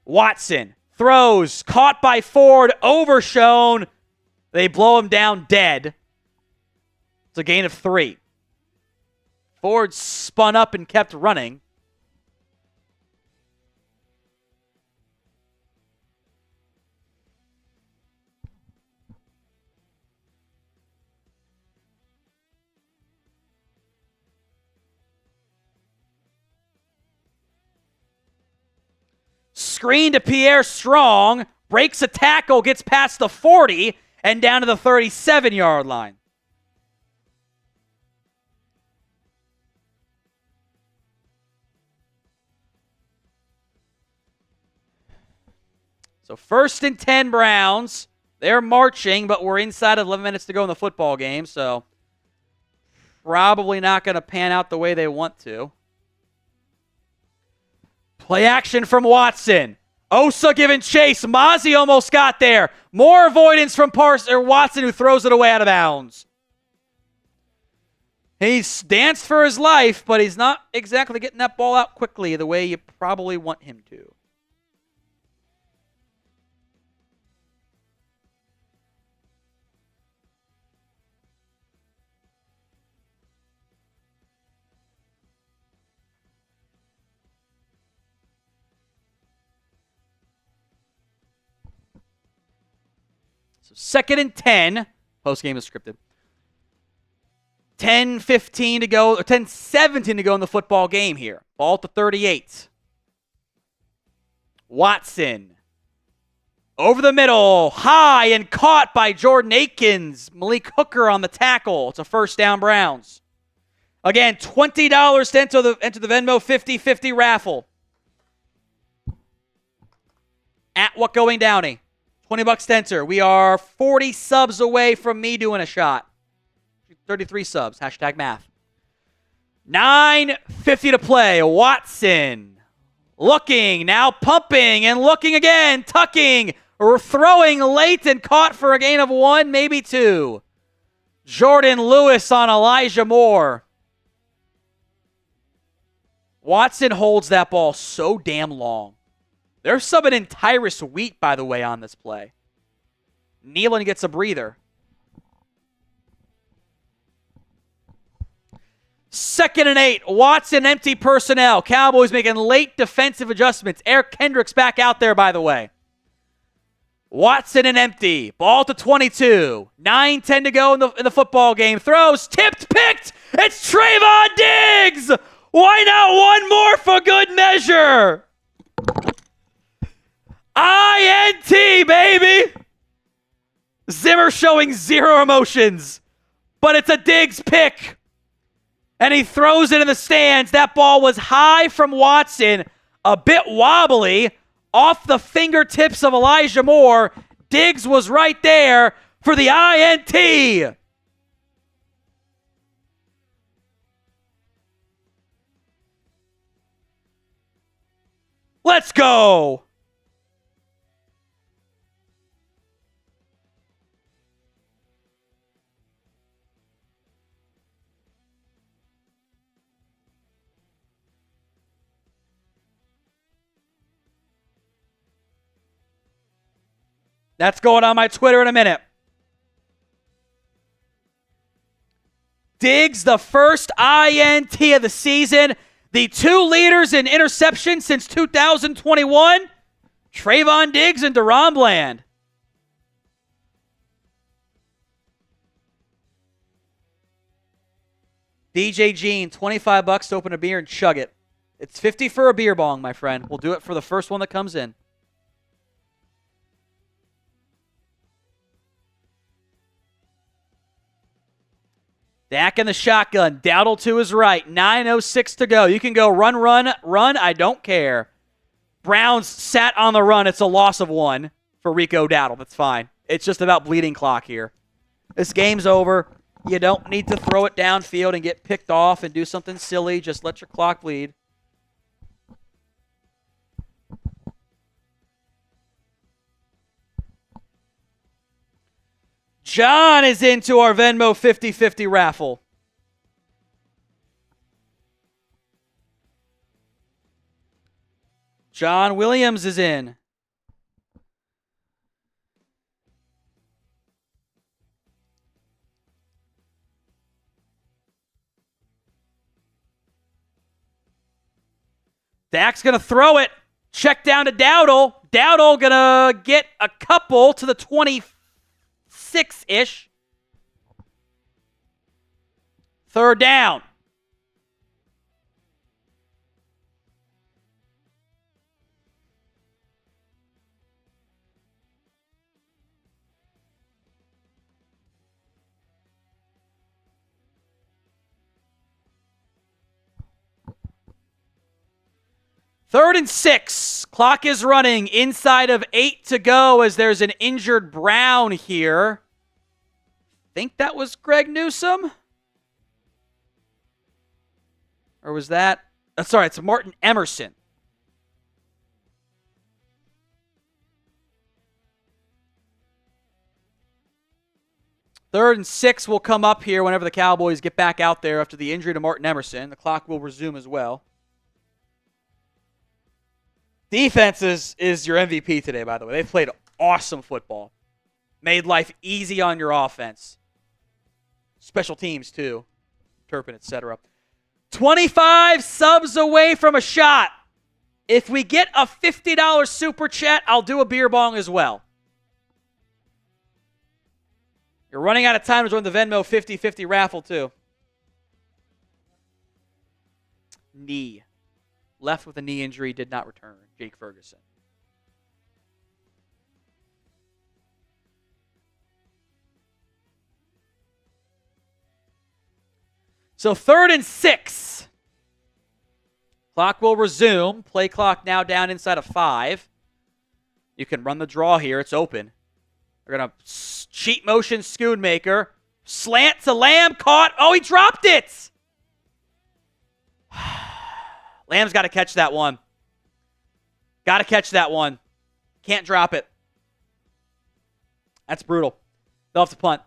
Watson throws, caught by Ford, overshown. They blow him down dead. It's a gain of 3. Ford spun up and kept running. Screen to Pierre Strong, breaks a tackle, gets past the 40, and down to the 37-yard line. So 1st and 10 Browns. They're marching, but we're inside of 11 minutes to go in the football game, so probably not going to pan out the way they want to. Play action from Watson. Osa giving chase. Mozzie almost got there. More avoidance from Watson, who throws it away out of bounds. He's danced for his life, but he's not exactly getting that ball out quickly the way you probably want him to. So 2nd and 10. Postgame is scripted. 10:15 to go, or 10:17 to go in the football game here. Ball to 38. Watson. Over the middle. High and caught by Jordan Akins. Malik Hooker on the tackle. It's a 1st down Browns. Again, $20 to enter the Venmo 50-50 raffle. At What Going Downey. $20 to enter. We are 40 subs away from me doing a shot. 33 subs. Hashtag math. 9:50 to play. Watson. Looking. Now pumping and looking again. Tucking. Or throwing late and caught for a gain of 1, maybe 2. Jordan Lewis on Elijah Moore. Watson holds that ball so damn long. They're subbing in Tyrus Wheat, by the way, on this play. Nealon gets a breather. 2nd and 8. Watson empty personnel. Cowboys making late defensive adjustments. Eric Kendricks back out there, by the way. Watson and empty. Ball to 22. 9:10 to go in the football game. Throws. Tipped. Picked. It's Trayvon Diggs. Why not one more for good measure? INT, baby! Zimmer showing 0 emotions. But it's a Diggs pick. And he throws it in the stands. That ball was high from Watson. A bit wobbly. Off the fingertips of Elijah Moore. Diggs was right there for the INT. Let's go. That's going on my Twitter in a minute. Diggs, the first INT of the season. The 2 leaders in interception since 2021. Trayvon Diggs and DaRon Bland. DJ Jean, $25 to open a beer and chug it. It's 50 for a beer bong, my friend. We'll do it for the first one that comes in. Dak in the shotgun. Dowdle to his right. 9:06 to go. You can go run, run, run. I don't care. Browns sat on the run. It's a loss of 1 for Rico Dowdle. That's fine. It's just about bleeding clock here. This game's over. You don't need to throw it downfield and get picked off and do something silly. Just let your clock bleed. John is into our Venmo 50-50 raffle. John Williams is in. Dak's going to throw it. Check down to Dowdle. Dowdle going to get a couple to the 26-ish. Third down. Third and 6. Clock is running. Inside of 8 to go as there's an injured Brown here. Think that was Greg Newsome? Or was that... sorry, it's Martin Emerson. Third and 6 will come up here whenever the Cowboys get back out there after the injury to Martin Emerson. The clock will resume as well. Defense is your MVP today, by the way. They've played awesome football. Made life easy on your offense. Special teams, too. Turpin, etc. 25 subs away from a shot. If we get a $50 super chat, I'll do a beer bong as well. You're running out of time to join the Venmo 50-50 raffle, too. Knee. Left with a knee injury, did not return. Jake Ferguson. So 3rd and 6. Clock will resume. Play clock now down inside of 5. You can run the draw here. It's open. They're going to cheat motion Schoonmaker. Slant to Lamb. Caught. Oh, he dropped it. Lamb's got to catch that one. Got to catch that one. Can't drop it. That's brutal. They'll have to punt.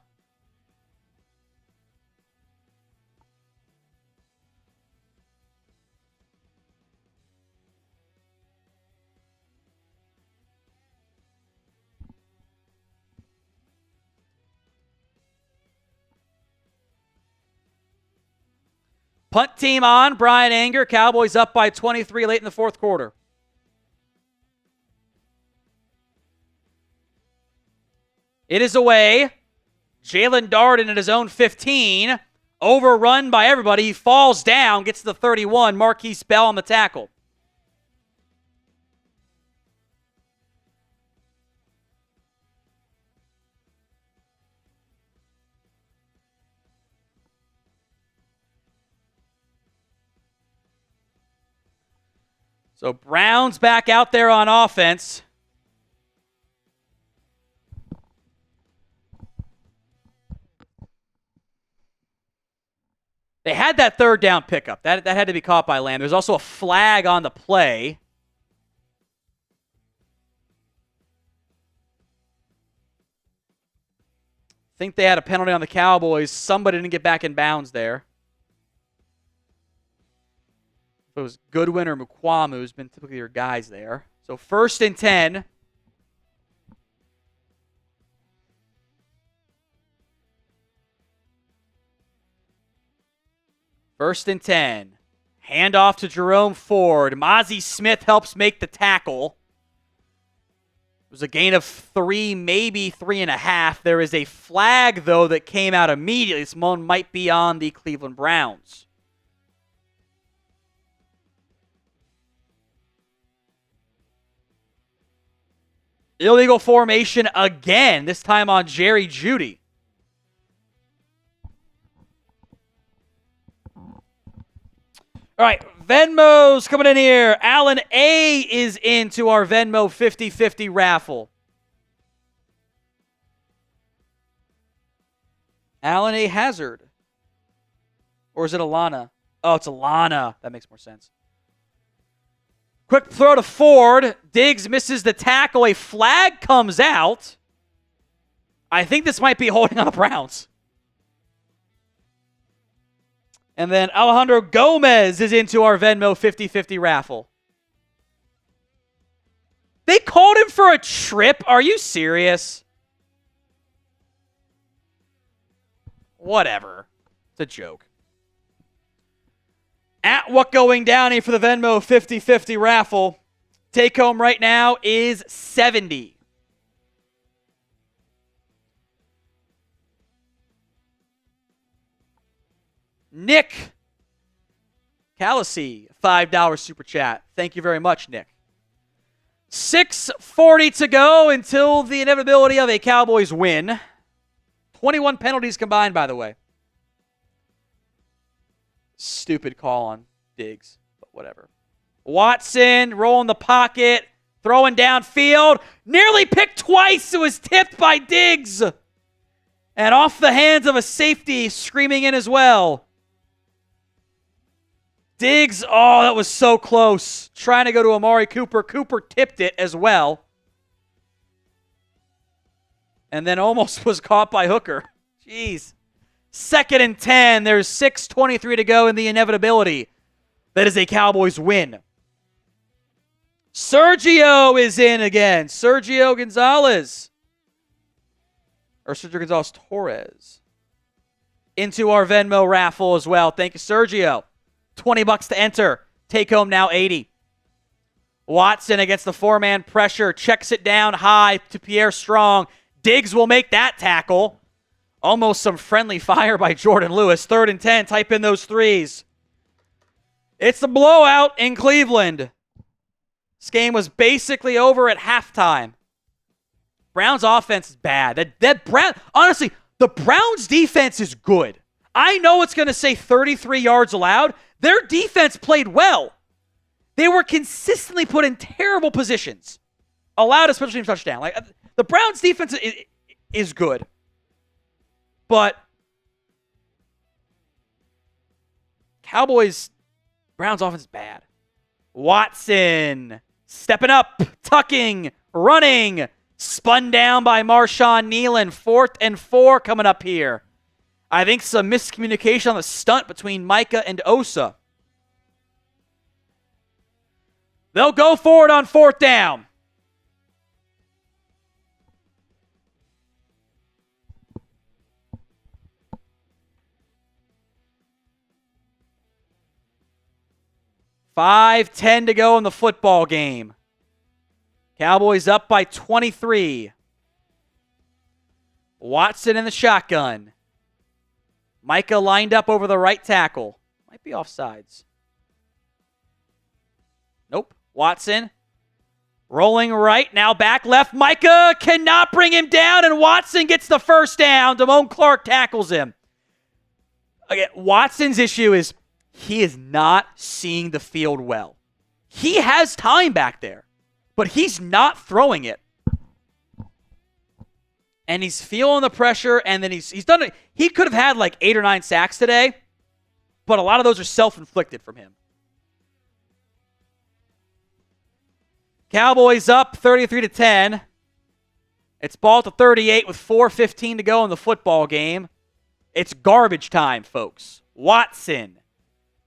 Punt team on. Brian Anger. Cowboys up by 23 late in the 4th quarter. It is away. Jalen Darden at his own 15. Overrun by everybody. He falls down. Gets to the 31. Marquise Bell on the tackle. So Brown's back out there on offense. They had that 3rd down pickup. That had to be caught by Lamb. There's also a flag on the play. I think they had a penalty on the Cowboys. Somebody didn't get back in bounds there. If it was Goodwin or Mukwamu, who's been typically your guys there. So 1st and 10. First and 10. Handoff to Jerome Ford. Mozzie Smith helps make the tackle. It was a gain of 3, maybe 3.5. There is a flag, though, that came out immediately. This one might be on the Cleveland Browns. Illegal formation again, this time on Jerry Jeudy. All right, Venmo's coming in here. Alan A. is into our Venmo 50-50 raffle. Alan A. Hazard. Or is it Alana? Oh, it's Alana. That makes more sense. Quick throw to Ford. Diggs misses the tackle. A flag comes out. I think this might be holding on the Browns. And then Alejandro Gomez is into our Venmo 50-50 raffle. They called him for a trip? Are you serious? Whatever. It's a joke. At what going down here for the Venmo 50-50 raffle. Take home right now is 70. Nick Callacy, $5 super chat. Thank you very much, Nick. 6:40 to go until the inevitability of a Cowboys win. 21 penalties combined, by the way. Stupid call on Diggs, but whatever. Watson rolling the pocket, throwing downfield. Nearly picked twice. It was tipped by Diggs. And off the hands of a safety screaming in as well. Diggs, oh, that was so close. Trying to go to Amari Cooper. Cooper tipped it as well. And then almost was caught by Hooker. Jeez. 2nd and 10. There's 6:23 to go in the inevitability. That is a Cowboys win. Sergio is in again. Sergio Gonzalez. Or Sergio Gonzalez Torres. Into our Venmo raffle as well. Thank you, Sergio. $20 to enter. Take home now 80. Watson against the four-man pressure. Checks it down high to Pierre Strong. Diggs will make that tackle. Almost some friendly fire by Jordan Lewis. 3rd and 10. Type in those threes. It's a blowout in Cleveland. This game was basically over at halftime. Browns offense is bad. Honestly, the Browns defense is good. I know it's going to say 33 yards allowed. Their defense played well. They were consistently put in terrible positions. Allowed a special team touchdown. Like the Browns defense is good. But Browns offense is bad. Watson stepping up, tucking, running, spun down by Marshawn Nealon. 4th and 4 coming up here. I think some miscommunication on the stunt between Micah and Osa. They'll go for it on 4th down. $5:10 to go in the football game. Cowboys up by 23. Watson in the shotgun. Micah lined up over the right tackle. Might be offsides. Nope. Watson rolling right. Now back left. Micah cannot bring him down, and Watson gets the first down. Damone Clark tackles him. Again, Watson's issue is he is not seeing the field well. He has time back there, but he's not throwing it. And he's feeling the pressure, and then he's done it. He could have had like 8 or 9 sacks today, but a lot of those are self-inflicted from him. Cowboys up 33-10. It's ball to 38 with 4:15 to go in the football game. It's garbage time, folks. Watson.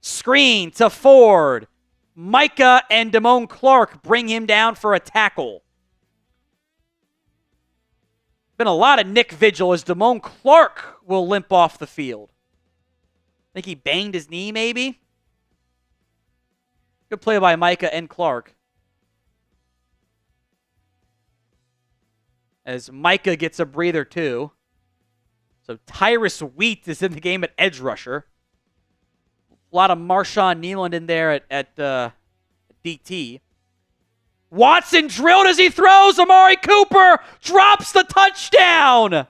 Screen to Ford. Micah and Damone Clark bring him down for a tackle. Been a lot of Nick Vigil as Damone Clark will limp off the field. think he banged his knee, maybe. Good play by Micah and Clark. As Micah gets a breather, too. So Tyrus Wheat is in the game at edge rusher. A lot of Marshawn Nealand in there at DT. Watson drilled as he throws. Amari Cooper drops the touchdown.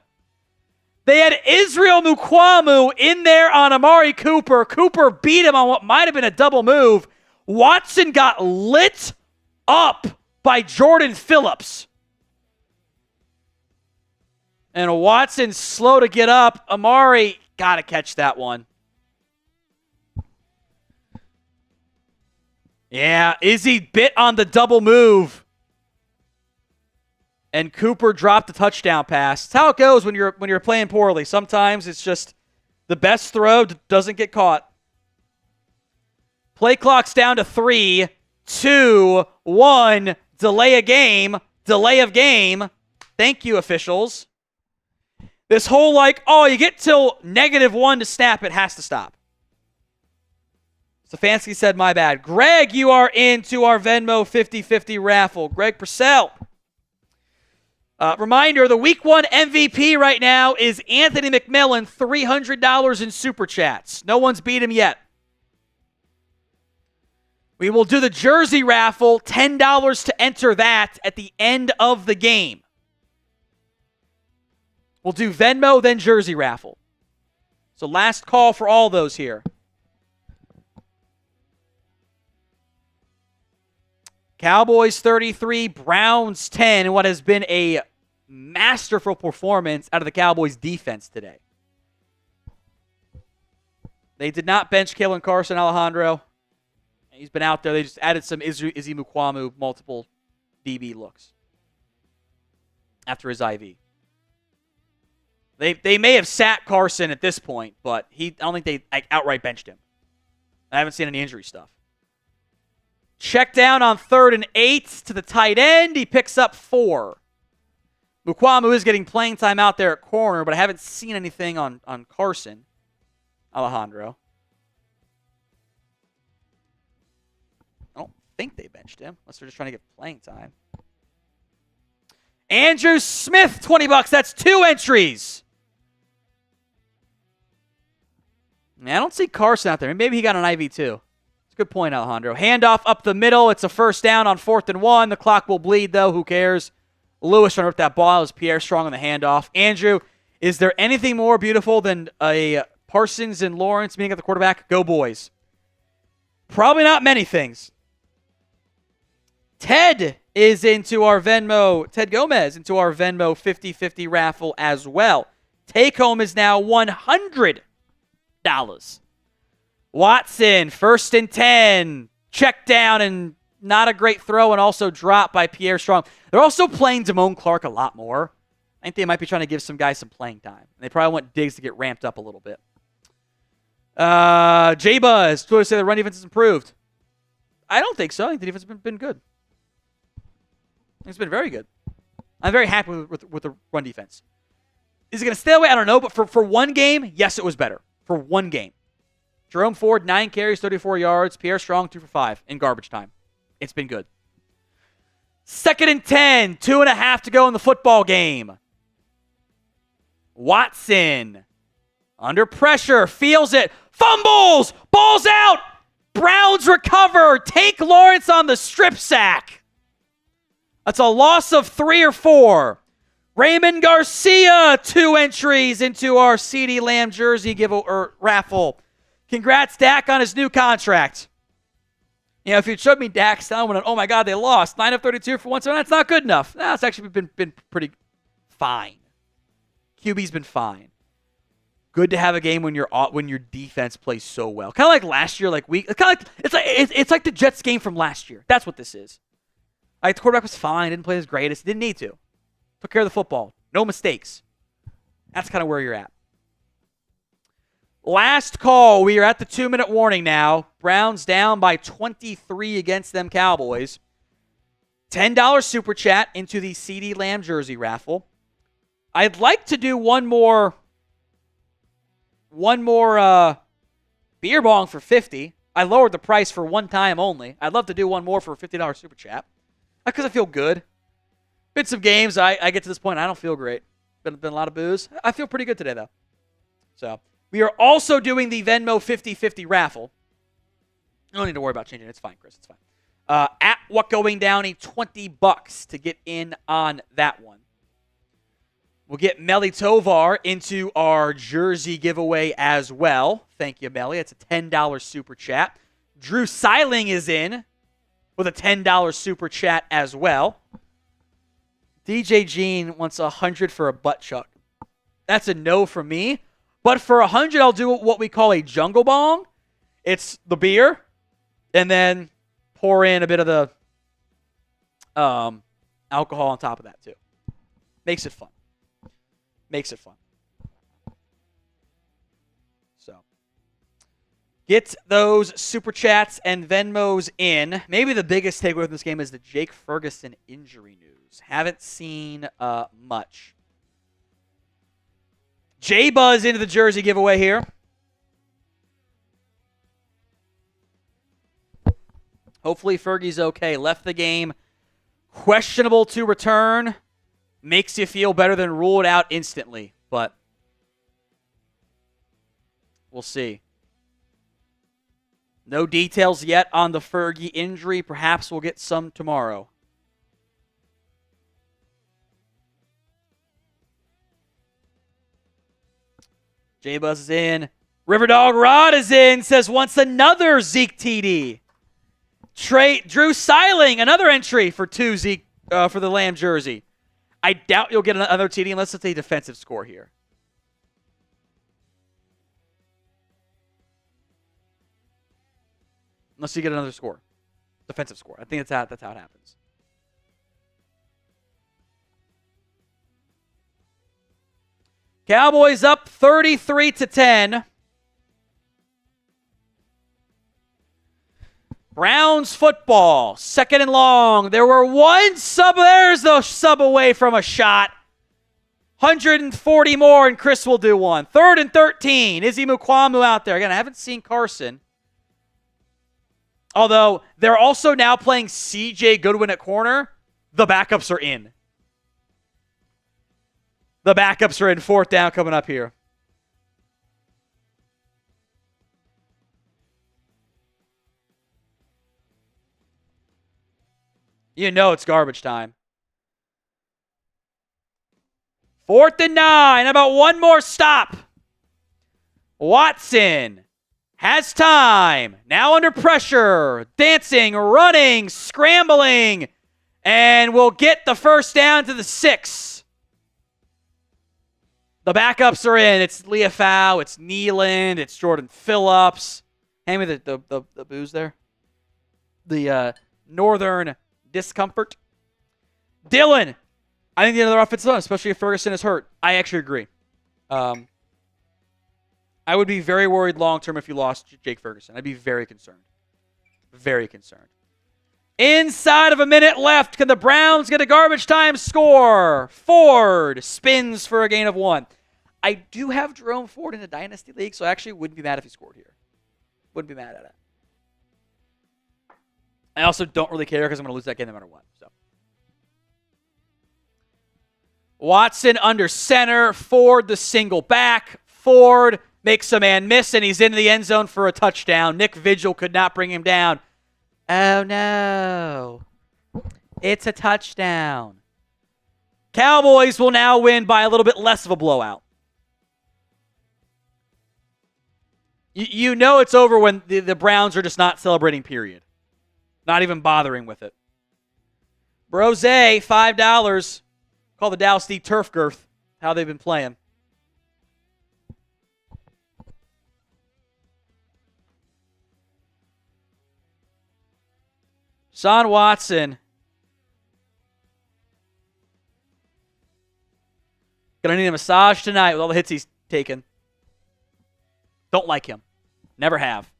They had Israel Mukwamu in there on Amari Cooper. Cooper beat him on what might have been a double move. Watson got lit up by Jordan Phillips. And Watson slow to get up. Amari got to catch that one. Yeah, Izzy bit on the double move. And Cooper dropped the touchdown pass. That's how it goes when you're playing poorly. Sometimes it's just the best throw doesn't get caught. Play clock's down to 3, 2, 1. Delay of game. Thank you, officials. This whole you get till -1 to snap, it has to stop. Stefanski said, my bad. Greg, you are into our Venmo 50-50 raffle. Greg Purcell. Reminder, the Week 1 MVP right now is Anthony McMillan, $300 in Super Chats. No one's beat him yet. We will do the jersey raffle, $10 to enter that at the end of the game. We'll do Venmo, then jersey raffle. So last call for all those here. Cowboys 33, Browns 10, in what has been a masterful performance out of the Cowboys defense today. They did not bench Kalen Carson, Alejandro. He's been out there. They just added some Izzy Mukwamu multiple DB looks after his IV. They may have sat Carson at this point, but I don't think they outright benched him. I haven't seen any injury stuff. Check down on 3rd and 8 to the tight end. He picks up 4. Mukwamu is getting playing time out there at corner, but I haven't seen anything on Carson, Alejandro. I don't think they benched him, unless they're just trying to get playing time. Andrew Smith, $20. That's 2 entries. I don't see Carson out there. Maybe he got an IV too. It's a good point, Alejandro. Handoff up the middle. It's a first down on 4th and 1. The clock will bleed, though. Who cares? Lewis trying to rip that ball. It was Pierre Strong on the handoff. Andrew, is there anything more beautiful than a Parsons and Lawrence meeting at the quarterback? Go boys. Probably not many things. Ted is into our Venmo. Ted Gomez into our Venmo 50-50 raffle as well. Take home is now $100. Watson, 1st and 10. Check down and not a great throw, and also dropped by Pierre Strong. They're also playing Damone Clark a lot more. I think they might be trying to give some guys some playing time. They probably want Diggs to get ramped up a little bit. J-Buzz, Twitter say the run defense has improved. I don't think so. I think the defense has been good. It's been very good. I'm very happy with the run defense. Is it going to stay away? I don't know. But for one game, yes, it was better. For one game. Jerome Ford, 9 carries, 34 yards. Pierre Strong, 2 for 5 in garbage time. It's been good. 2nd and 10. 2.5 to go in the football game. Watson. Under pressure. Feels it. Fumbles. Ball's out. Browns recover. Take Lawrence on the strip sack. That's a loss of 3 or 4. Raymond Garcia, 2 entries into our CeeDee Lamb jersey raffle. Congrats, Dak, on his new contract. You know, if you showed me Dak's down, oh my God, they lost. 9 of 32 for 1. That's not good enough. No, it's actually been pretty fine. QB's been fine. Good to have a game when your defense plays so well. Kind of like last year, it's like the Jets game from last year. That's what this is. The quarterback was fine, didn't play his greatest, didn't need to. Took care of the football. No mistakes. That's kind of where you're at. Last call. We are at the 2-minute warning now. Browns down by 23 against them Cowboys. $10 super chat into the CeeDee Lamb jersey raffle. I'd like to do one more Beer bong for $50. I lowered the price for one time only. I'd love to do one more for a $50 super chat. Because I feel good. Been some games. I get to this point, I don't feel great. Been a lot of booze. I feel pretty good today, though. So, we are also doing the Venmo 50-50 raffle. You don't need to worry about changing it. It's fine, Chris. It's fine. At What Going Downey, $20 to get in on that one. We'll get Melly Tovar into our jersey giveaway as well. Thank you, Melly. It's a $10 super chat. Drew Seiling is in with a $10 super chat as well. DJ Jean wants 100 for a butt chuck. That's a no from me. But for 100, I'll do what we call a jungle bong. It's the beer, and then pour in a bit of the alcohol on top of that, too. Makes it fun. Makes it fun. So, get those super chats and Venmos in. Maybe the biggest takeaway from this game is the Jake Ferguson injury news. Haven't seen much. J-Buzz into the jersey giveaway here. Hopefully Fergie's okay. Left the game. Questionable to return. Makes you feel better than ruled out instantly. But we'll see. No details yet on the Fergie injury. Perhaps we'll get some tomorrow. J-Buzz is in. Riverdog Rod is in. Says wants another Zeke TD. Drew Seiling, another entry for 2 Zeke for the Lamb jersey. I doubt you'll get another TD unless it's a defensive score here. Unless you get another score. Defensive score. I think that's how it happens. Cowboys up 33-10. Browns football, 2nd and long. There were one sub. There's the sub away from a shot. 140 more, and Chris will do one. 3rd and 13. Izzy Mukwamu out there. Again, I haven't seen Carson. Although, they're also now playing CJ Goodwin at corner. The backups are in. The backups are in. 4th down coming up here. You know it's garbage time. 4th and 9. How about one more stop? Watson has time. Now under pressure. Dancing, running, scrambling. And will get the first down to the 6. The backups are in. It's Leafau. It's Nealand. It's Jordan Phillips. Hand me the booze there. The Northern discomfort. Dylan. I think the other offensive line, especially if Ferguson is hurt. I actually agree. I would be very worried long-term if you lost Jake Ferguson. I'd be very concerned. Very concerned. Inside of a minute left, can the Browns get a garbage time score? Ford spins for a gain of 1. I do have Jerome Ford in the Dynasty League, so I actually wouldn't be mad if he scored here. Wouldn't be mad at it. I also don't really care because I'm going to lose that game no matter what. So, Watson under center. Ford the single back. Ford makes a man miss, and he's into the end zone for a touchdown. Nick Vigil could not bring him down. Oh, no. It's a touchdown. Cowboys will now win by a little bit less of a blowout. You know it's over when the Browns are just not celebrating, period. Not even bothering with it. Brose, $5. Call the Dallas D Turf Girth. How they've been playing. Sean Watson. Gonna need a massage tonight with all the hits he's taken. Don't like him. Never have.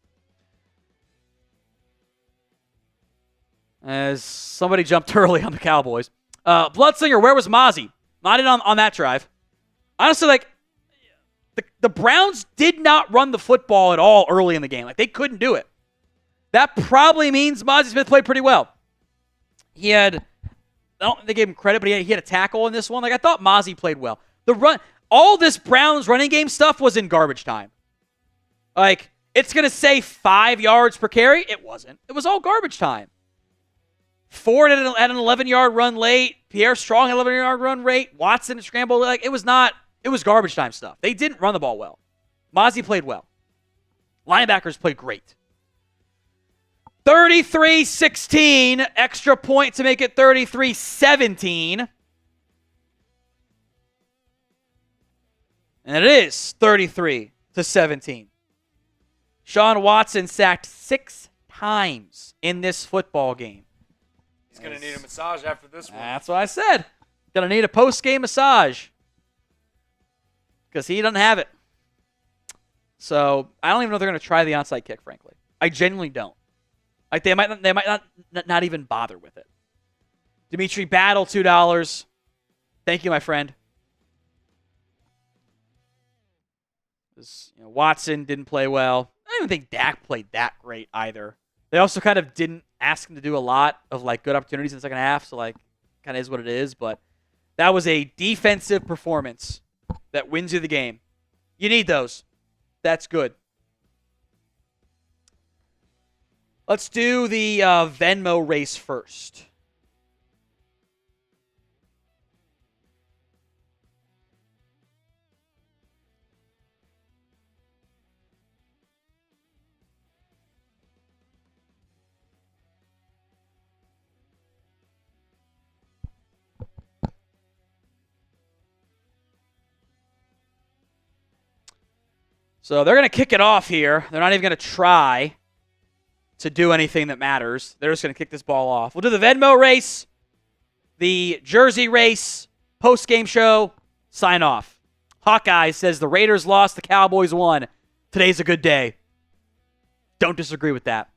As somebody jumped early on the Cowboys. Bloodslinger, where was Mozzie? Not in on that drive. Honestly, The Browns did not run the football at all early in the game. Like, they couldn't do it. That probably means Mozzie Smith played pretty well. He had, I don't think they gave him credit, but he had a tackle in this one. Like, I thought Mozzie played well. All this Browns running game stuff was in garbage time. Like, it's going to say 5 yards per carry. It wasn't. It was all garbage time. Ford had an 11-yard run late. Pierre Strong had an 11-yard run rate. Watson scrambled. Like, it was garbage time stuff. They didn't run the ball well. Mozzie played well. Linebackers played great. 33-16, extra point to make it 33-17. And it is 33-17. Sean Watson sacked 6 times in this football game. He's going to need a massage after this one. That's what I said. Going to need a post-game massage. Because he doesn't have it. So, I don't even know if they're going to try the onside kick, frankly. I genuinely don't. Like, they might not even bother with it. Dimitri Battle, $2. Thank you, my friend. Watson didn't play well. I don't even think Dak played that great either. They also kind of didn't ask him to do a lot of, like, good opportunities in the second half, so, like, kind of is what it is. But that was a defensive performance that wins you the game. You need those. That's good. Let's do the Venmo race first. So they're going to kick it off here. They're not even going to try to do anything that matters. They're just going to kick this ball off. We'll do the Venmo race, the jersey race, post-game show, sign off. Hawkeye says the Raiders lost, the Cowboys won. Today's a good day. Don't disagree with that.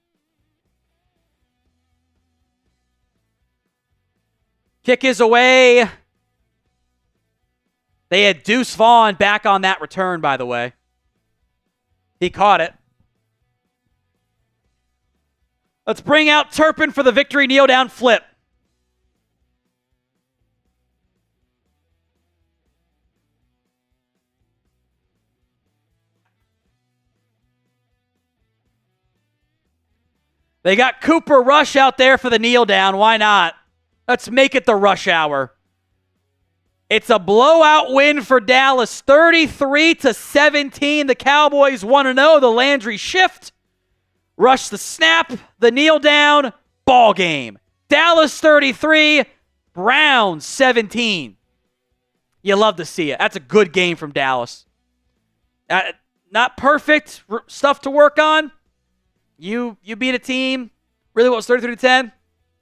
Kick is away. They had Deuce Vaughn back on that return, by the way. He caught it. Let's bring out Turpin for the victory kneel down flip. They got Cooper Rush out there for the kneel down. Why not? Let's make it the rush hour. It's a blowout win for Dallas, 33-17. The Cowboys 1-0. The Landry shift. Rush the snap, the kneel down, ball game. Dallas 33, Browns 17. You love to see it. That's a good game from Dallas. Not perfect stuff to work on. You beat a team. Really, what was 33-10?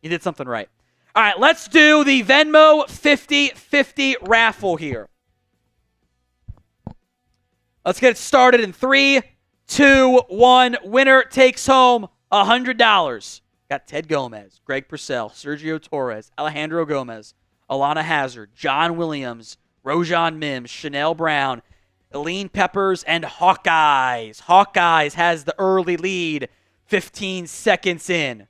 You did something right. All right, let's do the Venmo 50-50 raffle here. Let's get it started in 3, 2, 1. Winner takes home $100. Got Ted Gomez, Greg Purcell, Sergio Torres, Alejandro Gomez, Alana Hazard, John Williams, Rojan Mims, Chanel Brown, Eileen Peppers, and Hawkeyes. Hawkeyes has the early lead, 15 seconds in.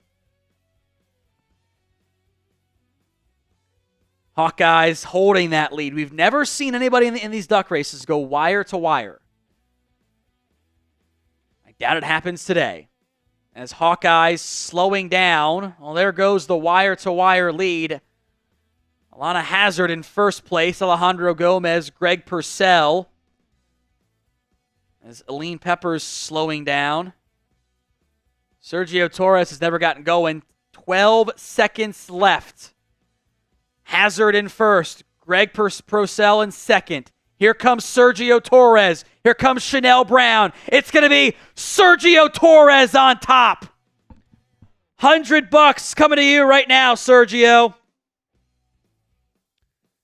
Hawkeyes holding that lead. We've never seen anybody in these duck races go wire to wire. I doubt it happens today. As Hawkeyes slowing down, well, there goes the wire-to-wire lead. Alana Hazard in first place, Alejandro Gomez, Greg Purcell. As Eileen Peppers slowing down. Sergio Torres has never gotten going. 12 seconds left. Hazard in first. Greg Purcell in second. Here comes Sergio Torres. Here comes Chanel Brown. It's going to be Sergio Torres on top. $100 coming to you right now, Sergio.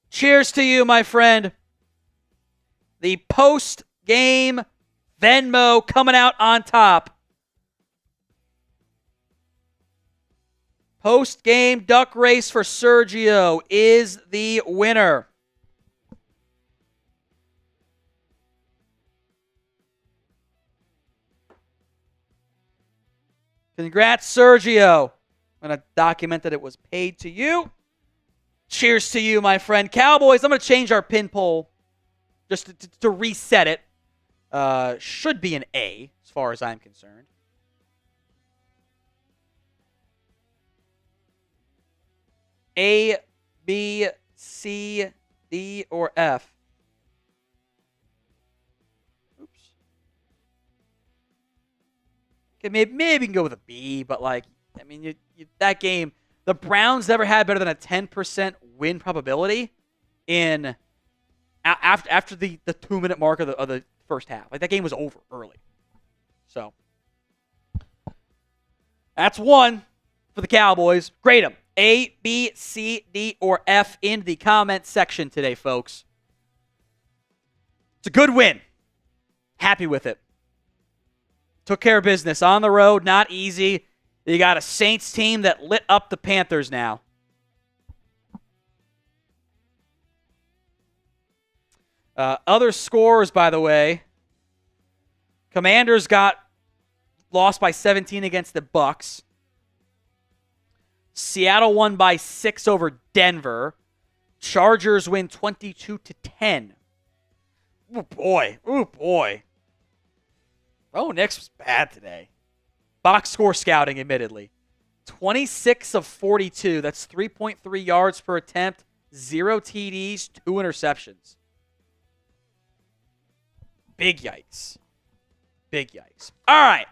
Cheers to you, my friend. The post-game Venmo coming out on top. Post-game duck race for Sergio is the winner. Congrats, Sergio. I'm going to document that it was paid to you. Cheers to you, my friend. Cowboys, I'm going to change our pin poll just to reset it. Should be an A, as far as I'm concerned. A, B, C, D, or F? Oops. Okay, maybe you can go with a B, but that game, the Browns never had better than a 10% win probability in after the 2-minute mark of the first half. That game was over early. So that's one for the Cowboys. Grade them. A, B, C, D, or F in the comment section today, folks. It's a good win. Happy with it. Took care of business on the road. Not easy. You got a Saints team that lit up the Panthers now. Other scores, by the way. Commanders got lost by 17 against the Bucks. Seattle won by 6 over Denver. Chargers win 22-10. Oh, boy. Oh, boy. Oh, Knicks was bad today. Box score scouting, admittedly. 26 of 42. That's 3.3 yards per attempt. 0 TDs, 2 interceptions. Big yikes. Big yikes. All right.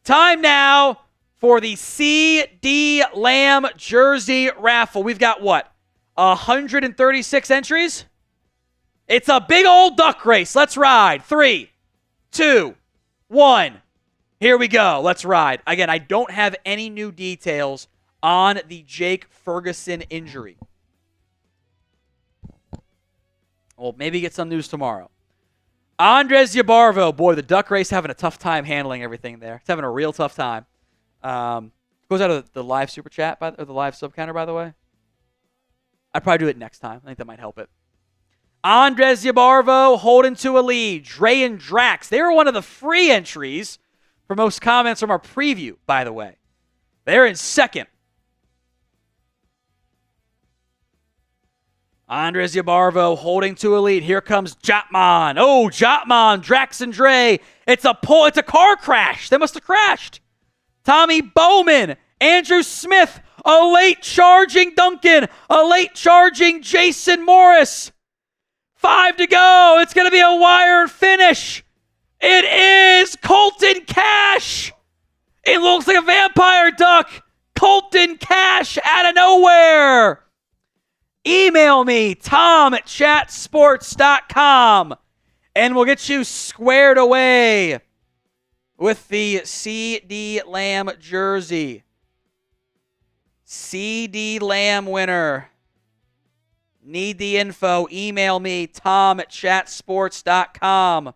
Time now for the C.D. Lamb jersey raffle. We've got what? 136 entries? It's a big old duck race. Let's ride. 3, 2, 1. Here we go. Let's ride. Again, I don't have any new details on the Jake Ferguson injury. Well, maybe get some news tomorrow. Andres Yabarvo. Boy, the duck race having a tough time handling everything there. It's having a real tough time. Goes out of the live super chat, or the live sub counter, by the way. I'd probably do it next time. I think that might help it. Andres Yabarvo holding to a lead. Dre and Drax. They were one of the free entries for most comments from our preview, by the way. They're in second. Andres Yabarvo holding to a lead. Here comes Jotman. Oh, Jotman, Drax and Dre. It's a car crash. They must have crashed. Tommy Bowman, Andrew Smith, a late charging Duncan, a late charging Jason Morris. 5 to go. It's going to be a wire finish. It is Colton Cash. It looks like a vampire duck. Colton Cash out of nowhere. Email me, tom@chatsports.com, and we'll get you squared away with the C.D. Lamb jersey. C.D. Lamb winner. Need the info. Email me, tom@chatsports.com.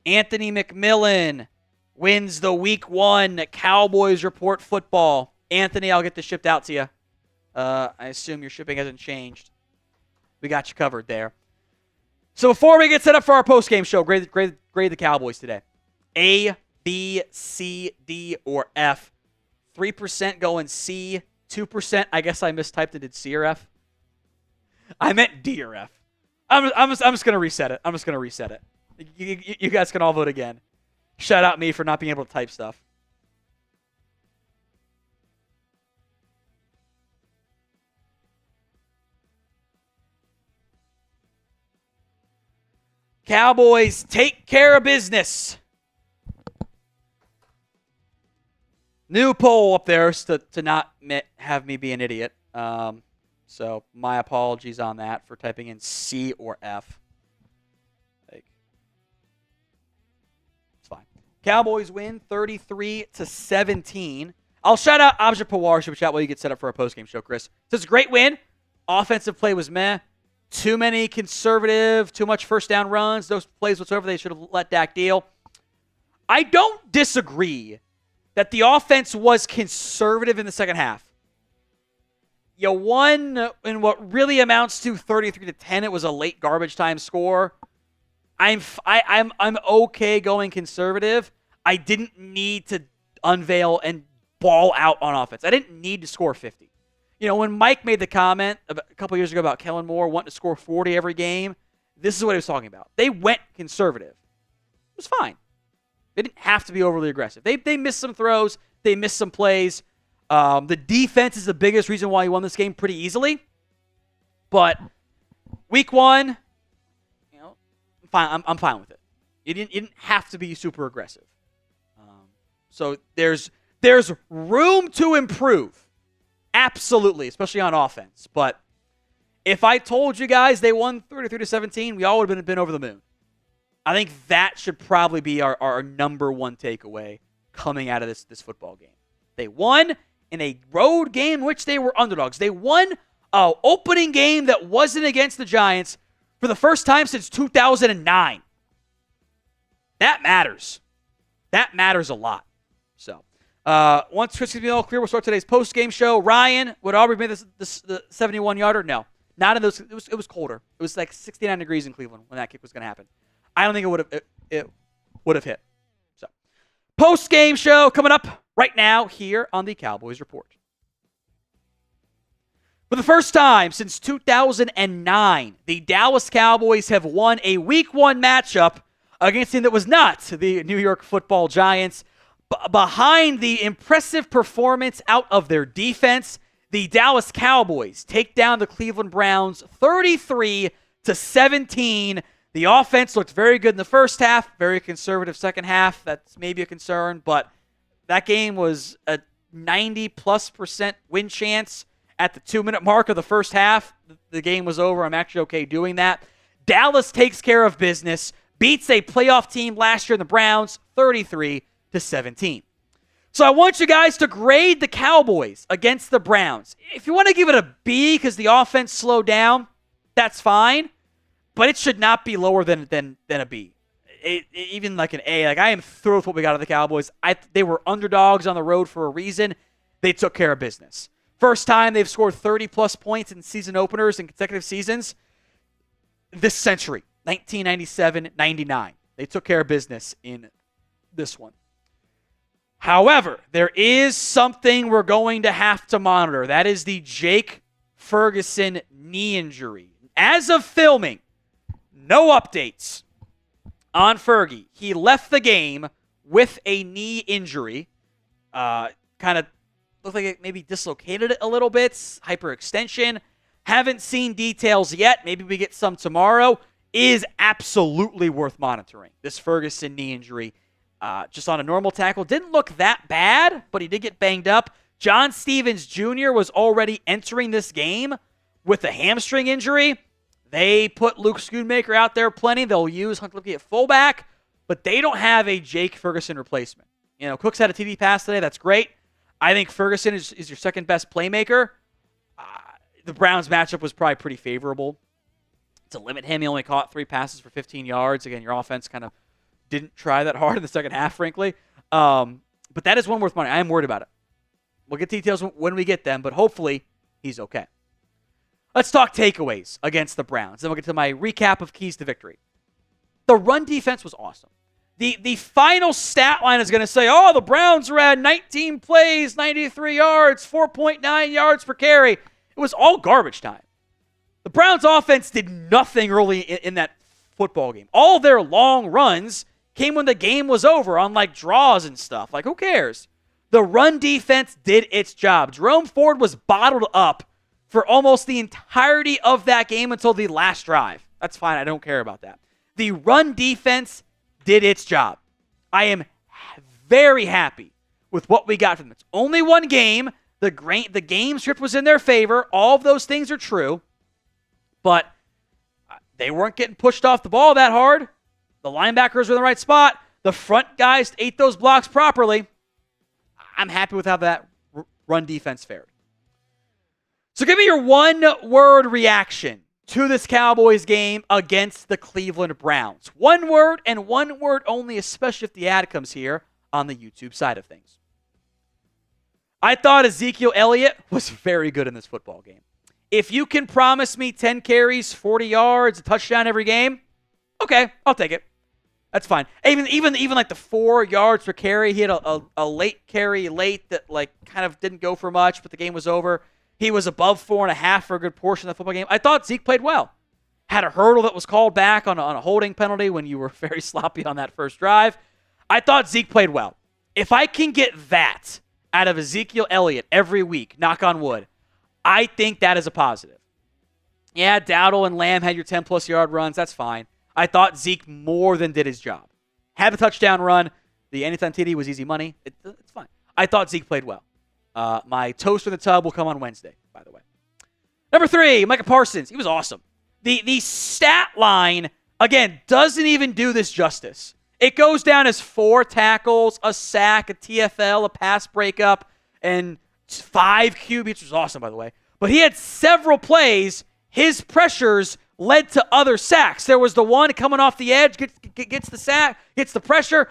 Anthony McMillan wins the Week 1 Cowboys Report football. Anthony, I'll get this shipped out to you. I assume your shipping hasn't changed. We got you covered there. So before we get set up for our postgame show, grade the Cowboys today. A, B, C, D, or F. 3% going C. 2%, I guess I mistyped it. Did C or F? I meant D or F. I'm just going to reset it. I'm just going to reset it. You guys can all vote again. Shout out me for not being able to type stuff. Cowboys take care of business. New poll up there to not have me be an idiot. So my apologies on that for typing in C or F. It's fine. Cowboys win 33-17. I'll shout out Abja Pawar super chat while you get set up for our postgame show, Chris. So it's a great win. Offensive play was meh. Too many conservative, too much first down runs. Those plays whatsoever, they should have let Dak deal. I don't disagree that the offense was conservative in the second half. You won in what really amounts to 33-10. It was a late garbage time score. I'm okay going conservative. I didn't need to unveil and ball out on offense. I didn't need to score 50. When Mike made the comment a couple years ago about Kellen Moore wanting to score 40 every game, this is what he was talking about. They went conservative. It was fine. They didn't have to be overly aggressive. They missed some throws. They missed some plays. The defense is the biggest reason why he won this game pretty easily. But week 1, I'm fine with it. You didn't have to be super aggressive. So there's room to improve. Absolutely, especially on offense. But if I told you guys they won 33-17, we all would have been over the moon. I think that should probably be our number one takeaway coming out of this football game. They won in a road game in which they were underdogs. They won an opening game that wasn't against the Giants for the first time since 2009. That matters. That matters a lot. So, once Chris gives me all clear, we'll start today's post-game show. Ryan, would Aubrey made the 71-yarder? No. Not in those. It was colder. It was like 69 degrees in Cleveland when that kick was going to happen. I don't think it would have hit. So, post-game show coming up right now here on the Cowboys Report. For the first time since 2009, the Dallas Cowboys have won a Week 1 matchup against a team that was not the New York Football Giants. Behind the impressive performance out of their defense, the Dallas Cowboys take down the Cleveland Browns 33-17. The offense looked very good in the first half, very conservative second half. That's maybe a concern, but that game was a 90+% win chance at the 2-minute mark of the first half. The game was over. I'm actually okay doing that. Dallas takes care of business, beats a playoff team last year in the Browns 33-17. So I want you guys to grade the Cowboys against the Browns. If you want to give it a B because the offense slowed down, that's fine. But it should not be lower than a B. Even like an A. Like, I am thrilled with what we got out of the Cowboys. They were underdogs on the road for a reason. They took care of business. First time they've scored 30-plus points in season openers in consecutive seasons this century. 1997-99. They took care of business in this one. However, there is something we're going to have to monitor. That is the Jake Ferguson knee injury. As of filming, no updates on Fergie. He left the game with a knee injury. Kind of looked like it maybe dislocated it a little bit. Hyperextension. Haven't seen details yet. Maybe we get some tomorrow. Is absolutely worth monitoring. This Ferguson knee injury. Just on a normal tackle. Didn't look that bad, but he did get banged up. John Stevens Jr. was already entering this game with a hamstring injury. They put Luke Schoonmaker out there plenty. They'll use Huntley at fullback, but they don't have a Jake Ferguson replacement. Cooks had a TD pass today. That's great. I think Ferguson is your second best playmaker. The Browns matchup was probably pretty favorable to limit him. He only caught 3 passes for 15 yards. Again, your offense kind of didn't try that hard in the second half, frankly. But that is one worth money. I am worried about it. We'll get details when we get them, but hopefully he's okay. Let's talk takeaways against the Browns. Then we'll get to my recap of keys to victory. The run defense was awesome. The final stat line is going to say, the Browns were at 19 plays, 93 yards, 4.9 yards per carry. It was all garbage time. The Browns offense did nothing early in that football game. All their long runs came when the game was over on like draws and stuff. Like, who cares? The run defense did its job. Jerome Ford was bottled up for almost the entirety of that game until the last drive. That's fine. I don't care about that. The run defense did its job. I am very happy with what we got from them. It's only one game. The game script was in their favor. All of those things are true. But they weren't getting pushed off the ball that hard. The linebackers were in the right spot. The front guys ate those blocks properly. I'm happy with how that run defense fared. So give me your one-word reaction to this Cowboys game against the Cleveland Browns. One word and one word only, especially if the ad comes here on the YouTube side of things. I thought Ezekiel Elliott was very good in this football game. If you can promise me 10 carries, 40 yards, a touchdown every game, okay, I'll take it. That's fine. Even like the 4 yards per carry, he had a late carry that like kind of didn't go for much, but the game was over. He was above 4.5 for a good portion of the football game. I thought Zeke played well. Had a hurdle that was called back on a holding penalty when you were very sloppy on that first drive. I thought Zeke played well. If I can get that out of Ezekiel Elliott every week, knock on wood, I think that is a positive. Yeah, Dowdle and Lamb had your 10-plus yard runs. That's fine. I thought Zeke more than did his job. Had the touchdown run. The anytime TD was easy money. It's fine. I thought Zeke played well. My toast in the tub will come on Wednesday, by the way. Number 3, Micah Parsons. He was awesome. The stat line, again, doesn't even do this justice. It goes down as 4 tackles, a sack, a TFL, a pass breakup, and 5 QBs, which was awesome, by the way. But he had several plays. His pressures led to other sacks. There was the one coming off the edge, gets the sack, gets the pressure.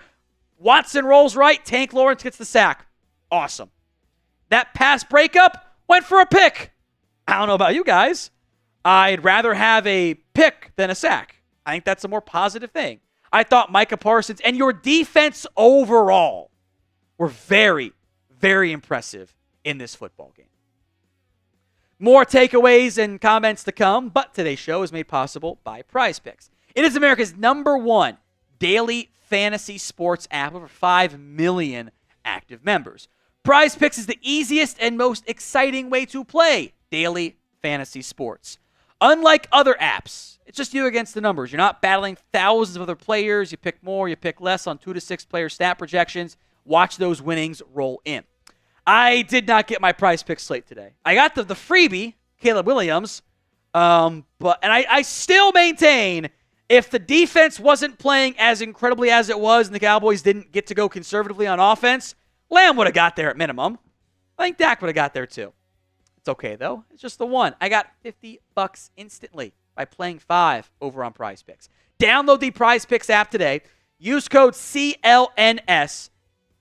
Watson rolls right. Tank Lawrence gets the sack. Awesome. That pass breakup went for a pick. I don't know about you guys. I'd rather have a pick than a sack. I think that's a more positive thing. I thought Micah Parsons and your defense overall were very, very impressive in this football game. More takeaways and comments to come, but today's show is made possible by Prize Picks. It is America's #1 daily fantasy sports app with over 5 million active members. Prize Picks is the easiest and most exciting way to play daily fantasy sports. Unlike other apps, it's just you against the numbers. You're not battling thousands of other players. You pick more, you pick less on 2 to 6 player stat projections. Watch those winnings roll in. I did not get my Prize Pick slate today. I got the freebie, Caleb Williams, but I still maintain if the defense wasn't playing as incredibly as it was and the Cowboys didn't get to go conservatively on offense, Lamb would have got there at minimum. I think Dak would have got there too. It's okay, though. It's just the one. I got $50 instantly by playing 5 over on Prize Picks. Download the Prize Picks app today. Use code CLNS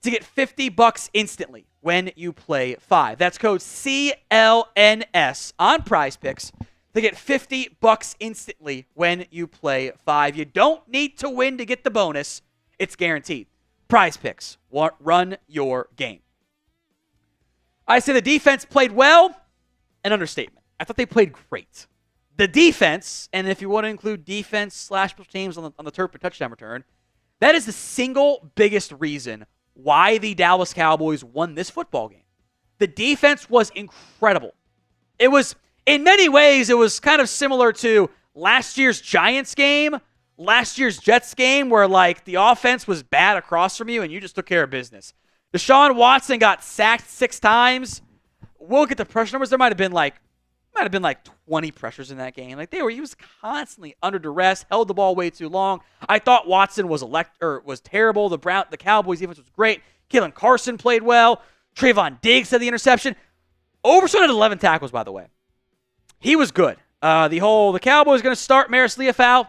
to get $50 instantly when you play 5. That's code CLNS on Prize Picks to get $50 instantly when you play 5. You don't need to win to get the bonus. It's guaranteed. Prize Picks. Run your game. I say the defense played well. An understatement. I thought they played great. The defense, and if you want to include defense / special teams on the turf and touchdown return, that is the single biggest reason why the Dallas Cowboys won this football game. The defense was incredible. It was, in many ways, it was kind of similar to last year's Giants game, last year's Jets game, where like the offense was bad across from you and you just took care of business. Deshaun Watson got sacked 6 times. We'll look at the pressure numbers. There might have been like 20 pressures in that game. Like he was constantly under duress, held the ball way too long. I thought Watson was terrible. The Cowboys defense was great. Kalen Carson played well. Trayvon Diggs had the interception. Overshown had 11 tackles, by the way. He was good. The Cowboys going to start Maris Leafau.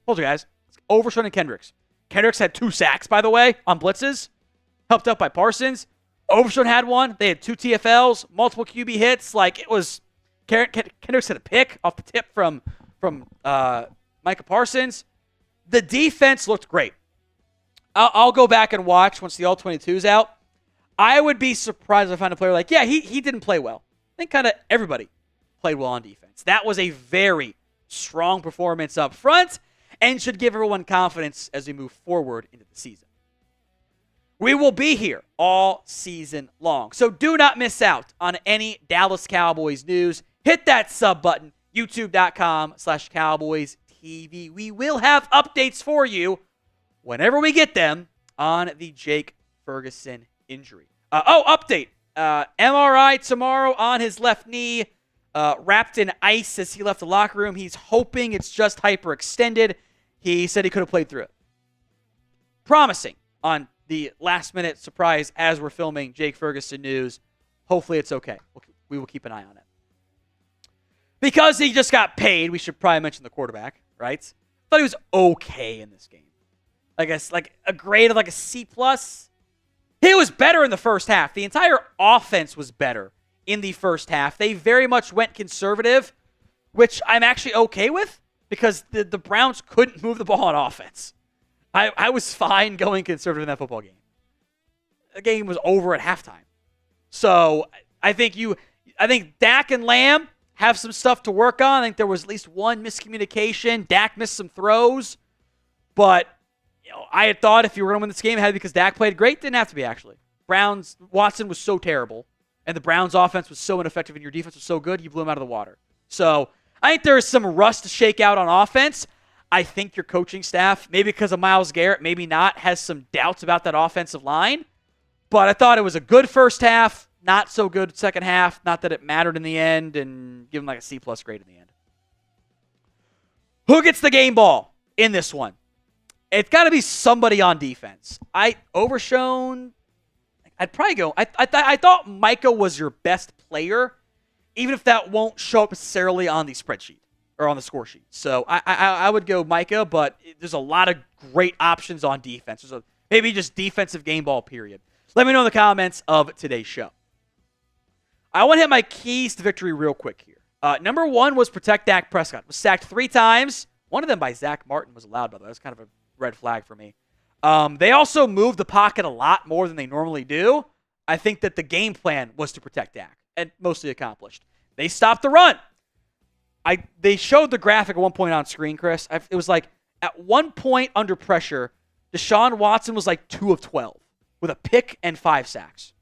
Hold you guys. Overshown and Kendricks. Kendricks had 2 sacks, by the way, on blitzes. Helped out by Parsons. Overshown had 1. They had 2 TFLs, multiple QB hits. Like, it was Kendricks had a pick off the tip from Micah Parsons. The defense looked great. I'll go back and watch once the All-22's out. I would be surprised if I find a player like, yeah, he didn't play well. I think kind of everybody played well on defense. That was a very strong performance up front and should give everyone confidence as we move forward into the season. We will be here all season long, so do not miss out on any Dallas Cowboys news. Hit that sub button, youtube.com/CowboysTV. We will have updates for you whenever we get them on the Jake Ferguson injury. Update. MRI tomorrow on his left knee, wrapped in ice as he left the locker room. He's hoping it's just hyperextended. He said he could have played through it. Promising on the last-minute surprise as we're filming Jake Ferguson news. Hopefully it's okay. We will keep an eye on it. Because he just got paid, we should probably mention the quarterback, right? I thought he was okay in this game. I guess like a grade of like a C+. He was better in the first half. The entire offense was better in the first half. They very much went conservative, which I'm actually okay with because the Browns couldn't move the ball on offense. I was fine going conservative in that football game. The game was over at halftime. So I think Dak and Lamb have some stuff to work on. I think there was at least one miscommunication. Dak missed some throws. But I had thought if you were going to win this game, it had to be because Dak played great. Didn't have to be, actually. Watson was so terrible, and the Browns' offense was so ineffective, and your defense was so good, you blew them out of the water. So I think there is some rust to shake out on offense. I think your coaching staff, maybe because of Myles Garrett, maybe not, has some doubts about that offensive line. But I thought it was a good first half, not so good second half. Not that it mattered in the end, and give them like a C+ grade in the end. Who gets the game ball in this one? It's got to be somebody on defense. Overshown. I'd probably go. I thought Micah was your best player, even if that won't show up necessarily on the spreadsheet or on the score sheet. So I would go Micah, but there's a lot of great options on defense. So maybe just defensive game ball, period. Let me know in the comments of today's show. I want to hit my keys to victory real quick here. Number one was protect Dak Prescott. Was sacked 3 times. One of them by Zach Martin was allowed, by the way. That's kind of a red flag for me. They also moved the pocket a lot more than they normally do. I think that the game plan was to protect Dak, and mostly accomplished. They stopped the run. They showed the graphic at one point on screen, Chris. It was like at one point under pressure, Deshaun Watson was like 2 of 12 with a pick and 5 sacks.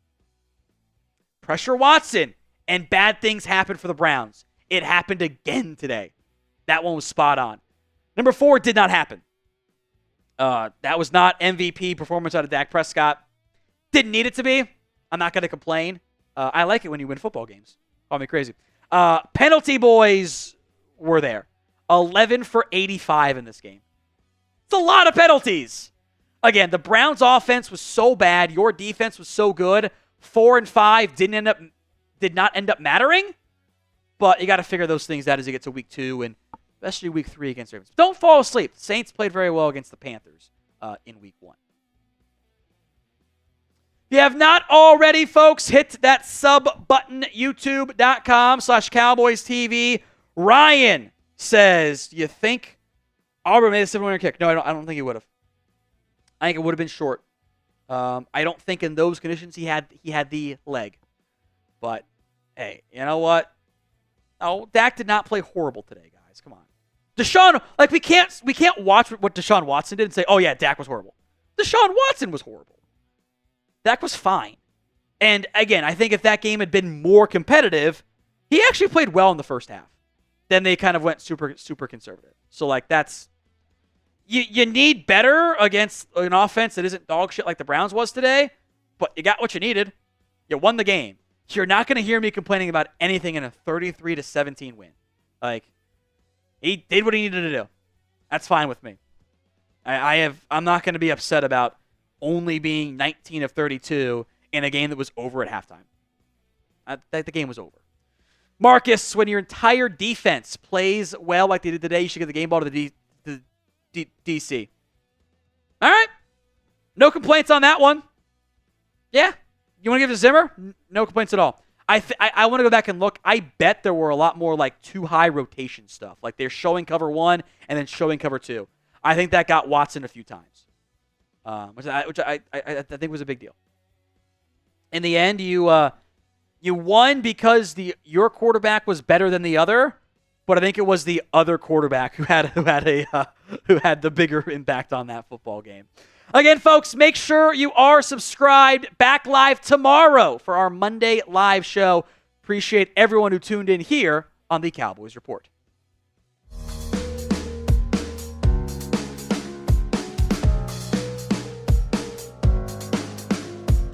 Pressure Watson, and bad things happen for the Browns. It happened again today. That one was spot on. Number 4 did not happen. That was not MVP performance out of Dak Prescott. Didn't need it to be. I'm not going to complain. I like it when you win football games. Call me crazy. Penalty boys were there. 11 for 85 in this game. It's a lot of penalties. Again, the Browns' offense was so bad. Your defense was so good. 4 and 5 did not end up mattering. But you got to figure those things out as you get to week 2 and especially week 3 against the Ravens. Don't fall asleep. The Saints played very well against the Panthers in week 1. If you have not already, folks, hit that sub button, youtube.com/Cowboys TV. Ryan says, do you think Auburn made a 7-winner kick? No, I don't think he would have. I think it would have been short. I don't think in those conditions he had the leg. But, hey, you know what? Oh, Dak did not play horrible today, guys. Come on. Deshaun, like we can't watch what Deshaun Watson did and say, oh yeah, Dak was horrible. Deshaun Watson was horrible. Dak was fine. And again, I think if that game had been more competitive, he actually played well in the first half. Then they kind of went super, super conservative. So like that's you need better against an offense that isn't dog shit like the Browns was today, but you got what you needed. You won the game. You're not going to hear me complaining about anything in a 33-17 win. Like, he did what he needed to do. That's fine with me. I'm not going to be upset about only being 19 of 32 in a game that was over at halftime. The game was over. Marcus, when your entire defense plays well like they did today, you should get the game ball to the DC. All right. No complaints on that one. Yeah. You want to give it to Zimmer? No complaints at all. I want to go back and look. I bet there were a lot more like too high rotation stuff. Like they're showing cover 1 and then showing cover 2. I think that got Watson a few times, which I think was a big deal. In the end, you won because your quarterback was better than the other, but I think it was the other quarterback who had the bigger impact on that football game. Again, folks, make sure you are subscribed. Back live tomorrow for our Monday live show. Appreciate everyone who tuned in here on the Cowboys Report.